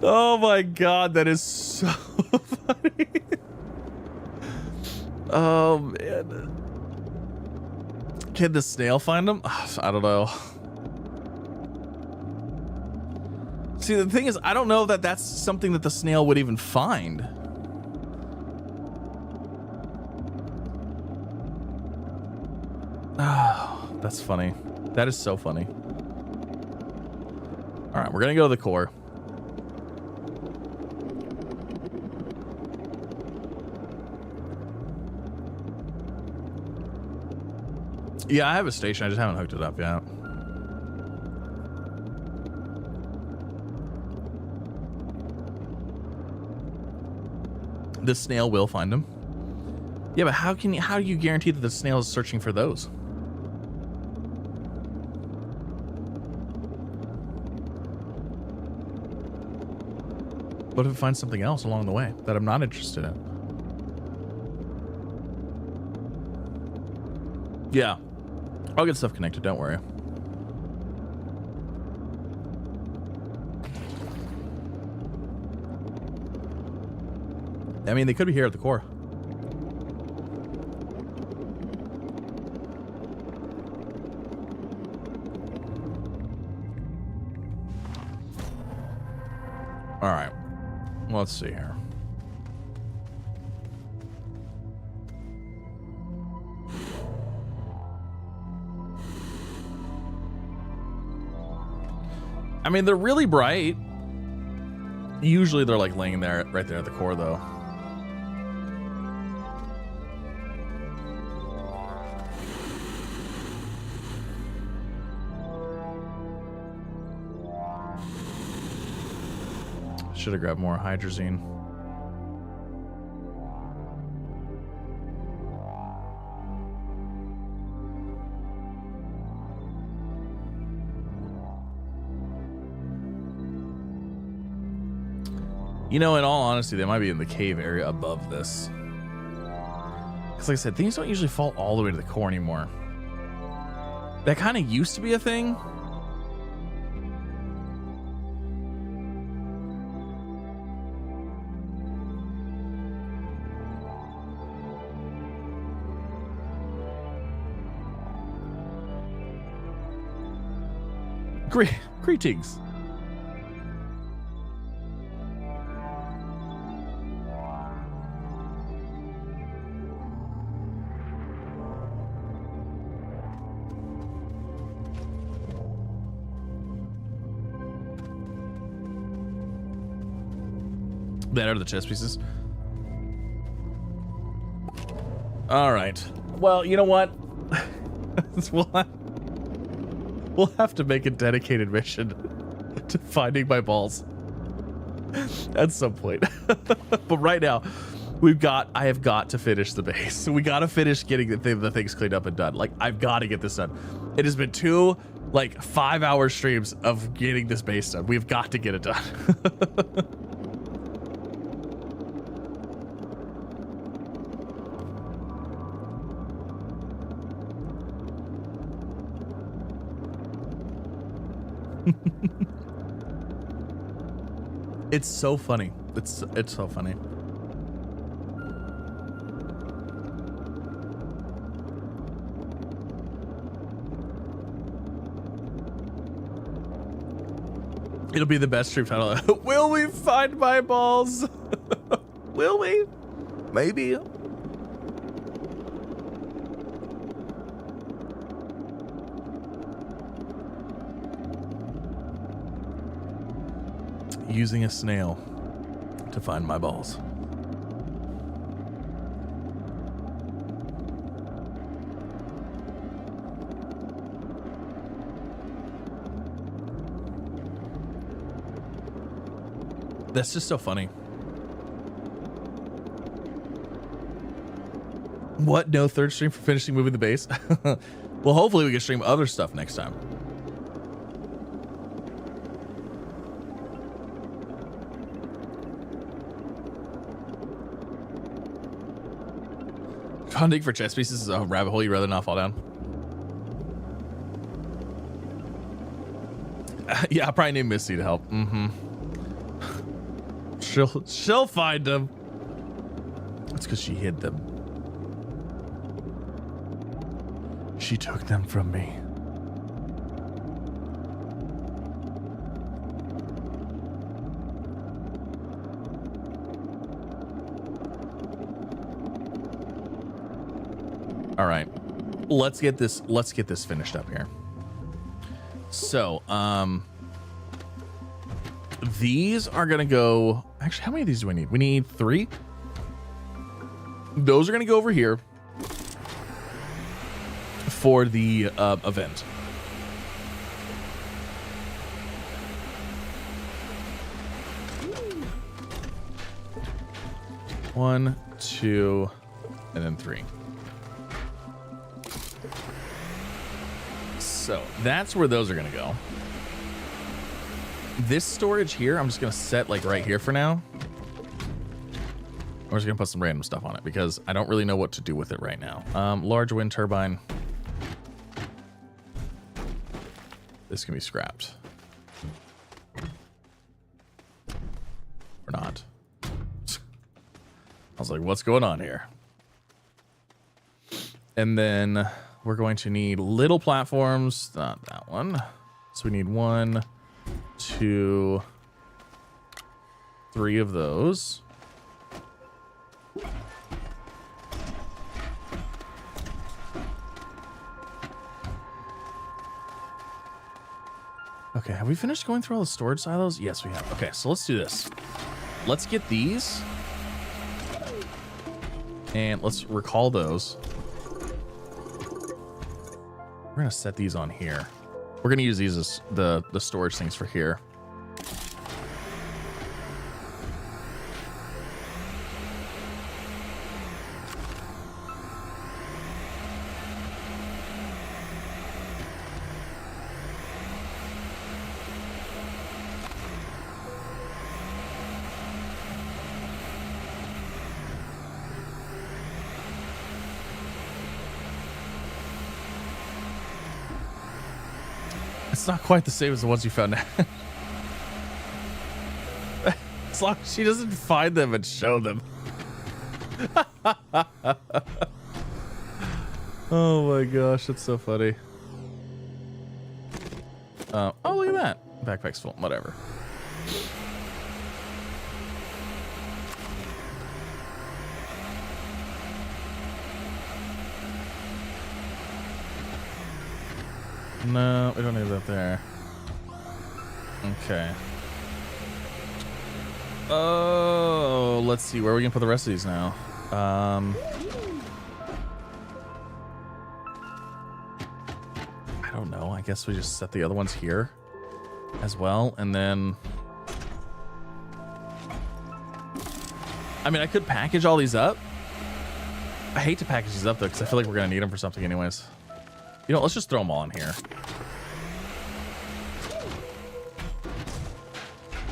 Oh my god, that is so funny. Oh man. Can the snail find them? I don't know. See, the thing is, I don't know that that's something that the snail would even find. Oh, that's funny. That is so funny. All right, we're gonna go to the core. Yeah, I have a station. I just haven't hooked it up yet. The snail will find them. Yeah, but how do you guarantee that the snail is searching for those? What if it finds something else along the way that I'm not interested in? Yeah. I'll get stuff connected, don't worry. I mean, they could be here at the core. All right. Let's see here. I mean, they're really bright. Usually they're like laying there, right there at the core, though. Should have grabbed more hydrazine. You know, in all honesty, they might be in the cave area above this. Because like I said, things don't usually fall all the way to the core anymore. That kind of used to be a thing. Greetings. That are the chess pieces. All right. Well, you know what? We'll have to make a dedicated mission to finding my balls at some point. But right now, I have got to finish the base. We got to finish getting the things cleaned up and done. Like, I've got to get this done. It has been 2 like 5-hour streams of getting this base done. We've got to get it done. It's so funny. It's so funny. It'll be the best stream title. Will we find my balls? Will we? Maybe. Using a snail to find my balls. That's just so funny. What? No third stream for finishing moving the base? Well, hopefully we can stream other stuff next time. Hunting for chess pieces is a rabbit hole you'd rather not fall down. Yeah, I'll probably need Misty to help. Mm-hmm. She'll find them. That's because she hid them. She took them from me. All right, let's get this finished up here. So, these are gonna go. Actually, how many of these do we need? We need 3. Those are gonna go over here for the event. One, 2, and then 3. So that's where those are gonna go. This storage here, I'm just gonna set like right here for now. We're just gonna put some random stuff on it because I don't really know what to do with it right now. Large wind turbine. This can be scrapped. Or not. I was like, what's going on here? And then we're going to need little platforms, not that one. So we need 1, 2, 3 of those. Okay, have we finished going through all the storage silos? Yes, we have. Okay, so let's do this. Let's get these. And let's recall those. We're gonna set these on here. We're gonna use these as the storage things for here. It's not quite the same as the ones you found. As long as she doesn't find them and show them. Oh my gosh, that's so funny. Oh, look at that. Backpack's full. Whatever. No, we don't need that there. Okay. Oh, let's see. Where are we gonna put the rest of these now? I don't know. I guess we just set the other ones here as well, and then I mean, I could package all these up. I hate to package these up though, because I feel like we're gonna need them for something anyways. You know, let's just throw them all in here.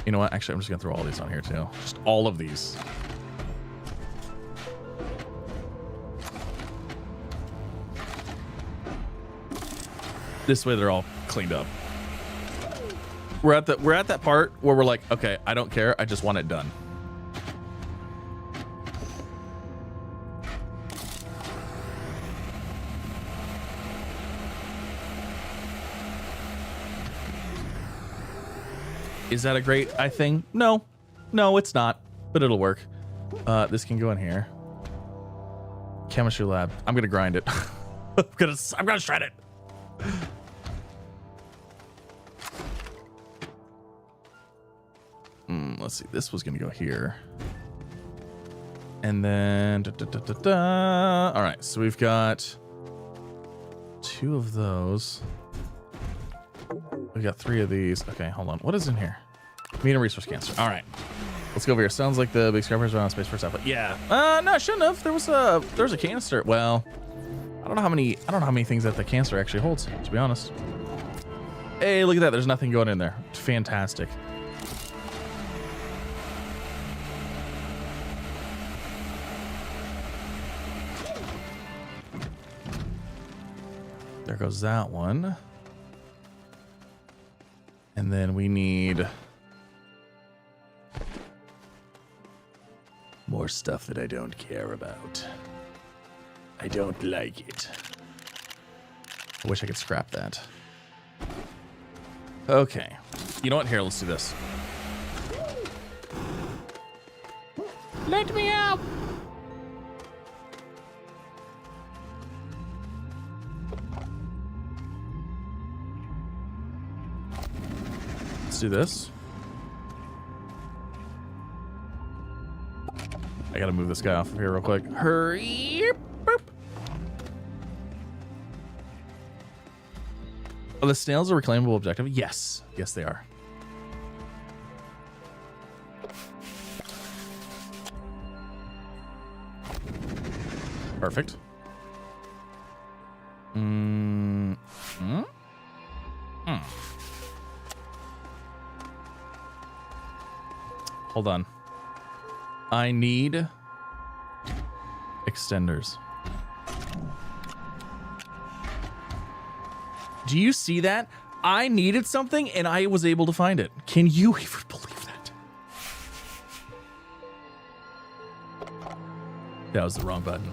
You know what? Actually, I'm just gonna throw all these on here too. Just all of these. This way they're all cleaned up. We're at that part where we're like, okay, I don't care. I just want it done. Is that a great thing? No, it's not, but it'll work. This can go in here. Chemistry lab. I'm gonna grind it. I'm gonna shred it. Let's see. This was gonna go here, and then all right. So we've got 2 of those. We got 3 of these. Okay, hold on. What is in here? Meat and resource cancer. All right, let's go over here. Sounds like the big scrubbers around space force output. Yeah. No, I shouldn't have. There was a canister. Well, I don't know how many things that the canister actually holds, to be honest. Hey, look at that. There's nothing going in there. Fantastic. There goes that one. And then we need more stuff that I don't care about. I don't like it. I wish I could scrap that. Okay. You know what? Here, let's do this. Let me out! Let's do this. I gotta move this guy off of here real quick. Hurry! Boop. Are the snails a reclaimable objective? Yes. Yes, they are. Perfect. Hold on. I need extenders. Do you see that? I needed something and I was able to find it. Can you even believe that? That was the wrong button.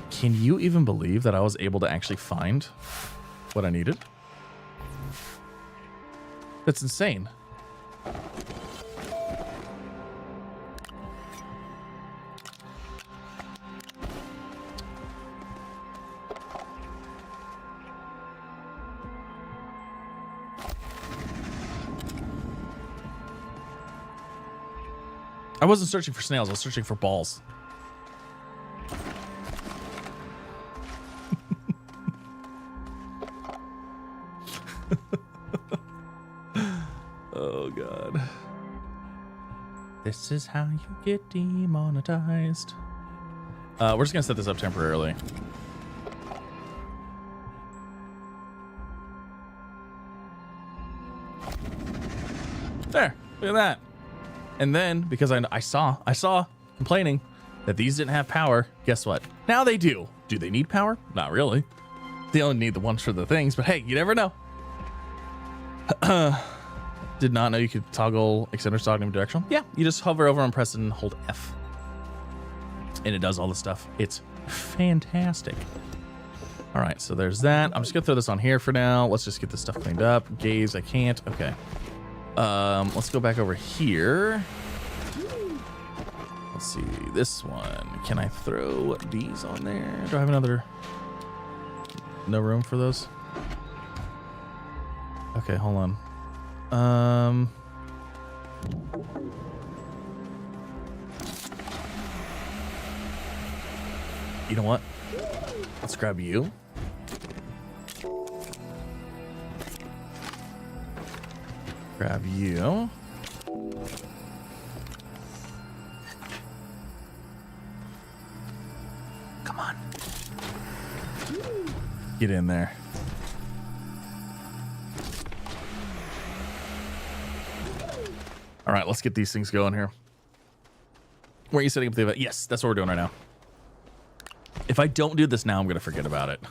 Can you even believe that I was able to actually find what I needed? That's insane. I wasn't searching for snails, I was searching for balls. Oh god. This is how you get demonetized. We're just gonna set this up temporarily. There, look at that. And then, because I saw complaining that these didn't have power, guess what? Now they do. Do they need power? Not really. They only need the ones for the things, but hey, you never know. Did not know you could toggle extenders to cognitive direction. Yeah, you just hover over and press and hold F. And it does all the stuff. It's fantastic. All right, so there's that. I'm just gonna throw this on here for now. Let's just get this stuff cleaned up. Gaze, I can't. Okay. Let's go back over here. Let's see, this one. Can I throw these on there? Do I have another? No room for those? Okay, hold on. You know what? Let's grab you. Grab you. Come on. Get in there. All right, let's get these things going here. Where are you setting up the event? Yes, that's what we're doing right now. If I don't do this now, I'm gonna forget about it.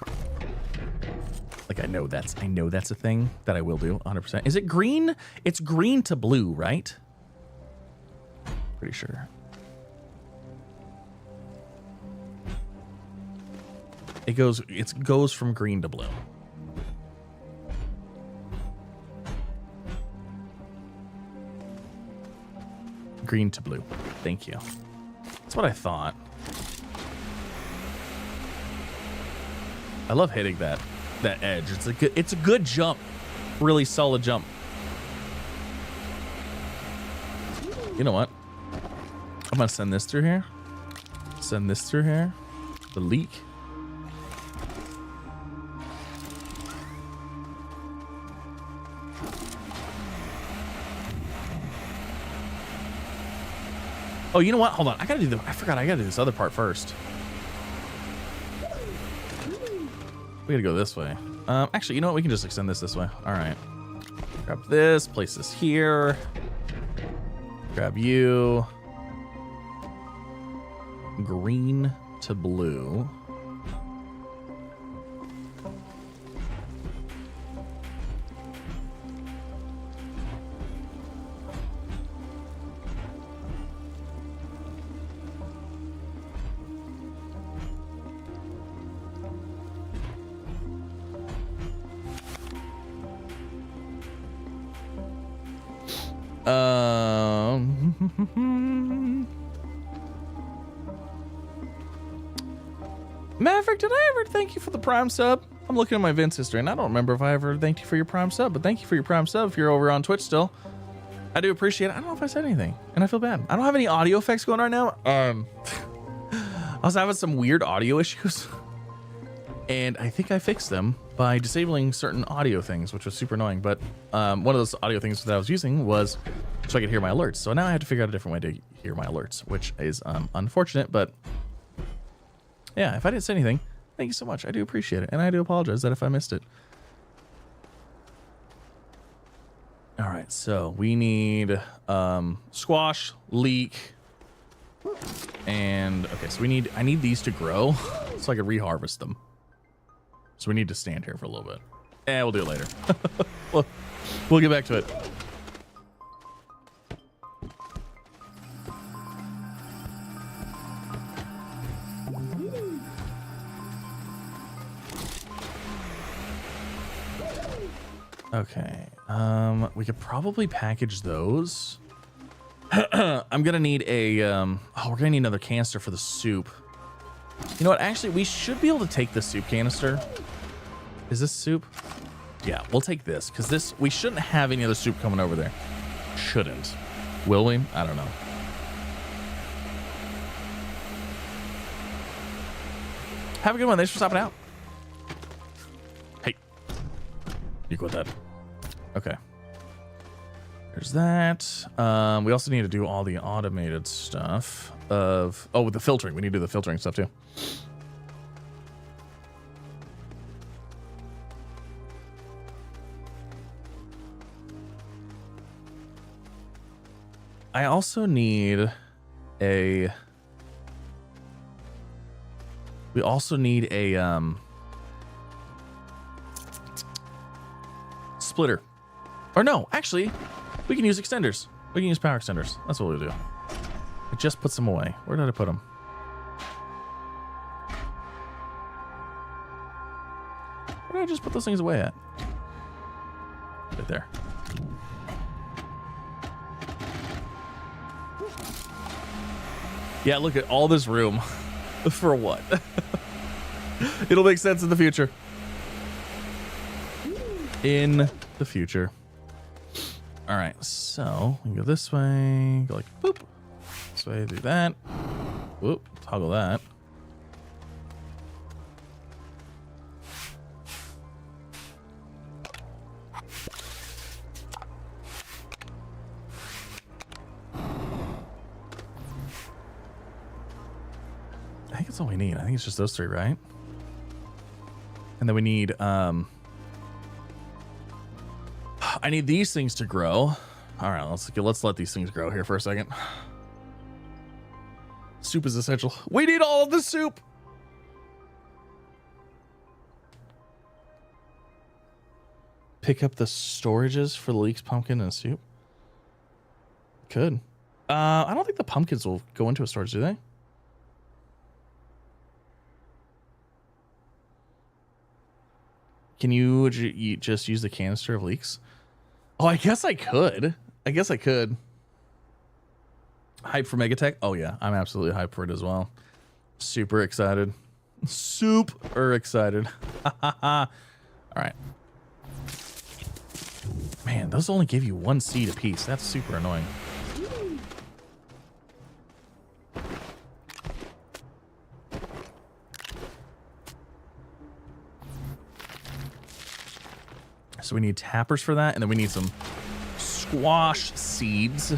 Like I know that's a thing that I will do 100%. Is it green? It's green to blue, right? Pretty sure. It goes from green to blue. Green to blue. Thank you. That's what I thought. I love hitting that edge. It's a good jump. Really solid jump. You know what? I'm gonna send this through here. Send this through here. The leak. Oh, you know what? Hold on. I forgot I gotta do this other part first. We gotta go this way. Actually, you know what? We can just extend this way. All right. Grab this, place this here. Grab you. Green to blue. Maverick, did I ever thank you for the Prime sub? I'm looking at my Vince history, and I don't remember if I ever thanked you for your Prime sub, but thank you for your Prime sub if you're over on Twitch still. I do appreciate it. I don't know if I said anything, and I feel bad. I don't have any audio effects going on right now. I was having some weird audio issues, and I think I fixed them by disabling certain audio things, which was super annoying. But one of those audio things that I was using was so I could hear my alerts. So now I have to figure out a different way to hear my alerts, which is unfortunate, but yeah, if I didn't say anything, thank you so much. I do appreciate it. And I do apologize that if I missed it. All right, so we need squash, leek, and okay, so I need these to grow so I can reharvest them. So we need to stand here for a little bit. We'll do it later. we'll get back to it. Okay, we could probably package those. I'm gonna need a, we're gonna need another canister for the soup. You know what, actually, we should be able to take the soup canister. Is this soup? Yeah, we'll take this, because we shouldn't have any other soup coming over there. Shouldn't. Will we? I don't know. Have a good one, thanks for stopping out. Hey. You quit that. Okay. There's that. We also need to do all the automated stuff of... Oh, with the filtering. We need to do the filtering stuff, too. I also need a... We also need a... splitter. Or no, actually, we can use extenders. We can use power extenders. That's what we'll do. I just put some away. Where did I put them? Where did I just put those things away at? Right there. Yeah, look at all this room. For what? It'll make sense in the future. In the future. All right, so we go this way, go like boop. This way, do that. Whoop, toggle that. I think that's all we need. I think it's just those three, right? And then we need I need these things to grow. All right, let's let these things grow here for a second. Soup is essential. We need all of the soup. Pick up the storages for the leeks, pumpkin, and soup. Could. I don't think the pumpkins will go into a storage, do they? Can you just use the canister of leeks? Oh, I guess I could. Hype for Megatech? Oh yeah, I'm absolutely hyped for it as well. Super excited. Super excited. All right. Man, those only give you 1 seed apiece. That's super annoying. So we need tappers for that, and then we need some squash seeds.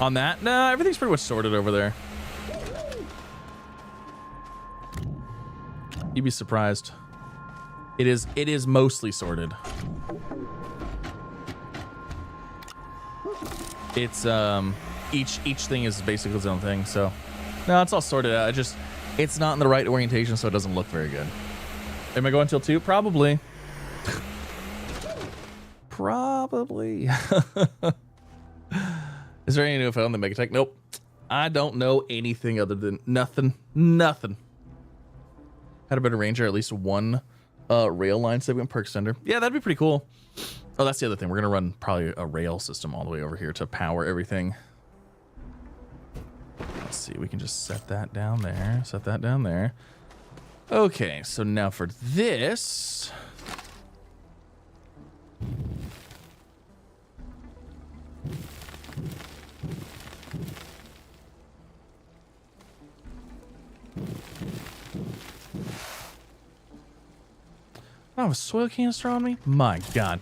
On that? Nah, everything's pretty much sorted over there. You'd be surprised. It is mostly sorted. It's each thing is basically its own thing. So no, it's all sorted out. It's not in the right orientation, so it doesn't look very good. Am I going till 2? Probably. Probably. Is there any new info on the Megatech? Nope. I don't know anything other than nothing. Had a better ranger, at least one rail line segment per extender. Yeah, that'd be pretty cool. Oh, that's the other thing. We're gonna run probably a rail system all the way over here to power everything. Let's see, we can just set that down there. Set that down there. Okay, so now for this. I have a soil canister on me? My God.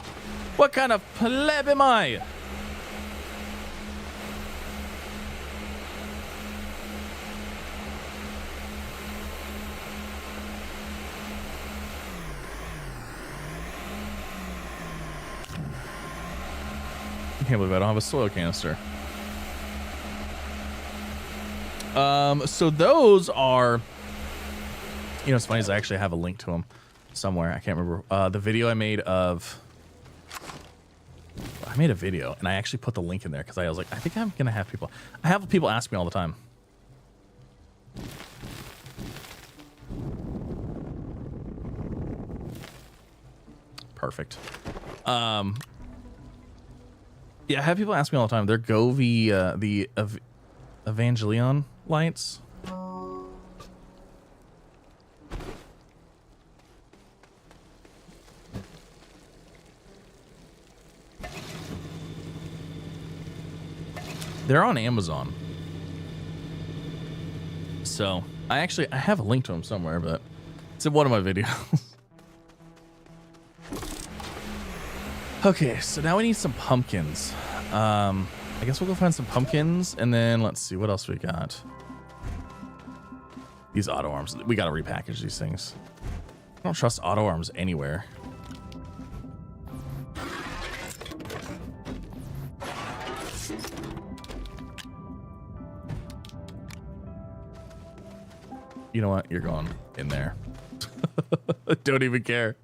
What kind of pleb am I? I can't believe I don't have a soil canister. So those are, you know, it's funny is I actually have a link to them somewhere. I can't remember the video I made of. I made a video and I actually put the link in there because I was like, I think I'm gonna have people. I have people ask me all the time. Perfect. Yeah, I have people ask me all the time. They're Govee, the Evangelion lights. They're on Amazon. So I have a link to them somewhere, but it's in one of my videos. Okay, so now we need some pumpkins. I guess we'll go find some pumpkins and then let's see what else we got. These auto arms, we gotta repackage these things. I don't trust auto arms anywhere. You know what? You're going in there. Don't even care.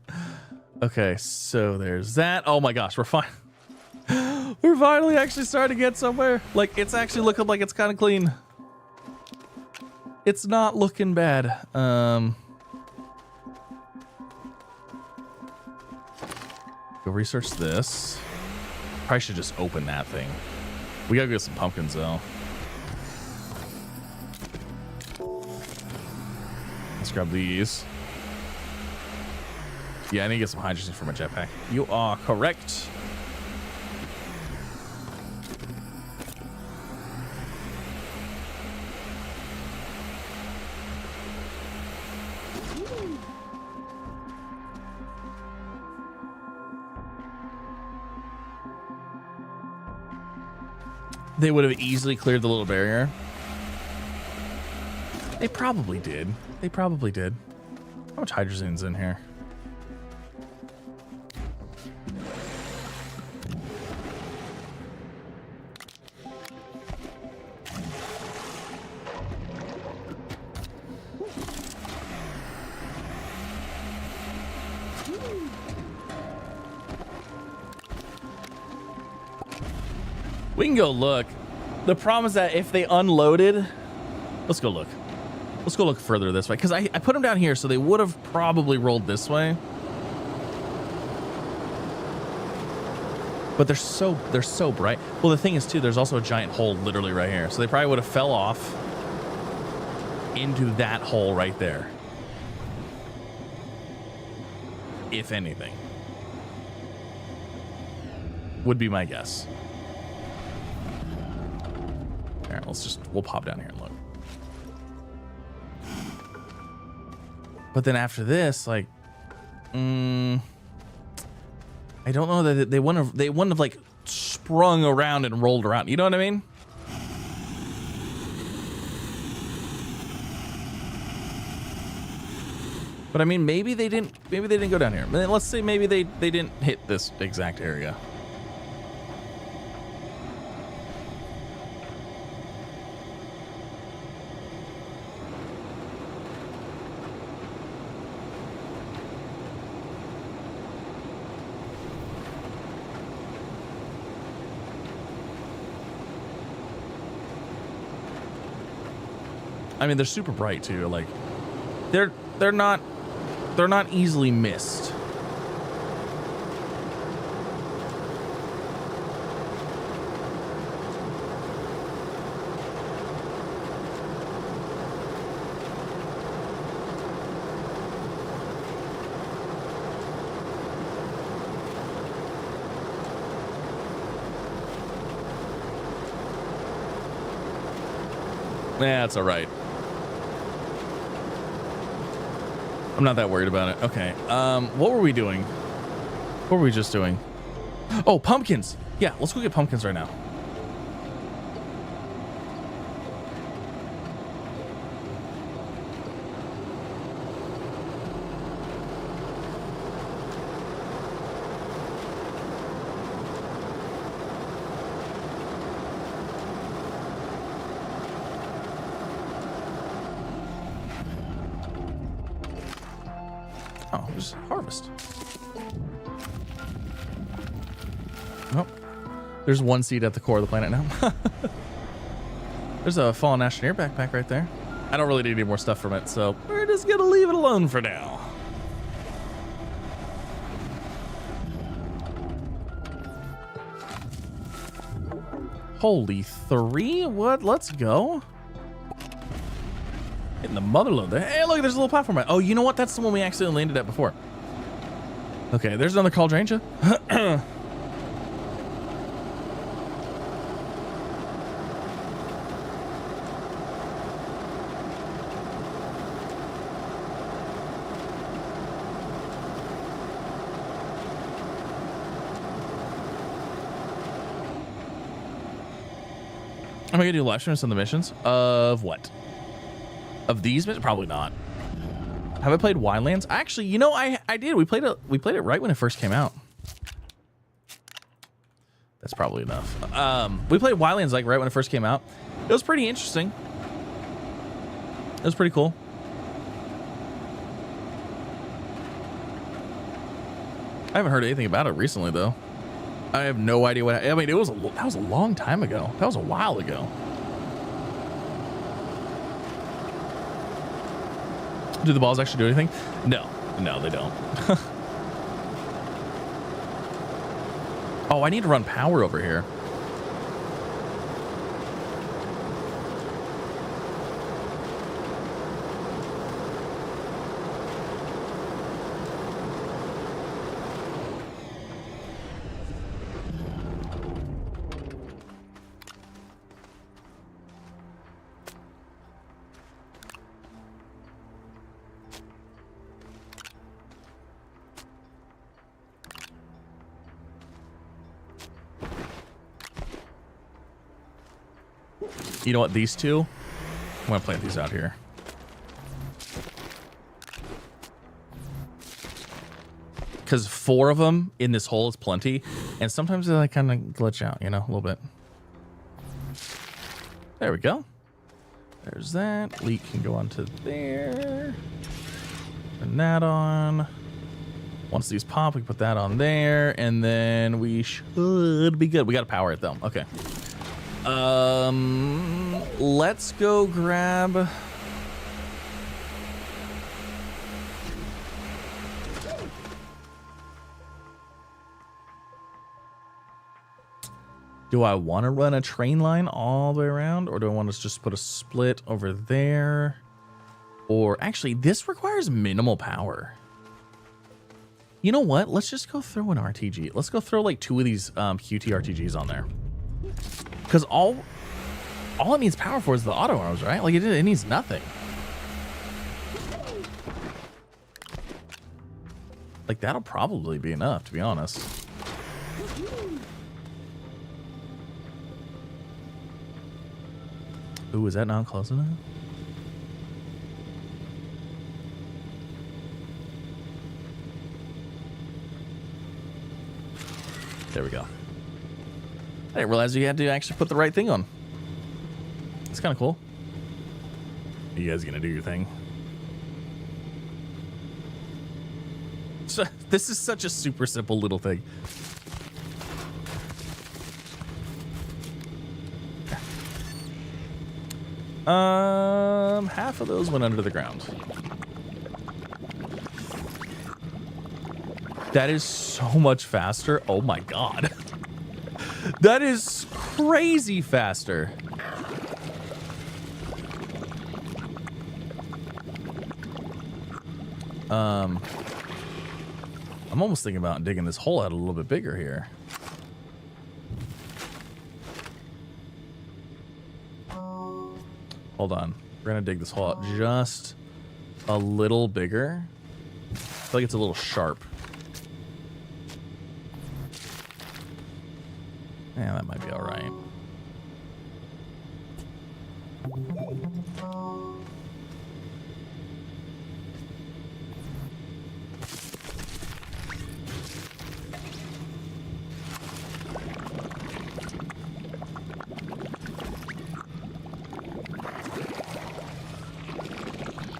Okay, so there's that. Oh my gosh, we're fine. We're finally actually starting to get somewhere. Like, it's actually looking like it's kind of clean. It's not looking bad. Go research this. Probably should just open that thing. We gotta get some pumpkins though. Let's grab these. Yeah, I need to get some hydrogen for my jetpack. You are correct. They would have easily cleared the little barrier. They probably did. They probably did. How much hydrogen's in here? We can go look. The problem is that if they unloaded, let's go look. Let's go look further this way because I put them down here, so they would have probably rolled this way. But they're so bright. Well, the thing is too, there's also a giant hole literally right here, so they probably would have fell off into that hole right there, if anything. Would be my guess. All right, we'll pop down here and look. But then after this, like, I don't know that they wouldn't have like sprung around and rolled around. You know what I mean? But I mean, maybe they didn't go down here. Let's say maybe they didn't hit this exact area. I mean, they're super bright too. Like, they're not easily missed. Yeah, it's all right. I'm not that worried about it. Okay. What were we doing? What were we just doing? Oh, pumpkins. Yeah, let's go get pumpkins right now. Oh, just harvest. Oh, there's one seed at the core of the planet now. There's a fallen Astroneer backpack right there. I don't really need any more stuff from it, so we're just gonna leave it alone for now. Holy 3? What? Let's go. Hitting the motherload there. Hey, look, there's a little platform. Oh, you know what? That's the one we accidentally landed at before. Okay, there's another cauldron. Am I gonna do live streams on the missions? Of what? Of these missions? Probably not. Have I played Wildlands? Actually, you know, I did. We played it right when it first came out. That's probably enough. We played Wildlands like right when it first came out. It was pretty interesting. It was pretty cool. I haven't heard anything about it recently though. I have no idea what. I mean, that was a long time ago. That was a while ago. Do the balls actually do anything? No, they don't. Oh, I need to run power over here. You know what? These two, I'm gonna plant these out here. Because 4 of them in this hole is plenty, and sometimes they like kind of glitch out, you know, a little bit. There we go. There's that. Leak can go onto there. Turn that on. Once these pop, we put that on there, and then we should be good. We got to power it though. Okay. Let's go grab. Do I want to run a train line all the way around, or do I want to just put a split over there? Or actually, this requires minimal power. You know what? Let's just go throw an RTG. Let's go throw like 2 of these QT RTGs on there. Because all it needs power for is the auto arrows, right? Like it needs nothing. Like that'll probably be enough, to be honest. Ooh, is that not close enough? There we go. I didn't realize you had to actually put the right thing on. It's kind of cool. You guys gonna do your thing? So, this is such a super simple little thing. Half of those went under the ground. That is so much faster. Oh my god. That is crazy faster. I'm almost thinking about digging this hole out a little bit bigger here. Hold on. We're gonna dig this hole out just a little bigger. I feel like it's a little sharp. Yeah, that might be all right.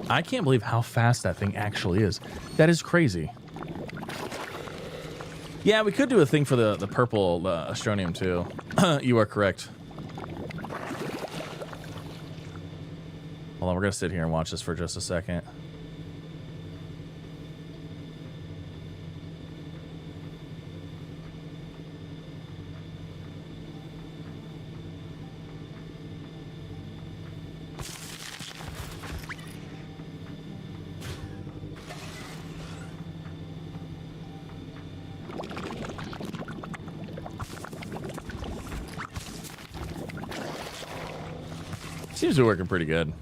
I can't believe how fast that thing actually is. That is crazy. Yeah, we could do a thing for the purple Astronium too. You are correct. Hold on, we're gonna sit here and watch this for just a second. Seems to be working pretty good,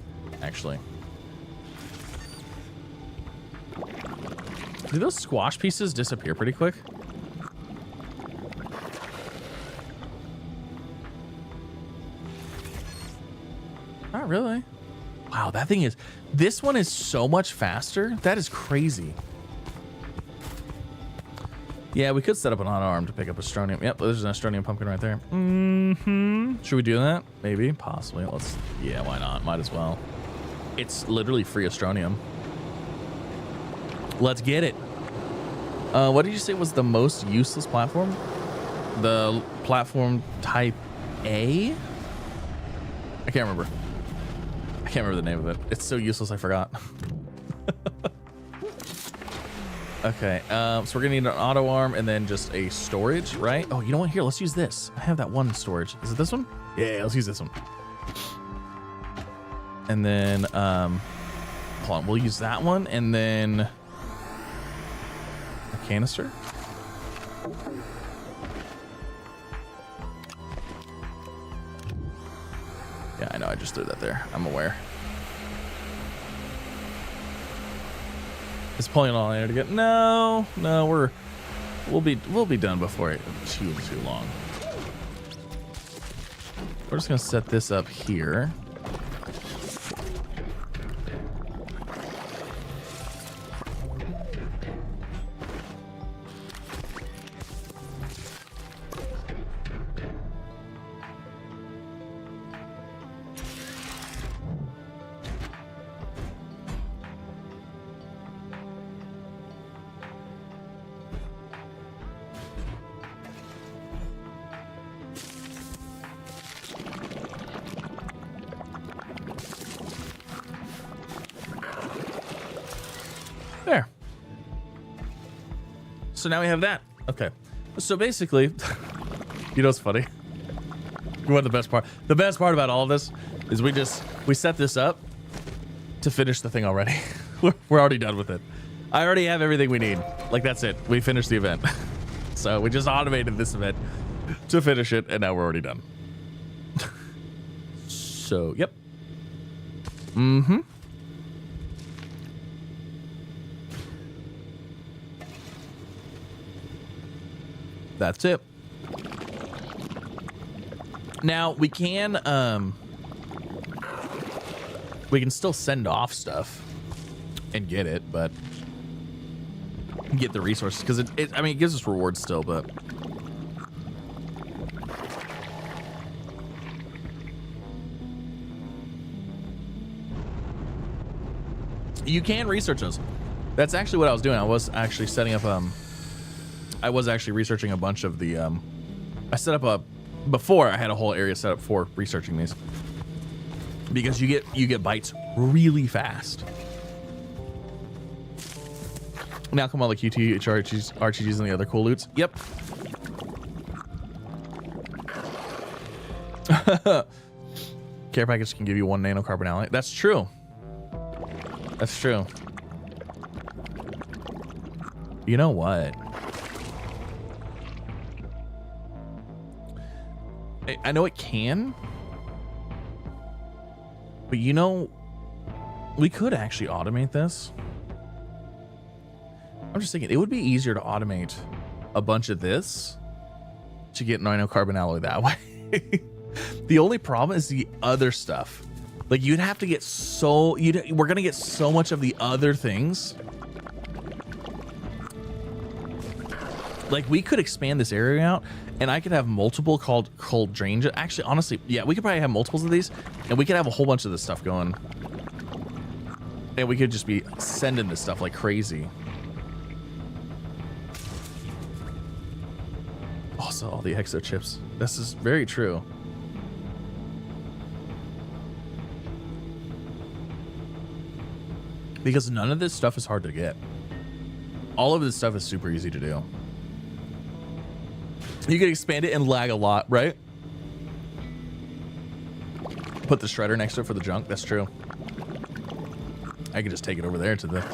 actually. Do those squash pieces disappear pretty quick? Not really. Wow, that thing is... This one is so much faster. That is crazy. Yeah, we could set up an on-arm to pick up Astronium. Yep, there's an Astronium pumpkin right there. Should we do that? Maybe, possibly. Let's... Yeah, why not? Might as well. It's literally free Astronium. Let's get it. What did you say was the most useless platform? The platform type A? I can't remember. I can't remember the name of it. It's so useless I forgot. Okay, so we're gonna need an auto arm and then just a storage, right? Oh, you know what? Here, let's use this. I have that one storage. Is it this one? Yeah, let's use this one. And then, hold on, we'll use that one and then a canister. Yeah, I know, I just threw that there. I'm aware. Is pulling all in to get no we'll be done before it's too long. We're just gonna set this up here. There. So now we have that. Okay. So basically, you know what's funny? What the best part? The best part about all of this is we set this up to finish the thing already. We're already done with it. I already have everything we need. Like, that's it. We finished the event. So we just automated this event to finish it, and now we're already done. So, yep. Mm-hmm. That's it. Now we can still send off stuff and get it, but get the resources because I mean it gives us rewards still, but you can research those. That's actually what I was doing. I was actually setting up I was actually researching a bunch of the I set up before I had a whole area set up for researching these. because you get bites really fast. Now come all the QT, RTGs, and the other cool loots. Yep. Care package can give you 1 nanocarbon alloy. That's true. That's true. You know what? I know it can, but you know, we could actually automate this. I'm just thinking it would be easier to automate a bunch of this to get nanocarbon alloy that way. The only problem is the other stuff. Like you'd have to get we're gonna get so much of the other things. Like we could expand this area out and I could have multiple called drains. Actually, honestly, yeah, we could probably have multiples of these and we could have a whole bunch of this stuff going. And we could just be sending this stuff like crazy. Also, all the exo chips. This is very true. Because none of this stuff is hard to get. All of this stuff is super easy to do. You can expand it and lag a lot, right? Put the shredder next to it for the junk. That's true. I could just take it over there to the...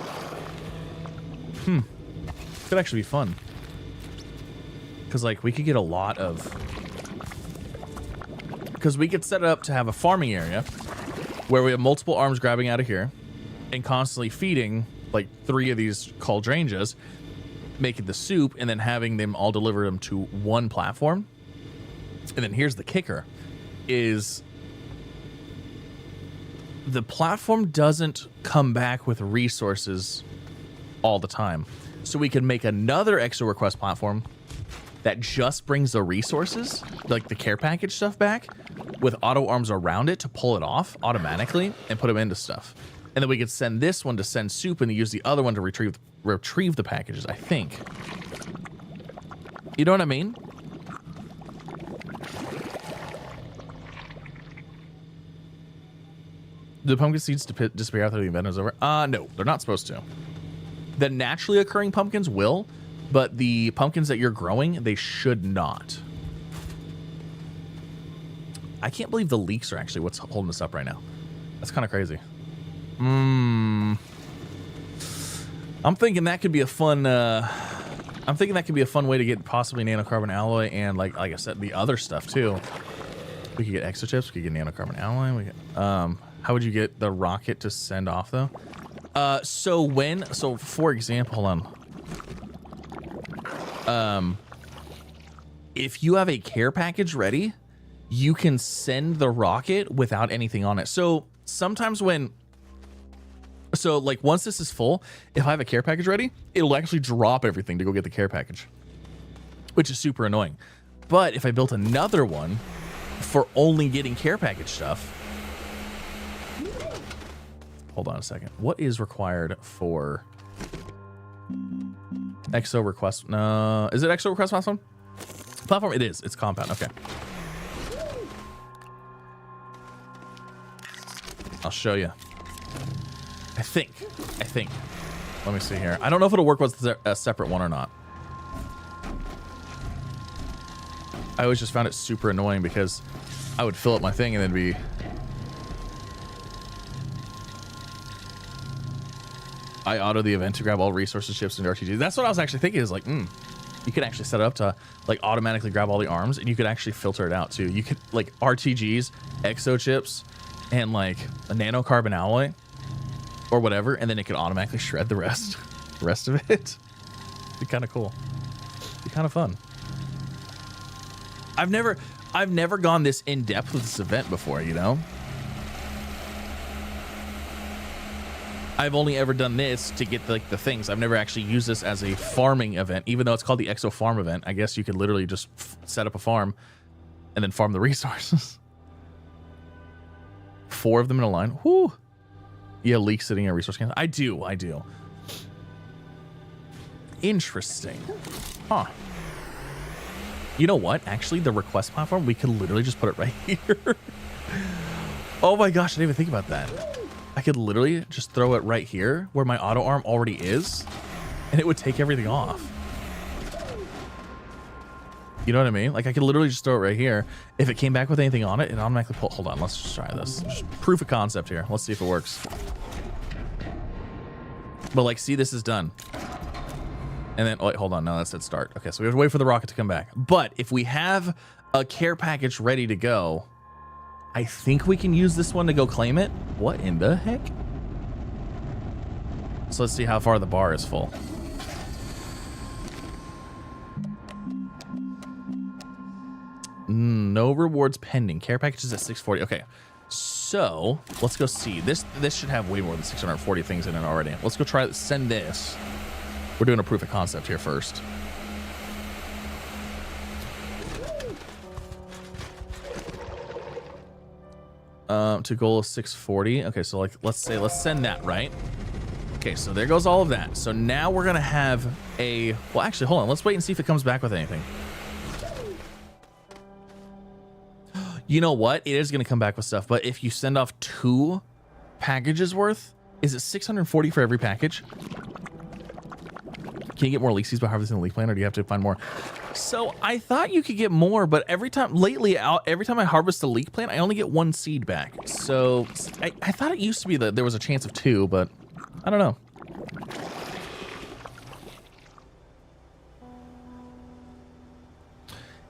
Could actually be fun. Because, like, we could get a lot of... Because we could set it up to have a farming area where we have multiple arms grabbing out of here and constantly feeding, like, 3 of these cauldranges, making the soup, and then having them all deliver them to one platform. And then here's the kicker, is the platform doesn't come back with resources all the time. So we can make another extra request platform that just brings the resources, like the care package stuff back, with auto arms around it to pull it off automatically and put them into stuff. And then we could send this one to send soup and use the other one to retrieve the packages, I think. You know what I mean? Do the pumpkin seeds disappear after the event is over? No, they're not supposed to. The naturally occurring pumpkins will, but the pumpkins that you're growing, they should not. I can't believe the leaks are actually what's holding us up right now. That's kind of crazy. I'm thinking that could be a fun. I'm thinking that could be a fun way to get possibly nanocarbon alloy and like I said, the other stuff too. We could get exochips. We could get nanocarbon alloy. We could, how would you get the rocket to send off though? So for example, hold on. If you have a care package ready, you can send the rocket without anything on it. So sometimes like once this is full, if I have a care package ready, it'll actually drop everything to go get the care package, which is super annoying. But if I built another one for only getting care package stuff, hold on a second. What is required for exo request? No, is it exo request platform? Platform? It is. It's compound. Okay. I'll show you. I think. Let me see here. I don't know if it'll work with a separate one or not. I always just found it super annoying because I would fill up my thing and then be... I auto the event to grab all resources, chips, and RTGs. That's what I was actually thinking is like, you could actually set it up to like automatically grab all the arms and you could actually filter it out too. You could like RTGs, exo chips, and like a nanocarbon alloy or whatever, and then it could automatically shred the rest of it. It'd be kind of cool. It'd be kind of fun. I've never gone this in depth with this event before, you know? I've only ever done this to get like the things. I've never actually used this as a farming event, even though it's called the Exo Farm event. I guess you could literally just set up a farm and then farm the resources. 4 of them in a line. Whoo! Yeah, leak sitting in a resource can. I do. Interesting. Huh. You know what? Actually, the request platform, we could literally just put it right here. Oh my gosh, I didn't even think about that. I could literally just throw it right here where my auto arm already is, and it would take everything off. You know what I mean? Like I could literally just throw it right here. If it came back with anything on it, it automatically pull. Hold on, let's just try this. Just proof of concept here. Let's see if it works. But like, see, this is done. And then, oh, wait, hold on. No, that said start. Okay, so we have to wait for the rocket to come back. But if we have a care package ready to go, I think we can use this one to go claim it. What in the heck? So let's see how far the bar is full. No rewards pending. Care packages at 640. Okay, so let's go see. This should have way more than 640 things in it already. Let's go try send this. We're doing a proof of concept here first. To goal of 640. Okay, so like let's send that, right? Okay, so there goes all of that. So now we're gonna have a, well actually hold on, let's wait and see if it comes back with anything. You know what? It is gonna come back with stuff, but if you send off 2 packages worth, is it 640 for every package? Can you get more leak seeds by harvesting the leak plant, or do you have to find more? So I thought you could get more, but every time I harvest a leak plant, I only get 1 seed back. So I thought it used to be that there was a chance of 2, but I don't know.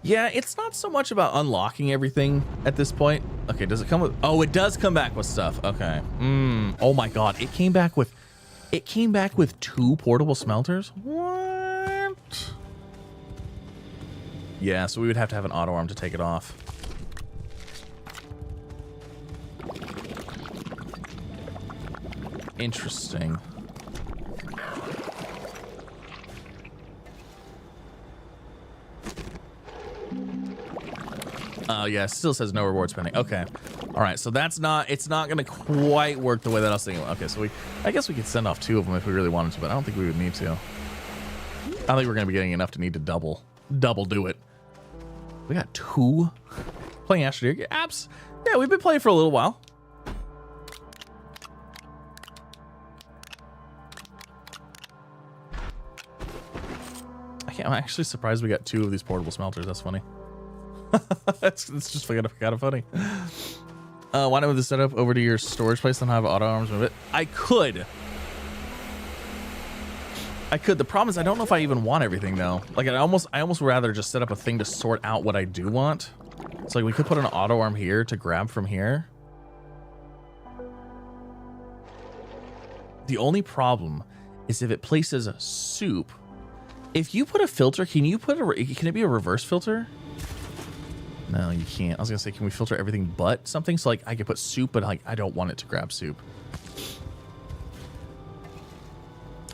Yeah, it's not so much about unlocking everything at this point. Okay, does it come with, oh, it does come back with stuff. Okay. Oh my God, it came back with 2 portable smelters. What? Yeah, so we would have to have an auto arm to take it off. Interesting. Oh yeah, it still says no rewards pending. Okay. All right, so it's not gonna quite work the way that I was thinking. Okay, so I guess we could send off 2 of them if we really wanted to, but I don't think we would need to. I don't think we're gonna be getting enough to need to double do it. We got 2 playing Astroneer apps. Yeah, we've been playing for a little while. I'm actually surprised we got 2 of these portable smelters. That's funny. it's just kind of funny. Why not move the setup over to your storage place and have auto arms move it? I could. The problem is I don't know if I even want everything though. Like I almost would rather just set up a thing to sort out what I do want. So like we could put an auto arm here to grab from here. The only problem is if it places a soup. If you put a filter, can it be a reverse filter? No, you can't. I was gonna say, can we filter everything but something? So like I could put soup, but like I don't want it to grab soup.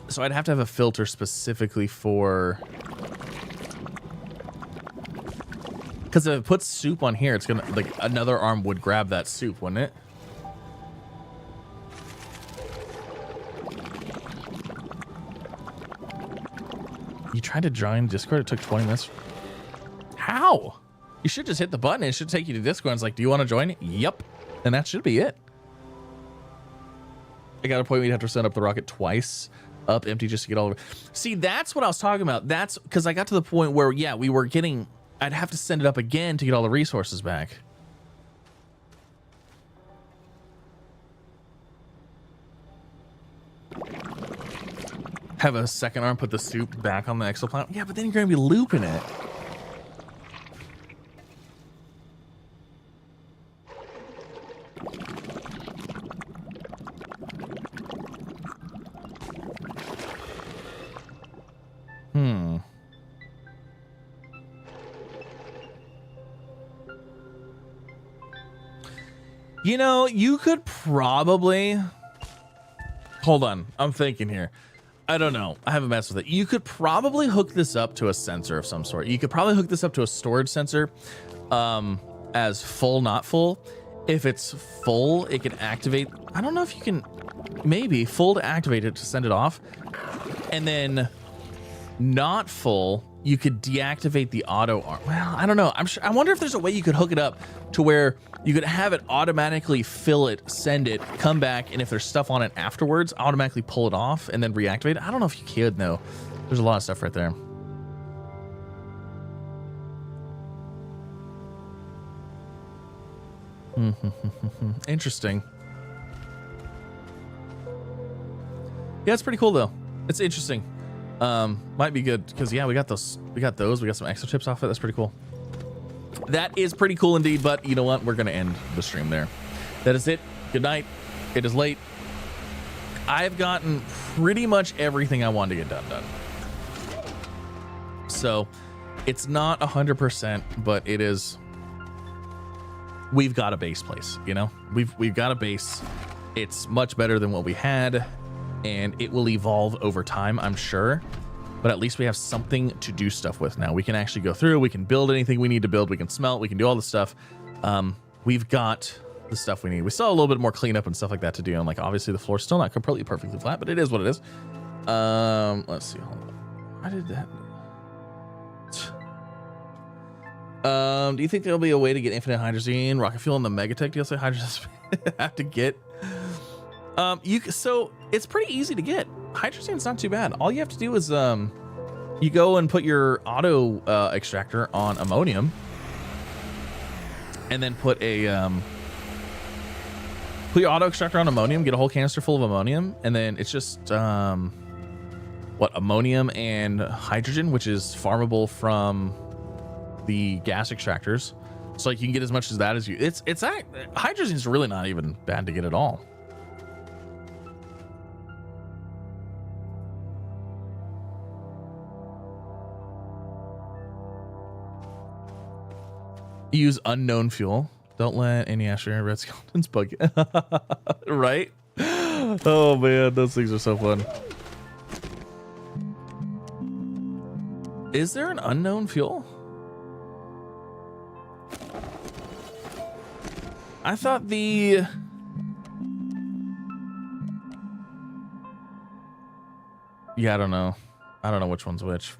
So I'd have to have a filter specifically for, because if it puts soup on here, it's gonna, like another arm would grab that soup, wouldn't it? You tried to join Discord, it took 20 minutes. How? You should just hit the button. It should take you to Discord. It's like, do you want to join? Yep. And that should be it. I got a point where you'd have to send up the rocket twice, up empty just to get all of it. See, that's what I was talking about. That's because I got to the point where, yeah, I'd have to send it up again to get all the resources back. Have a second arm put the soup back on the exoplanet. Yeah, but then you're going to be looping it. You know, you could probably... Hold on, I'm thinking here. I don't know. I haven't messed with it. You could probably hook this up to a sensor of some sort. You could probably hook this up to a storage sensor as full, not full. If it's full, it can activate. I don't know if you can, maybe full to activate it to send it off. And then not full, you could deactivate the auto arm. Well, I don't know. I wonder if there's a way you could hook it up to where you could have it automatically fill it, send it, come back, and if there's stuff on it afterwards, automatically pull it off and then reactivate it. I don't know if you could, though. There's a lot of stuff right there. Interesting. Yeah, it's pretty cool though. It's interesting. Might be good because yeah, we got those. We got some extra tips off it. That's pretty cool. That is pretty cool indeed. But you know what? We're gonna end the stream there. That is it. Good night. It is late. I've gotten pretty much everything I wanted to get done. So it's not 100%, but it is. We've got a base place, you know. We've got a base. It's much better than what we had, and it will evolve over time, I'm sure. But at least we have something to do stuff with now. We can actually go through. We can build anything we need to build. We can smelt. We can do all this stuff. We've got the stuff we need. We still have a little bit more cleanup and stuff like that to do. And like obviously the floor's still not completely perfectly flat, but it is what it is. Let's see. Hold on. I did that. Do you think there'll be a way to get infinite hydrazine, rocket fuel, and the Megatech DLC hydrazine have to get? So it's pretty easy to get. Hydrazine's not too bad. All you have to do is you go and put your auto extractor on ammonium, and then put your auto extractor on ammonium. Get a whole canister full of ammonium, and then it's just ammonium and hydrogen, which is farmable from the gas extractors. So like you can get as much as that as you. Hydrogen's really not even bad to get at all. Use unknown fuel. Don't let any Astroneer red skeletons bug you. Right? Oh man, those things are so fun. Is there an unknown fuel? I thought the... Yeah, I don't know. I don't know which one's which.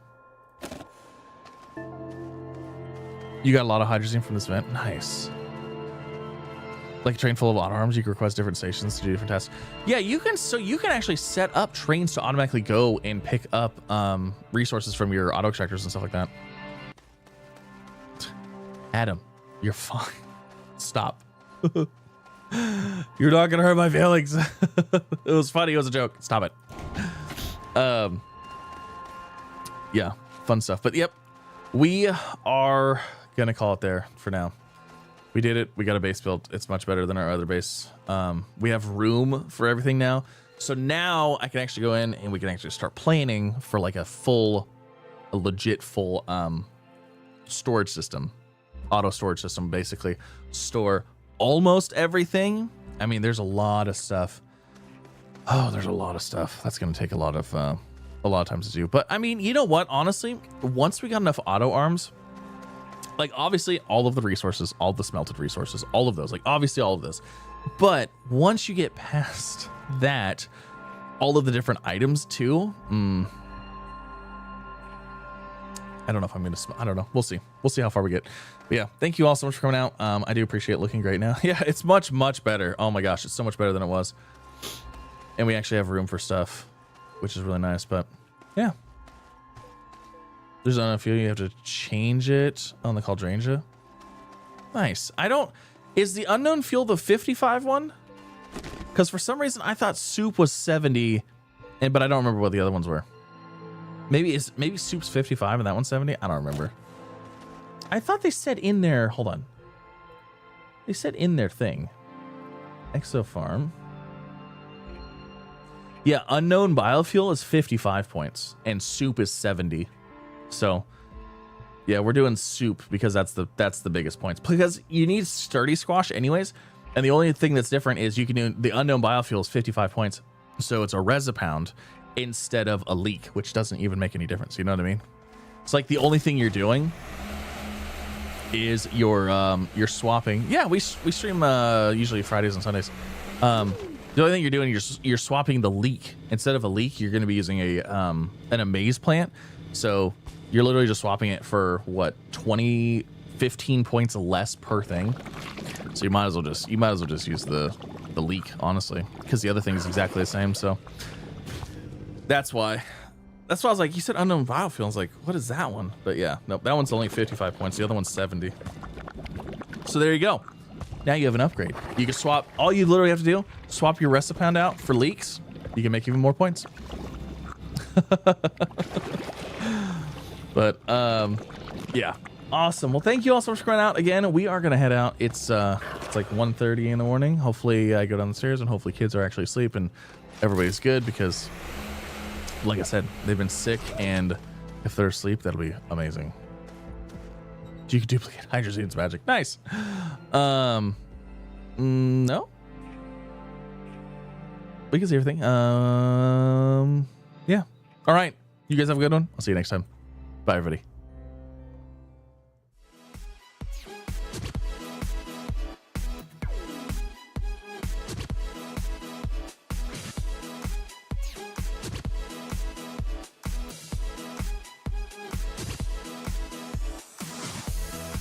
You got a lot of hydrazine from this event. Nice. Like a train full of auto arms, you can request different stations to do different tasks. Yeah, you can. So you can actually set up trains to automatically go and pick up resources from your auto extractors and stuff like that. Adam, you're fine. Stop. You're not gonna hurt my feelings. It was funny. It was a joke. Stop it. Yeah, fun stuff. But yep, we are gonna call it there for now. We did it. We got a base built. It's much better than our other base. We have room for everything now. So now I can actually go in and we can actually start planning for like a legit full storage system, auto storage system, basically store almost everything. I mean, there's a lot of stuff. Oh, there's a lot of stuff. That's going to take a lot of times to do. But I mean, you know what? Honestly, once we got enough auto arms, like obviously all of the resources, all the smelted resources, all of those, like obviously all of this. But once you get past that, all of the different items too. I don't know if I'm going to, I don't know. We'll see. We'll see how far we get. But yeah, thank you all so much for coming out. I do appreciate it. Looking great now. Yeah, it's much, much better. Oh my gosh, it's so much better than it was. And we actually have room for stuff, which is really nice. But yeah, there's a few. You have to change it on the Cauldranja. Nice. Is the unknown fuel the 55 one? Because for some reason I thought soup was 70, but I don't remember what the other ones were. Maybe soup's 55 and that one's 70. I don't remember. I thought they said in there. Hold on. They said in their thing. Exofarm. Yeah, unknown biofuel is 55 points and soup is 70. So yeah, we're doing soup because that's the biggest points, because you need sturdy squash anyways. And the only thing that's different is you can do the unknown biofuel is 55 points. So it's a resipound instead of a leak, which doesn't even make any difference. You know what I mean? It's like the only thing you're doing is you're swapping. Yeah, we stream usually Fridays and Sundays. The only thing you're doing, you're swapping the leak. Instead of a leak, you're going to be using an amaze plant. So You're literally just swapping it for what, 15 points less per thing. So you might as well just use the leak, honestly, because the other thing is exactly the same. So that's why I was like, you said unknown biofield. I was like, what is that one? But yeah, nope, that one's only 55 points. The other one's 70. So there you go. Now you have an upgrade. You can swap. All you literally have to do, swap your recipound out for leaks. You can make even more points. But yeah, awesome. Well, thank you all so much for coming out. Again, we are gonna head out. It's like 1:30 in the morning. Hopefully I go down the stairs and hopefully kids are actually asleep and everybody's good, because like I said, they've been sick, and if they're asleep, that'll be amazing. You can duplicate Hydrazine's magic. Nice. No, we can see everything. Yeah. All right. You guys have a good one. I'll see you next time. Bye, everybody.